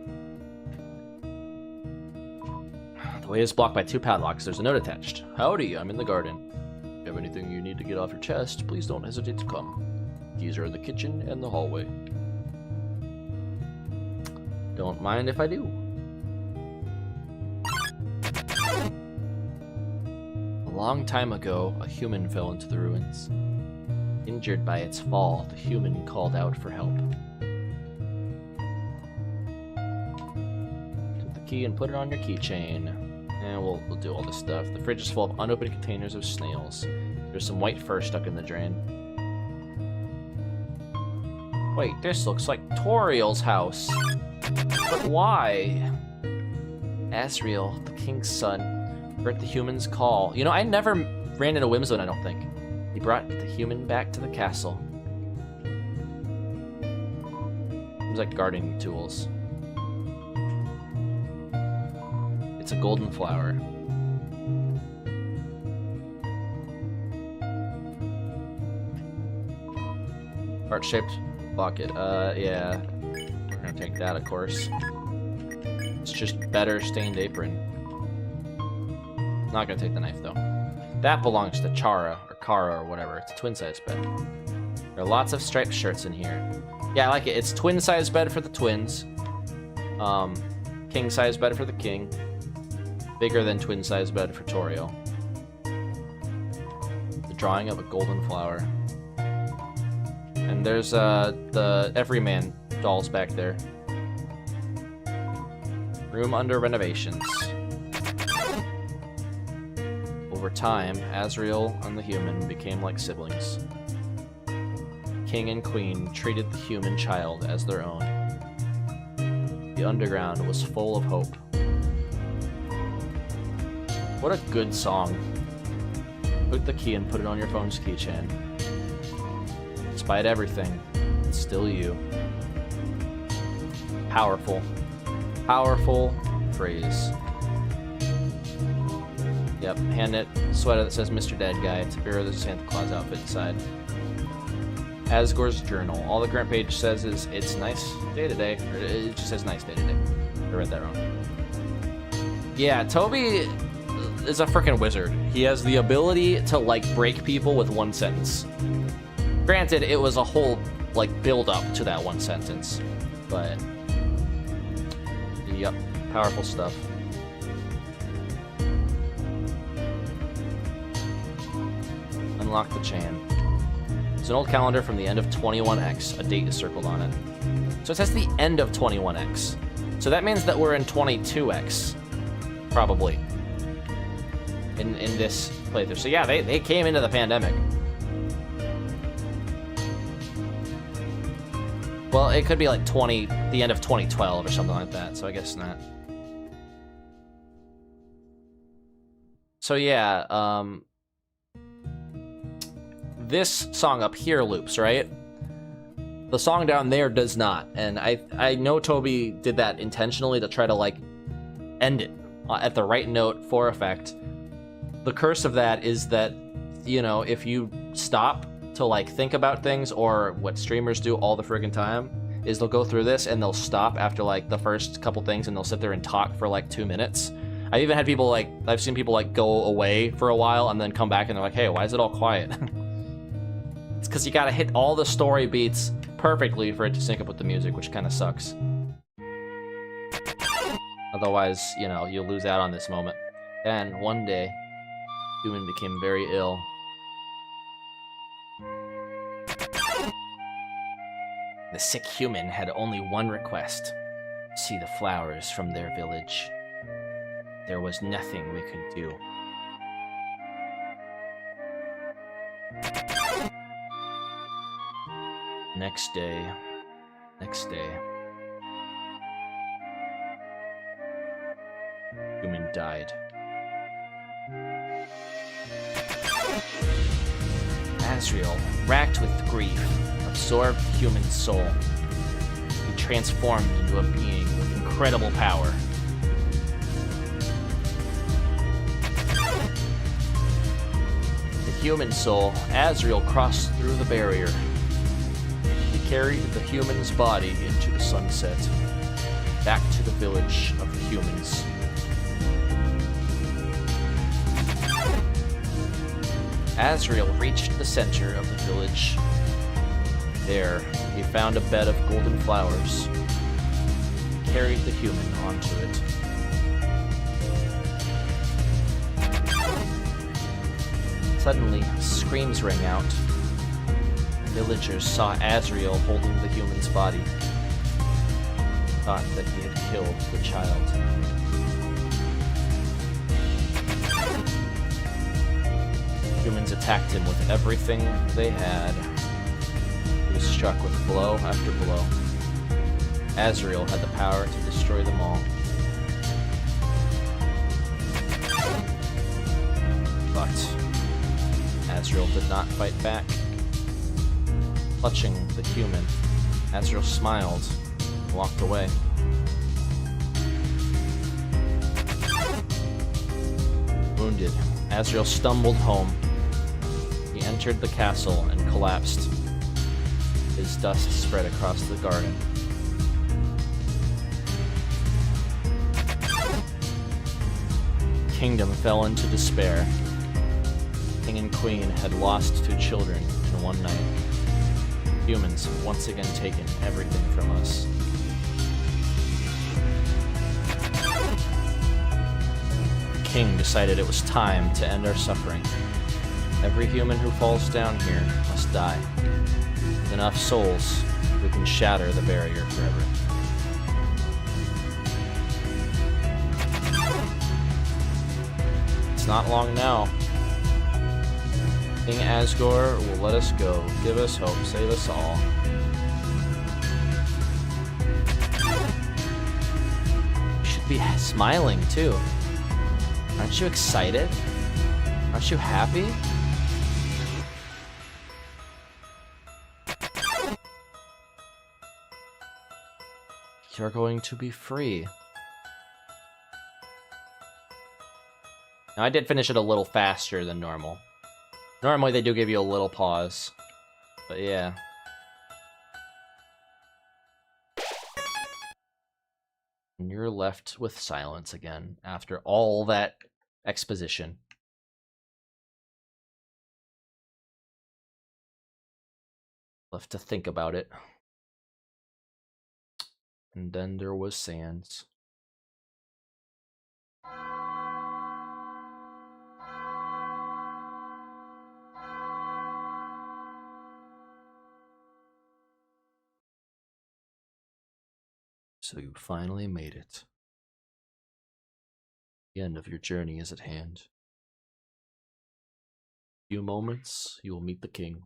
The way is blocked by 2 padlocks. There's a note attached. Howdy, I'm in the garden. If you have anything you need to get off your chest, please don't hesitate to come. Keys are in the kitchen and the hallway. Don't mind if I do. A long time ago, a human fell into the ruins. Injured by its fall, the human called out for help. Took the key and put it on your keychain. And we'll do all this stuff. The fridge is full of unopened containers of snails. There's some white fur stuck in the drain. Wait, this looks like Toriel's house. But why? Asriel, the king's son, heard the human's call. You know, I never ran into Whimzone, I don't think. He brought the human back to the castle. Seems like gardening tools. It's a golden flower. Heart-shaped bucket. Yeah. We're gonna take that, of course. It's just better stained apron. Not gonna take the knife, though. That belongs to Chara, or or Kara or whatever. It's a twin-size bed. There are lots of striped shirts in here. Yeah, I like it. It's twin-size bed for the twins. King-size bed for the king. Bigger than twin-size bed for Toriel. The drawing of a golden flower. And there's the Everyman dolls back there. Room under renovations. Over time, Azrael and the human became like siblings. King and queen treated the human child as their own. The underground was full of hope. What a good song. Put the key and put it on your phone's keychain. Despite everything, it's still you. Powerful. Powerful phrase. Yep, hand-knit sweater that says Mr. Dead Guy. It's a beer with a Santa Claus outfit inside. Asgore's journal. All the current page says is, it's nice day today. Or it just says nice day today. I read that wrong. Yeah, Toby is a freaking wizard. He has the ability to, like, break people with one sentence. Granted, it was a whole, like, build-up to that one sentence. But, yep, powerful stuff. Unlock the chain. It's an old calendar from the end of 21X. A date is circled on it. So it says the end of 21X. So that means that we're in 22X. Probably. In this playthrough. So yeah, they came into the pandemic. Well, it could be like the end of 2012 or something like that, so I guess not. So yeah, this song up here loops, right? The song down there does not, and I know Toby did that intentionally to try to, like, end it at the right note for effect. The curse of that is that, you know, if you stop to, like, think about things, or what streamers do all the friggin' time, is they'll go through this and they'll stop after, like, the first couple things and they'll sit there and talk for, like, 2 minutes. I've even had people, like, I've seen people, like, go away for a while and then come back and they're like, hey, why is it all quiet? It's because you gotta hit all the story beats perfectly for it to sync up with the music, which kind of sucks. Otherwise, you know, you'll lose out on this moment. Then, one day, Human became very ill. The sick human had only one request: see the flowers from their village. There was nothing we could do. Next day. Human died. Azrael, racked with grief, absorbed the human soul. He transformed into a being with incredible power. The human soul, Azrael crossed through the barrier. He carried the human's body into the sunset, back to the village of the humans. Azrael reached the center of the village. There, he found a bed of golden flowers. He carried the human onto it. Suddenly, screams rang out. Villagers saw Azrael holding the human's body. Thought that he had killed the child. Humans attacked him with everything they had. He was struck with blow after blow. Azrael had the power to destroy them all. But Azrael did not fight back. Clutching the human, Azrael smiled and walked away. Wounded, Azrael stumbled home. He entered the castle and collapsed. His dust spread across the garden. Kingdom fell into despair. King king and queen had lost 2 children in one night. Humans have once again taken everything from us. The king decided it was time to end our suffering. Every human who falls down here must die. With enough souls, we can shatter the barrier forever. It's not long now. King Asgore will let us go, give us hope, save us all. You should be smiling too. Aren't you excited? Aren't you happy? You're going to be free. Now, I did finish it a little faster than normal. Normally they do give you a little pause, but yeah. And you're left with silence again after all that exposition. Left to think about it. And then there was Sans. So you finally made it. The end of your journey is at hand. In a few moments, you will meet the king.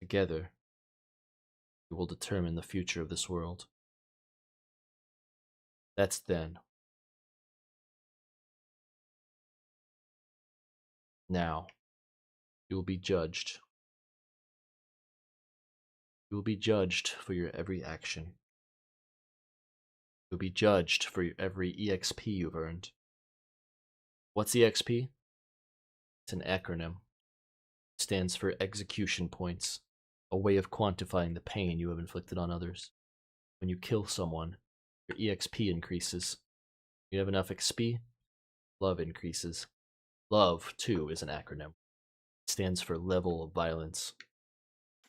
Together, you will determine the future of this world. That's then. Now, you will be judged. You will be judged for your every action. You'll be judged for every EXP you've earned. What's EXP? It's an acronym. It stands for Execution Points, a way of quantifying the pain you have inflicted on others. When you kill someone, your EXP increases. You have enough XP, love increases. Love, too, is an acronym. It stands for Level of Violence,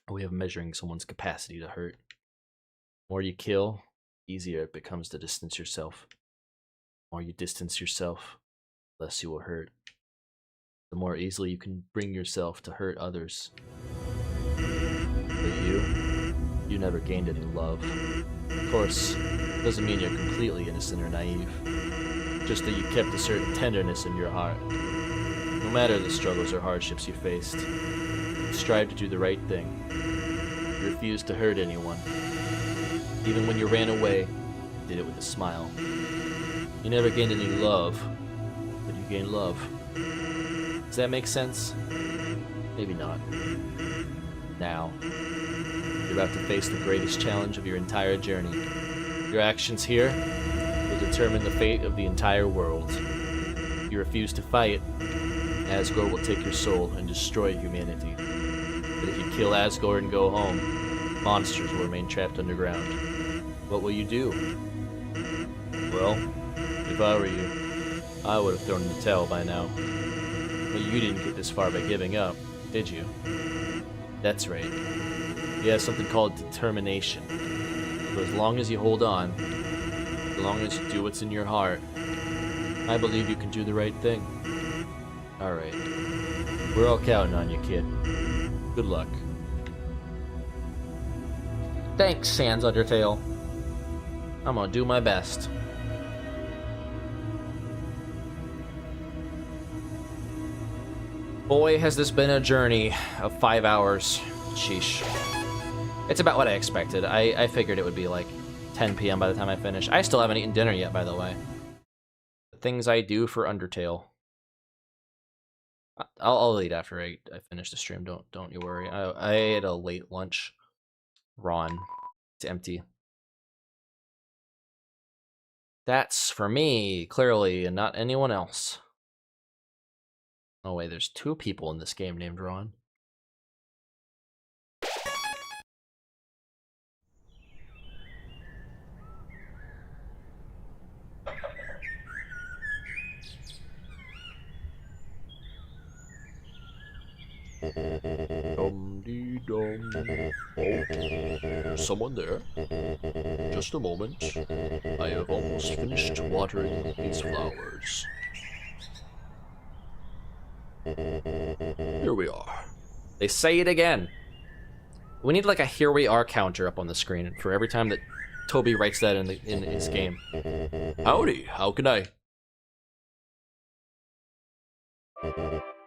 a way of measuring someone's capacity to hurt. The more you kill, easier it becomes to distance yourself. The more you distance yourself, the less you will hurt. The more easily you can bring yourself to hurt others. But you never gained any love. Of course, it doesn't mean you're completely innocent or naive. Just that you kept a certain tenderness in your heart. No matter the struggles or hardships you faced, you strive to do the right thing. You refused to hurt anyone. Even when you ran away, you did it with a smile. You never gained any love, but you gained love. Does that make sense? Maybe not. Now, you're about to face the greatest challenge of your entire journey. Your actions here will determine the fate of the entire world. If you refuse to fight, Asgore will take your soul and destroy humanity. But if you kill Asgore and go home, monsters will remain trapped underground. What will you do? Well, if I were you, I would have thrown in the towel by now. But you didn't get this far by giving up, did you? That's right. You have something called determination. But as long as you hold on, as long as you do what's in your heart, I believe you can do the right thing. Alright. We're all counting on you, kid. Good luck. Thanks, Sans Undertale. I'm gonna do my best. Boy, has this been a journey of 5 hours. Sheesh. It's about what I expected. I figured it would be like 10 p.m. by the time I finish. I still haven't eaten dinner yet, by the way. The things I do for Undertale. I'll eat after I finish the stream. Don't you worry. I ate a late lunch. Ron. It's empty. That's for me, clearly, and not anyone else. Oh wait, there's 2 people in this game named Ron. Dum-dee-dum. Oh, there's someone there. Just a moment. I have almost finished watering these flowers. Here we are. They say it again. We need like a "here we are" counter up on the screen for every time that Toby writes that in his game. Howdy, how can I?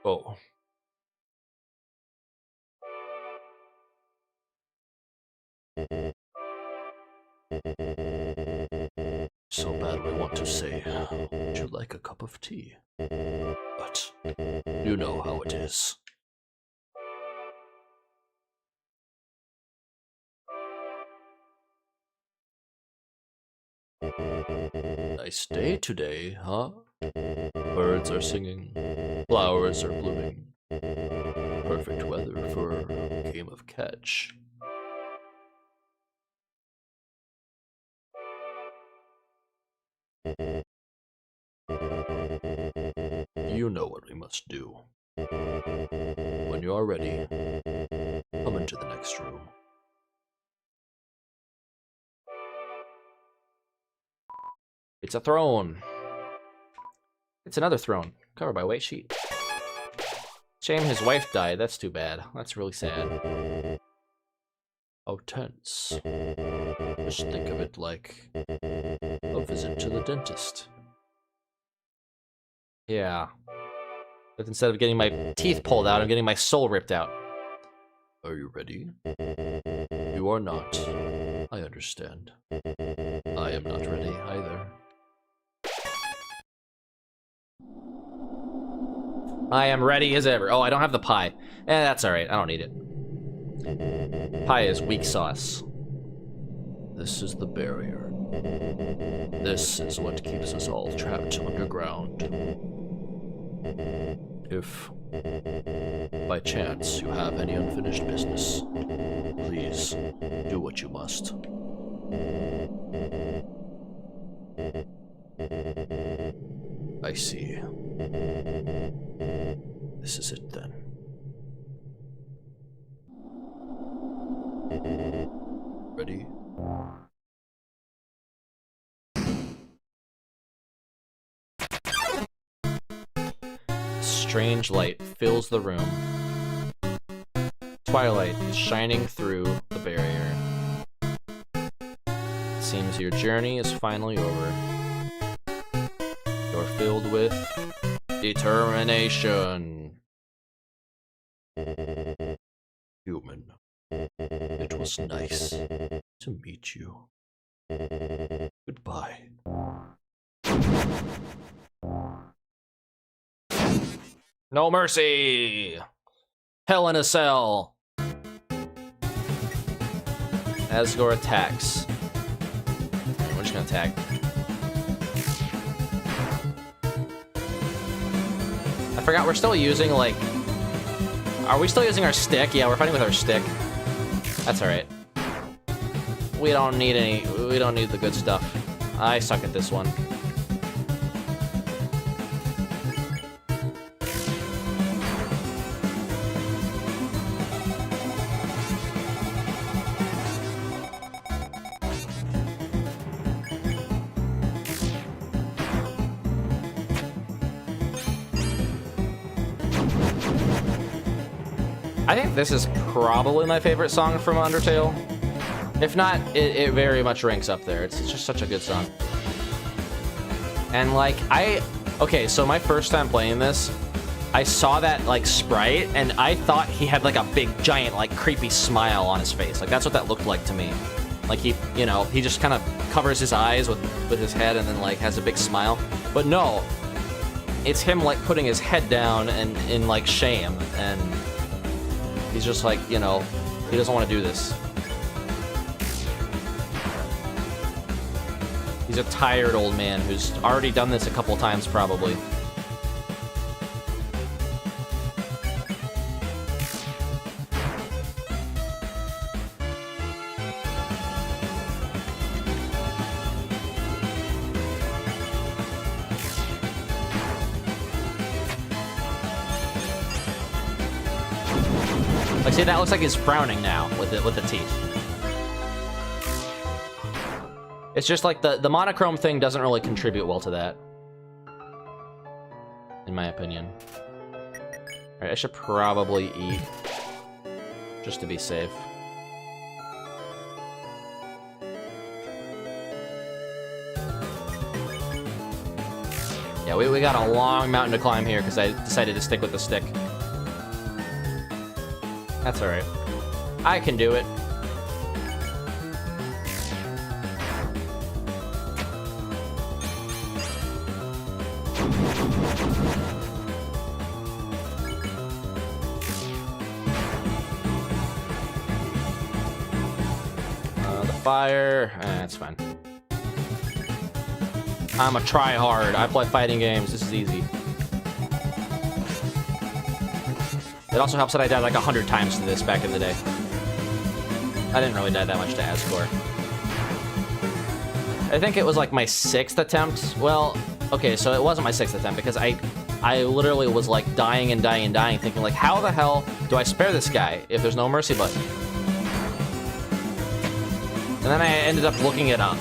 Oh. So badly want to say, would you like a cup of tea? But you know how it is. Nice day today, huh? Birds are singing, flowers are blooming. Perfect weather for a game of catch. You know what we must do. When you are ready, come into the next room. It's a throne. It's another throne, covered by a white sheet. Shame his wife died. That's too bad. That's really sad. How tense. Just think of it like a visit to the dentist. Yeah. But instead of getting my teeth pulled out, I'm getting my soul ripped out. Are you ready? You are not. I understand. I am not ready either. I am ready as ever. Oh, I don't have the pie. That's alright. I don't need it. Pie is weak sauce. This is the barrier. This is what keeps us all trapped underground. If, by chance, you have any unfinished business, please do what you must. I see. This is it then. Ready? Strange light fills the room. Twilight is shining through the barrier. It seems your journey is finally over. You're filled with determination. Human, it was nice to meet you. Goodbye. No mercy! Hell in a cell! Asgore attacks. We're just gonna attack. I forgot we're still using, like... Are we still using our stick? Yeah, we're fighting with our stick. That's alright. We don't need the good stuff. I suck at this one. I think this is probably my favorite song from Undertale. If not, it very much ranks up there. It's just such a good song. And like, okay, so my first time playing this, I saw that like sprite and I thought he had like a big giant like creepy smile on his face. Like that's what that looked like to me. Like he, you know, he just kind of covers his eyes with his head and then like has a big smile. But no, it's him like putting his head down and in like shame, and he's just like, you know, he doesn't want to do this. He's a tired old man who's already done this a couple times, probably. Like, see, that looks like he's frowning now with the teeth. It's just like the monochrome thing doesn't really contribute well to that, in my opinion. All right, I should probably eat just to be safe. Yeah, we got a long mountain to climb here because I decided to stick with the stick. That's all right. I can do it. The fire, that's fine. I'm a tryhard. I play fighting games. This is easy. It also helps that I died like 100 times to this back in the day. I didn't really die that much to Asgore. I think it was like my 6th attempt. Well, okay, so it wasn't my 6th attempt because I literally was like dying and dying and dying, thinking like, how the hell do I spare this guy if there's no mercy button? And then I ended up looking it up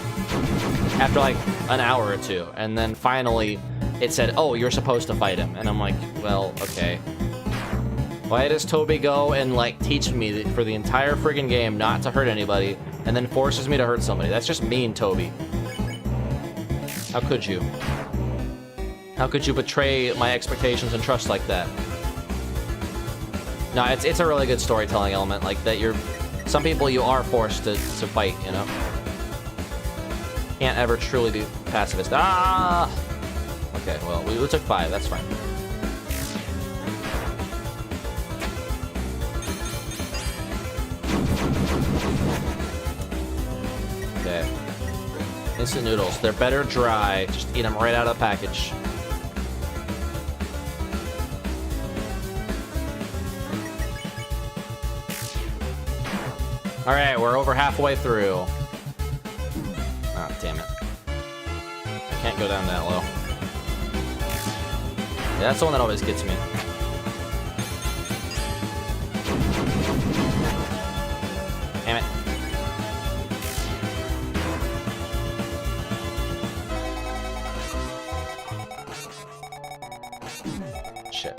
after like an hour or two, and then finally it said, oh, you're supposed to fight him. And I'm like, well, okay. Why does Toby go and like teach me for the entire friggin' game not to hurt anybody, and then forces me to hurt somebody? That's just mean, Toby. How could you? How could you betray my expectations and trust like that? No, it's a really good storytelling element, like that some people you are forced to fight, you know? Can't ever truly be pacifist. Ah! Okay, well, we took 5, that's fine. Okay. Instant noodles. They're better dry. Just eat them right out of the package. Alright, we're over halfway through. Ah, damn it. I can't go down that low. Yeah, that's the one that always gets me. Damn it. Shit.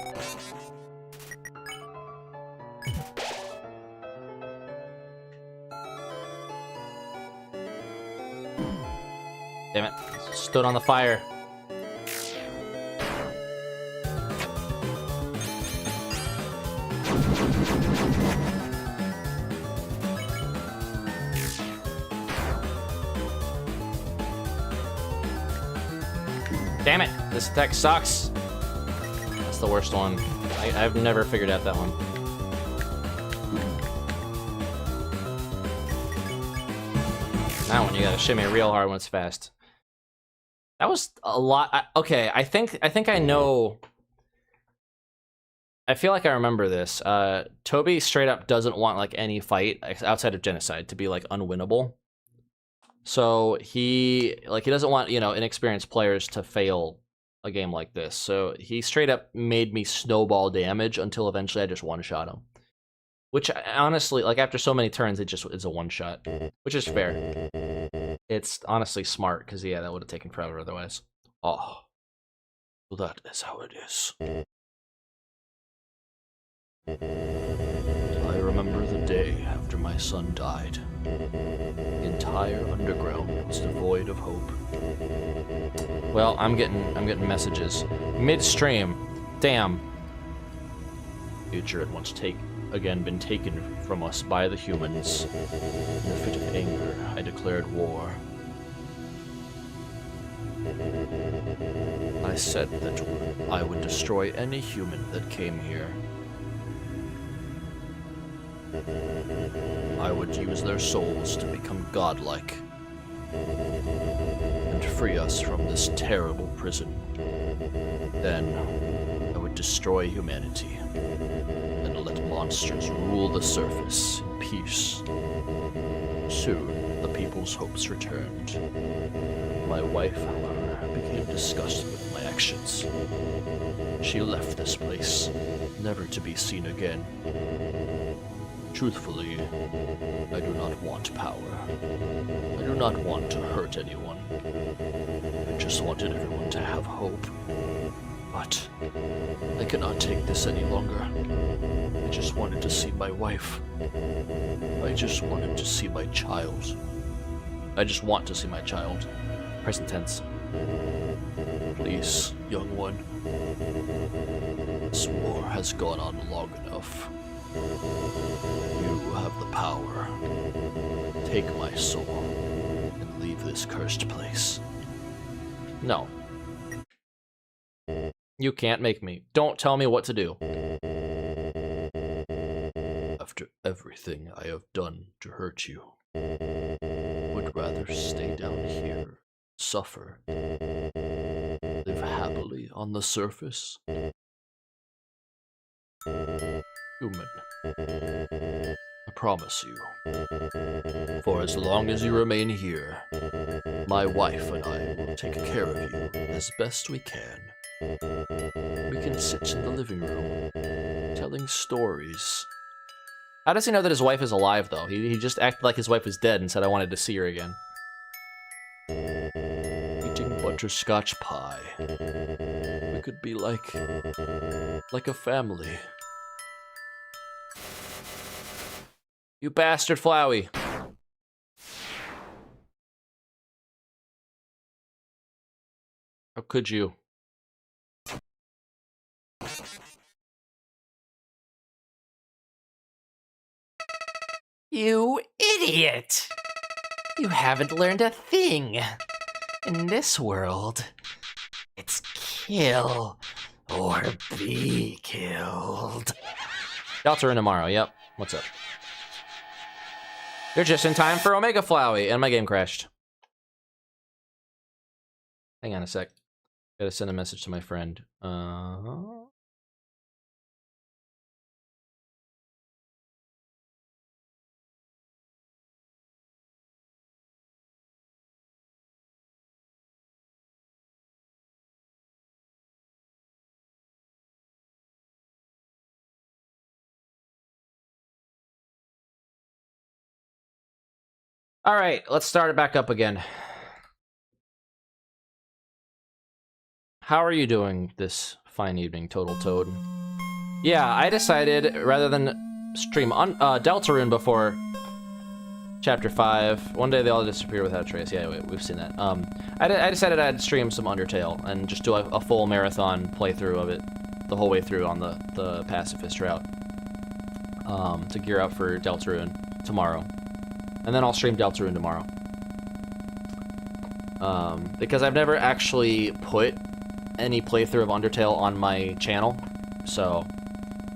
Damn it. Stood on the fire. Damn it. This attack sucks. That's the worst one. I've never figured out that one. That one you gotta shimmy real hard when it's fast. That was a lot. Okay, I think I know. I feel like I remember this. Toby straight up doesn't want like any fight outside of genocide to be like unwinnable. So he doesn't want, you know, inexperienced players to fail a game like this. So he straight up made me snowball damage until eventually I just one-shot him. Which honestly, like after so many turns, it's a one-shot, which is fair. It's honestly smart because yeah, that would have taken forever otherwise. Oh, well, that is how it is. I remember the day after my son died. The entire underground was devoid of hope. Well, I'm getting messages midstream. Damn. Future had once been taken from us by the humans. In a fit of anger, I declared war. I said that I would destroy any human that came here. I would use their souls to become godlike and free us from this terrible prison. Then I would destroy humanity and let monsters rule the surface in peace. Soon the people's hopes returned. My wife, however, became disgusted with my actions. She left this place, never to be seen again. Truthfully, I do not want power. I do not want to hurt anyone. I just wanted everyone to have hope. But I cannot take this any longer. I just wanted to see my wife. I just wanted to see my child. I just want to see my child. Present tense. Please, young one. This war has gone on long enough. You have the power. Take my soul and leave this cursed place. No. You can't make me. Don't tell me what to do. After everything I have done to hurt you, would rather stay down here, suffer, live happily on the surface. Human, I promise you, for as long as you remain here, my wife and I will take care of you as best we can. We can sit in the living room, telling stories. How does he know that his wife is alive, though? He just acted like his wife was dead and said I wanted to see her again. Eating butterscotch pie. We could be like a family. You bastard, Flowey. How could you? You idiot! You haven't learned a thing. In this world, it's kill or be killed. Deltarune tomorrow, yep. What's up? You're just in time for Omega Flowey, and my game crashed. Hang on a sec. Gotta send a message to my friend. All right, let's start it back up again. How are you doing this fine evening, Total Toad? Yeah, I decided, rather than stream Deltarune before Chapter 5, one day they all disappear without a trace. Yeah, we've seen that. I decided I'd stream some Undertale and just do a full marathon playthrough of it the whole way through on the Pacifist route to gear up for Deltarune tomorrow. And then I'll stream Deltarune tomorrow. Because I've never actually put any playthrough of Undertale on my channel. So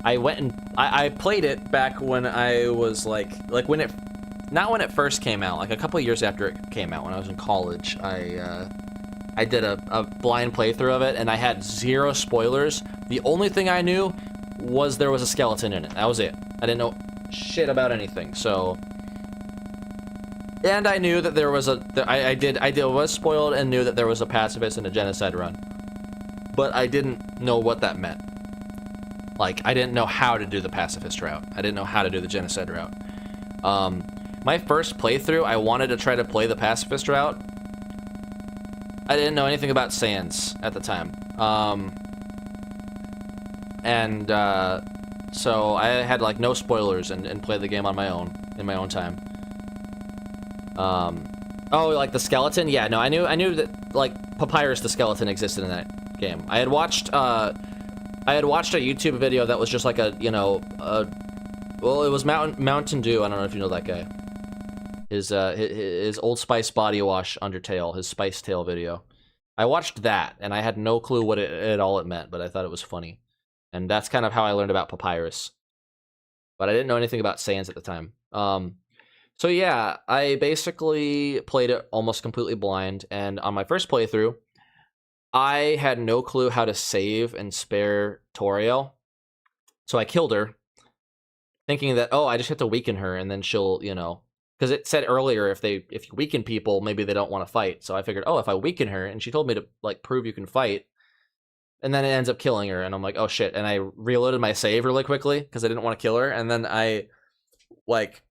I went and I played it back when I was like when it, not when it first came out, like a couple of years after it came out when I was in college. I did a blind playthrough of it and I had 0 spoilers. The only thing I knew was there was a skeleton in it. That was it. I didn't know shit about anything. So, and I knew that there was I was spoiled and knew that there was a pacifist and a genocide run. But I didn't know what that meant. Like, I didn't know how to do the pacifist route. I didn't know how to do the genocide route. My first playthrough, I wanted to try to play the pacifist route. I didn't know anything about Sans at the time. So I had like no spoilers and played the game on my own, in my own time. Oh, like the skeleton? Yeah, no, I knew that like Papyrus the skeleton existed in that game. I had watched a YouTube video that was just like a, you know, well, it was Mountain Dew. I don't know if you know that guy. His Old Spice body wash Undertale, his Spice Tail video. I watched that and I had no clue what it all meant, but I thought it was funny. And that's kind of how I learned about Papyrus. But I didn't know anything about Sans at the time. So yeah, I basically played it almost completely blind, and on my first playthrough, I had no clue how to save and spare Toriel. So I killed her, thinking that, oh, I just have to weaken her, and then she'll, you know, because it said earlier if you weaken people, maybe they don't want to fight. So I figured, oh, if I weaken her, and she told me to like prove you can fight, and then it ends up killing her, and I'm like, oh shit, and I reloaded my save really quickly because I didn't want to kill her, and then I like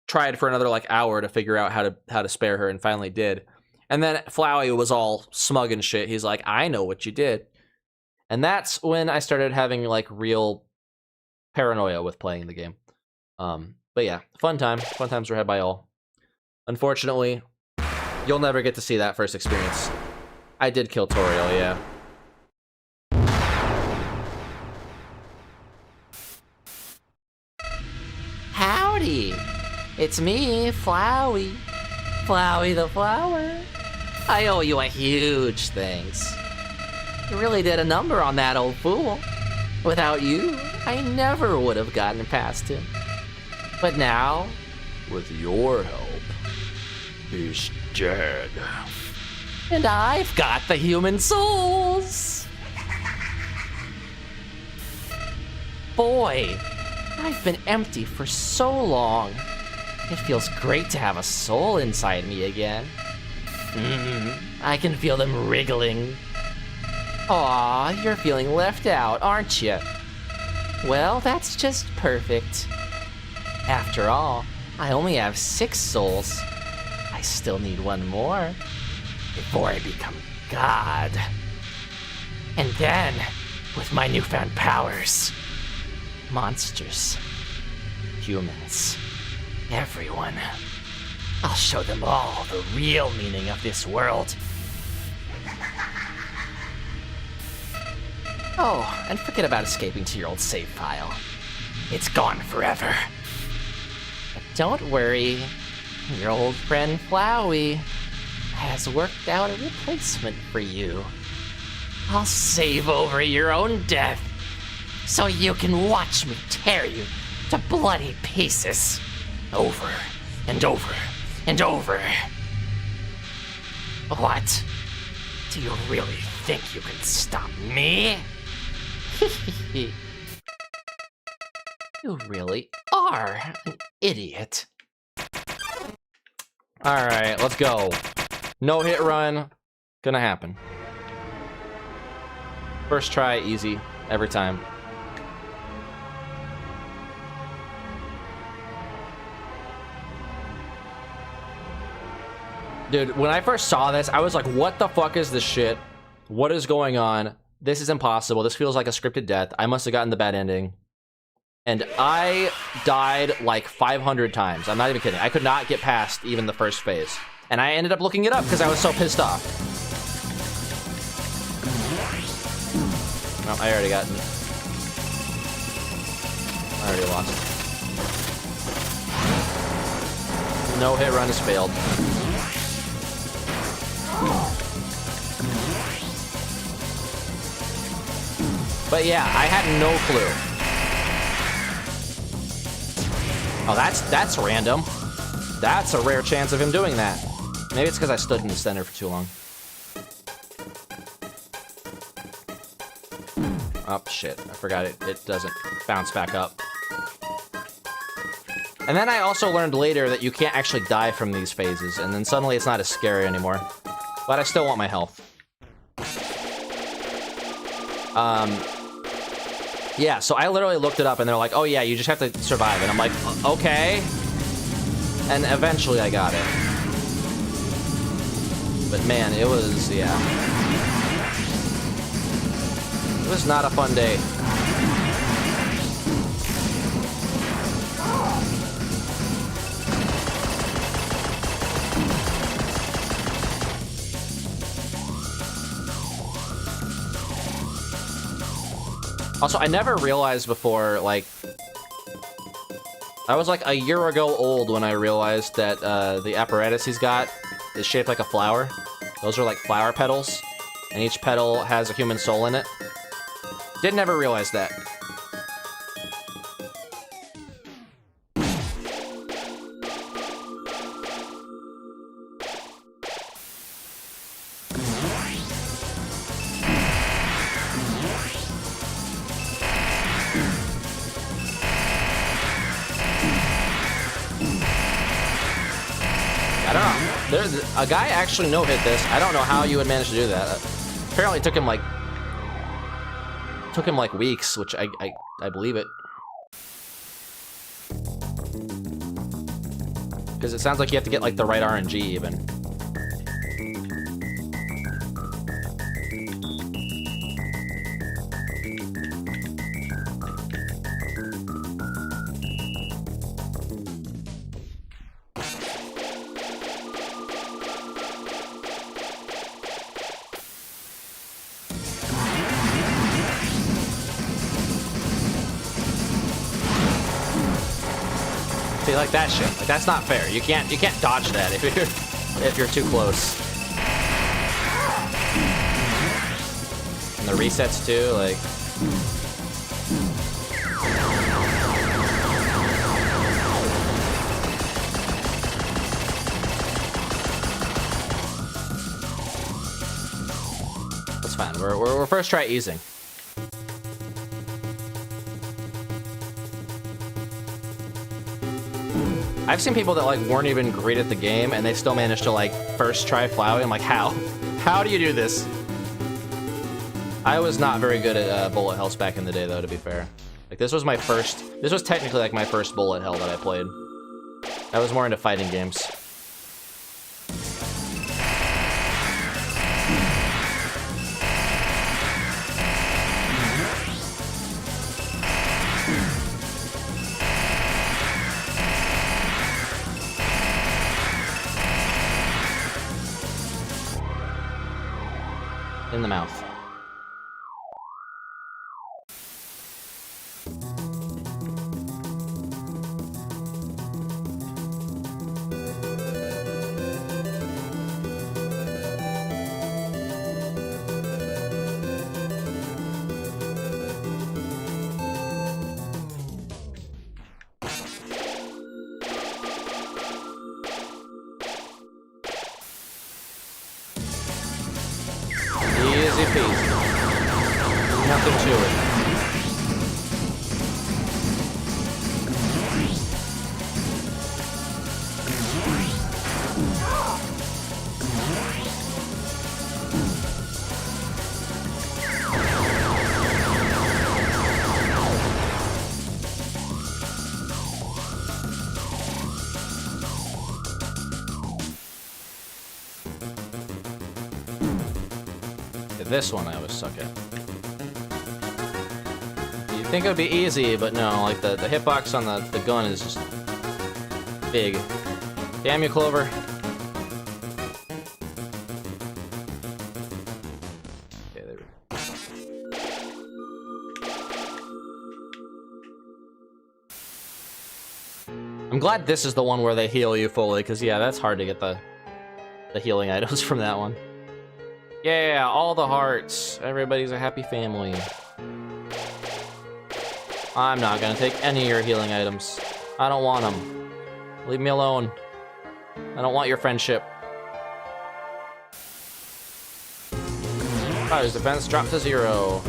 tried for another like hour to figure out how to spare her, and finally did. And then Flowey was all smug and shit. He's like, I know what you did. And that's when I started having like real paranoia with playing the game. But yeah, fun time. Fun times were had by all. Unfortunately, you'll never get to see that first experience. I did kill Toriel, yeah. Howdy! It's me, Flowey. Flowey the Flower. I owe you a huge thanks. You really did a number on that old fool. Without you, I never would have gotten past him. But now, With your help, he's dead. and I've got the human souls. Boy, I've been empty for so long. It feels great to have a soul inside me again. I can feel them wriggling. Aw, you're feeling left out, aren't you? Well, that's just perfect. After all, I only have 6 souls. I still need 1 more before I become God. And then, with my newfound powers, monsters, humans, everyone, I'll show them all the real meaning of this world. Oh, and forget about escaping to your old save file. It's gone forever. But don't worry, your old friend Flowey has worked out a replacement for you. I'll save over your own death, so you can watch me tear you to bloody pieces. Over and over and over. What? Do you really think you can stop me? You really are an idiot. Alright, let's go. No hit run. Gonna happen. First try, easy. Every time. Dude, when I first saw this, I was like, what the fuck is this shit? What is going on? This is impossible. This feels like a scripted death. I must have gotten the bad ending. And I died like 500 times. I'm not even kidding. I could not get past even the first phase. And I ended up looking it up because I was so pissed off. No, I already got it. I already lost. No hit run has failed. But yeah, I had no clue. Oh, that's random. That's a rare chance of him doing that. Maybe it's because I stood in the center for too long. Oh, shit. I forgot it doesn't bounce back up. And then I also learned later that you can't actually die from these phases, and then suddenly it's not as scary anymore. But I still want my health. Yeah, so I literally looked it up and they're like, oh yeah, you just have to survive. And I'm like, okay. And eventually I got it. But man, it was, yeah. It was not a fun day. Also, I never realized before, like, I was like a year ago old when I realized that the apparatus he's got is shaped like a flower. Those are like flower petals, and each petal has a human soul in it. Didn't ever realize that. A guy actually no-hit this. I don't know how you would manage to do that. Apparently it took him like weeks, which I believe it. Because it sounds like you have to get like the right RNG even. See, like that shit. Like that's not fair. You can't dodge that if you're too close. And the resets too, like. That's fine. We're first try easing. I've seen people that like weren't even great at the game and they still managed to like first try Flowey. I'm like, how? How do you do this? I was not very good at bullet hells back in the day though, to be fair. Like this was technically like my first bullet hell that I played. I was more into fighting games. In the mouth. Easy peasy. Nothing to it. This one I always suck at. You'd think it would be easy, but no, like the hitbox on the gun is just big. Damn you, Clover. Okay, there we go. I'm glad this is the one where they heal you fully, because yeah, that's hard to get the healing items from that one. Yeah, all the hearts. Everybody's a happy family. I'm not gonna take any of your healing items. I don't want them. Leave me alone. I don't want your friendship. Fire's defense dropped to 0.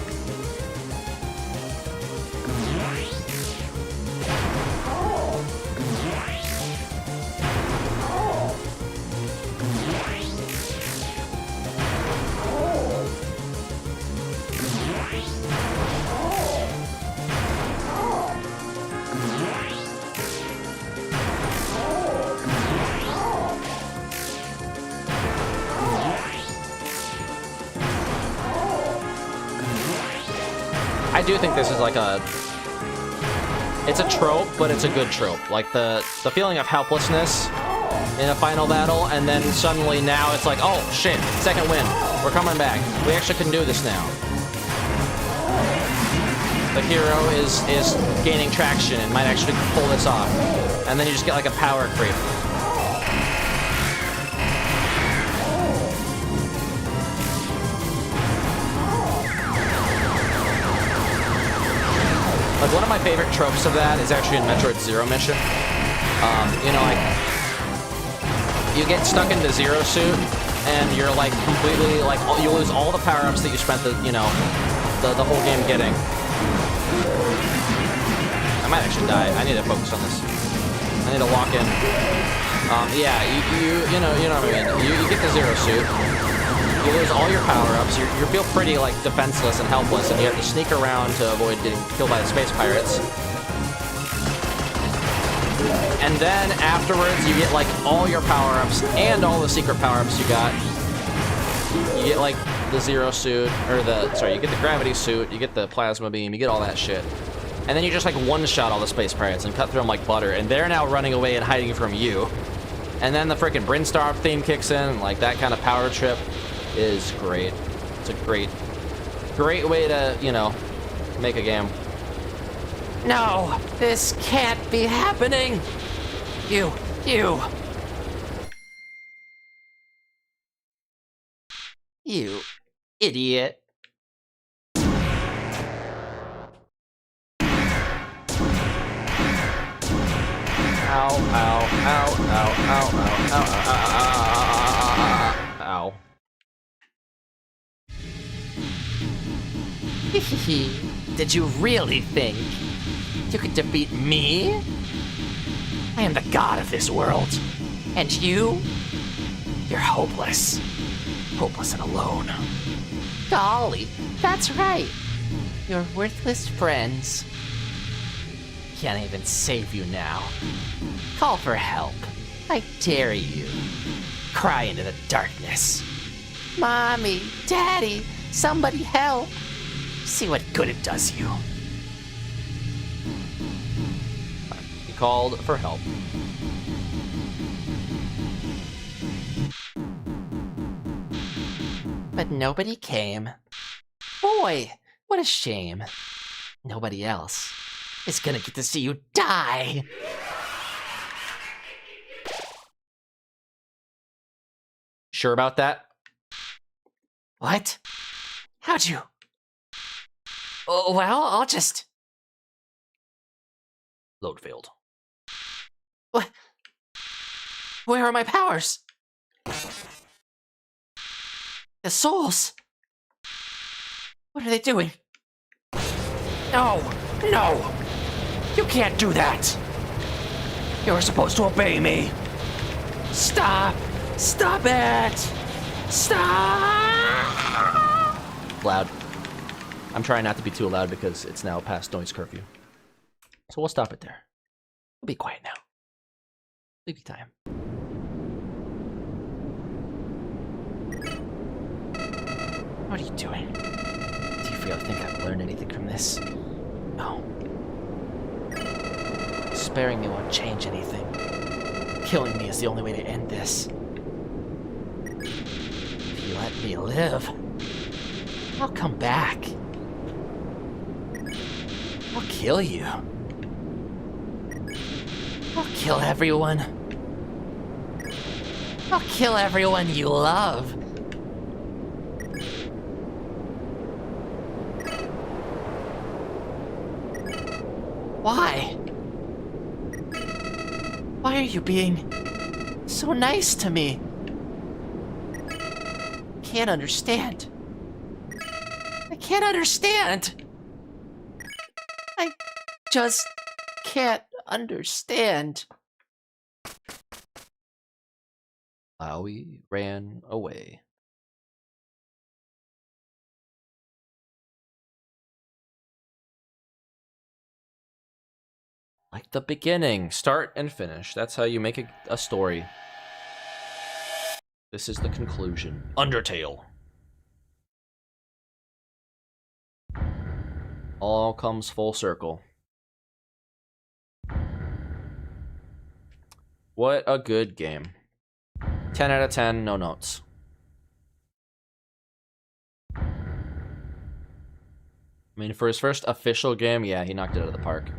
I do think this is like it's a trope, but it's a good trope. Like the feeling of helplessness in a final battle, and then suddenly now it's like, oh shit, second win, we're coming back. We actually can do this now. The hero is gaining traction and might actually pull this off. And then you just get like a power creep. Like, one of my favorite tropes of that is actually in Metroid Zero Mission. You know, like, you get stuck into Zero Suit, and you're, like, completely, like, you lose all the power-ups that you spent the, you know, the whole game getting. I might actually die. I need to focus on this. I need to walk in. Yeah, you know what I mean. You get the zero suit. You lose all your power-ups. You feel pretty like defenseless and helpless, and you have to sneak around to avoid getting killed by the space pirates. And then afterwards, you get like all your power-ups and all the secret power-ups you got. You get like the zero suit, or you get the gravity suit, you get the plasma beam, you get all that shit. And then you just like one-shot all the space pirates and cut through them like butter, and they're now running away and hiding from you. And then the freaking Brinstar theme kicks in, and like that kind of power trip is great. It's a great way to, you know, make a game. No, this can't be happening. You. You idiot. Ow, ow, ow, ow, ow, ow, ow, ow, ow. Did you really think you could defeat me? I am the god of this world. And you're hopeless. Hopeless and alone. Golly, that's right. Your worthless friends can't even save you now. Call for help. I dare you. Cry into the darkness. Mommy, Daddy, somebody help. See what good it does you. He called for help. But nobody came. Boy, what a shame. Nobody else is gonna get to see you die. Sure about that? What? How'd you? Oh, well, I'll just... Load failed. What? Where are my powers? The souls? What are they doing? No! No! You can't do that! You were supposed to obey me! Stop! Stop it! Stop! Loud. I'm trying not to be too loud because it's now past noise curfew. So we'll stop it there. We'll be quiet now. Sleepy time. What are you doing? Do you think I've learned anything from this? No. Sparing me won't change anything. Killing me is the only way to end this. If you let me live, I'll come back. I'll kill you. I'll kill everyone. I'll kill everyone you love. Why? Why are you being so nice to me? Can't understand. I can't understand. I just can't understand. Flowey ran away. Like the beginning, start and finish. That's how you make a story. This is the conclusion. Undertale. All comes full circle. What a good game. 10 out of 10, no notes. I mean, for his first official game, yeah, he knocked it out of the park.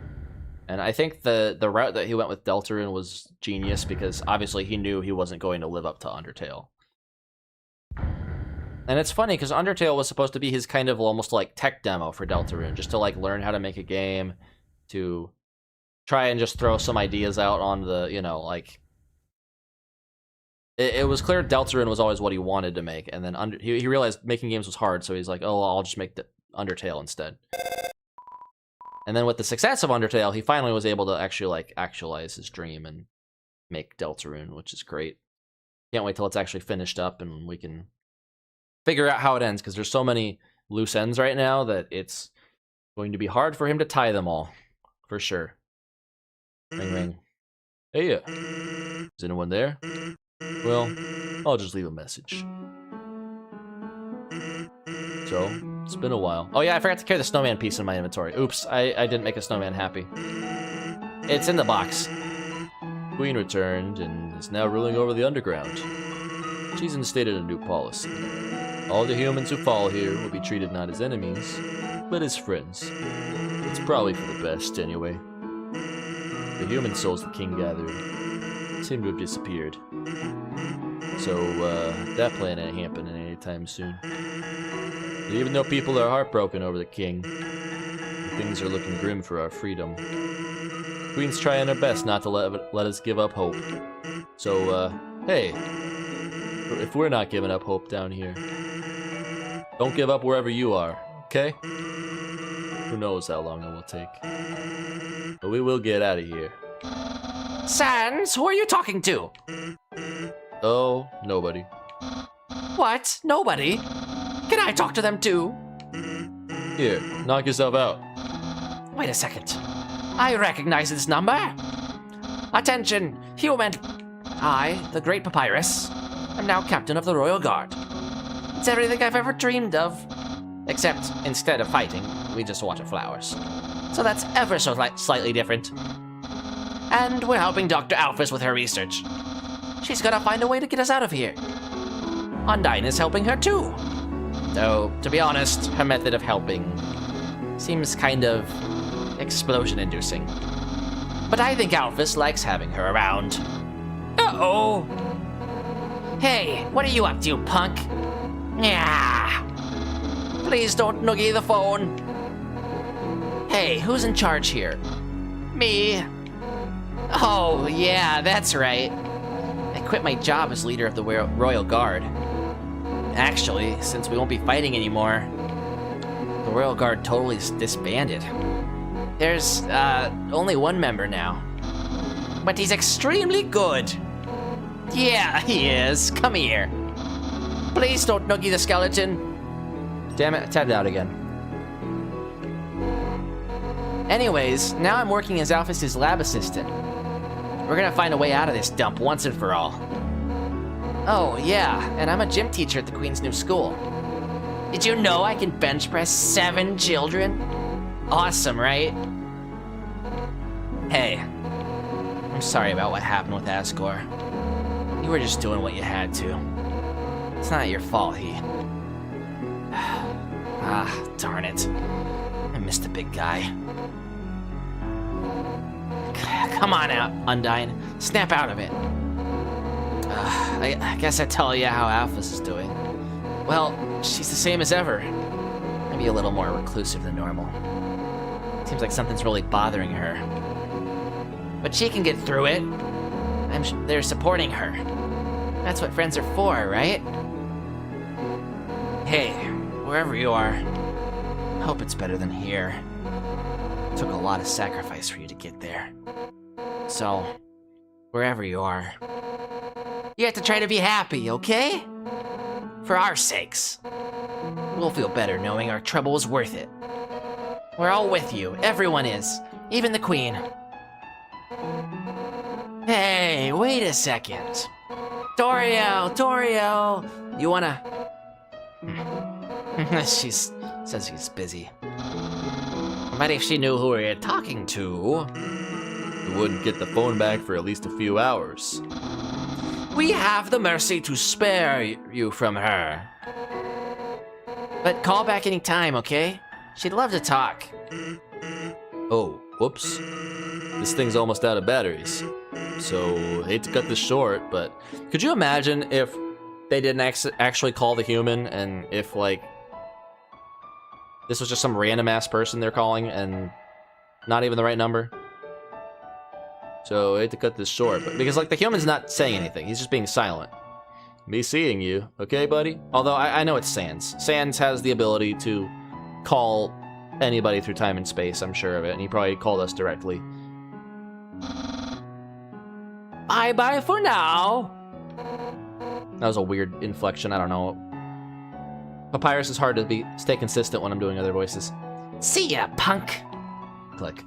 And I think the route that he went with Deltarune was genius because obviously he knew he wasn't going to live up to Undertale. And it's funny because Undertale was supposed to be his kind of almost like tech demo for Deltarune, just to like learn how to make a game, to try and just throw some ideas out on the, you know, like... It was clear Deltarune was always what he wanted to make, and then he realized making games was hard, so he's like, oh, I'll just make the Undertale instead. And then with the success of Undertale, he finally was able to actually like actualize his dream and make Deltarune, which is great. Can't wait till it's actually finished up and we can figure out how it ends, because there's so many loose ends right now that it's going to be hard for him to tie them all, for sure. Ring, ring. Hey, is anyone there? Well, I'll just leave a message. So, it's been a while. Oh yeah, I forgot to carry the snowman piece in my inventory. Oops, I didn't make a snowman happy. It's in the box. Queen returned and is now ruling over the underground. She's instated a new policy. All the humans who fall here will be treated not as enemies, but as friends. It's probably for the best, anyway. The human souls the king gathered seem to have disappeared. So, that plan ain't happening anytime soon. And even though people are heartbroken over the king, things are looking grim for our freedom. Queen's trying her best not to let us give up hope. So, hey, if we're not giving up hope down here, don't give up wherever you are, okay? Who knows how long it will take. But we will get out of here. Sans, who are you talking to? Oh, nobody. What? Nobody? Can I talk to them too? Here, knock yourself out. Wait a second. I recognize this number. Attention, human. I, the great Papyrus, am now captain of the Royal Guard. It's everything I've ever dreamed of. Except, instead of fighting, we just water flowers. So that's ever so slightly different. And we're helping Dr. Alphys with her research. She's gotta find a way to get us out of here. Undyne is helping her too. Though, to be honest, her method of helping seems kind of explosion-inducing. But I think Alphys likes having her around. Uh-oh! Hey, what are you up to, punk? Yeah. Please don't noogie the phone. Hey, who's in charge here? Me. Oh, yeah, that's right. I quit my job as leader of the Royal Guard. Actually, since we won't be fighting anymore, the Royal Guard totally disbanded. There's, only one member now. But he's extremely good. Yeah, he is. Come here. Please don't noogie the skeleton. Damn it, I tabbed out again. Anyways, now I'm working as Alphys' lab assistant. We're gonna find a way out of this dump once and for all. Oh, yeah, and I'm a gym teacher at the Queen's new school. Did you know I can bench press 7 children? Awesome, right? Hey, I'm sorry about what happened with Asgore. You were just doing what you had to. It's not your fault, he... Ah, darn it. I missed the big guy. Come on out, Undyne. Snap out of it. I guess I tell you how Alphys is doing. Well, she's the same as ever. Maybe a little more reclusive than normal. Seems like something's really bothering her. But she can get through it. They're supporting her. That's what friends are for, right? Hey, wherever you are, I hope it's better than here. It took a lot of sacrifice for you to get there. So, wherever you are, you have to try to be happy, okay? For our sakes. We'll feel better knowing our trouble was worth it. We're all with you, everyone is, even the Queen. Hey, wait a second. Toriel, you wanna... She says she's busy. But if she knew who we were talking to... We wouldn't get the phone back for at least a few hours. We have the mercy to spare you from her. But call back any time, okay? She'd love to talk. Oh, whoops. This thing's almost out of batteries. So, hate to cut this short, but... Could you imagine if they didn't actually call the human, and if, like... This was just some random-ass person they're calling, and not even the right number? So, I hate to cut this short, but because, like, the human's not saying anything. He's just being silent. Me seeing you, okay, buddy? Although, I know it's Sans. Sans has the ability to call anybody through time and space, I'm sure of it, and he probably called us directly. Bye-bye for now. That was a weird inflection, I don't know. Papyrus is hard to stay consistent when I'm doing other voices. See ya, punk. Click.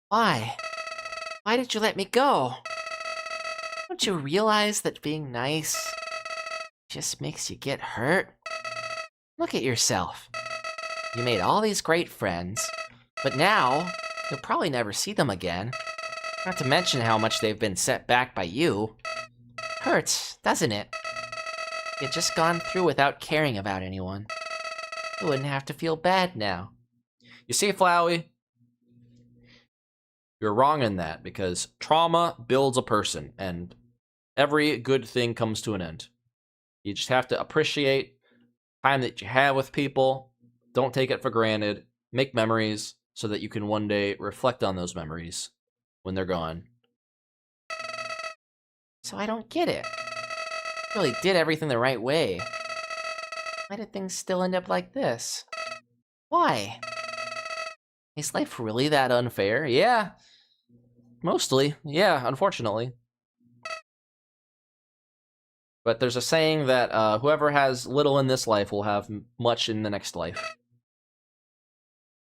Why? Why did you let me go? Don't you realize that being nice just makes you get hurt? Look at yourself. You made all these great friends, but now you'll probably never see them again. Not to mention how much they've been set back by you. Hurts, doesn't it? You've just gone through without caring about anyone. You wouldn't have to feel bad now. You see, Flowey? You're wrong in that, because trauma builds a person, and every good thing comes to an end. You just have to appreciate time that you have with people. Don't take it for granted. Make memories so that you can one day reflect on those memories when they're gone. So I don't get it. You really did everything the right way. Why did things still end up like this? Why? Is life really that unfair? Yeah. Mostly. Yeah, unfortunately. But there's a saying that whoever has little in this life will have much in the next life.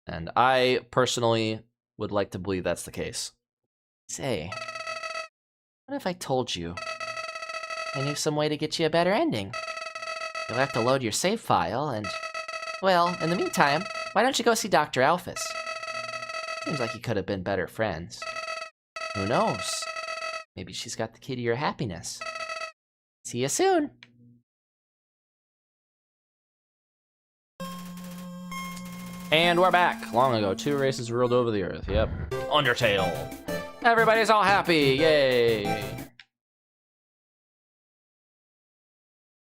And I personally would like to believe that's the case. Say, what if I told you I knew some way to get you a better ending? You'll have to load your save file and, well, in the meantime, why don't you go see Dr. Alphys? Seems like you could have been better friends. Who knows? Maybe she's got the key to your happiness. See you soon! And we're back. Long ago, 2 races ruled over the earth. Yep. Undertale. Everybody's all happy. Yay.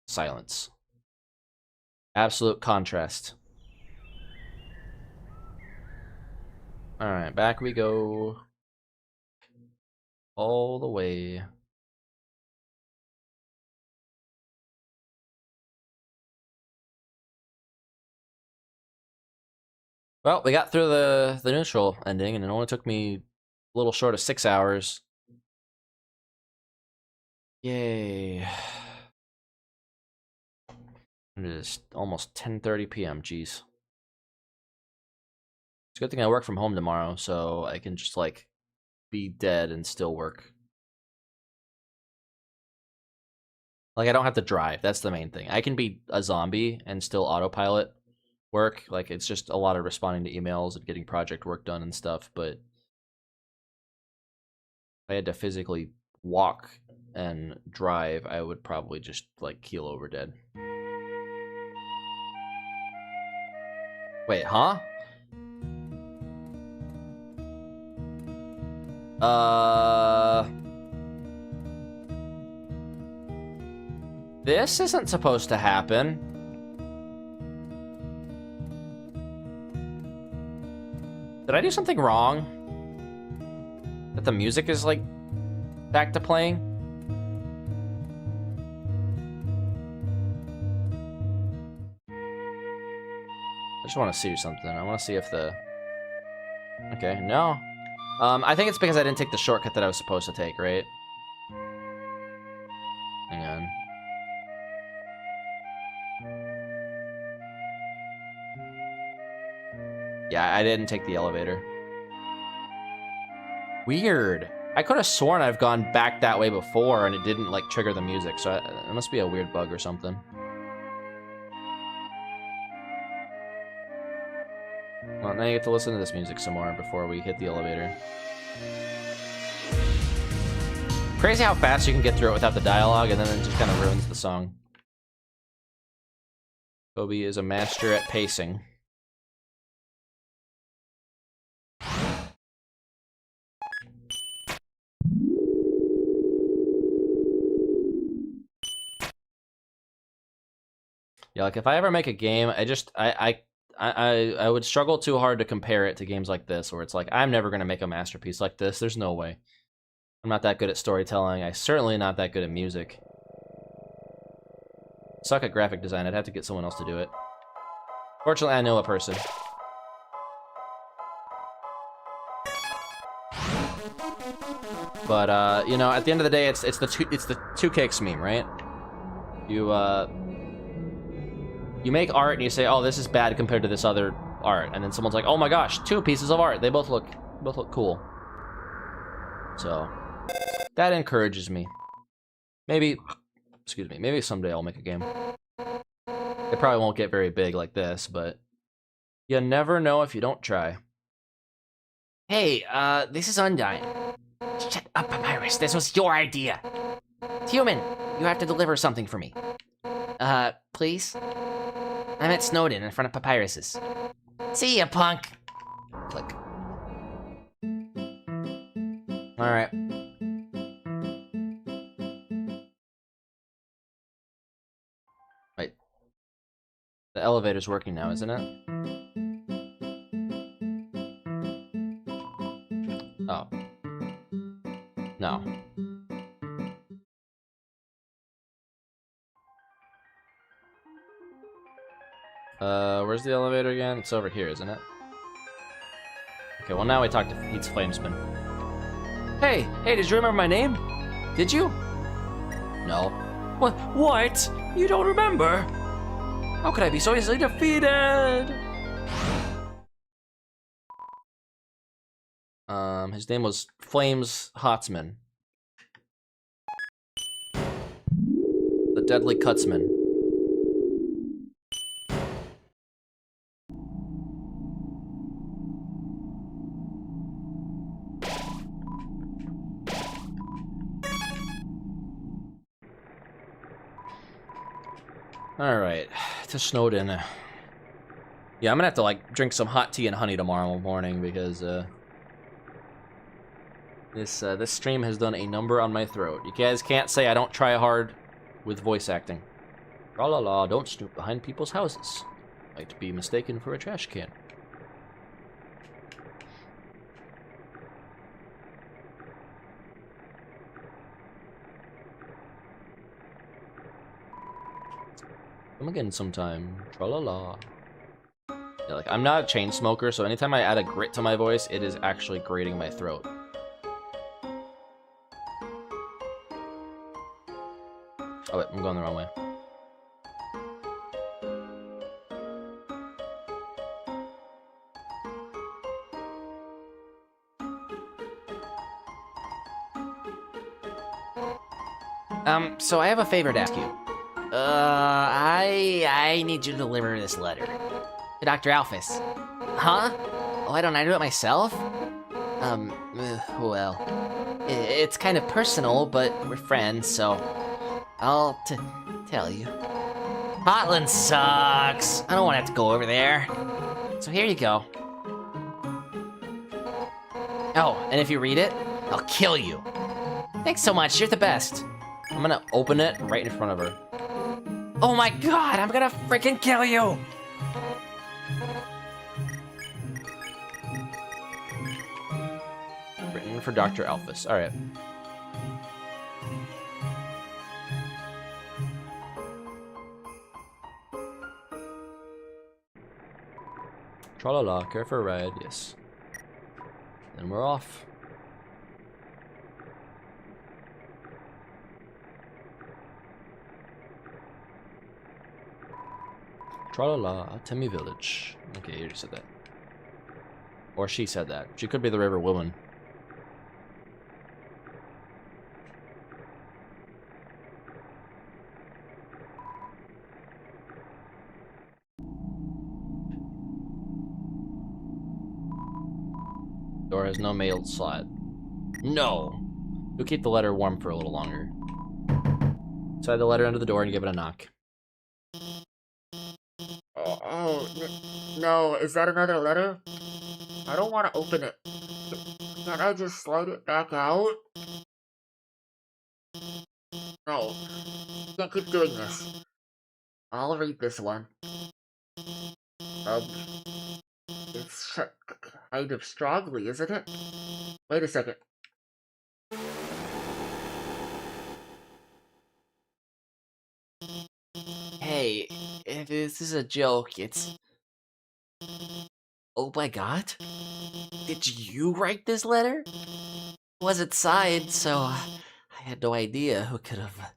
Silence. Absolute contrast. Alright, back we go. All the way. Well, we got through the neutral ending, and it only took me a little short of 6 hours. Yay. It is almost 10:30 p.m., jeez. It's a good thing I work from home tomorrow, so I can just, like, be dead and still work. Like, I don't have to drive, that's the main thing. I can be a zombie and still autopilot work. Like, it's just a lot of responding to emails and getting project work done and stuff, but if I had to physically walk and drive, I would probably just, like, keel over dead. Wait, huh? This isn't supposed to happen. Did I do something wrong? That the music is, like, back to playing? I just want to see something. I want to see if the... Okay, no. I think it's because I didn't take the shortcut that I was supposed to take, right? Hang on. Yeah, I didn't take the elevator. Weird. I could have sworn I've gone back that way before and it didn't, like, trigger the music, so it must be a weird bug or something. Well, now you get to listen to this music some more before we hit the elevator. Crazy how fast you can get through it without the dialogue, and then it just kind of ruins the song. Kobe is a master at pacing. Yeah, like if I ever make a game, I would struggle too hard to compare it to games like this, where it's like, I'm never going to make a masterpiece like this. There's no way. I'm not that good at storytelling. I'm certainly not that good at music. Suck at graphic design. I'd have to get someone else to do it. Fortunately, I know a person. But you know, at the end of the day, it's the two cakes meme, right? You make art and you say, "Oh, this is bad compared to this other art," and then someone's like, "Oh my gosh, two pieces of art. They both look cool." So that encourages me. Maybe, excuse me, maybe someday I'll make a game. It probably won't get very big like this, but you never know if you don't try. Hey, this is Undyne. Shut up, Papyrus. This was your idea. Human, you have to deliver something for me. Please? I'm at Snowdin in front of Papyrus's. See ya, punk. Click. Alright. Wait. The elevator's working now, isn't it? Oh. No. Where's the elevator again? It's over here, isn't it? Okay, well now we talk to Heat's Flamespin. Hey, did you remember my name? Did you? No. What? You don't remember? How could I be so easily defeated? His name was Flames Hotsman. The Deadly Cutsman. Alright, to Snowdin. Yeah, I'm gonna have to, like, drink some hot tea and honey tomorrow morning because, this stream has done a number on my throat. You guys can't say I don't try hard with voice acting. Tra-la-la, don't snoop behind people's houses. Might be mistaken for a trash can. Come again sometime. Tra-la-la. Yeah, like, I'm not a chain smoker, so anytime I add a grit to my voice, it is actually grating my throat. Oh wait, I'm going the wrong way. So I have a favor to ask you. I need you to deliver this letter. To Dr. Alphys. Huh? Oh, why don't I do it myself? Well, it's kind of personal, but we're friends, so I'll tell you. Hotland sucks. I don't want to have to go over there. So here you go. Oh, and if you read it, I'll kill you. Thanks so much, you're the best. I'm gonna open it right in front of her. Oh my god, I'm gonna freaking kill you! Written for Dr. Alphys. Alright. Tra-la-la, care for a ride, yes. Then we're off. Tra-la-la, Temi Village. Okay, you just said that. Or she said that. She could be the river woman. Door has no mail slot. No! You'll keep the letter warm for a little longer. Slide the letter under the door and give it a knock. No, is that another letter? I don't want to open it. Can't I just slide it back out? No, can't keep doing this. I'll read this one. It's kind of strongly, isn't it? Wait a second. Hey, if this is a joke, it's Oh my god. Did you write this letter? It wasn't signed, so I had no idea who could have...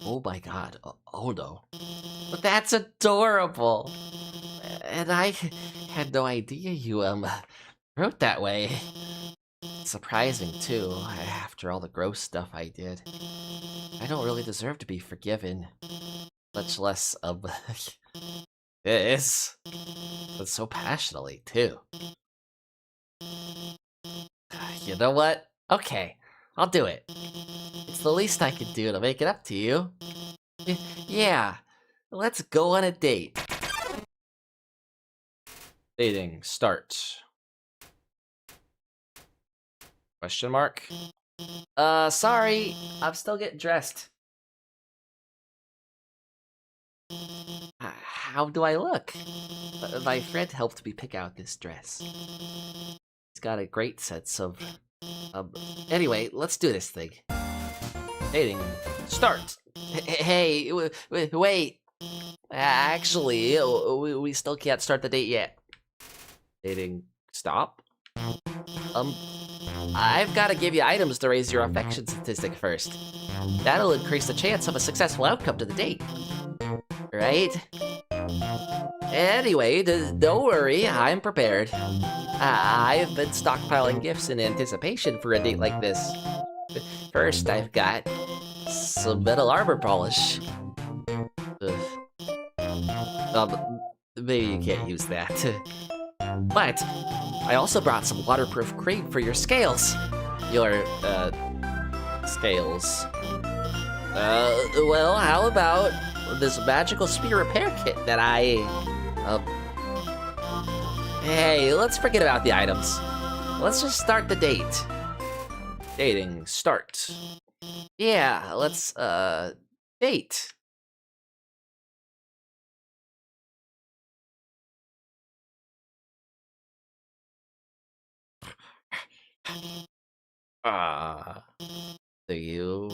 Oh my god. Oh no. But that's adorable. And I had no idea you, wrote that way. Surprising, too, after all the gross stuff I did. I don't really deserve to be forgiven. Much less of this. But so passionately, too. You know what? Okay, I'll do it. It's the least I can do to make it up to you. Yeah, let's go on a date. Dating starts. Question mark? Sorry, I'm still getting dressed. How do I look? My friend helped me pick out this dress. He's got a great sense of... Anyway, let's do this thing. Dating start. Hey, wait. Actually, we still can't start the date yet. Dating stop. I've got to give you items to raise your affection statistic first. That'll increase the chance of a successful outcome to the date. Right? Anyway, don't worry, I'm prepared. I've been stockpiling gifts in anticipation for a date like this. First, I've got some metal armor polish. Maybe you can't use that. But I also brought some waterproof cream for your scales. Your, Scales. Well, how about this magical spear repair kit that I, Hey, let's forget about the items. Let's just start the date. Dating start. Yeah, let's, date. Do you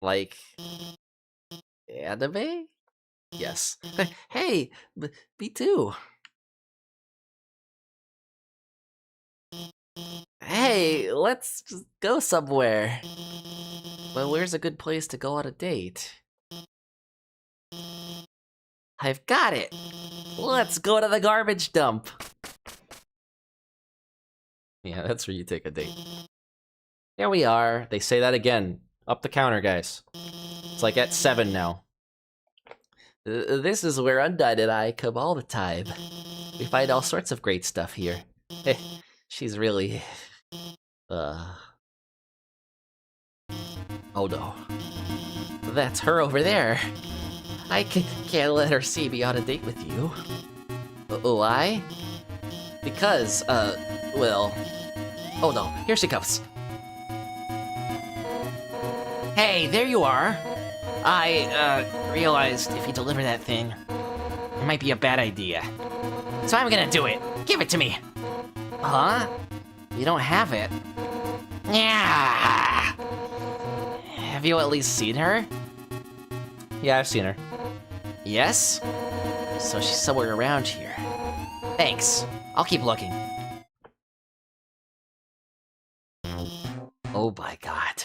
like anime? Yes. Hey, me too. Hey, let's just go somewhere. Well, where's a good place to go on a date? I've got it. Let's go to the garbage dump. Yeah, that's where you take a date. Here we are. They say that again. Up the counter, guys. It's like at 7 now. This is where Undyne and I come all the time. We find all sorts of great stuff here. She's really... Oh no. That's her over there. I can't let her see me on a date with you. Why? Because, well... Oh no, here she comes. Hey, there you are. I, realized if you deliver that thing, it might be a bad idea. So I'm gonna do it. Give it to me. Huh? You don't have it. Yeah. Have you at least seen her? Yeah, I've seen her. Yes? So she's somewhere around here. Thanks. I'll keep looking. Oh my god.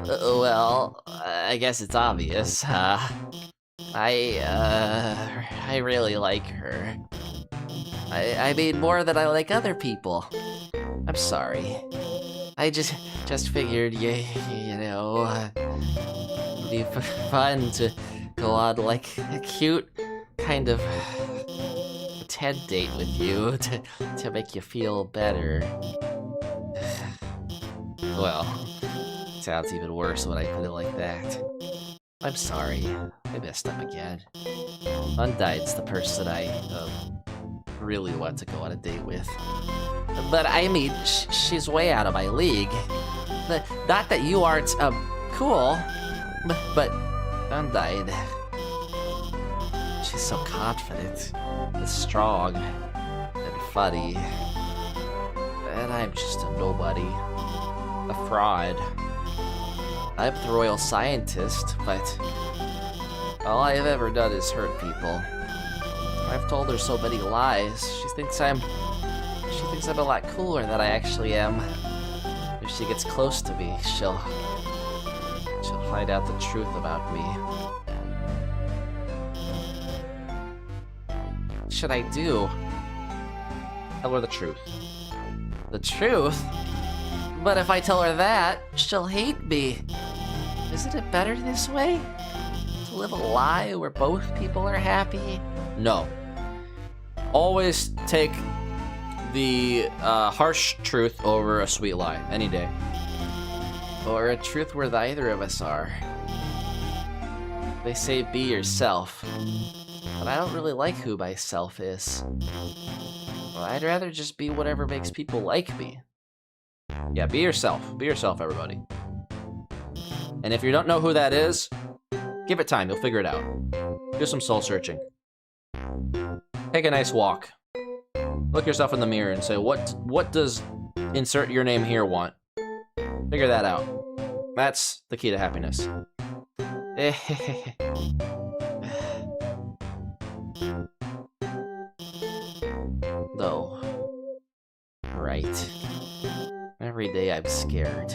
Well, I guess it's obvious. I really like her. I mean, more than I like other people. I'm sorry. I just figured, you know, it'd be fun to go on, like, a cute kind of pretend date with you to make you feel better. Well, it sounds even worse when I put it like that. I'm sorry. I messed up again. Undyne's the person I really want to go on a date with. But I mean, she's way out of my league. Not that you aren't cool, but Undyne. She's so confident, and strong, and funny. And I'm just a nobody. A fraud. I'm the royal scientist, but all I've ever done is hurt people. I've told her so many lies. She thinks I'm thinks I'm a lot cooler than I actually am. If she gets close to me, she'll find out the truth about me. What should I do? Tell her the truth. The truth? But if I tell her that, she'll hate me. Isn't it better this way? To live a lie where both people are happy? No. Always take the harsh truth over a sweet lie, any day. Or a truth where neither of us are. They say be yourself, but I don't really like who myself is. Well, I'd rather just be whatever makes people like me. Yeah, be yourself. Be yourself, everybody. And if you don't know who that is, give it time. You'll figure it out. Do some soul searching. Take a nice walk. Look yourself in the mirror and say, what does insert your name here want? Figure that out. That's the key to happiness. Though, right. Every day I'm scared.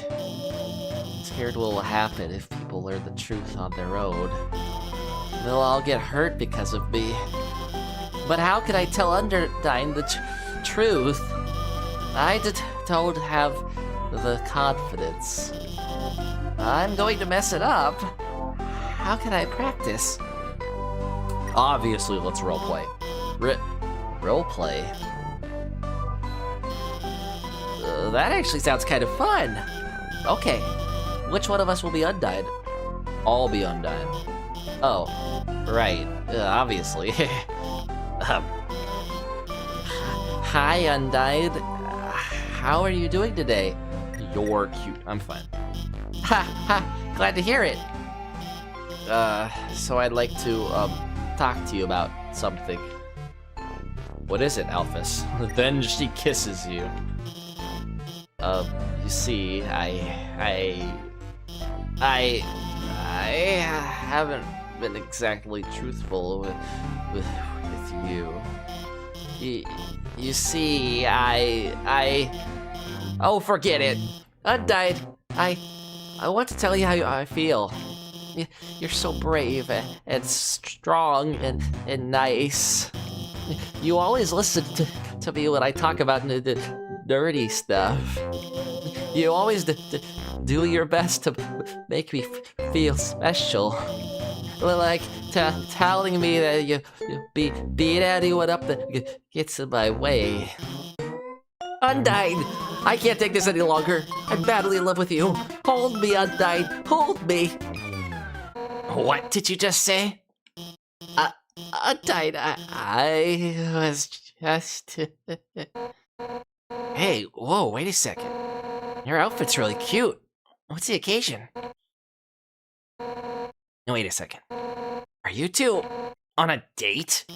Scared what will happen if people learn the truth on their own. They'll all get hurt because of me. But how could I tell Undyne the truth? I don't have the confidence. I'm going to mess it up. How can I practice? Obviously, let's roleplay. Roleplay? That actually sounds kind of fun. Okay, which one of us will be Undyne? I'll be Undyne. Oh, right, obviously. Hi, Undyne. How are you doing today? You're cute. I'm fine. Ha ha, glad to hear it. So I'd like to, talk to you about something. What is it, Alphys? Then she kisses you. You see, I haven't been exactly truthful with you. You see, oh, forget it. Undyne, I want to tell you how I feel. You're so brave and strong and nice. You always listen to me when I talk about the dirty stuff. You always do your best to make me feel special. Like telling me that you beat anyone up that gets in my way. Undyne, I can't take this any longer. I'm madly in love with you. Hold me, Undyne. Hold me. What did you just say? Undyne, I was just... Hey, whoa, wait a second. Your outfit's really cute. What's the occasion? Wait a second. Are you two on a date?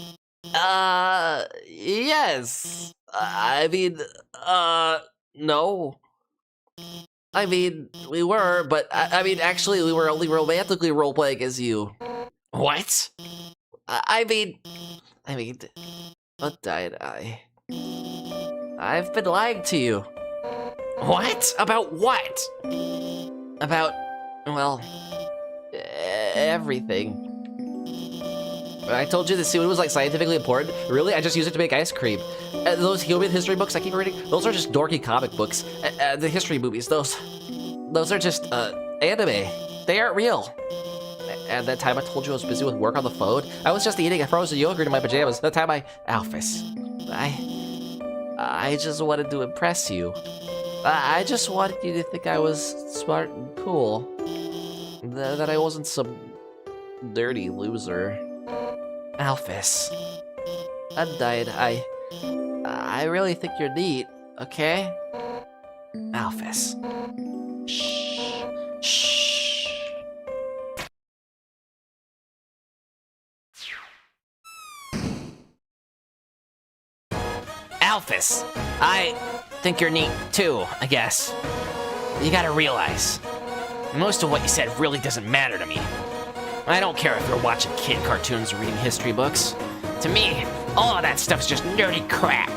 Yes. I mean, no. I mean, we were, but I mean, actually, we were only romantically role-playing as you. What? I mean, Undyne, I've been lying to you. What? About what? About, well, everything. I told you the suit was like scientifically important. Really? I just use it to make ice cream. Those human history books I keep reading, those are just dorky comic books. The history movies, those are just anime. They aren't real. At that time I told you I was busy with work on the phone, I was just eating a frozen yogurt in my pajamas. That time Alphys, I just wanted to impress you. I just wanted you to think I was smart and cool. That I wasn't some dirty loser. Alphys. Undyne, I really think you're neat, okay? Alphys. Shh. Shh. Alphys, I think you're neat too, I guess. You gotta realize, most of what you said really doesn't matter to me. I don't care if you're watching kid cartoons or reading history books. To me, all of that stuff's just nerdy crap.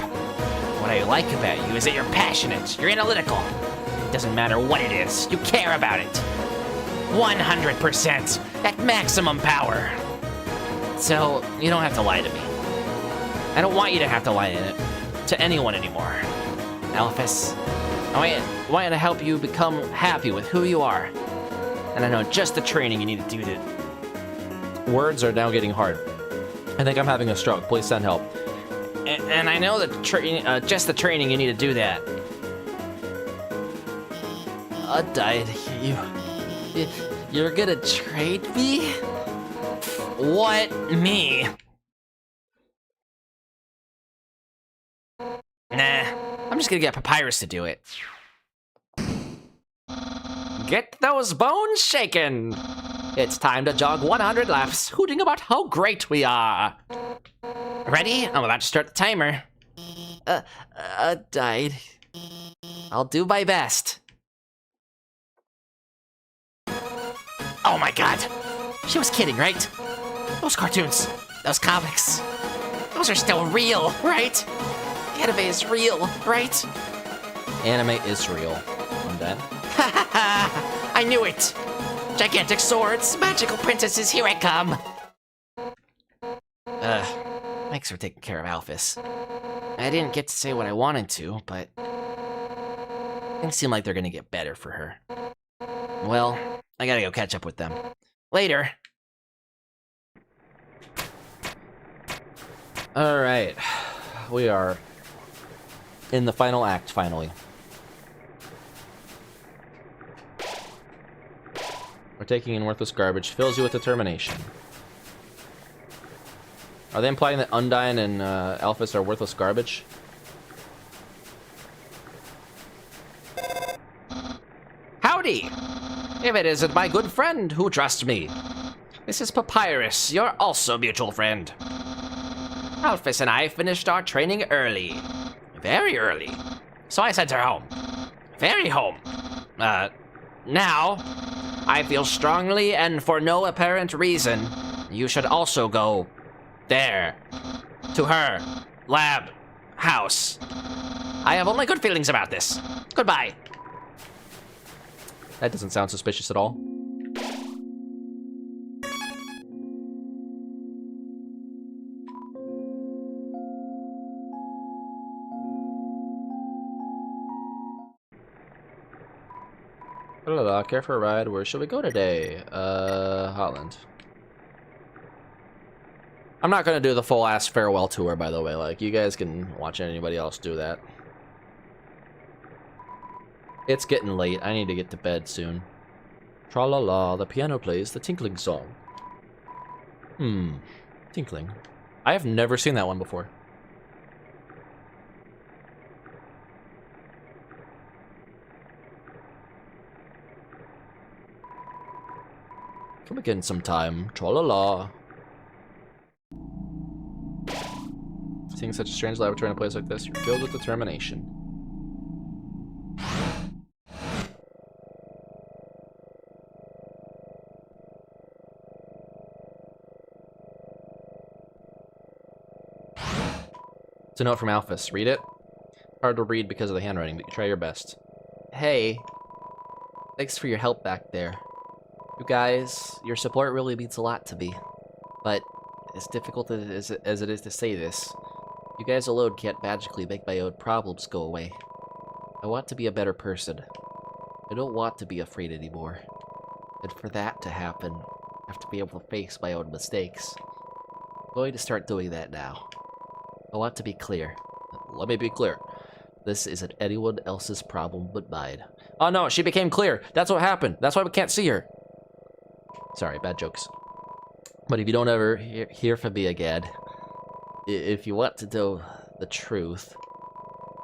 What What I like about you is that you're passionate, you're analytical. It doesn't matter what it is, you care about it. 100% at maximum power. So, you don't have to lie to me. I don't want you to have to lie to anyone anymore. Alphys, I want you to help you become happy with who you are. And I know just the training you need to do to... Words are now getting hard. I think I'm having a stroke. Please send help. And I know that just the training you need to do that. Undyne, you're gonna trade me? What? Me? Nah, I'm just gonna get Papyrus to do it. Get those bones shaken! It's time to jog 100 laps, hooting about how great we are. Ready? I'm about to start the timer. Undyne, I'll do my best. Oh my god! She was kidding, right? Those cartoons, those comics, those are still real, right? Anime is real, right? Anime is real. I'm dead. Ha ha ha! I knew it! Gigantic swords, magical princesses, here I come! Thanks for taking care of Alphys. I didn't get to say what I wanted to, but things seem like they're gonna get better for her. Well, I gotta go catch up with them. Later! Alright. We are in the final act, finally. We're taking in worthless garbage. Fills you with determination. Are they implying that Undyne and Alphys are worthless garbage? Howdy! If it isn't my good friend who trusts me. This is Papyrus, your also mutual friend. Alphys and I finished our training early. Very early. So I sent her home. Very home. Now, I feel strongly and for no apparent reason, you should also go there. To her lab house. I have only good feelings about this. Goodbye. That doesn't sound suspicious at all. Hello, care for a ride? Where should we go today? Hotland. I'm not gonna do the full ass farewell tour, by the way. Like, you guys can watch anybody else do that. It's getting late. I need to get to bed soon. Tra-la-la, the piano plays the tinkling song. Tinkling. I have never seen that one before. Come again sometime. Tra-la-la. Seeing such a strange laboratory in a place like this, you're filled with determination. It's a note from Alphys. Read it? Hard to read because of the handwriting, but you try your best. Hey. Thanks for your help back there. You guys, your support really means a lot to me. But, as difficult as it is to say this, you guys alone can't magically make my own problems go away. I want to be a better person. I don't want to be afraid anymore. And for that to happen, I have to be able to face my own mistakes. I'm going to start doing that now. I want to be clear. Let me be clear. This isn't anyone else's problem but mine. Oh no, she became clear. That's what happened. That's why we can't see her. Sorry, bad jokes. But if you don't ever hear from me again, if you want to know the truth,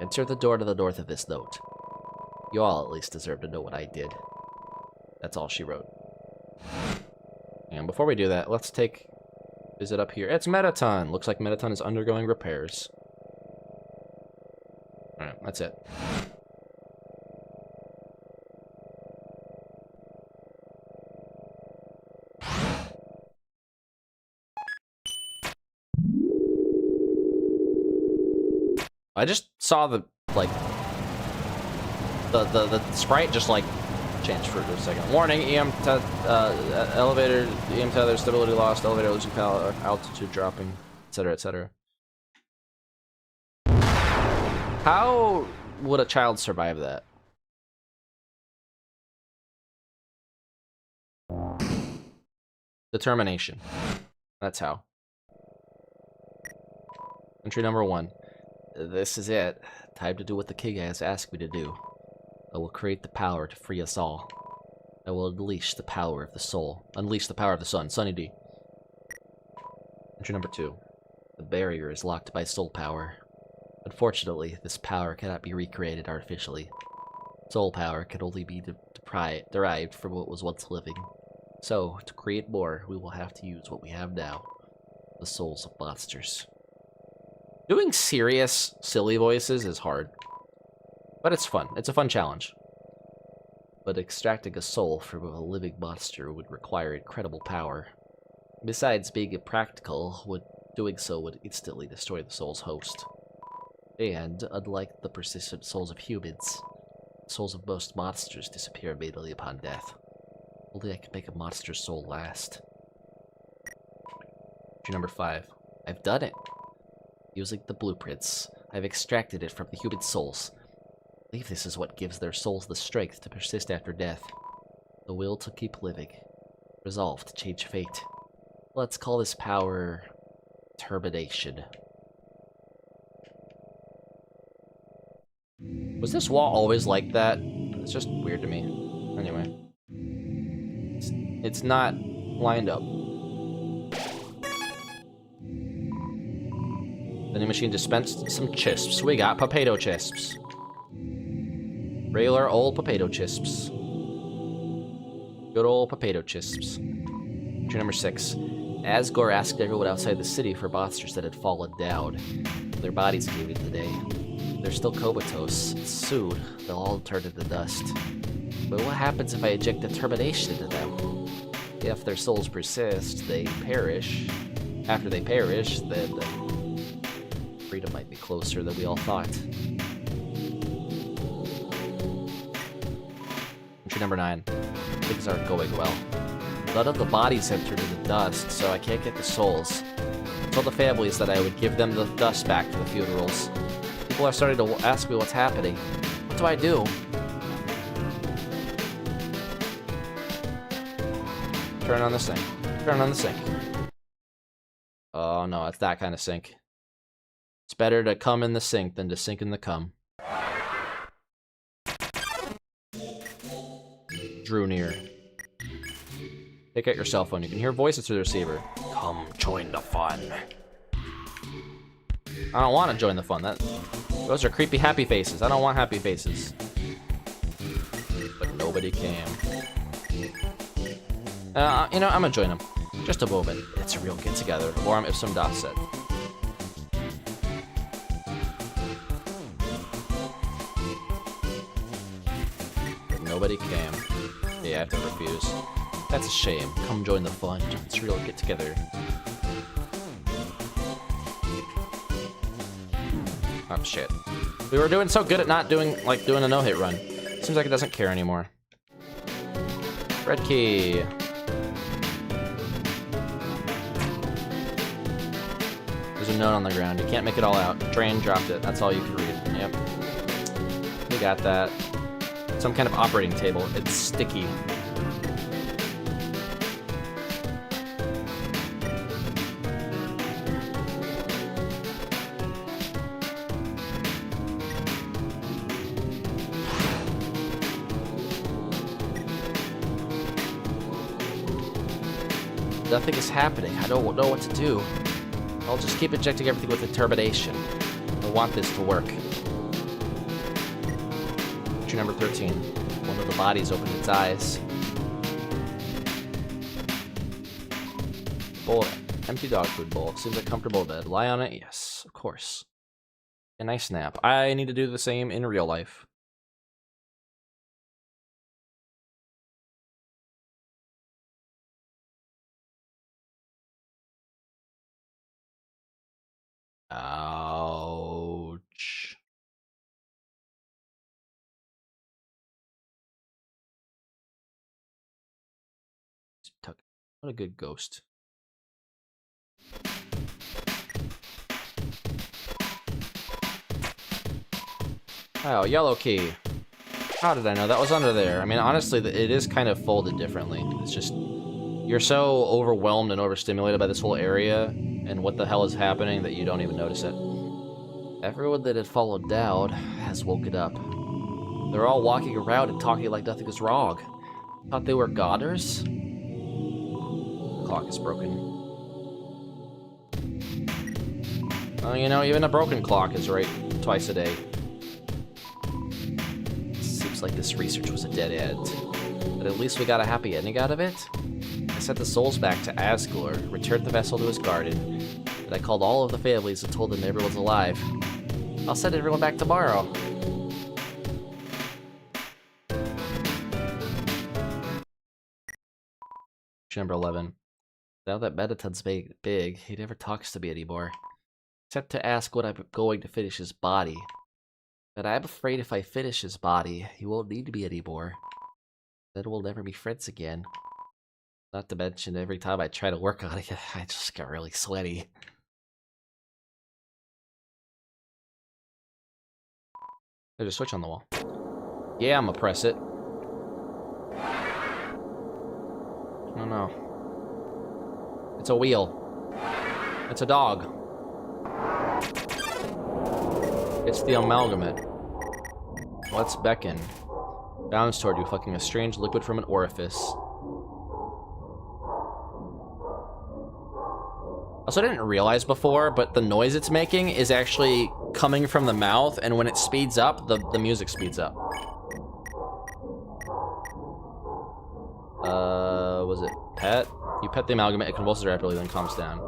enter the door to the north of this note. You all at least deserve to know what I did. That's all she wrote. And before we do that, let's take... Is it up here? It's Mettaton! Looks like Mettaton is undergoing repairs. Alright, that's it. I just saw the like the sprite just like changed for a second. Warning: elevator EM tether stability lost. Elevator losing power, altitude dropping, etc., etc. How would a child survive that? Determination. That's how. Entry number 1. This is it. Time to do what the king has asked me to do. I will create the power to free us all. I will unleash the power of the soul. Unleash the power of the sun. Sunny D. Entry number 2. The barrier is locked by soul power. Unfortunately, this power cannot be recreated artificially. Soul power can only be derived from what was once living. So, to create more, we will have to use what we have now. The souls of monsters. Doing serious, silly voices is hard. But it's fun. It's a fun challenge. But extracting a soul from a living monster would require incredible power. Besides being impractical, doing so would instantly destroy the soul's host. And, unlike the persistent souls of humans, the souls of most monsters disappear immediately upon death. Only I can make a monster's soul last. Entry number 5. I've done it. Using the blueprints, I've extracted it from the human souls. I believe this is what gives their souls the strength to persist after death. The will to keep living. Resolve to change fate. Let's call this power... Termination. Was this wall always like that? It's just weird to me. Anyway. It's not lined up. Vending machine dispensed some chisps. We got potato chisps. Regular old potato chisps. Good old potato chisps. Entry number 6. Asgore asked everyone outside the city for monsters that had fallen down. Their bodies gave in today. They're still comatose. Soon, they'll all turn into dust. But what happens if I inject determination into them? If their souls persist, they perish. After they perish, then freedom might be closer than we all thought. Entry number 9. Things aren't going well. None of the bodies have turned into dust, so I can't get the souls. I told the families that I would give them the dust back for the funerals. People are starting to ask me what's happening. What do I do? Turn on the sink. Turn on the sink. Oh no, it's that kind of sink. It's better to come in the sink than to sink in the cum. Drew near. Take out your cell phone. You can hear voices through the receiver. Come join the fun. I don't want to join the fun. Those are creepy happy faces. I don't want happy faces. But nobody came. You know, I'm gonna join them. Just a moment. It's a real get-together. Warm Ipsum Dosset. But nobody came. Yeah, I have to refuse. That's a shame. Come join the fun. It's a real get-together. Oh, shit. We were doing so good at not doing a no-hit run. Seems like it doesn't care anymore. Red key. There's a note on the ground. You can't make it all out. Train dropped it. That's all you can read. Yep. We got that. Some kind of operating table. It's sticky. Nothing is happening. I don't know what to do. I'll just keep injecting everything with determination. I want this to work. Entry number 13. One of the bodies opened its eyes. Bowl. Empty dog food bowl. Seems like a comfortable bed. Lie on it? Yes, of course. A nice nap. I need to do the same in real life. Ouch. What a good ghost. Oh, yellow key. How did I know that was under there? I mean, honestly, it is kind of folded differently. It's just, you're so overwhelmed and overstimulated by this whole area and what the hell is happening that you don't even notice it. Everyone that had followed Dowd has woken up. They're all walking around and talking like nothing is wrong. Thought they were goners? The clock is broken. Well, you know, even a broken clock is right twice a day. Seems like this research was a dead end. But at least we got a happy ending out of it. I sent the souls back to Asgore, returned the vessel to his garden, and I called all of the families and told them everyone's alive. I'll send everyone back tomorrow. Number 11. Now that Metaton's big, he never talks to me anymore. Except to ask when I'm going to finish his body. But I'm afraid if I finish his body, he won't need me anymore. Then we'll never be friends again. Not to mention, every time I try to work on it, I just get really sweaty. There's a switch on the wall. Yeah, I'm gonna press it. Oh no. It's a wheel. It's a dog. It's the amalgamate. Let's beckon. Bounds toward you, fucking a strange liquid from an orifice. Also, I didn't realize before, but the noise it's making is actually coming from the mouth, and when it speeds up, the music speeds up. Was it pet? You pet the amalgamate, it convulses rapidly, then calms down.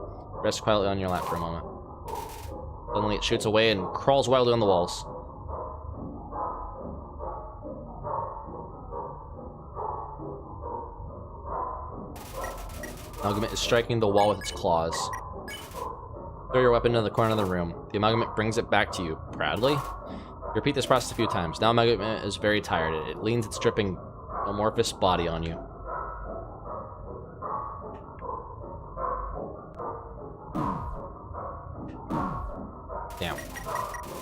Rest quietly on your lap for a moment. Suddenly it shoots away and crawls wildly on the walls. Amalgamate is striking the wall with its claws. Throw your weapon into the corner of the room. The amalgamate brings it back to you, proudly. You repeat this process a few times. Now amalgamate is very tired. It leans its dripping amorphous body on you. Damn.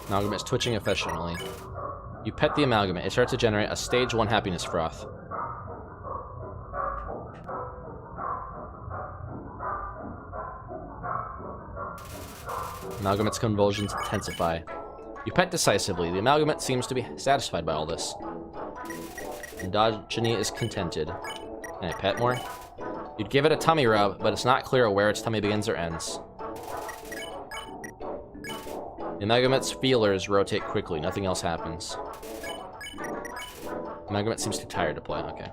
Amalgamate is twitching affectionately. You pet the amalgamate. It starts to generate a stage 1 happiness froth. Amalgamate's convulsions intensify. You pet decisively. The amalgamate seems to be satisfied by all this. Endogeny is contented. Can I pet more? You'd give it a tummy rub, but it's not clear where its tummy begins or ends. The amalgamate's feelers rotate quickly. Nothing else happens. Amalgamate seems too tired to play. Okay.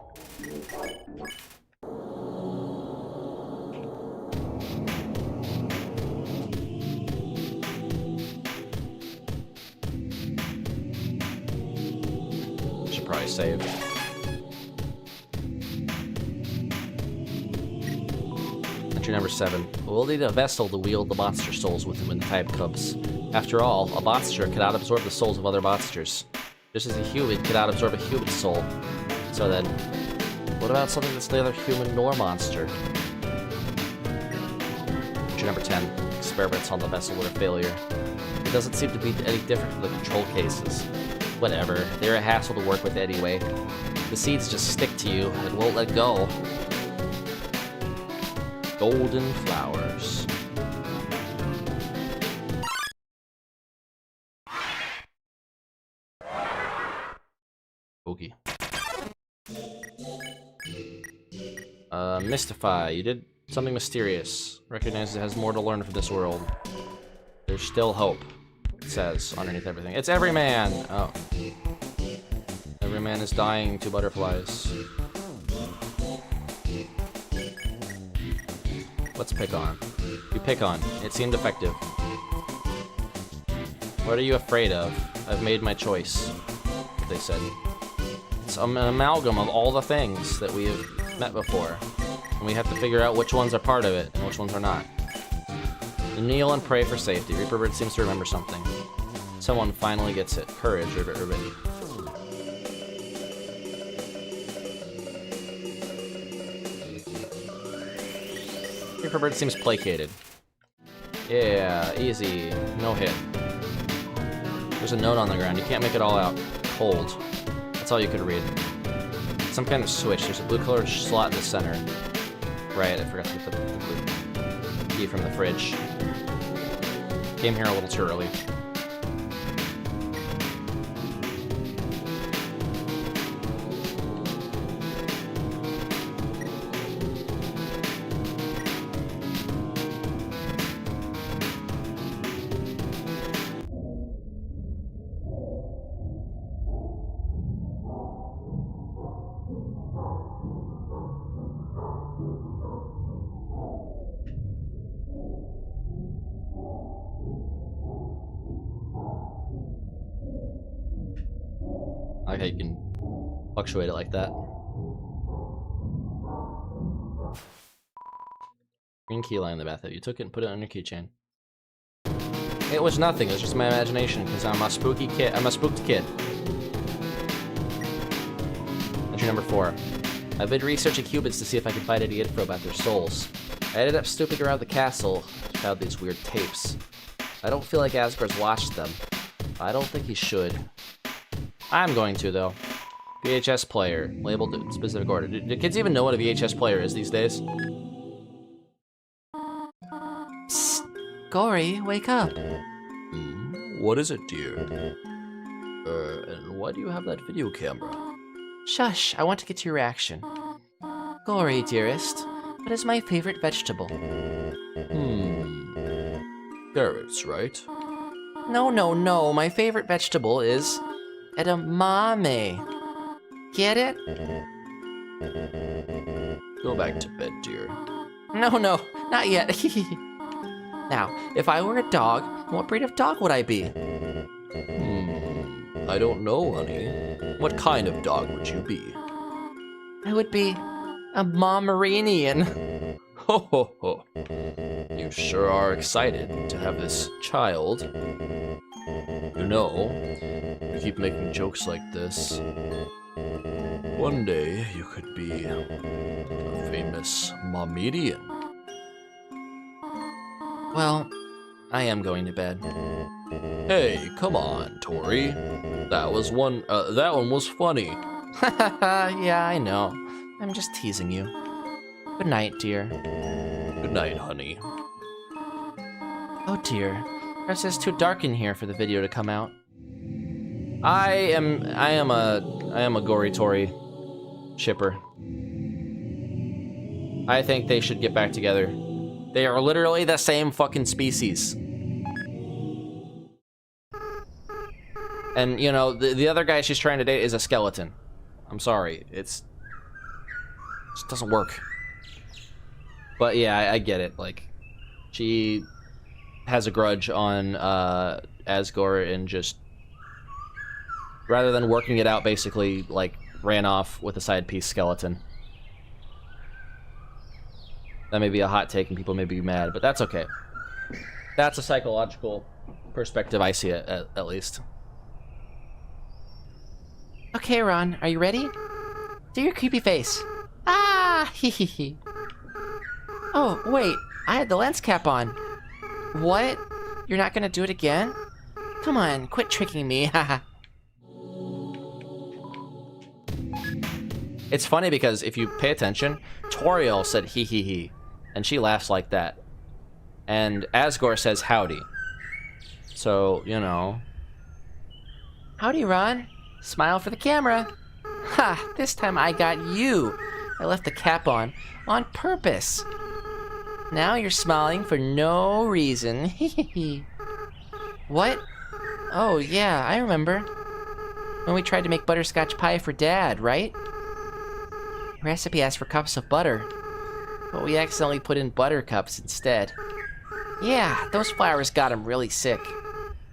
Should probably save. Entry number 7. We'll need a vessel to wield the monster souls with when the time comes. After all, a monster cannot absorb the souls of other monsters, just as a human cannot absorb a human soul. So then, what about something that's neither human nor monster? Entry number 10. Experiments on the vessel were a failure. It doesn't seem to be any different from the control cases. Whatever, they're a hassle to work with anyway. The seeds just stick to you and won't let go. Golden flowers. Okay. Mystify. You did something mysterious. Recognize it has more to learn from this world. There's still hope. It says underneath everything. It's every man! Oh. Every man is dying to butterflies. Let's pick on. You pick on. It seemed effective. What are you afraid of? I've made my choice, they said. It's an amalgam of all the things that we have met before. And we have to figure out which ones are part of it and which ones are not. You kneel and pray for safety. Reaper Bird seems to remember something. Someone finally gets it. Courage, Ribbit Ribbit. Paper Bird seems placated. Yeah, easy. No hit. There's a note on the ground. You can't make it all out. Cold. That's all you could read. Some kind of switch. There's a blue color slot in the center. Right, I forgot to get the blue key from the fridge. Came here a little too early. I like how you can fluctuate it like that. Green key lying in the bathtub. You took it and put it on your keychain. It was nothing. It was just my imagination because I'm a spooky kid. I'm a spooked kid. Entry number 4. I've been researching cubits to see if I could find any info about their souls. I ended up snooping around the castle and found these weird tapes. I don't feel like Asgore's watched them. I don't think he should. I'm going to, though. VHS player. Labeled in specific order. Do kids even know what a VHS player is these days? Psst. Gory, wake up. What is it, dear? And why do you have that video camera? Shush, I want to get to your reaction. Gory, dearest, what is my favorite vegetable? Carrots, right? No, my favorite vegetable is edamame. Get it? Go back to bed, dear. No, not yet. Now, if I were a dog, what breed of dog would I be? I don't know, honey. What kind of dog would you be? I would be a Pomeranian. Ho ho ho. You sure are excited to have this child. You know, you keep making jokes like this. One day you could be a famous Momedian. Well, I am going to bed. Hey, come on, Tori. That one was funny. Yeah, I know. I'm just teasing you. Good night, dear. Good night, honey. Oh dear. Perhaps it's too dark in here for the video to come out. I am a gory Tori shipper. I think they should get back together. They are literally the same fucking species. And you know, the other guy she's trying to date is a skeleton. I'm sorry, it just doesn't work. But yeah, I get it. Like, she has a grudge on Asgore and just, rather than working it out, basically like ran off with a side piece skeleton. That may be a hot take and people may be mad, but that's okay. That's a psychological perspective I see it at least. Okay, Ron, are you ready? Do your creepy face. Ah, hee hee hee. Oh, wait, I had the lens cap on. What? You're not gonna do it again? Come on, quit tricking me, haha. It's funny because if you pay attention, Toriel said hee hee hee, and she laughs like that. And Asgore says howdy. So, you know. Howdy, Ron. Smile for the camera. Ha, this time I got you. I left the cap on purpose. Now you're smiling for no reason. What? Oh, yeah, I remember. When we tried to make butterscotch pie for Dad, right? The recipe asked for cups of butter, but we accidentally put in buttercups instead. Yeah, those flowers got him really sick.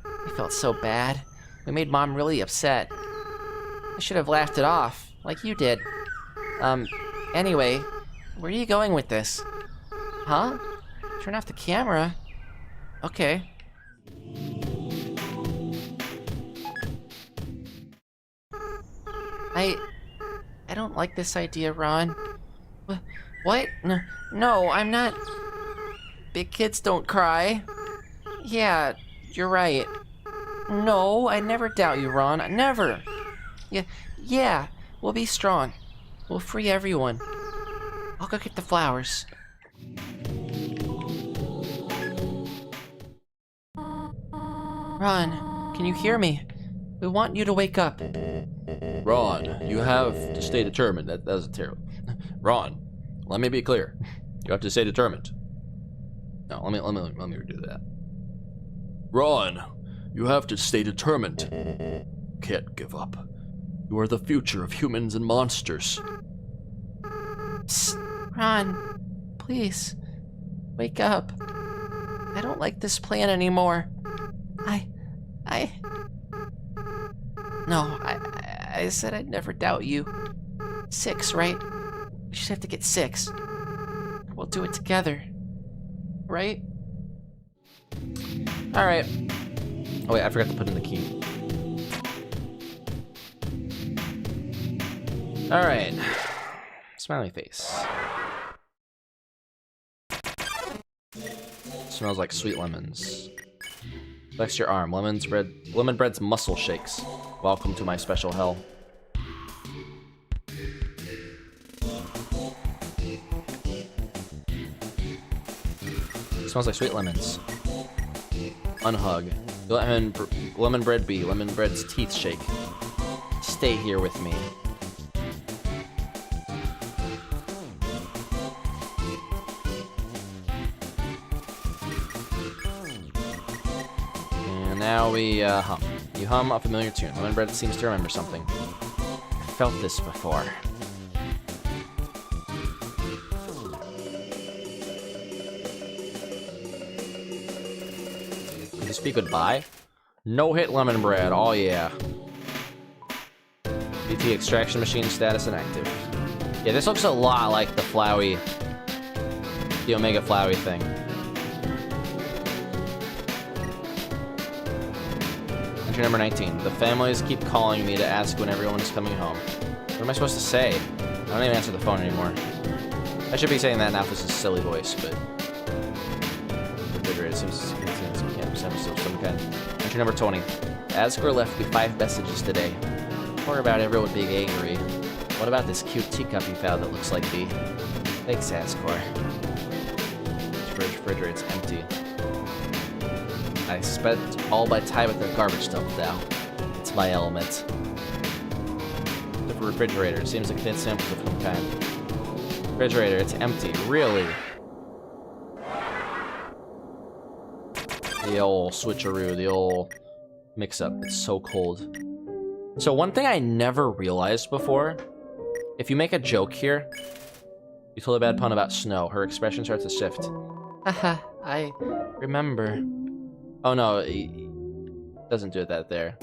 I felt so bad. We made Mom really upset. I should have laughed it off, like you did. Anyway, where are you going with this? Huh? Turn off the camera? Okay. I don't like this idea, Ron. What? No, I'm not. big kids don't cry. Yeah, you're right. No, I never doubt you, Ron. Never. Yeah, we'll be strong. We'll free everyone. I'll go get the flowers. Ron, can you hear me? We want you to wake up. Ron, you have to stay determined. That was terrible. Ron, let me be clear. You have to stay determined. No, let me redo that. Ron, you have to stay determined. Can't give up. You are the future of humans and monsters. Psst, Ron, please, wake up. I don't like this plan anymore. No, I said I'd never doubt you. 6, right? We should have to get 6. We'll do it together. Right? Alright. Oh wait, I forgot to put in the key. Alright. Smiley face. Smells like sweet lemons. Flex your arm. Lemon bread's muscle shakes. Welcome to my special hell. Smells like sweet lemons. Unhug. Lemon bread B. Lemon bread's teeth shake. Stay here with me. And now we hum. You hum a familiar tune. Lemon bread seems to remember something. I felt this before. Did you speak goodbye? No hit lemon bread. Oh yeah. BT extraction machine status inactive. Yeah, this looks a lot like the Flowey, the Omega Flowey thing. Entry number 19. The families keep calling me to ask when everyone is coming home. What am I supposed to say? I don't even answer the phone anymore. I should be saying that in Alphys' silly voice, but refrigerator seems some kind. Entry number 20. Asgore left me 5 messages today. Or about everyone being angry. What about this cute teacup you found that looks like me? Thanks, Asgore. Refrigerator's empty. I spent all my time at the garbage dump now. It's my element. The refrigerator seems like thin samples of some kind. Refrigerator, it's empty. Really? The old switcheroo, the old mix-up. It's so cold. So one thing I never realized before, if you make a joke here, you told a bad pun about snow, her expression starts to shift. Haha, I remember. Oh no, it doesn't do that there.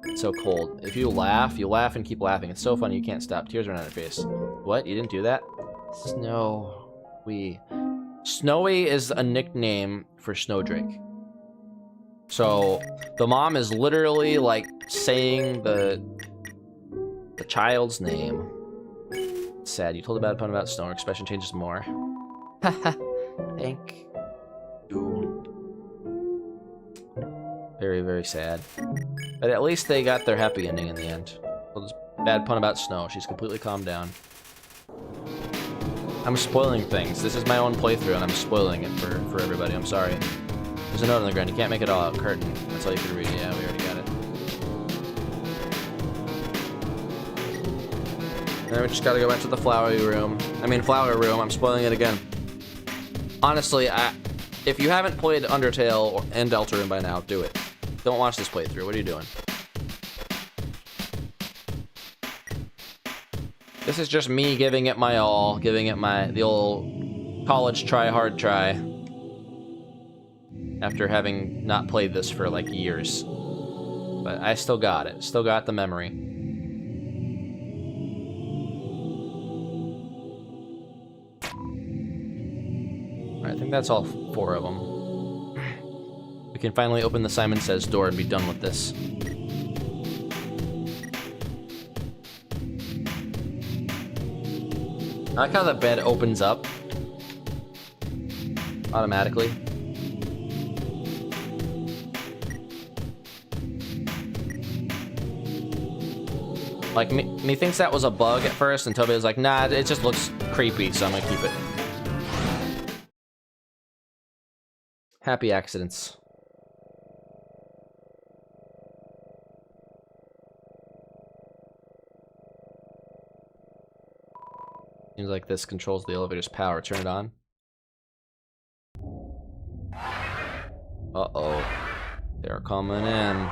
It's so cold. If you laugh and keep laughing. It's so funny you can't stop. Tears run down your face. What? You didn't do that? Snowy. Snowy is a nickname for Snowdrake. So the mom is literally like saying the child's name. It's sad. You told a bad pun about snow. Her expression changes more. Haha. Thank you. Very, very sad. But at least they got their happy ending in the end. Well, this bad pun about snow. She's completely calmed down. I'm spoiling things. This is my own playthrough, and I'm spoiling it for everybody. I'm sorry. There's a note on the ground. You can't make it all out. Curtain. That's all you can read. Yeah, we already got it. And then we just gotta go back to the flower room. I'm spoiling it again. Honestly, if you haven't played Undertale or Deltarune by now, do it. Don't watch this playthrough. What are you doing? This is just me giving it my all, giving it the old college try-hard try. After having not played this for like years. But I still got it. Still got the memory. Alright, I think that's all 4 of them. We can finally open the Simon Says door and be done with this. I like how the bed opens up. automatically. Like, me thinks that was a bug at first, and Toby was like, nah, it just looks creepy, so I'm gonna keep it. Happy accidents. Seems like this controls the elevator's power. Turn it on. Uh-oh. They're coming in.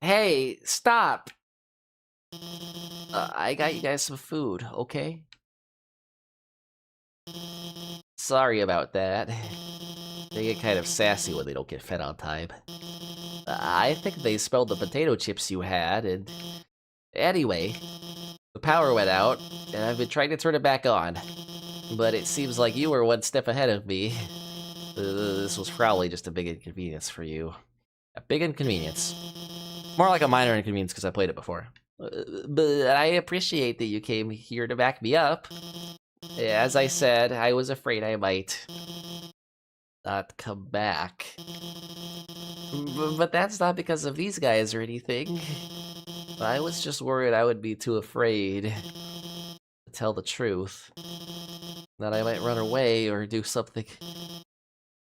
Hey, stop! I got you guys some food, okay? Sorry about that. They get kind of sassy when they don't get fed on time. I think they smelled the potato chips you had, and... Anyway, the power went out, and I've been trying to turn it back on. But it seems like you were one step ahead of me. This was probably just a big inconvenience for you. A big inconvenience. More like a minor inconvenience because I played it before. But I appreciate that you came here to back me up. As I said, I was afraid I might not come back. But that's not because of these guys or anything. I was just worried I would be too afraid to tell the truth. That I might run away or do something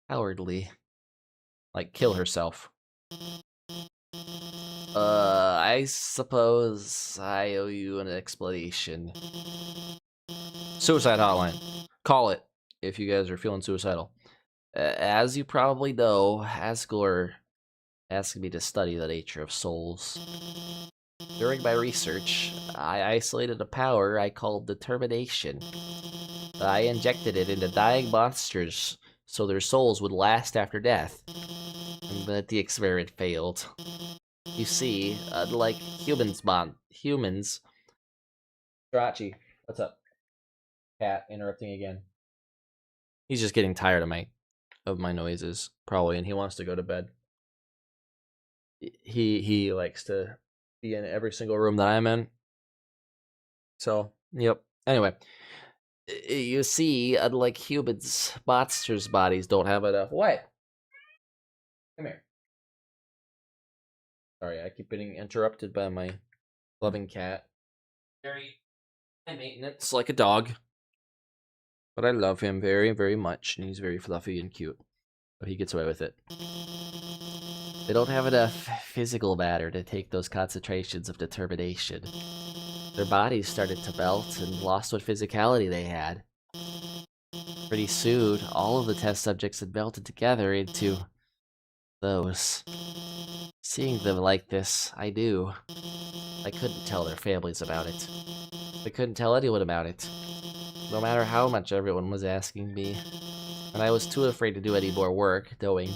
cowardly. Like, kill herself. I suppose I owe you an explanation. Suicide hotline. Call it if you guys are feeling suicidal. As you probably know, Asgore asked me to study the nature of souls. During my research, I isolated a power I called determination. I injected it into dying monsters so their souls would last after death. But the experiment failed. You see, unlike humans... Jirachi, what's up? Cat interrupting again. He's just getting tired of my noises, probably, and he wants to go to bed. He likes to be in every single room that I'm in. So, yep. Anyway, You see, unlike humans, monsters' bodies don't have enough... what? Come here. Sorry, I keep getting interrupted by my loving cat. Very high maintenance, like a dog. But I love him very, very much, and he's very fluffy and cute. But he gets away with it. They don't have enough physical matter to take those concentrations of determination. Their bodies started to melt and lost what physicality they had. Pretty soon, all of the test subjects had melted together into... those. Seeing them like this, I knew. I couldn't tell their families about it. I couldn't tell anyone about it. No matter how much everyone was asking me. And I was too afraid to do any more work, knowing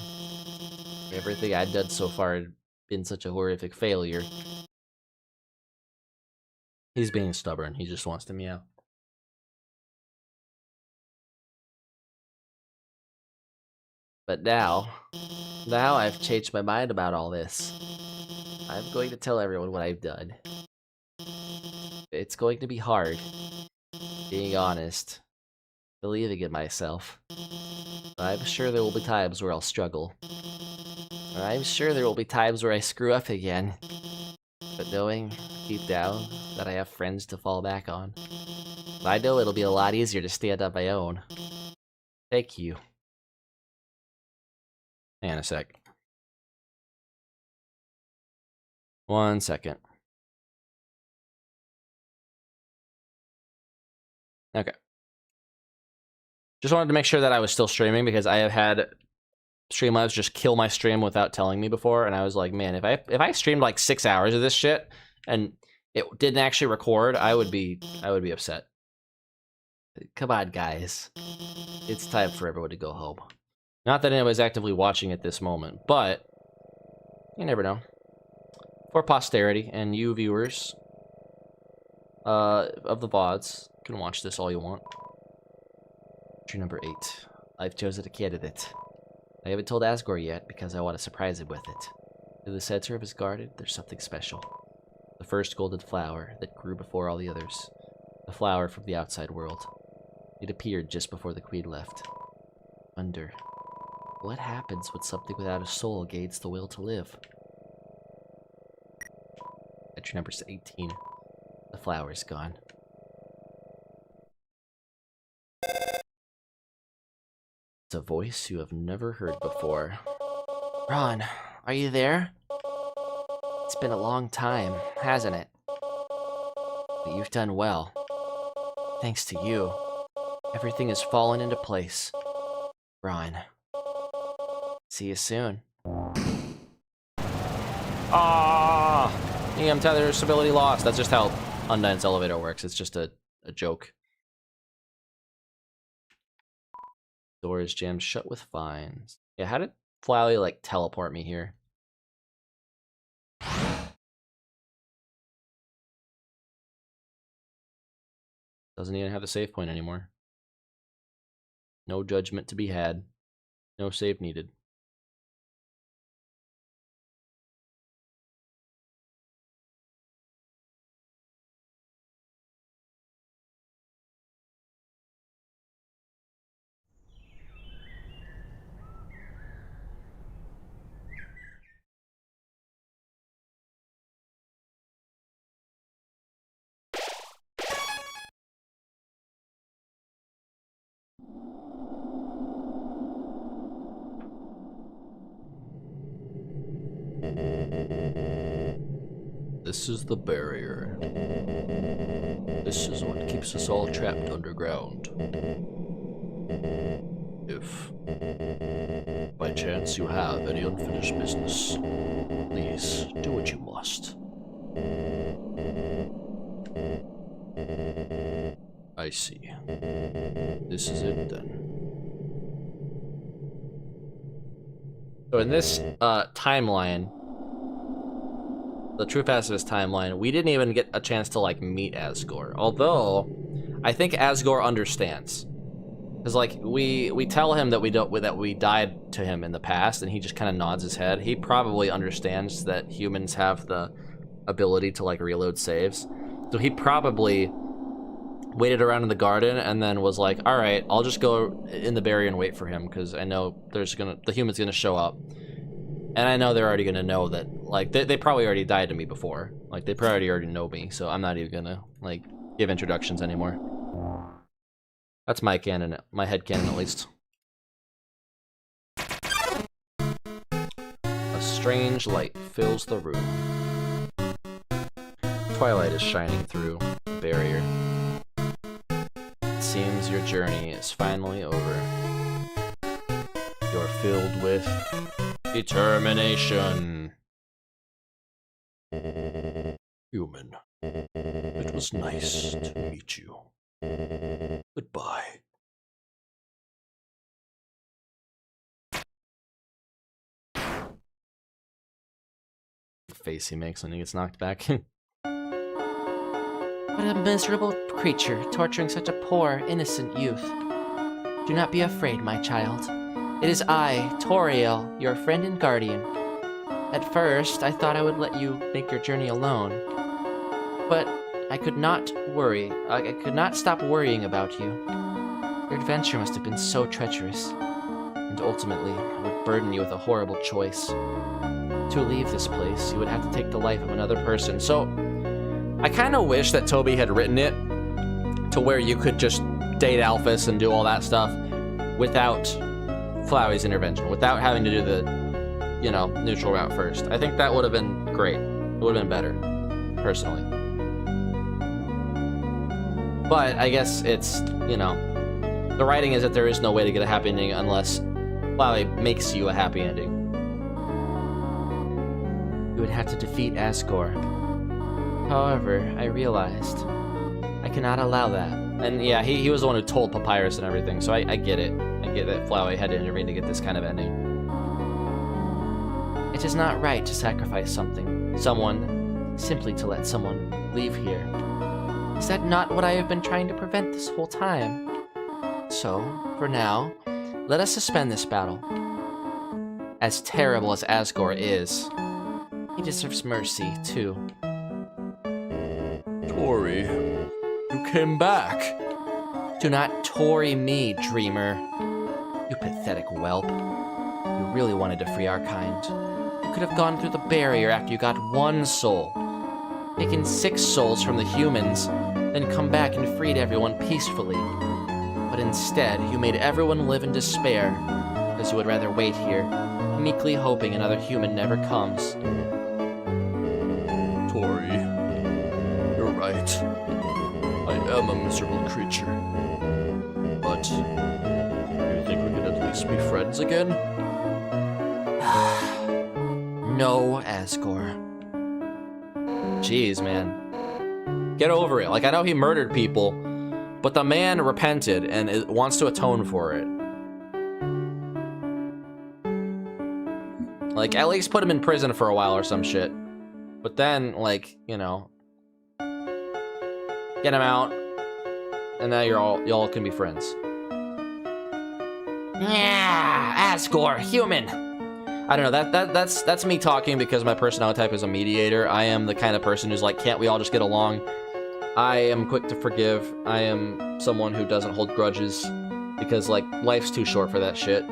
everything I'd done so far had been such a horrific failure. He's being stubborn. He just wants to meow. But now I've changed my mind about all this. I'm going to tell everyone what I've done. It's going to be hard, being honest, believing in myself. I'm sure there will be times where I'll struggle. I'm sure there will be times where I screw up again. But knowing, deep down, that I have friends to fall back on, I know it'll be a lot easier to stand on my own. Thank you. Hang on a sec. 1 second. Okay. Just wanted to make sure that I was still streaming because I have had Streamlabs just kill my stream without telling me before, and I was like, man, if I streamed like 6 hours of this shit and it didn't actually record, I would be upset. Come on, guys. It's time for everyone to go home. Not that anybody's actively watching at this moment, but you never know. For posterity and you viewers of the VODs, you can watch this all you want. Entry number 8. I've chosen a candidate. I haven't told Asgore yet because I want to surprise him with it. In the center of his garden, there's something special. The first golden flower that grew before all the others. A flower from the outside world. It appeared just before the queen left. Wonder, what happens when something without a soul gains the will to live? Entry number 18. The flower is gone. It's a voice you have never heard before. Ron, are you there? It's been a long time, hasn't it? But you've done well. Thanks to you, everything has fallen into place. Ron. See you soon. Ah! EM tether stability lost. That's just how Undyne's elevator works. It's just a joke. Door is jammed shut with fines. Yeah, how did Flowey, like, teleport me here? Doesn't even have a save point anymore. No judgment to be had. No save needed. This is the barrier. This is what keeps us all trapped underground. If, by chance, you have any unfinished business, please do what you must. I see. This is it, then. So in this timeline, the True Pacifist timeline, we didn't even get a chance to, like, meet Asgore. Although, I think Asgore understands. Because, like, we tell him that we died to him in the past, and he just kind of nods his head. He probably understands that humans have the ability to, like, reload saves. So he probably waited around in the garden and then was like, alright, I'll just go in the barrier and wait for him, because I know the human's gonna show up. And I know they're already gonna know that, like, they probably already died to me before. Like, they probably already know me, so I'm not even gonna, like, give introductions anymore. That's my canon, my head canon at least. A strange light fills the room. Twilight is shining through the barrier. It seems your journey is finally over. You're filled with determination. Human, it was nice to meet you. Goodbye. Face he makes when he gets knocked back. What a miserable creature, torturing such a poor, innocent youth. Do not be afraid, my child. It is I, Toriel, your friend and guardian. At first, I thought I would let you make your journey alone. But I could not stop worrying about you. Your adventure must have been so treacherous. And ultimately, it would burden you with a horrible choice. To leave this place, you would have to take the life of another person. So, I kind of wish that Toby had written it to where you could just date Alphys and do all that stuff without Flowey's intervention, without having to do the, you know, neutral route first. I think that would have been great. It would have been better, personally. But I guess it's, you know, the writing is that there is no way to get a happy ending unless Flowey makes you a happy ending. You would have to defeat Asgore. However, I realized I cannot allow that. And yeah, he was the one who told Papyrus and everything, so I get it. I get that Flowey had to intervene to get this kind of ending. It is not right to sacrifice someone, simply to let someone leave here. Is that not what I have been trying to prevent this whole time? So, for now, let us suspend this battle. As terrible as Asgore is, he deserves mercy, too. Tori, you came back. Do not Tory me, dreamer. You pathetic whelp. You really wanted to free our kind. You could have gone through the barrier after you got 1 soul, taken 6 souls from the humans, then come back and freed everyone peacefully. But instead, you made everyone live in despair, because you would rather wait here, meekly hoping another human never comes. Tori, you're right. I am a miserable creature. But do you think we could at least be friends again? No, Asgore. Jeez, man. Get over it. Like, I know he murdered people, but the man repented and wants to atone for it. Like, at least put him in prison for a while or some shit. But then, like, you know, get him out, and now y'all can be friends. Yeah, Asgore, human. I don't know, that's me talking because my personality type is a mediator. I am the kind of person who's like, can't we all just get along? I am quick to forgive. I am someone who doesn't hold grudges because, like, life's too short for that shit.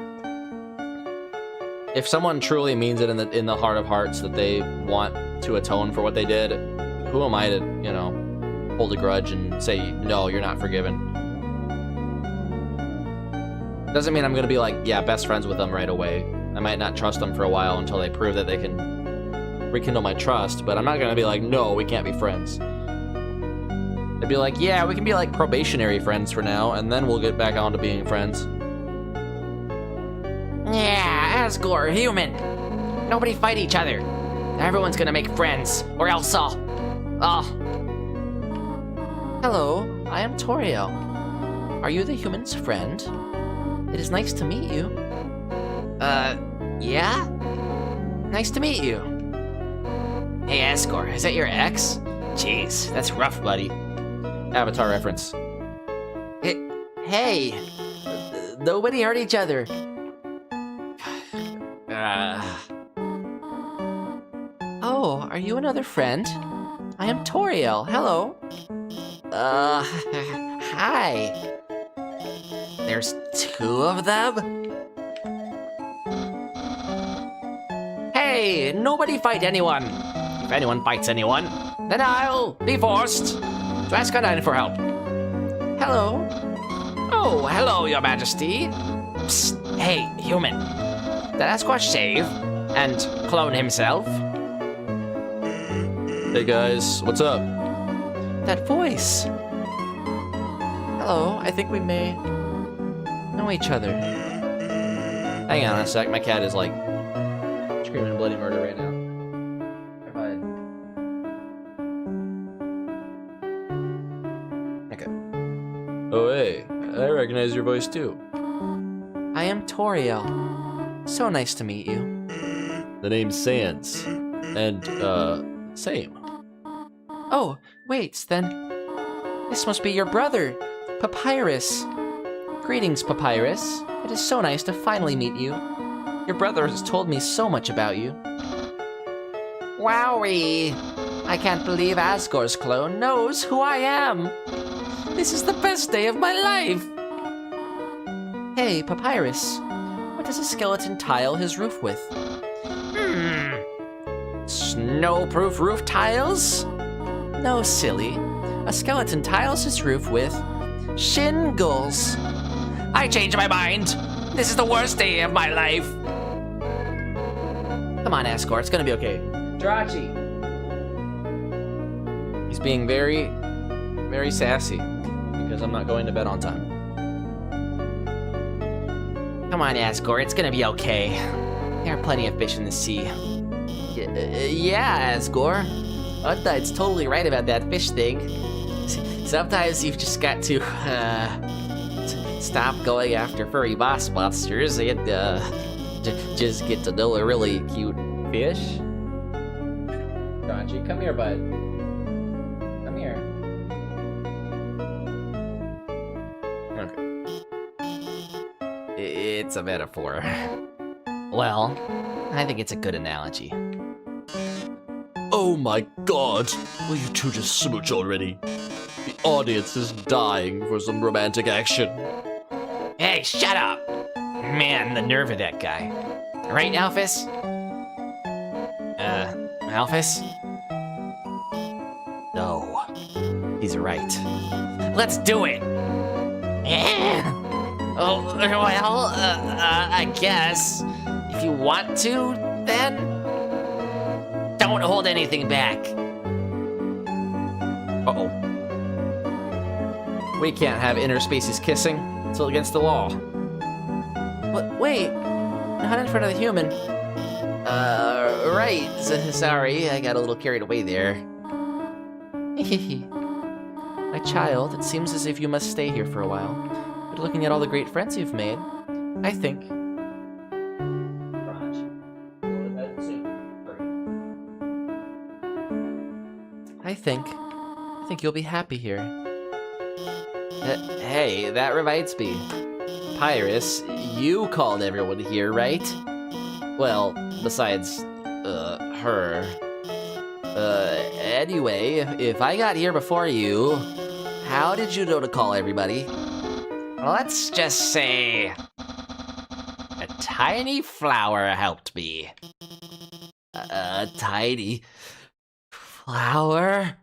If someone truly means it in the heart of hearts that they want to atone for what they did, who am I to, you know, hold a grudge and say, no, you're not forgiven? Doesn't mean I'm gonna be like, yeah, best friends with them right away. I might not trust them for a while until they prove that they can rekindle my trust, but I'm not gonna be like, no, we can't be friends. They'd be like, yeah, we can be like probationary friends for now, and then we'll get back on to being friends. Yeah, Asgore, human. Nobody fight each other. Everyone's gonna make friends, or else I'll... Hello, I am Toriel. Are you the human's friend? It is nice to meet you. Yeah? Nice to meet you. Hey, Asgore, is that your ex? Jeez, that's rough, buddy. Avatar reference. Hey, nobody hurt each other. Oh, are you another friend? I am Toriel. Hello. Hi. There's 2 of them? Hey, nobody fight anyone. If anyone fights anyone, then I'll be forced to ask Undyne for help. Hello. Oh, hello, your majesty. Psst, hey, human. Did Asgore shave and clone himself? Hey guys, what's up? That voice. Hello, I think we may know each other. Hang on a sec, my cat is like screaming bloody murder right now. Okay. Oh hey, I recognize your voice too. I am Toriel. So nice to meet you. The name's Sans. And, same. Oh, wait, then this must be your brother, Papyrus. Greetings, Papyrus. It is so nice to finally meet you. Your brother has told me so much about you. Wowee! I can't believe Asgore's clone knows who I am. This is the best day of my life. Hey, Papyrus. What does a skeleton tile his roof with? Snow-proof roof tiles? No, silly. A skeleton tiles his roof with shingles. I changed my mind. This is the worst day of my life. Come on, Asgore, it's gonna be okay. Drachi! He's being very, very sassy because I'm not going to bed on time. Come on, Asgore, it's gonna be okay. There are plenty of fish in the sea. Yeah, Asgore. Undyne's totally right about that fish thing. Sometimes you've just got to, stop going after furry boss monsters and, just get to know a really cute fish. Drachi, come here, bud. Come here. Okay. It's a metaphor. Well, I think it's a good analogy. Oh my god! Will you two just smooch already? The audience is dying for some romantic action. Hey, shut up! Man, the nerve of that guy. Right, Alphys? Alphys? No. He's right. Let's do it! Yeah. Oh, well, I guess. If you want to, then don't hold anything back. Uh-oh. We can't have interspecies kissing. It's against the law. But wait, not in front of the human. Right. Sorry, I got a little carried away there. My child, it seems as if you must stay here for a while. But looking at all the great friends you've made, I think you'll be happy here. Hey, that reminds me. Papyrus, you called everyone here, right? Well, besides, her. Anyway, if I got here before you, how did you know to call everybody? Let's just say a tiny flower helped me. A tiny flower?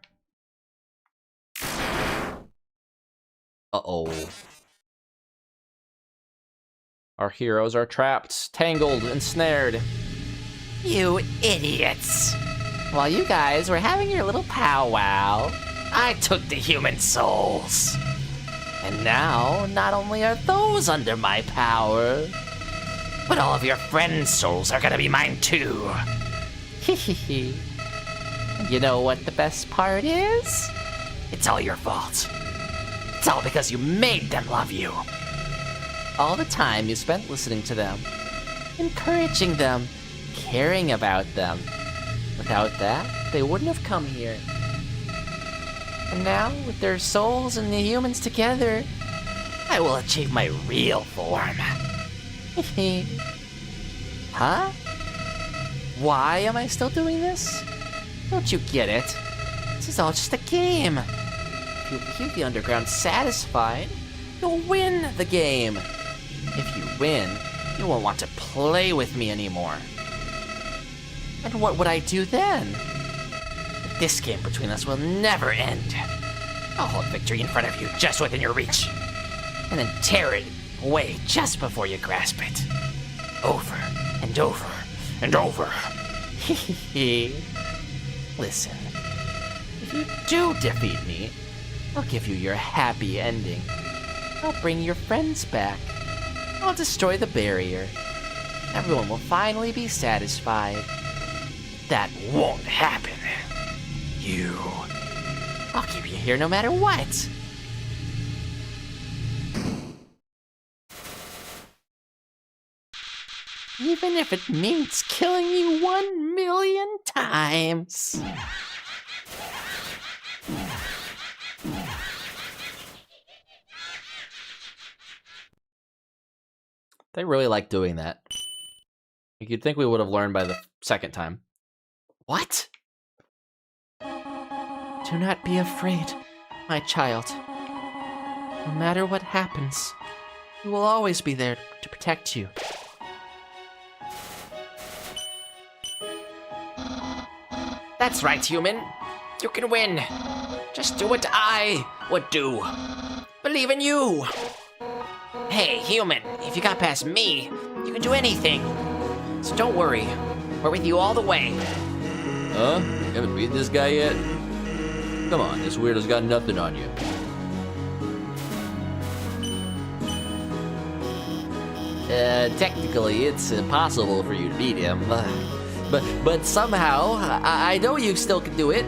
Uh-oh. Our heroes are trapped, tangled, ensnared. You idiots! While you guys were having your little powwow, I took the human souls. And now, not only are those under my power, but all of your friends' souls are gonna be mine too. Hehehe. You know what the best part is? It's all your fault. It's all because you made them love you. All the time you spent listening to them, encouraging them, caring about them. Without that, they wouldn't have come here. And now, with their souls and the humans together, I will achieve my real form. Huh? Why am I still doing this? Don't you get it? This is all just a game. If you keep the underground satisfied, you'll win the game. If you win, you won't want to play with me anymore. And what would I do then? This game between us will never end. I'll hold victory in front of you, just within your reach. And then tear it away just before you grasp it. Over and over and over. Listen, if you do defeat me, I'll give you your happy ending. I'll bring your friends back. I'll destroy the barrier. Everyone will finally be satisfied. That won't happen. I'll keep you here no matter what. Even if it means killing you 1,000,000 times. They really like doing that. You'd think we would have learned by the second time. What? Do not be afraid, my child. No matter what happens, we will always be there to protect you. That's right, human. You can win. Just do what I would do. Believe in you. Hey, human, if you got past me, you can do anything. So don't worry. We're with you all the way. Huh? You haven't beat this guy yet? Come on, this weirdo's got nothing on you. Technically, it's impossible for you to beat him. But somehow, I know you still can do it.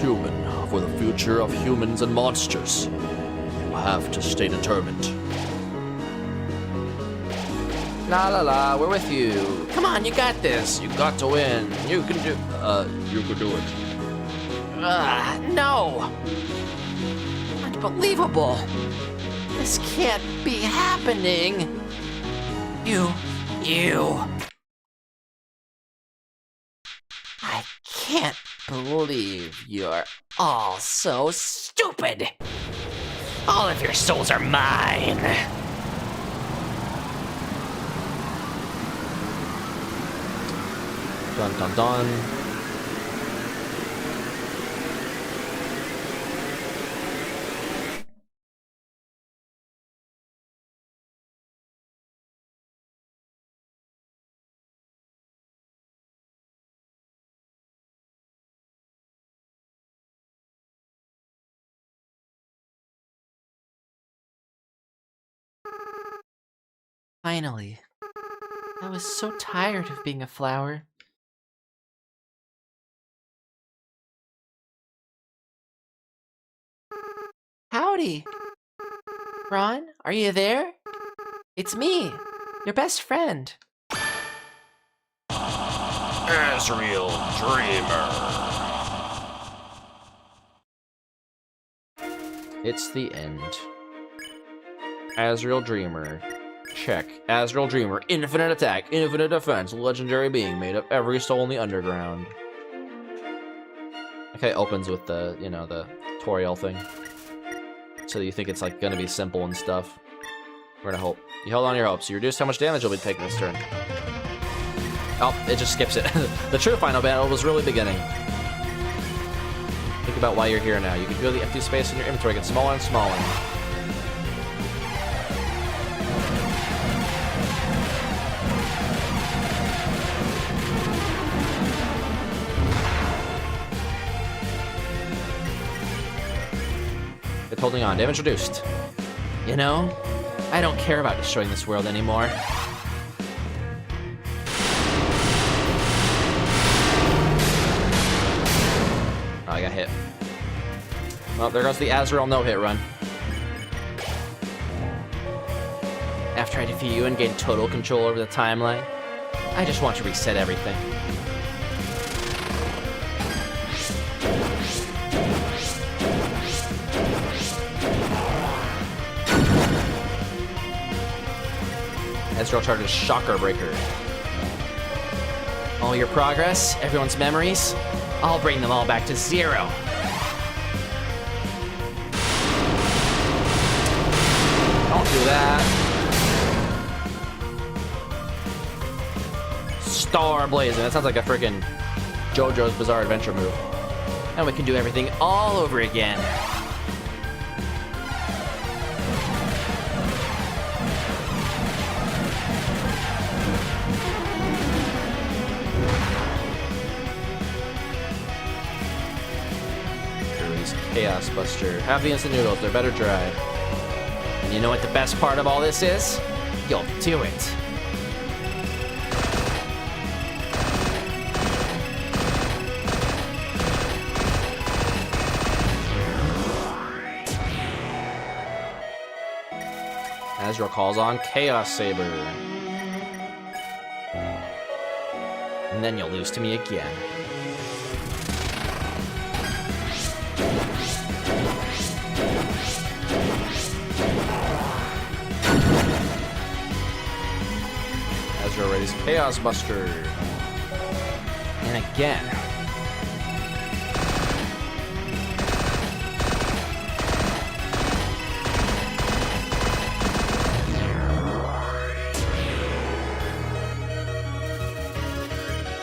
Human, for the future of humans and monsters, you have to stay determined. La la la, we're with you. Come on, you got this. You got to win. You can do. You can do it. No. Unbelievable. This can't be happening. You. I I can't believe you're all so stupid. All of your souls are mine. Dun dun dun. Finally. I was so tired of being a flower. Howdy. Ron, are you there? It's me, your best friend. Azrael Dreamer. It's the end. Azrael Dreamer. Check. Azrael Dreamer. Infinite attack, infinite defense, legendary being made of every soul in the underground. Okay, opens with the, you know, the tutorial thing. So you think it's like gonna be simple and stuff. We're gonna hope. You held on to your hopes. You reduced how much damage you'll be taking this turn. Oh, it just skips it. The true final battle was really beginning. Think about why you're here now. You can feel the empty space in your inventory get smaller and smaller. It's holding on. Damage reduced. You know, I don't care about destroying this world anymore. Oh, I got hit. Well, there goes the Azrael no-hit run. After I defeat you and gain total control over the timeline, I just want to reset everything. Azrael charges Shocker Breaker. All your progress, everyone's memories, I'll bring them all back to zero. Don't do that. Star Blazing. That sounds like a freaking JoJo's Bizarre Adventure move. And we can do everything all over again. Chaos Buster. Have the instant noodles, they're better dried. And you know what the best part of all this is? You'll do it. Azrael calls on Chaos Saber. And then you'll lose to me again. Azrael readies Chaos Buster. And again.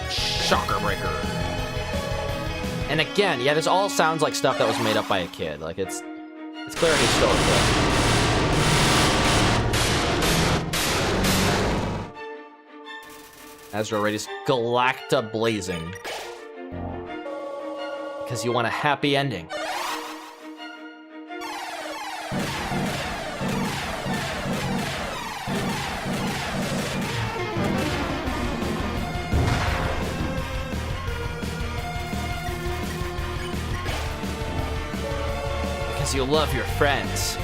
Shocker Breaker. And again, yeah, this all sounds like stuff that was made up by a kid. Like it's clear he's still a kid. Azrael readies Galacta Blazing. Because you want a happy ending. Because you love your friends.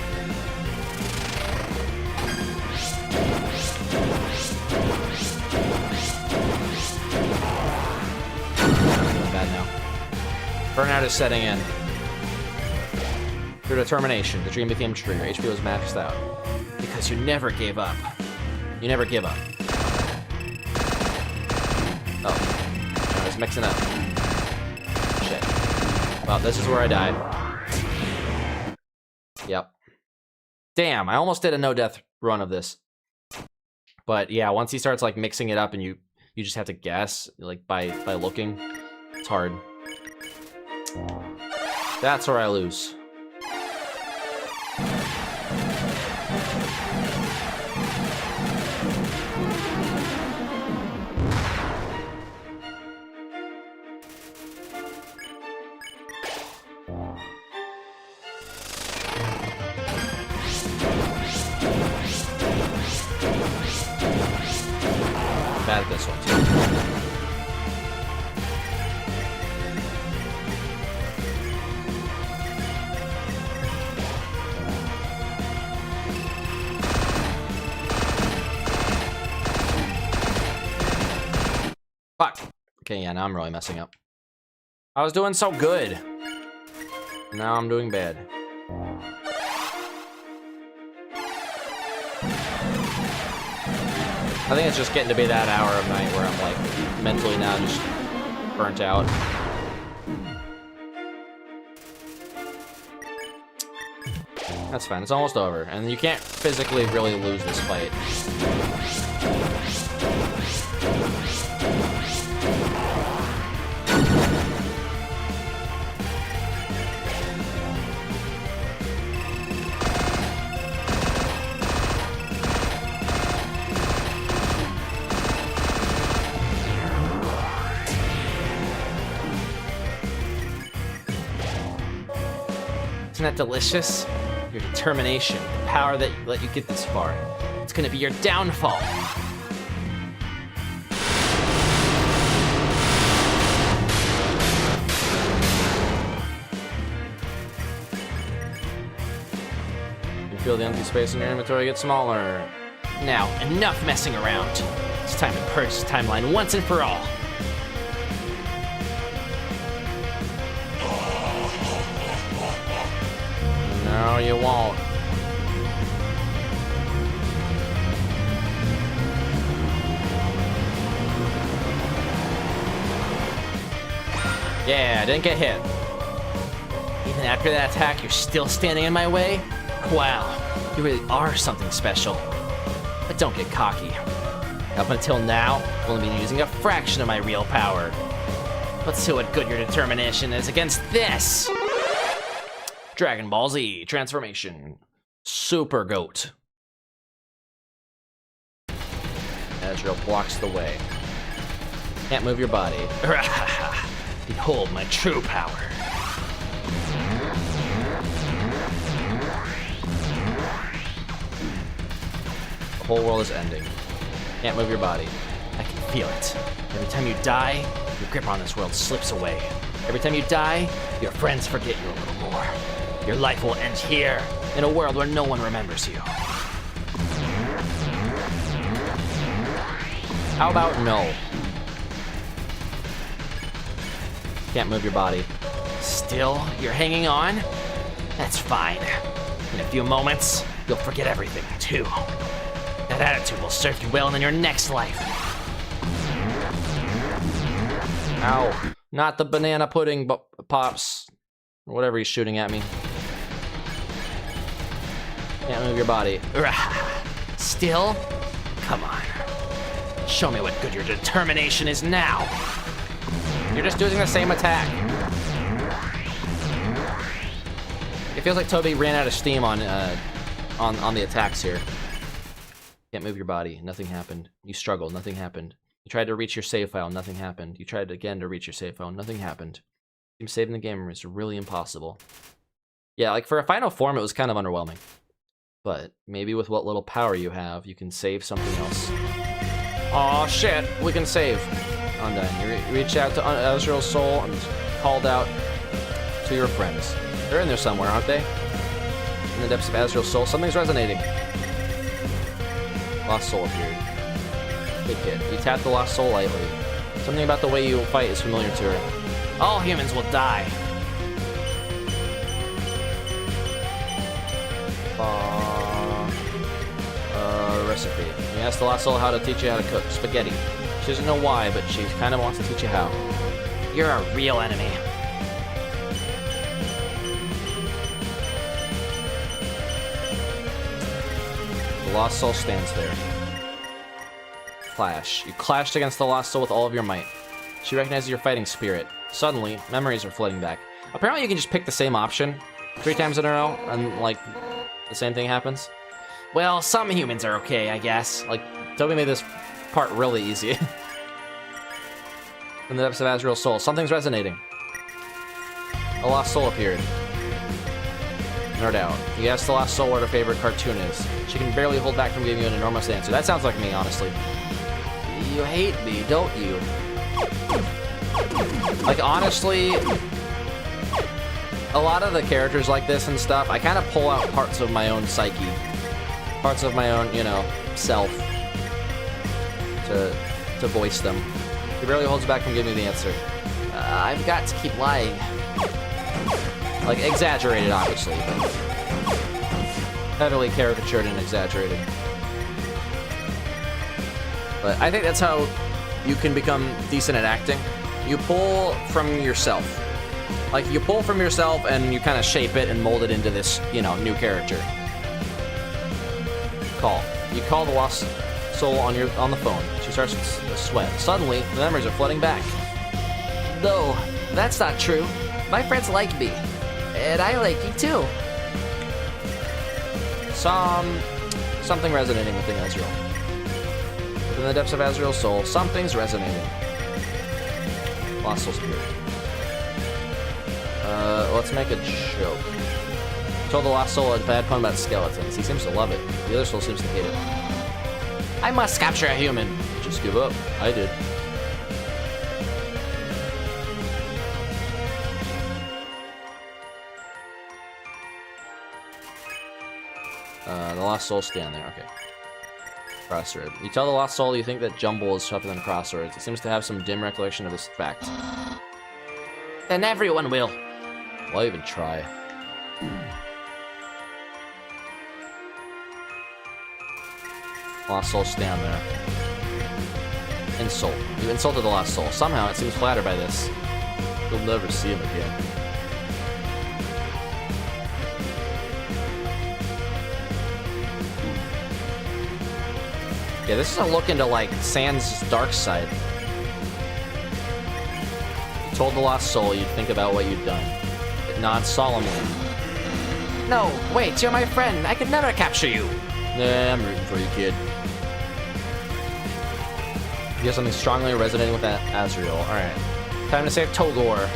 Burnout is setting in. Through determination, the dream became true. Your HP was maxed out. Because you never gave up. You never give up. Oh. I was mixing up. Well, this is where I die. Yep. Damn, I almost did a no-death run of this. But yeah, once he starts like mixing it up and you just have to guess, like by looking, it's hard. That's where I lose. Bad at this one too. Fuck. Okay, yeah, now I'm really messing up. I was doing so good. Now I'm doing bad. I think it's just getting to be that hour of night where I'm like mentally now just burnt out. That's fine, it's almost over. And you can't physically really lose this fight. Isn't that delicious? Your determination, the power that let you get this far. It's gonna be your downfall. You feel the empty space in your inventory get smaller. Now, enough messing around. It's time to purge this timeline once and for all. No, you won't. Yeah, didn't get hit. Even after that attack, you're still standing in my way? Wow, you really are something special. But don't get cocky. Up until now, I've only been using a fraction of my real power. Let's see what good your determination is against this! Dragon Ball Z transformation. Super Goat. Ezreal blocks the way. Can't move your body. Behold my true power. The whole world is ending. Can't move your body. I can feel it. Every time you die, your grip on this world slips away. Every time you die, your friends forget you a little more. Your life will end here, in a world where no one remembers you. How about no? Can't move your body. Still, you're hanging on? That's fine. In a few moments, you'll forget everything, too. That attitude will serve you well in your next life. Ow. Not the banana pudding pops. Or whatever he's shooting at me. Can't move your body. Still? Come on. Show me what good your determination is now. You're just using the same attack. It feels like Toby ran out of steam on the attacks here. Can't move your body. Nothing happened. You struggled. Nothing happened. You tried to reach your save file. Nothing happened. You tried again to reach your save file. Nothing happened. Saving the game is really impossible. Yeah, like for a final form, it was kind of underwhelming. But maybe with what little power you have, you can save something else. Aw, shit, we can save. Undyne, you reached out to Ezreal's soul and called out to your friends. They're in there somewhere, aren't they? In the depths of Ezreal's soul, something's resonating. Lost soul appeared. Good kid. You tapped the lost soul lightly. Something about the way you fight is familiar to her. All humans will die. Recipe. You asked the lost soul how to teach you how to cook spaghetti. She doesn't know why, but she kind of wants to teach you how. You're a real enemy. The Lost Soul stands there. Clash. You clashed against the Lost Soul with all of your might. She recognizes your fighting spirit. Suddenly, memories are flooding back. Apparently you can just pick the same option 3 times in a row, and, like, the same thing happens. Well, some humans are okay, I guess. Like, Toby made this part really easy. In the depths of Azrael's soul, something's resonating. A lost soul appeared. No doubt. You asked the lost soul what her favorite cartoon is. She can barely hold back from giving you an enormous answer. That sounds like me, honestly. You hate me, don't you? Like, honestly, a lot of the characters like this and stuff, I kind of pull out parts of my own psyche. Parts of my own, you know, self. To voice them. He barely holds back from giving me the answer. I've got to keep lying. Like, exaggerated, obviously, but heavily caricatured and exaggerated. But I think that's how you can become decent at acting. You pull from yourself. Like, you pull from yourself and you kind of shape it and mold it into this, you know, new character. Call. You call the lost soul on the phone. She starts to sweat. Suddenly, the memories are flooding back. No, that's not true. My friends like me. And I like you too. Something resonating within Azrael. Within the depths of Azrael's soul, something's resonating. Lost soul spirit. Let's make a joke. Told the lost soul a bad pun about skeletons. He seems to love it. The other soul seems to hate it. I must capture a human. Just give up. I did. The lost soul stand there. Okay. Crossroad. You tell the lost soul you think that Jumble is tougher than Crossroads. It seems to have some dim recollection of this fact. Then everyone will. Why even try? Lost soul stand there. Insult. You insulted the lost soul. Somehow it seems flattered by this. You'll never see him again. Yeah, this is a look into, like, Sans' dark side. You told the lost soul you'd think about what you'd done. It nods solemnly. No, wait, you're my friend. I could never capture you. Nah, I'm rooting for you, kid. You have something strongly resonating with that Azrael. Alright. Time to save Togor.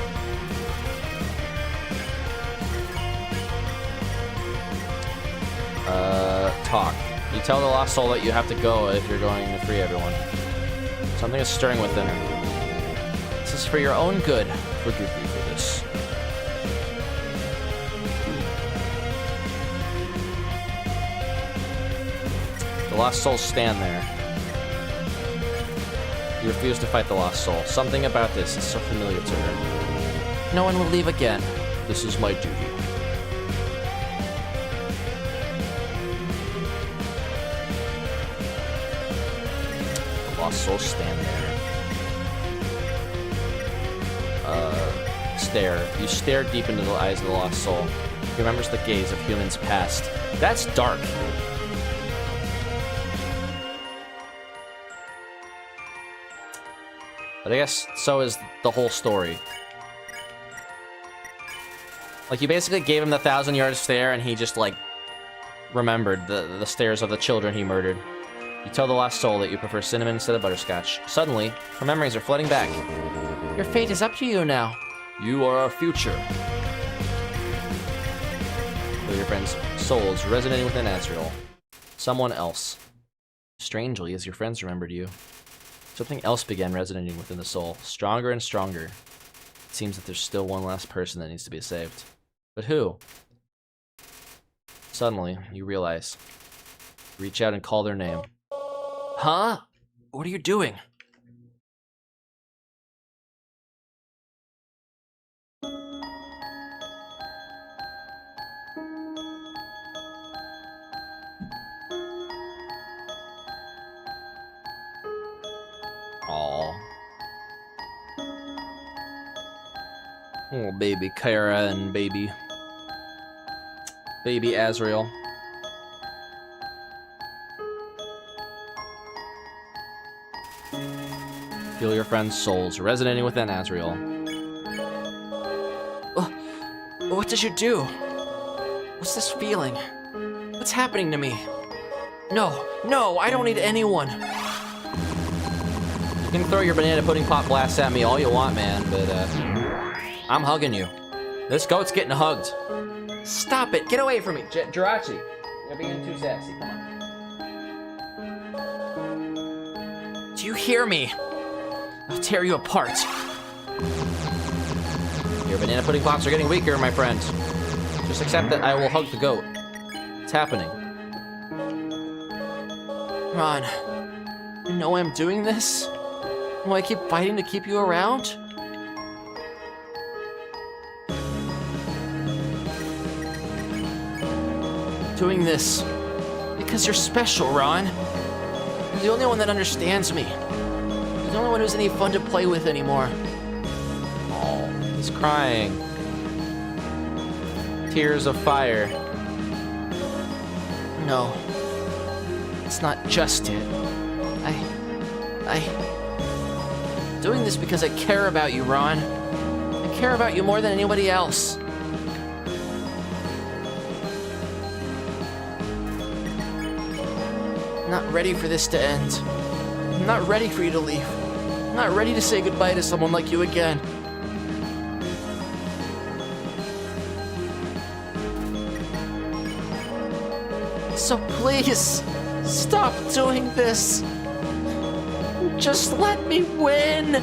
Talk. You tell the lost soul that you have to go if you're going to free everyone. Something is stirring within her. This is for your own good. Forgive me for this. The lost souls stand there. You refuse to fight the lost soul. Something about this is so familiar to her. No one will leave again. This is my duty. Lost soul stand there. Stare. You stare deep into the eyes of the lost soul. He remembers the gaze of humans past. That's dark. But I guess so is the whole story. Like, you basically gave him the 1,000-yard stare and he just, like, remembered the stares of the children he murdered. You tell the lost soul that you prefer cinnamon instead of butterscotch. Suddenly, her memories are flooding back. Your fate is up to you now. You are our future. With your friend's souls resonating within Azrael. Someone else. Strangely, as your friends remembered you, something else began resonating within the soul, stronger and stronger. It seems that there's still one last person that needs to be saved. But who? Suddenly, you realize. Reach out and call their name. Huh? What are you doing? Aww. Oh, baby Kara and baby Azrael. Feel your friends' souls resonating within Azrael. What did you do? What's this feeling? What's happening to me? No, I don't need anyone. You can throw your banana pudding pop blast at me all you want, man, but I'm hugging you. This goat's getting hugged. Stop it, get away from me. Jirachi, you're being too sassy, come on. Do you hear me? I'll tear you apart. Your banana pudding pops are getting weaker, my friend. Just accept that I will hug the goat. It's happening. Ron, you know why I'm doing this? Why I keep fighting to keep you around? Doing this because you're special, Ron. You're the only one that understands me. You're the only one who's any fun to play with anymore. Oh, he's crying. Tears of fire. No, it's not just it. Doing this because I care about you, Ron. I care about you more than anybody else. I'm not ready for this to end. I'm not ready for you to leave. I'm not ready to say goodbye to someone like you again. So please, stop doing this. Just let me win.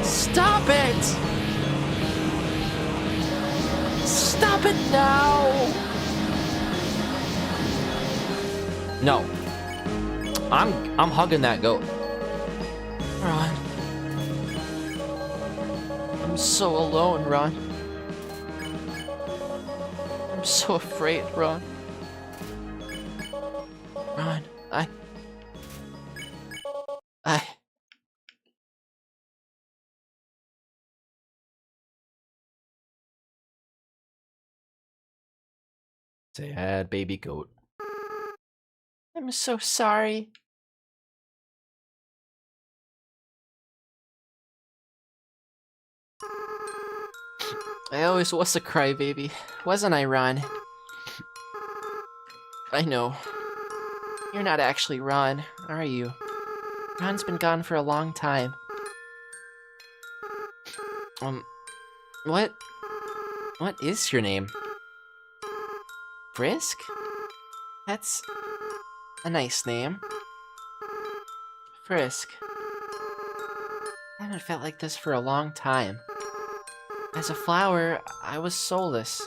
Stop it. Stop it now. No. I'm hugging that goat. Ron. I'm so alone, Ron. I'm so afraid, Ron. Ron, Sad baby goat. I'm so sorry. I always was a crybaby, wasn't I, Ron? I know. You're not actually Ron, are you? Ron's been gone for a long time. What is your name? Frisk? That's a nice name. Frisk. I haven't felt like this for a long time. As a flower, I was soulless.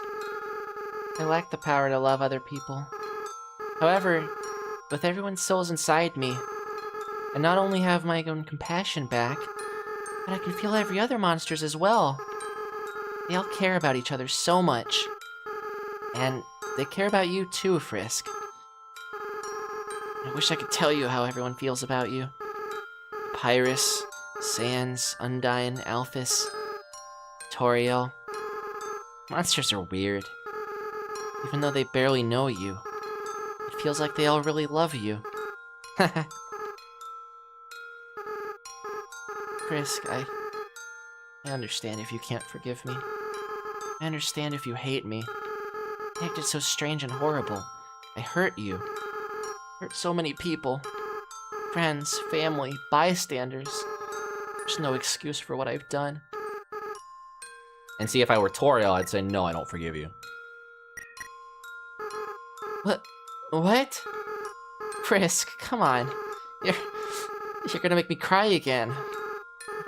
I lacked the power to love other people. However, with everyone's souls inside me, I not only have my own compassion back, but I can feel every other monster's as well. They all care about each other so much. And they care about you too, Frisk. I wish I could tell you how everyone feels about you. Papyrus, Sans, Undyne, Alphys, Toriel. Monsters are weird. Even though they barely know you, it feels like they all really love you. Frisk, I understand if you can't forgive me. I understand if you hate me. I acted so strange and horrible. I hurt you. Hurt so many people. Friends, family, bystanders. There's no excuse for what I've done. And see, if I were Toriel, I'd say, no, I don't forgive you. What? Frisk, come on. You're gonna make me cry again.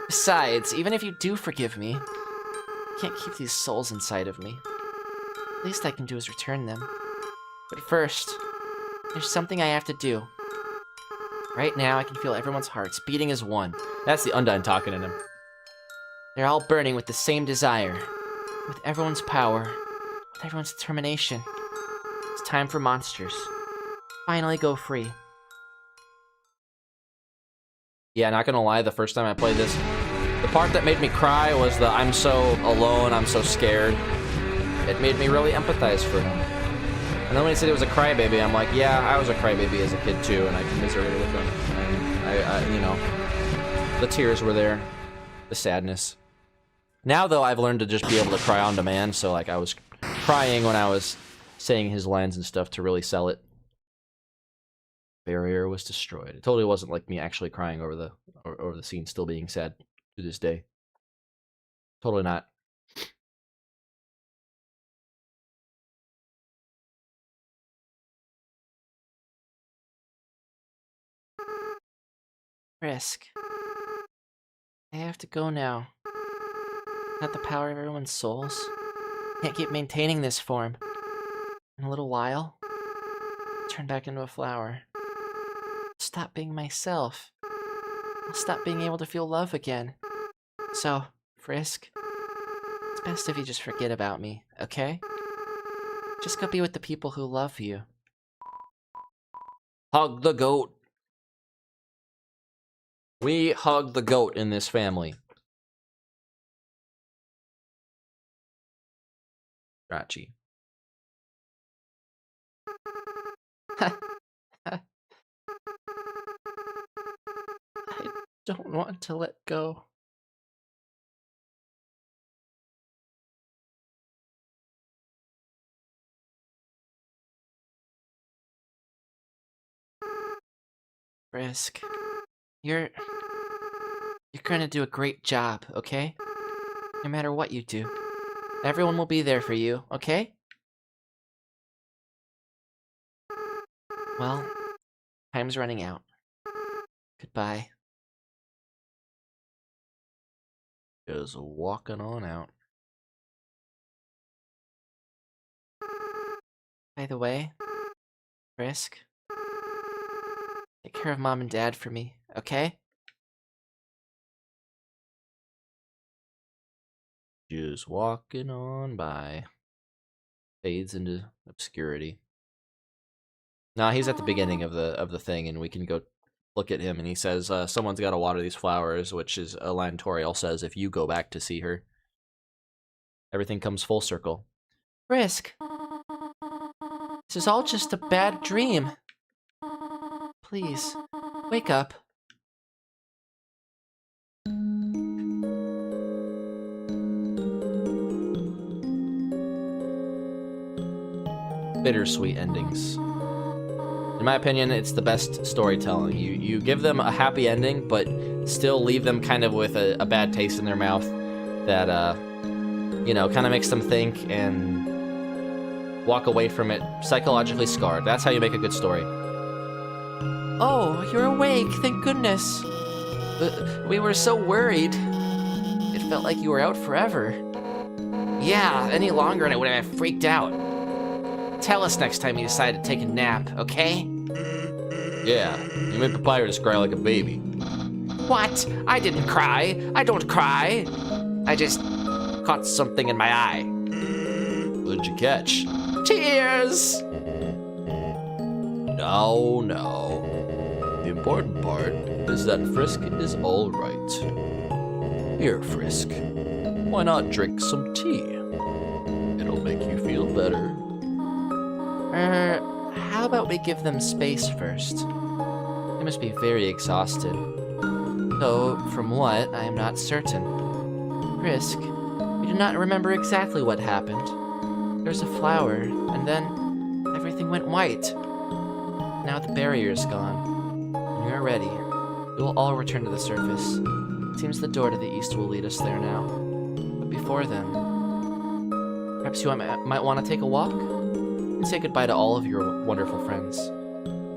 Besides, even if you do forgive me, I can't keep these souls inside of me. The least I can do is return them. But first, there's something I have to do. Right now, I can feel everyone's hearts beating as one. That's the Undyne talking in him. They're all burning with the same desire. With everyone's power. With everyone's determination. It's time for monsters. Finally go free. Yeah, not gonna lie, the first time I played this, the part that made me cry was the I'm so alone, I'm so scared. It made me really empathize for him. And then when he said he was a crybaby, I'm like, yeah, I was a crybaby as a kid too, and I commiserated with him. And I you know, the tears were there, the sadness. Now though, I've learned to just be able to cry on demand, so like I was crying when I was saying his lines and stuff to really sell it. Barrier was destroyed. It totally wasn't like me actually crying over the scene still being sad to this day. Totally not. Risk. I have to go now. Not the power of everyone's souls. Can't keep maintaining this form. In a little while, I'll turn back into a flower. Stop being myself. I'll stop being able to feel love again. So, Frisk, it's best if you just forget about me, okay? Just go be with the people who love you. Hug the goat. We hug the goat in this family. Rachi. I don't want to let go. Frisk, you're gonna do a great job, okay? No matter what you do. Everyone will be there for you, okay? Well, time's running out. Goodbye. Just walking on out. By the way, Frisk, take care of Mom and Dad for me, okay? Just walking on by. Fades into obscurity. Nah, he's at the beginning of the thing, and we can go look at him, and he says, someone's got to water these flowers, which is a line Toriel says if you go back to see her. Everything comes full circle. Frisk, this is all just a bad dream. Please, wake up. Bittersweet endings. In my opinion, it's the best storytelling. You give them a happy ending, but still leave them kind of with a bad taste in their mouth that, you know, kind of makes them think and walk away from it psychologically scarred. That's how you make a good story. Oh, you're awake, thank goodness. We were so worried. It felt like you were out forever. Yeah, any longer and I would have freaked out. Tell us next time you decide to take a nap, okay? Yeah, you made Papyrus cry like a baby. What? I didn't cry. I don't cry. I just caught something in my eye. What did you catch? Tears! No. The important part is that Frisk is alright. Here, Frisk. Why not drink some tea? It'll make you feel better. How about we give them space first? They must be very exhausted. Though, from what, I am not certain. Frisk, you do not remember exactly what happened. There was a flower, and then everything went white. Now the barrier is gone, and we are ready. We will all return to the surface. It seems the door to the east will lead us there now. But before then, perhaps you might want to take a walk? And say goodbye to all of your wonderful friends.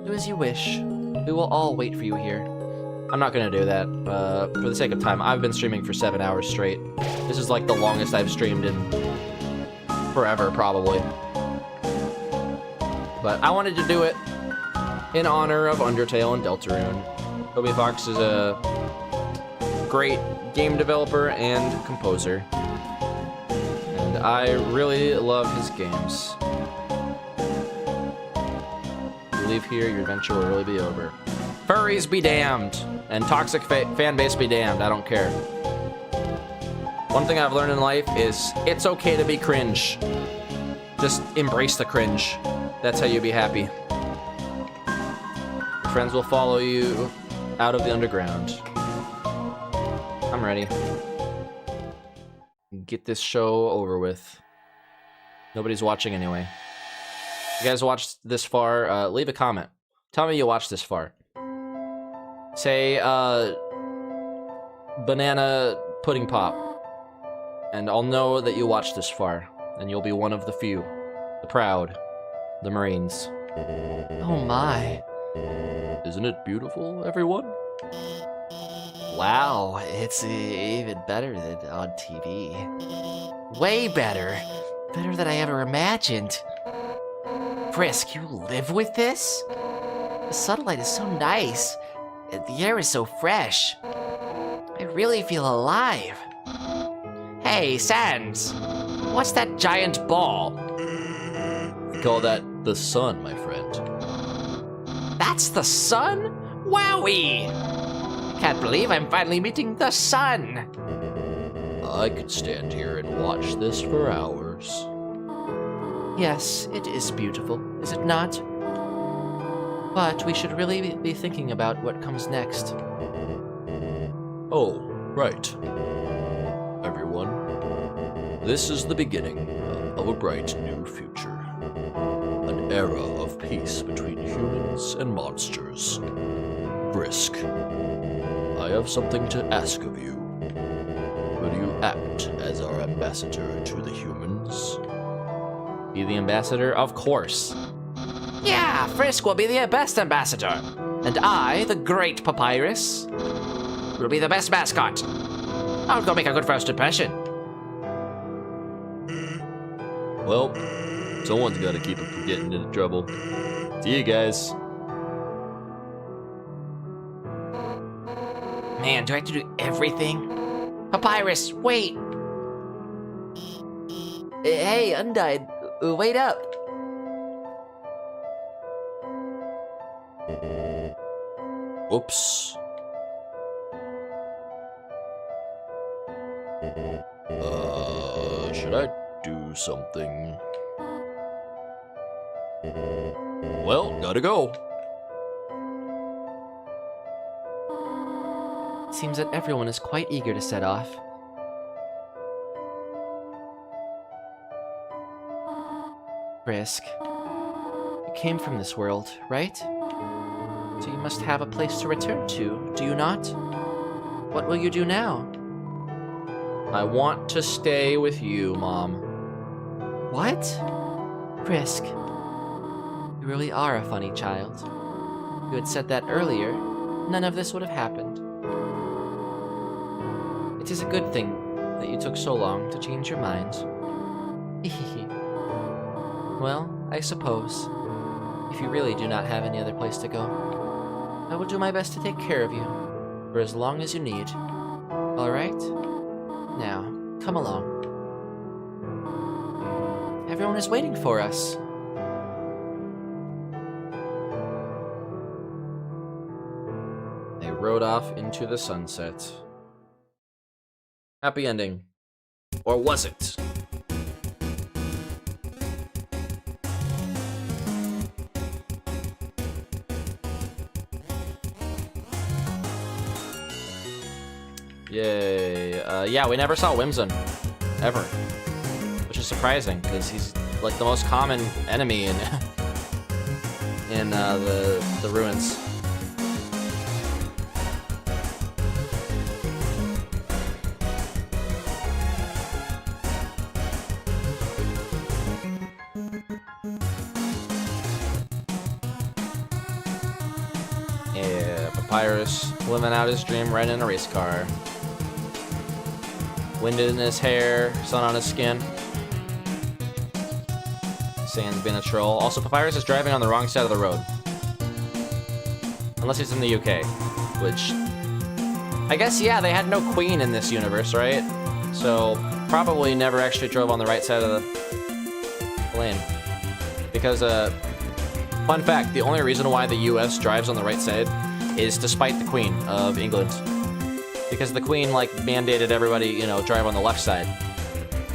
Do as you wish. We will all wait for you here. I'm not gonna do that. For the sake of time, I've been streaming for 7 hours straight. This is like the longest I've streamed in forever, probably. But I wanted to do it in honor of Undertale and Deltarune. Toby Fox is a great game developer and composer. And I really love his games. Leave here, your adventure will really be over. Furries be damned, and toxic fan base be damned. I don't care. One thing I've learned in life is it's okay to be cringe. Just embrace the cringe. That's how you be happy. Your friends will follow you out of the underground. I'm ready. Get this show over with. Nobody's watching anyway. You guys watched this far, leave a comment. Tell me you watched this far. Say, banana pudding pop. And I'll know that you watched this far. And you'll be one of the few. The proud. The Marines. Oh my. Isn't it beautiful, everyone? Wow, it's even better than on TV. Way better. Better than I ever imagined. Frisk, you live with this? The sunlight is so nice. And the air is so fresh. I really feel alive. Hey, Sans. What's that giant ball? We call that the sun, my friend. That's the sun? Wowie! Can't believe I'm finally meeting the sun. I could stand here and watch this for hours. Yes, it is beautiful, is it not? But we should really be thinking about what comes next. Oh, right. Everyone, this is the beginning of a bright new future. An era of peace between humans and monsters. Brisk, I have something to ask of you. Will you act as our ambassador to the humans? Be the ambassador? Of course. Yeah, Frisk will be the best ambassador. And I, the great Papyrus, will be the best mascot. I'll go make a good first impression. Well, someone's got to keep him from getting into trouble. See you guys. Man, do I have to do everything? Papyrus, wait! Hey, Undyne, wait up! Oops. Should I do something? Well, gotta go. It seems that everyone is quite eager to set off. Frisk, you came from this world, right? So you must have a place to return to, do you not? What will you do now? I want to stay with you, Mom. What? Frisk, you really are a funny child. If you had said that earlier, none of this would have happened. It is a good thing that you took so long to change your mind. Well, I suppose, if you really do not have any other place to go, I will do my best to take care of you, for as long as you need. All right? Now, come along. Everyone is waiting for us. They rode off into the sunset. Happy ending. Or was it? Yay. Yeah, we never saw Whimsun. Ever. Which is surprising, because he's like the most common enemy in in the ruins. Yeah, Papyrus living out his dream right in a race car. Wind in his hair, sun on his skin. Sans being a troll. Also, Papyrus is driving on the wrong side of the road. Unless he's in the UK, which... I guess, yeah, they had no queen in this universe, right? So, probably never actually drove on the right side of the lane. Because, fun fact, the only reason why the US drives on the right side is to spite the Queen of England. Because the Queen, like, mandated everybody, you know, drive on the left side.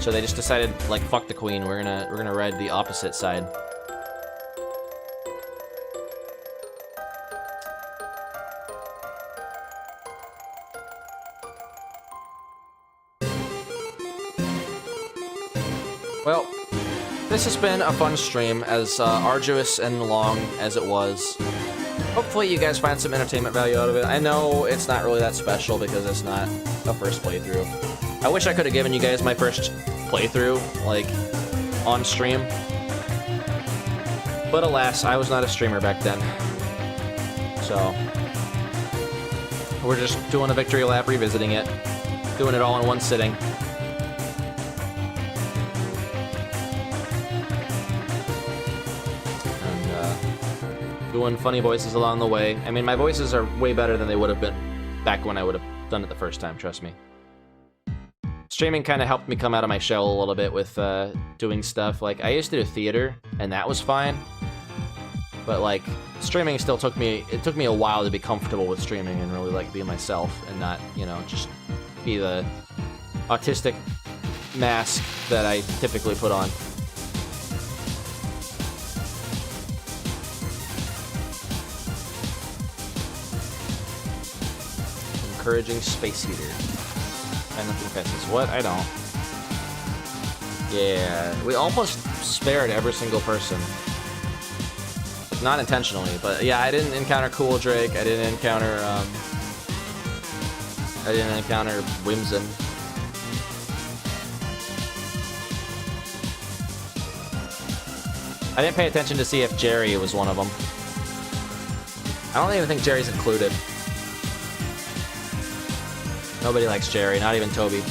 So they just decided, like, fuck the Queen, we're gonna ride the opposite side. Well, this has been a fun stream, as arduous and long as it was. Hopefully you guys find some entertainment value out of it. I know it's not really that special because it's not a first playthrough. I wish I could have given you guys my first playthrough, like, on stream. But alas, I was not a streamer back then. So, we're just doing a victory lap, revisiting it. Doing it all in one sitting. Doing funny voices along the way. I mean, my voices are way better than they would have been back when I would have done it the first time, trust me. Streaming kind of helped me come out of my shell a little bit with doing stuff. Like, I used to do theater, and that was fine. But, like, streaming still took me a while to be comfortable with streaming and really, like, be myself and not, you know, just be the autistic mask that I typically put on. Encouraging space heater. And nothing offenses. What? I don't. Yeah, we almost spared every single person. Not intentionally, but yeah, I didn't encounter Cool Drake. I didn't encounter Whimsun. I didn't pay attention to see if Jerry was one of them. I don't even think Jerry's included. Nobody likes Jerry, not even Toby.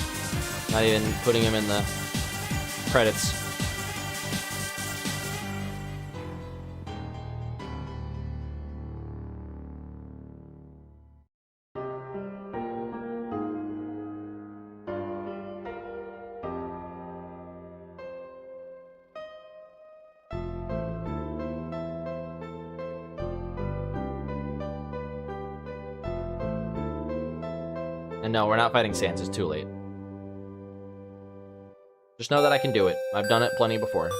Not even putting him in the credits. And no, we're not fighting Sans, it's too late. Just know that I can do it. I've done it plenty before.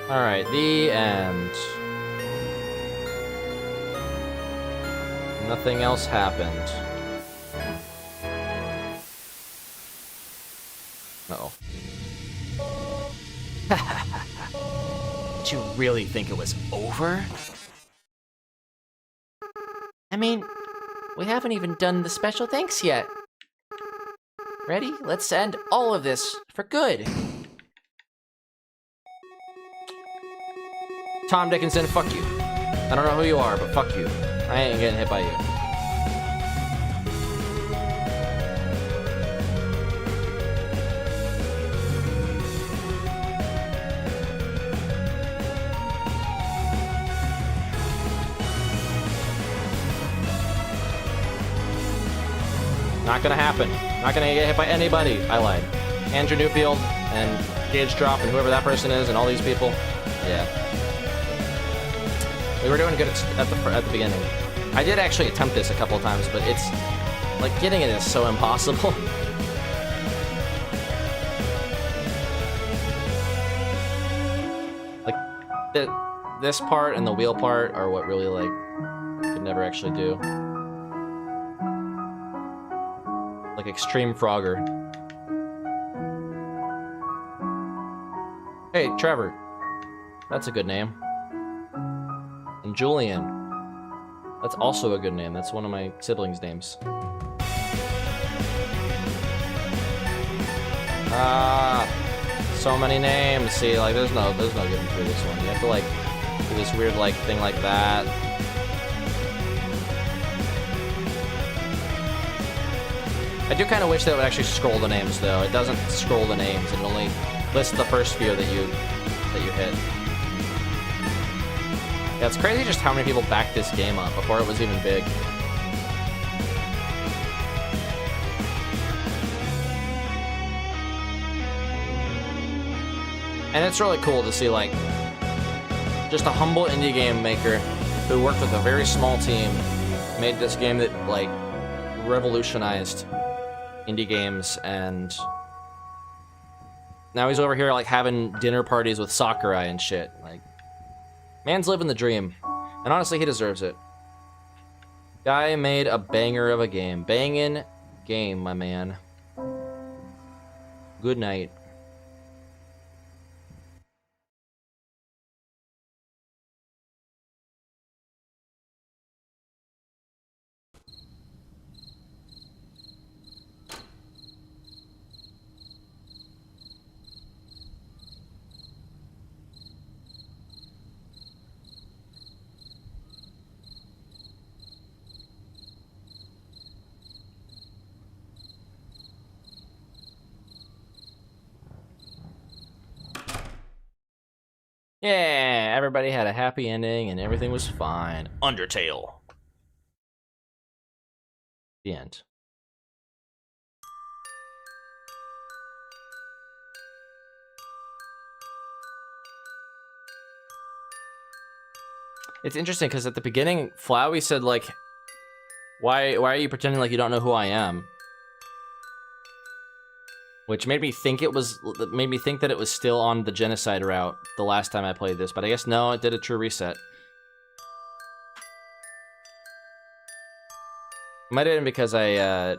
Alright, the end. Nothing else happened. Uh-oh. Did you really think it was over? I mean, we haven't even done the special thanks yet. Ready? Let's end all of this for good. Tom Dickinson, fuck you. I don't know who you are, but fuck you. I ain't getting hit by you. Not gonna happen. Not gonna get hit by anybody. I lied. Andrew Newfield and Gage Drop and whoever that person is and all these people. Yeah. We were doing good at the beginning. I did actually attempt this a couple of times, but it's like getting it is so impossible. Like this part and the wheel part are what really like could never actually do. Like Extreme Frogger. Hey, Trevor. That's a good name. And Julian. That's also a good name. That's one of my siblings' names. So many names. See, like there's no getting through this one. You have to like do this weird like thing like that. I do kind of wish that it would actually scroll the names, though. It doesn't scroll the names. It only lists the first few that you hit. Yeah, it's crazy just how many people backed this game up before it was even big. And it's really cool to see, like, just a humble indie game maker who worked with a very small team made this game that, like, revolutionized indie games, and now he's over here like having dinner parties with Sakurai and shit. Like, man's living the dream, and honestly, he deserves it. Guy made a banger of a game. Bangin' game, my man. Good night. Yeah, everybody had a happy ending and everything was fine. Undertale. The end. It's interesting because at the beginning, Flowey said like, why are you pretending like you don't know who I am? Which made me think that it was still on the genocide route the last time I played this, but I guess no, it did a true reset. Might have been because I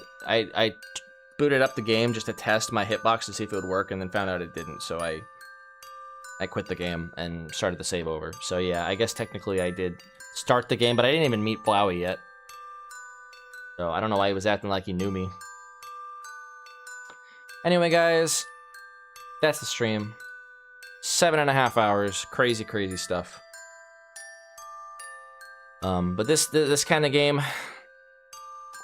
booted up the game just to test my hitbox to see if it would work, and then found out it didn't. So I quit the game and started the save over. So yeah, I guess technically I did start the game, but I didn't even meet Flowey yet. So I don't know why he was acting like he knew me. Anyway, guys, that's the stream. 7.5 hours, crazy, crazy stuff. But this kind of game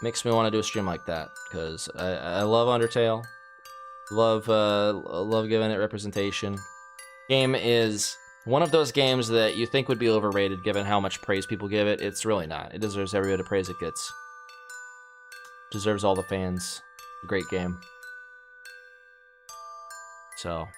makes me want to do a stream like that because I love Undertale, love giving it representation. Game is one of those games that you think would be overrated given how much praise people give it. It's really not. It deserves every bit of praise it gets. Deserves all the fans. Great game. So